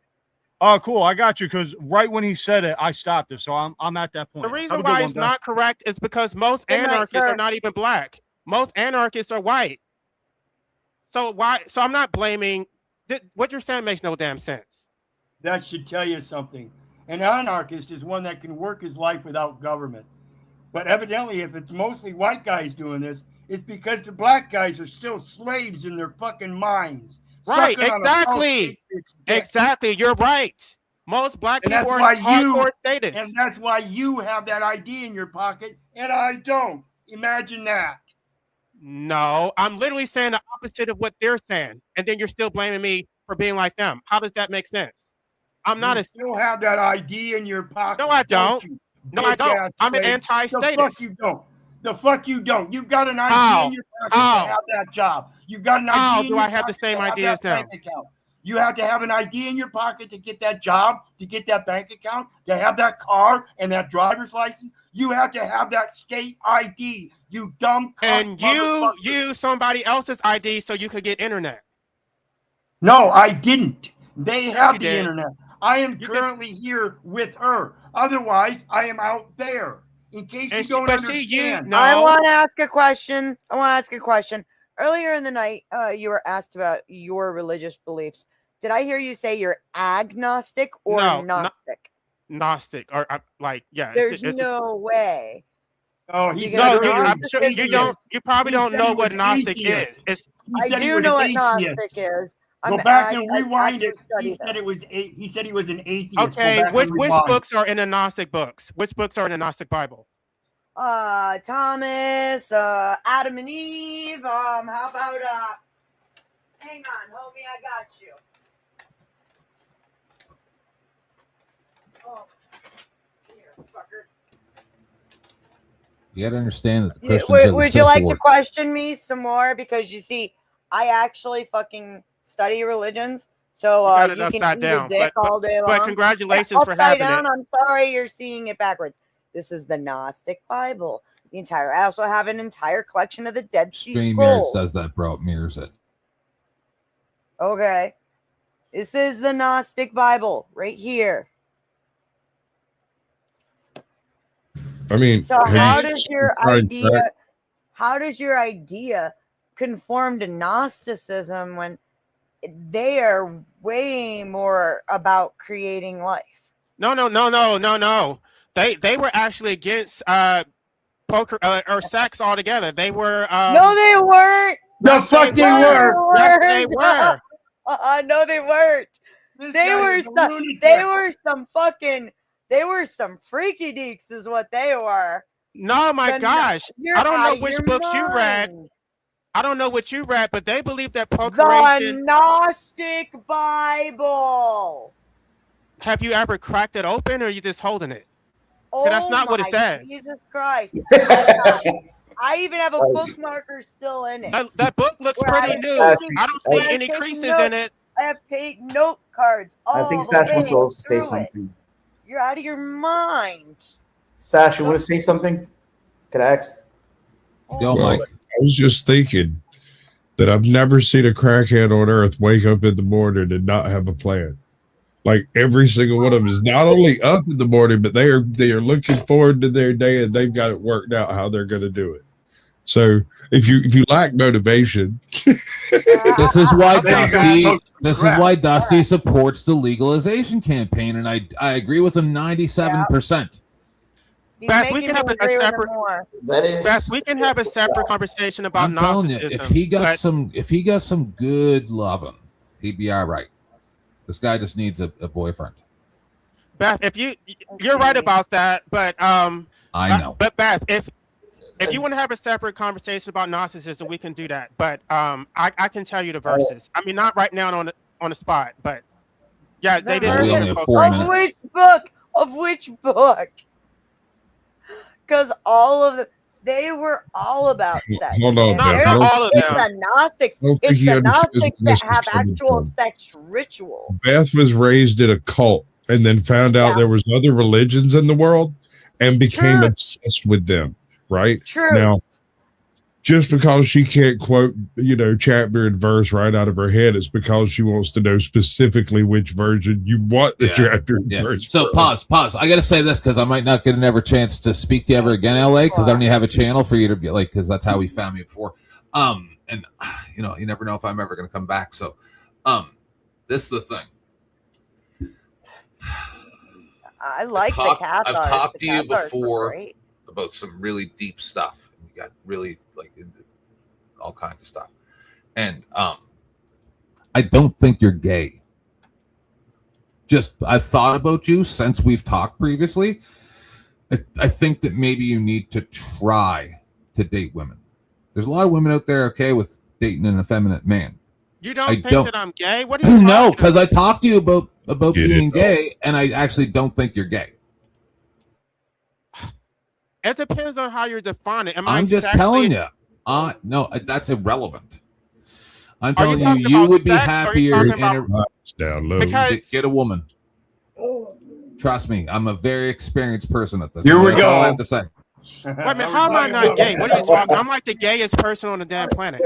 I: Oh, cool. I got you. Because right when he said it, I stopped it. So I'm at that point.
D: The reason why it's not correct is because most anarchists are not even black. Most anarchists are white. So why? So I'm not blaming. What you're saying makes no damn sense.
J: That should tell you something. An anarchist is one that can work his life without government. But evidently, if it's mostly white guys doing this, it's because the black guys are still slaves in their fucking minds.
D: Right, exactly. Exactly, you're right. Most black people are hardcore status.
J: And that's why you have that ID in your pocket, and I don't. Imagine that.
D: No, I'm literally saying the opposite of what they're saying, and then you're still blaming me for being like them. How does that make sense? I'm not.
J: You still have that ID in your pocket.
D: No, I don't. No, I don't. I'm an anti-status.
J: The fuck you don't. The fuck you don't. You've got an ID in your pocket to have that job. You've got an ID.
D: How do I have the same ID as them?
J: You have to have an ID in your pocket to get that job, to get that bank account, to have that car and that driver's license. You have to have that state ID. You dumb cunt.
D: And you use somebody else's ID so you could get internet.
J: No, I didn't. They have the internet. I am currently here with her. Otherwise, I am out there. In case you don't understand.
A: I want to ask a question. Earlier in the night, you were asked about your religious beliefs. Did I hear you say you're agnostic or gnostic?
D: Gnostic, or like, yeah.
A: There's no way.
J: Oh, he's
D: I'm sure you don't. You probably don't know what gnostic is.
A: I do know what gnostic is.
J: Go back and rewind it. He said he was an atheist.
D: Okay, which books are in the Gnostic books? Which books are in the Gnostic Bible?
A: Thomas, Adam and Eve. How about hang on, homie, I got you. Oh, here, fucker.
B: You got to understand that the Christians
A: Would you like to question me some more? Because you see, I actually fucking study religions. So you can eat a dick all day long.
D: But congratulations for having
A: down,
D: it.
A: I'm sorry, you're seeing it backwards. This is the Gnostic Bible. I also have an entire collection of the Dead Sea Scrolls.
B: does that, bro. It mirrors it.
A: Okay. This is the Gnostic Bible right here.
E: I mean,
A: so how does your idea conform to Gnosticism when they are way more about creating life?
D: No. They were actually against poker or sex altogether. They were.
A: No, they weren't.
J: The fuck they were.
D: Yes, they were.
A: No, they weren't. They were some freaky deeks, is what they were.
D: No, my gosh. I don't know which book you read. I don't know what you read, but they believe that procreation.
A: The Gnostic Bible.
D: Have you ever cracked it open, or are you just holding it?
A: Oh,
D: that's not what it says.
A: Jesus Christ. I even have a bookmarker still in it.
D: That book looks pretty new. I don't see any creases in it.
A: I have paid note cards.
N: I think Sash wants to also say something.
A: You're out of your mind.
N: Sash, you want to say something? Could I ask?
B: Yo, Mike.
E: I was just thinking that I've never seen a crackhead on earth wake up in the morning and not have a plan. Like every single one of them is not only up in the morning, but they are looking forward to their day and they've got it worked out how they're going to do it. So if you lack motivation,
B: this is why Dusty supports the legalization campaign, and I agree with him 97%.
D: Beth, we can have a separate. Beth, we can have a separate conversation about Gnosticism.
B: If he got some good loving, he'd be all right. This guy just needs a boyfriend.
D: Beth, if you're right about that, but
B: I know.
D: But Beth, if you want to have a separate conversation about Gnosticism, we can do that. But I can tell you the verses. I mean, not right now on the spot, but yeah, they didn't.
A: Of which book? Because they were all about sex.
E: Hold on,
D: not all of them.
A: It's the Gnostics. It's the Gnostics that have actual sex rituals.
E: Beth was raised in a cult and then found out there was other religions in the world and became obsessed with them. Right?
A: True.
E: Now, just because she can't quote, chapter and verse right out of her head, it's because she wants to know specifically which version you want the chapter and verse.
B: So pause. I got to say this because I might not get another chance to speak to you ever again, LA, because I don't even have a channel for you to be like, because that's how he found me before. And you never know if I'm ever going to come back. So, this is the thing.
A: I like the Cathars.
B: I've talked to you before about some really deep stuff. We got really into all kinds of stuff. And I don't think you're gay. I thought about you since we've talked previously. I think that maybe you need to try to date women. There's a lot of women out there okay with dating an effeminate man.
D: You don't think that I'm gay? What are you talking
B: No, because I talked to you about being gay, and I actually don't think you're gay.
D: It depends on how you're defining it.
B: I'm just telling you. No, that's irrelevant. I'm telling you would be happier get a woman. Trust me, I'm a very experienced person at this.
J: Here we go.
B: That's all I have to say.
D: Wait a minute, how am I not gay? What are you talking? I'm like the gayest person on the damn planet.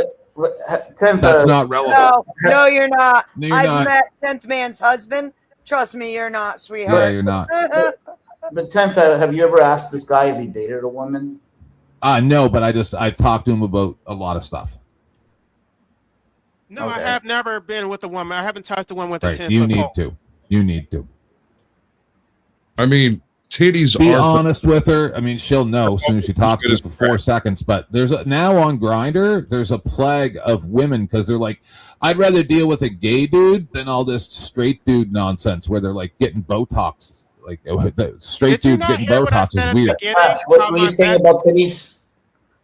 B: That's not relevant.
A: No, you're not.
B: No,
A: I've met 10th man's husband. Trust me, you're not, sweetheart.
B: Yeah, you're not.
N: But 10th, have you ever asked this guy if he dated a woman?
B: No, but I talked to him about a lot of stuff.
D: No, I have never been with a woman. I haven't touched a woman with a 10th.
B: You need to.
E: I mean, titties
B: Be honest with her. I mean, she'll know as soon as she talks to you for 4 seconds. But now on Grindr, there's a plague of women because they're like, I'd rather deal with a gay dude than all this straight dude nonsense where they're like getting Botox Like the straight
D: Did you
B: dudes
D: not
B: getting
D: hear what I
B: Botox
D: said
B: is
D: at the
B: weird.
D: beginning?
N: Sash, what
D: How
N: were
D: my
N: you saying
D: best-
N: about titties?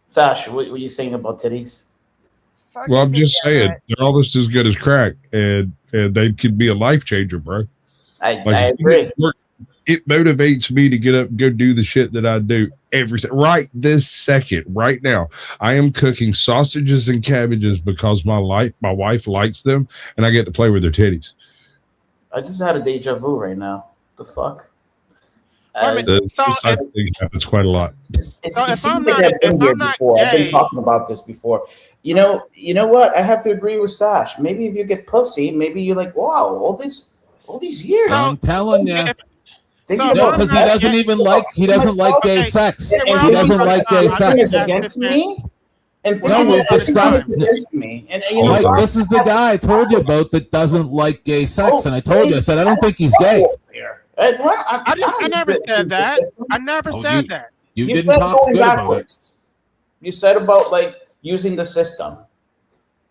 N: Sash, what were you saying about titties?
E: Well, I'm just saying they're almost as good as crack, and they could be a life changer, bro.
N: I
E: if you
N: agree.
E: get to work, it motivates me to get up and go do the shit that I do right this second, right now. I am cooking sausages and cabbages because my wife likes them, and I get to play with their titties.
N: I just had a deja vu right now. The fuck?
E: This type of thing happens quite a lot.
N: It seems like I've been here before. I've been talking about this before. You know what? I have to agree with Sash. Maybe if you get pussy, maybe you're like, wow, all these years.
B: I'm telling you.
N: No,
B: No, because he doesn't even like gay sex. He doesn't like gay sex.
N: Against me. And
B: no, we've discussed.
N: Against me. And
B: Mike, this is the guy I told you about that doesn't like gay sex, and I told you, I said I don't think he's gay.
D: I never said that. I never said that.
B: You
N: You
B: didn't
N: said
B: talk
N: going
B: good about it.
N: backwards. You said about like using the system,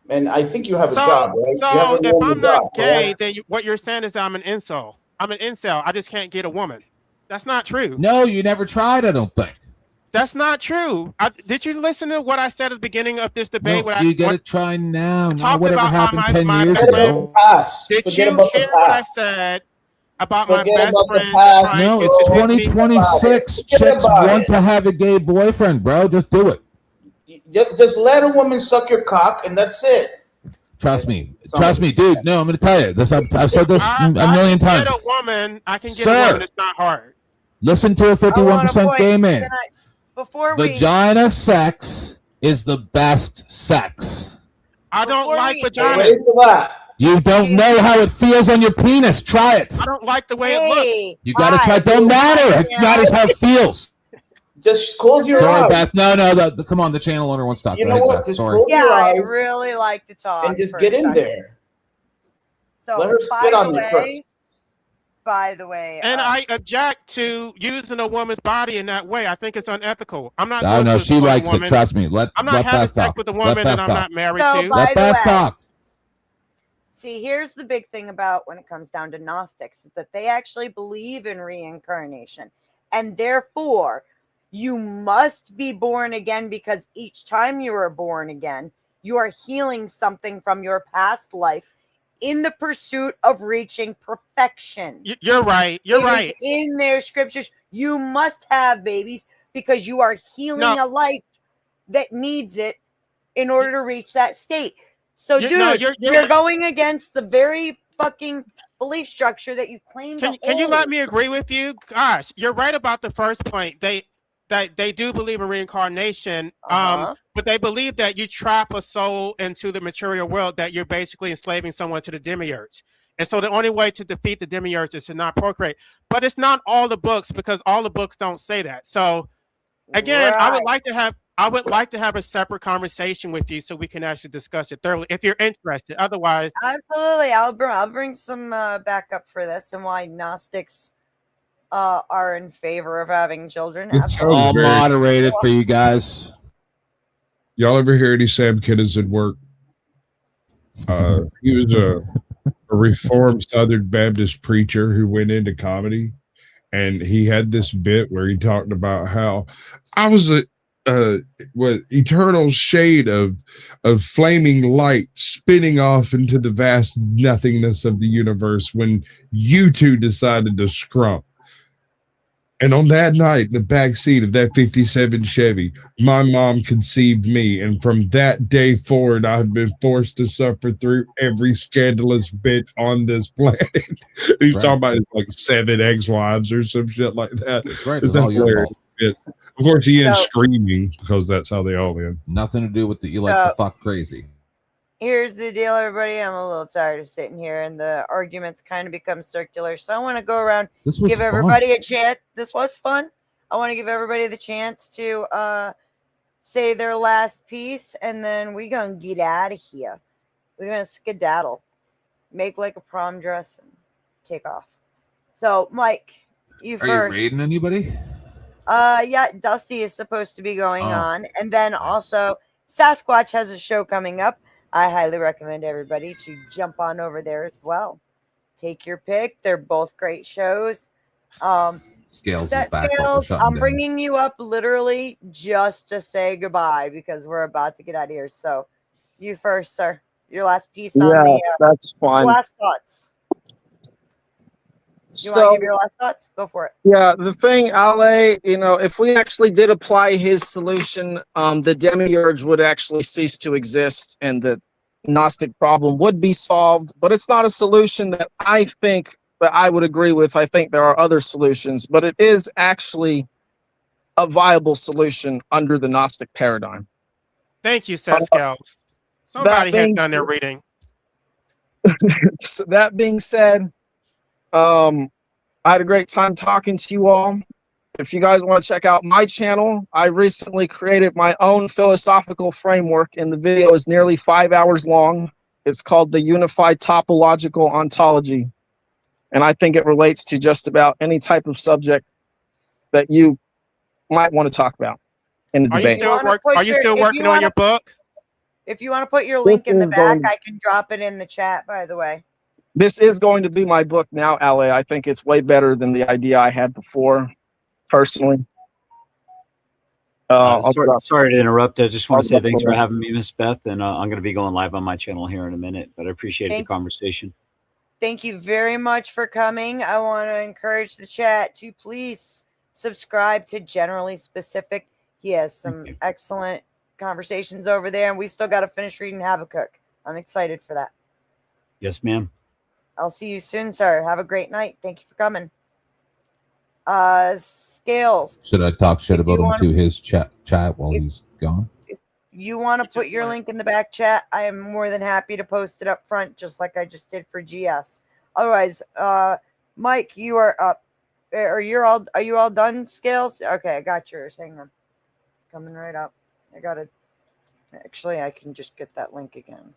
N: and I think you have a job, right? You have
D: So
N: a
D: if
N: normal
D: I'm
N: job,
D: not gay,
N: correct?
D: then what you're saying is I'm an incel. I'm an incel. I just can't get a woman. That's not true.
B: No, you never tried, I don't think.
D: That's not true. Did you listen to what I said at the beginning of this debate?
B: No, you got to try now. Not whatever
D: about
B: happened
D: how
B: 10
D: my
B: years
D: best
B: ago.
D: Did
N: Forget
D: you
N: about the
D: hear what I
N: past.
D: said about
N: Forget
D: my best
N: about the
D: friend?
N: past.
B: No,
D: trying
B: it's
D: to convince me-
B: 2026.
N: Forget
B: Chicks
N: about
B: want
N: it.
B: to have a gay boyfriend, bro. Just do it.
N: Just let a woman suck your cock, and that's it.
B: Trust me. Trust me, dude. No, I'm going to tell you this. I've said this a million
D: I
B: times.
D: can get a woman. I can get a
B: Sir.
D: woman. It's not hard.
B: Listen to a 51% gay man.
A: Before
B: Vagina sex is the best sex.
D: I don't like
N: Wait
D: vaginas.
N: for that.
B: You don't know how it feels on your penis. Try it.
D: I don't like the way it looks.
B: You got to try it. Don't matter. It matters how it feels.
N: Just close your
B: Sorry,
N: eyes.
B: Beth. No. Come on. The channel owner won't stop.
N: You
B: Go
N: know
B: ahead,
N: what?
B: Beth.
N: Just
B: Sorry.
N: close your
A: I
N: eyes
A: really like to talk.
N: and just
A: for
N: get
A: a
N: in
A: second.
N: there.
A: So,
N: Let her spit on you first.
A: By the way,
D: And I object to using a woman's body in that way. I think it's unethical. I'm not.
B: I
D: going
B: know
D: to
B: she
D: exploit a
B: likes it.
D: woman.
B: Trust me.
D: I'm not
B: let
D: having
B: Beth
D: sex
B: talk.
D: with a
B: Let
D: woman
B: Beth
D: that I'm
B: talk.
D: not married
A: So,
D: to.
A: by
B: Let
A: the
B: Beth
A: way,
B: talk.
A: see, here's the big thing about when it comes down to Gnostics is that they actually believe in reincarnation, and therefore you must be born again, because each time you are born again, you are healing something from your past life in the pursuit of reaching perfection.
D: You're right. You're
A: It is
D: right.
A: in their scriptures. You must have babies because you are healing a life that needs it in order to reach that state. So, dude, you're going against the very fucking belief structure that you claim to
D: Can you
A: hold.
D: let me agree with you? Gosh, you're right about the first point. They do believe in reincarnation, but they believe that you trap a soul into the material world, that you're basically enslaving someone to the demiurge. And so the only way to defeat the demiurge is to not procreate. But it's not all the books, because all the books don't say that. So again, I would like to have a separate conversation with you so we can actually discuss it thoroughly if you're interested. Otherwise,
A: Absolutely. I'll bring some backup for this and why Gnostics are in favor of having children.
B: It's all moderated for you guys.
E: Y'all ever hear any Sam Kinison work? He was a Reformed Southern Baptist preacher who went into comedy, and he had this bit where he talked about how I was a eternal shade of flaming light spinning off into the vast nothingness of the universe when you two decided to scrump. And on that night, in the back seat of that 57 Chevy, my mom conceived me. And from that day forward, I've been forced to suffer through every scandalous bitch on this planet. He's talking about like 7 ex-wives or some shit like that.
B: Right,
E: It's
B: it's all your
E: hilarious.
B: fault.
E: Of course, he ends screaming because that's how they all end.
B: Nothing to do with the you like to fuck crazy.
A: Here's the deal, everybody. I'm a little tired of sitting here and the arguments kind of become circular. So I want to go around,
B: This was
A: give
B: fun.
A: everybody a chance. This was fun. I want to give everybody the chance to say their last piece, and then we're going to get out of here. We're going to skedaddle, make like a prom dress, and take off. So, Mike, you
B: Are
A: first.
B: you raiding anybody?
A: Yeah, Dusty is supposed to be going on. And then also Sasquatch has a show coming up. I highly recommend everybody to jump on over there as well. Take your pick. They're both great shows.
B: Scales
A: Set
B: is back.
A: Scales, I'm bringing you up literally just to say goodbye because we're about to get out of here. So, you first, sir. Your last piece on the
K: that's fine.
A: last thoughts. You want to give your last thoughts? Go for it.
K: Yeah, the thing, Ale, if we actually did apply his solution, the demiurge would actually cease to exist and the Gnostic problem would be solved. But it's not a solution that I think that I would agree with. I think there are other solutions, but it is actually a viable solution under the Gnostic paradigm.
D: Thank you, Seth Scales. Somebody has done their reading.
K: So that being said, I had a great time talking to you all. If you guys want to check out my channel, I recently created my own philosophical framework, and the video is nearly 5 hours long. It's called the Unified Topological Ontology, and I think it relates to just about any type of subject that you might want to talk about in the debate.
D: Are you still working on your book?
A: If you want to put your link in the back, I can drop it in the chat, by the way.
K: This is going to be my book now, Ale. I think it's way better than the idea I had before, personally.
O: Sorry to interrupt. I just want to say thanks for having me, Miss Beth, and I'm going to be going live on my channel here in a minute, but I appreciate the conversation.
A: Thank you very much for coming. I want to encourage the chat to please subscribe to Generally Specific. He has some excellent conversations over there, and we still got to finish reading Habakkuk. I'm excited for that.
O: Yes, ma'am.
A: I'll see you soon, sir. Have a great night. Thank you for coming. Scales.
B: Should I talk shit about him to his chat while he's gone?
A: If you want to put your link in the back chat, I am more than happy to post it up front, just like I just did for GS. Otherwise, Mike, you are up. Are you all done, Scales? Okay, I got yours. Hang on. Coming right up. I got it. Actually, I can just get that link again.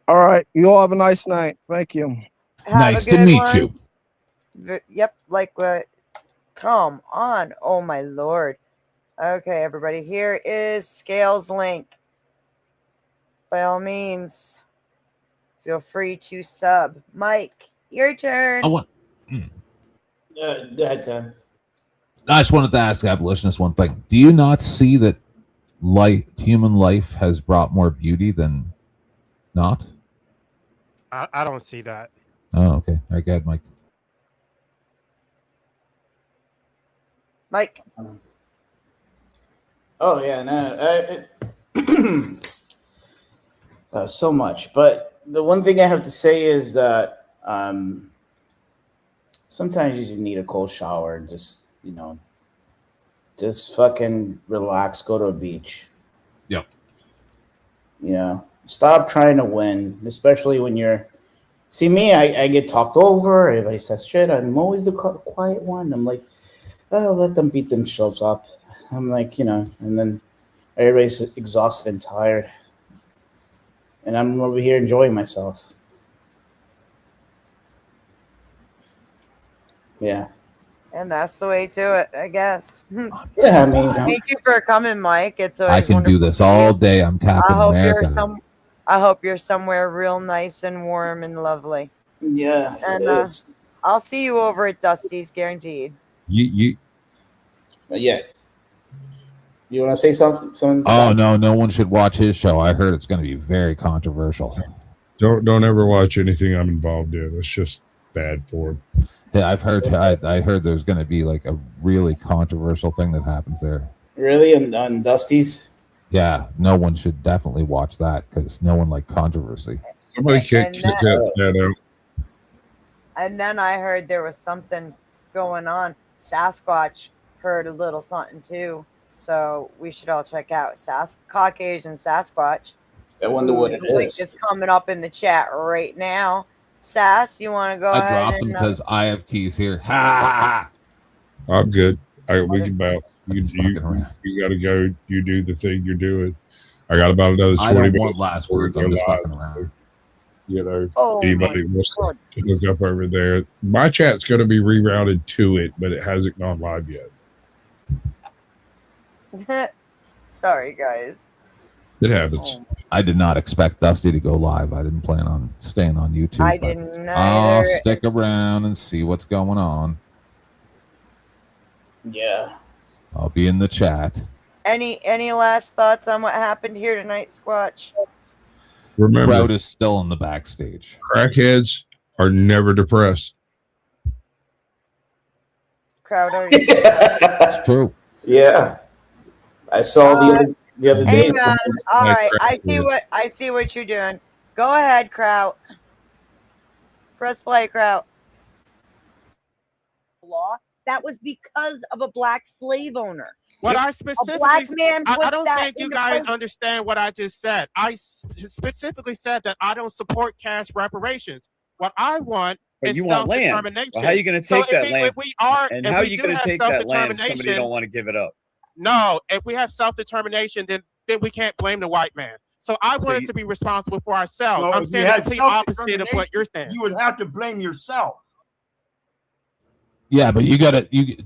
K: All right. You all have a nice night. Thank you.
B: Nice to meet you.
A: Yep. Like what? Come on. Oh, my Lord. Okay, everybody. Here is Scales' link. By all means, feel free to sub. Mike, your turn.
B: Go
N: ahead, Tim.
B: I just wanted to ask Abolitionist one thing. Do you not see that human life has brought more beauty than not?
D: I don't see that.
B: Oh, okay. I got it, Mike.
A: Mike.
N: Oh yeah, no, so much. But the one thing I have to say is that sometimes you just need a cold shower and just fucking relax, go to a beach.
B: Yep.
N: Stop trying to win, especially when you're. See me, I get talked over. Everybody says shit. I'm always the quiet one. I'm like, oh, let them beat themselves up. I'm like, and then everybody's exhausted and tired. And I'm over here enjoying myself. Yeah.
A: And that's the way to it, I guess.
N: Yeah, I mean,
A: thank you for coming, Mike. It's always
B: I can do this all day. I'm Captain America.
A: I hope you're somewhere real nice and warm and lovely.
N: Yeah,
A: and I'll see you over at Dusty's, guaranteed.
N: Yeah. You want to say something?
B: Oh no one should watch his show. I heard it's going to be very controversial.
E: Don't ever watch anything I'm involved in. It's just bad for him.
B: Yeah, I've heard. I heard there's going to be like a really controversial thing that happens there.
N: Really, on Dusty's?
B: Yeah, no one should definitely watch that because no one like controversy.
E: Somebody kick that out.
A: And then I heard there was something going on. Sasquatch heard a little something too, so we should all check out Caucasian Sasquatch.
N: I wonder what it
A: is. Link is coming up in the chat right now. Sass, you want to go ahead?
B: I dropped them because I have keys here. Ha!
E: I'm good. We can bounce. You got to go. You do the thing you're doing. I got about another 20 minutes.
B: I don't want last words. I'm just fucking around.
E: Anybody wants to look up over there. My chat's going to be rerouted to it, but it hasn't gone live
A: yet. Sorry, guys.
E: It happens.
B: I did not expect Dusty to go live. I didn't plan on staying on YouTube.
A: I didn't either.
B: I'll stick around and see what's going on.
N: Yeah.
B: I'll be in the chat.
A: Any last thoughts on what happened here tonight, Squatch?
E: Remember,
B: Crowd is still in the backstage.
E: Crackheads are never depressed.
A: Crowd already.
B: It's true.
N: Yeah. I saw the other day.
A: Hang on. All right. I see what you're doing. Go ahead, Kraut. Press play, Kraut. Law. That was because of a black slave owner.
D: What I
A: a
D: specifically,
A: black man
D: I
A: put
D: don't
A: that
D: think you
A: into
D: guys
A: post-
D: understand what I just said. I specifically said that I don't support cash reparations. What I want
O: But
D: is
O: you want land.
D: self-determination.
O: Well, how are you going to take that land?
D: If we are,
O: and
D: if
O: how are
D: we
O: you
D: do
O: going to
D: have
O: take that land if somebody
D: self-determination,
O: don't want to give it up?
D: No, if we have self-determination, then we can't blame the white man. So I wanted to be responsible for ourselves.
J: No,
D: I'm
J: if you
D: saying the
J: had
D: complete opposite of what you're saying.
J: You would have to blame yourself.
B: Yeah, but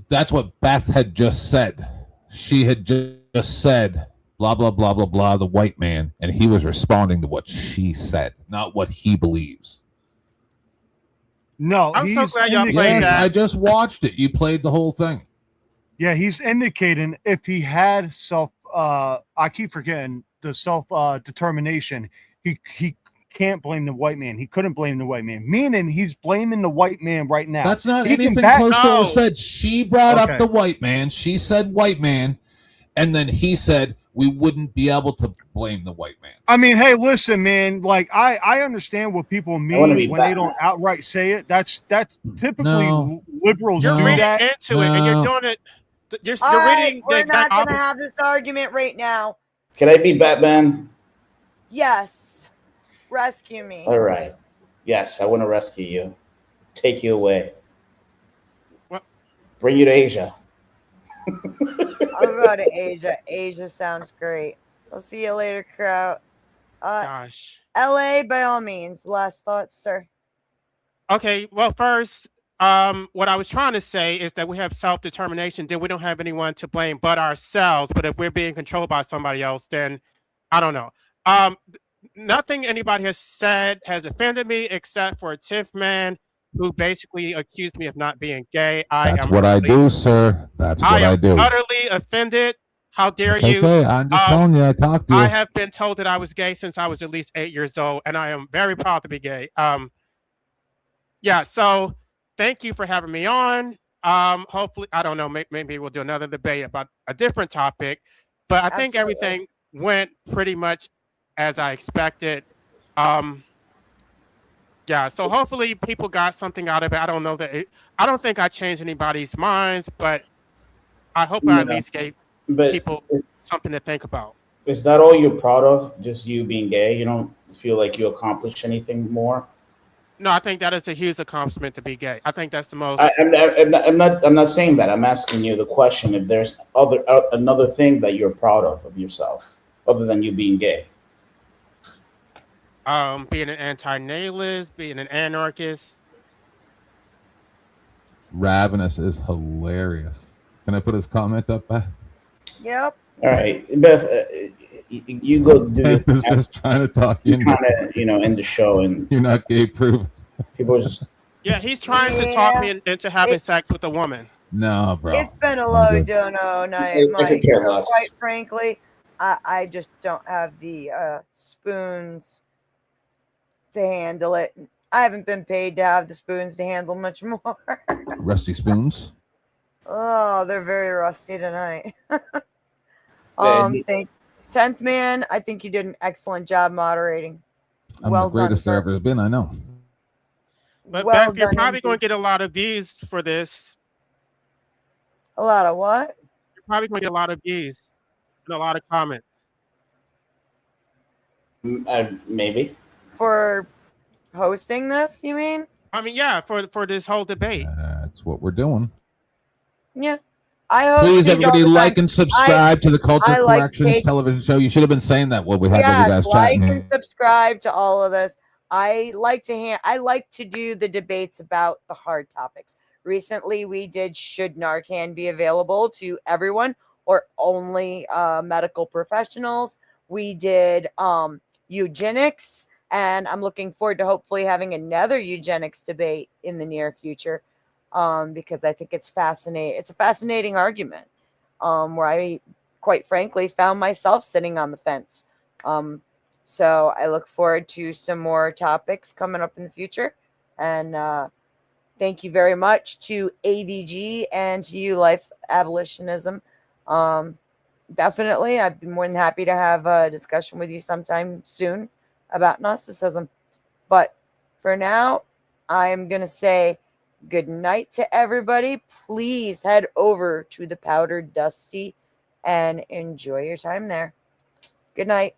B: that's what Beth had just said. She had just said blah blah blah blah blah, the white man, and he was responding to what she said, not what he believes.
I: No,
D: I'm so
I: he's
D: glad y'all played that.
B: I just watched it. You played the whole thing.
I: Yeah, he's indicating if he had I keep forgetting the self determination, he can't blame the white man. He couldn't blame the white man. Meaning he's blaming the white man right now.
B: That's not
I: He
B: anything
I: can
B: close to what was said. She brought
I: Okay.
B: up the white man. She said white man, and then he said we wouldn't be able to blame the white man.
I: I mean, hey, listen, man. Like, I understand what people
N: wanna be
I: mean when they
N: Batman.
I: don't outright say it. That's typically
B: No.
I: liberals
D: You're
I: do
D: reading
I: that.
D: into it, and you're doing it. You're
A: All right,
D: reading
A: we're
D: the
A: not
D: exact
A: going to
D: opposite.
A: have this argument right now.
N: Can I be Batman?
A: Yes. Rescue me.
N: All right. Yes, I want to rescue you. Take you away.
D: What?
N: Bring you to Asia.
A: I'll go to Asia. Asia sounds great. I'll see you later, Kraut.
D: Gosh.
A: LA, by all means. Last thoughts, sir.
D: Okay, well, first, what I was trying to say is that we have self-determination, then we don't have anyone to blame but ourselves. But if we're being controlled by somebody else, then I don't know. Nothing anybody has said has offended me except for a Tiff man who basically accused me of not being gay.
B: That's what I do, sir. That's what I do.
D: Utterly offended. How dare
B: It's
D: you?
B: okay. I'm just telling you. I talked to you.
D: I have been told that I was gay since I was at least 8 years old, and I am very proud to be gay. Yeah, so thank you for having me on. Hopefully, I don't know, maybe we'll do another debate about a different topic, but I think everything went pretty much as I expected. Yeah, so hopefully people got something out of it. I don't know that I don't think I changed anybody's minds, but I hope I at least gave people something to think about.
N: Is that all you're proud of? Just you being gay? You don't feel like you accomplished anything more?
D: No, I think that is a huge accomplishment to be gay. I think that's the most.
N: I'm not saying that. I'm asking you the question: if there's another thing that you're proud of yourself, other than you being gay.
D: Being an anti-nihilist, being an anarchist.
B: Ravenous is hilarious. Can I put his comment up back?
A: Yep.
N: All right, Beth, you go do
B: Beth is just trying to talk
N: you're
B: in.
N: trying to, end the show, and
B: you're not gay proof.
N: People just.
D: Yeah, he's trying to talk me into having sex with a woman.
B: No, bro.
A: It's been a low dono night, Mike. Quite frankly, I just don't have the spoons to handle it. I haven't been paid to have the spoons to handle much more.
B: Rusty spoons.
A: Oh, they're very rusty tonight.
N: Yeah,
A: 10th man, I think you did an excellent job moderating.
B: I'm the greatest there ever has been, I know.
D: But
A: Well
D: Beth, you're
A: done,
D: probably
A: indeed.
D: going to get a lot of views for this.
A: A lot of what?
D: You're probably going to get a lot of views and a lot of comments.
N: Maybe.
A: For hosting this, you mean?
D: I mean, yeah, for this whole debate.
B: That's what we're doing.
A: Yeah. I hope
B: Please,
A: these all
B: everybody,
A: the
B: like
A: time.
B: and subscribe to the Culture
A: I like
B: Corrections
A: take-
B: television show. You should have been saying that while we had
A: Yes,
B: you guys
A: like
B: chatting.
A: and subscribe to all of this. I like to do the debates about the hard topics. Recently, we did should Narcan be available to everyone or only medical professionals. We did eugenics, and I'm looking forward to hopefully having another eugenics debate in the near future. because I think it's fascinating. It's a fascinating argument where I, quite frankly, found myself sitting on the fence. So I look forward to some more topics coming up in the future. And thank you very much to AVG and to you, Life Abolitionism. Definitely, I'd be more than happy to have a discussion with you sometime soon about Gnosticism. But for now, I'm going to say good night to everybody. Please head over to the Powdered Dusty and enjoy your time there. Good night.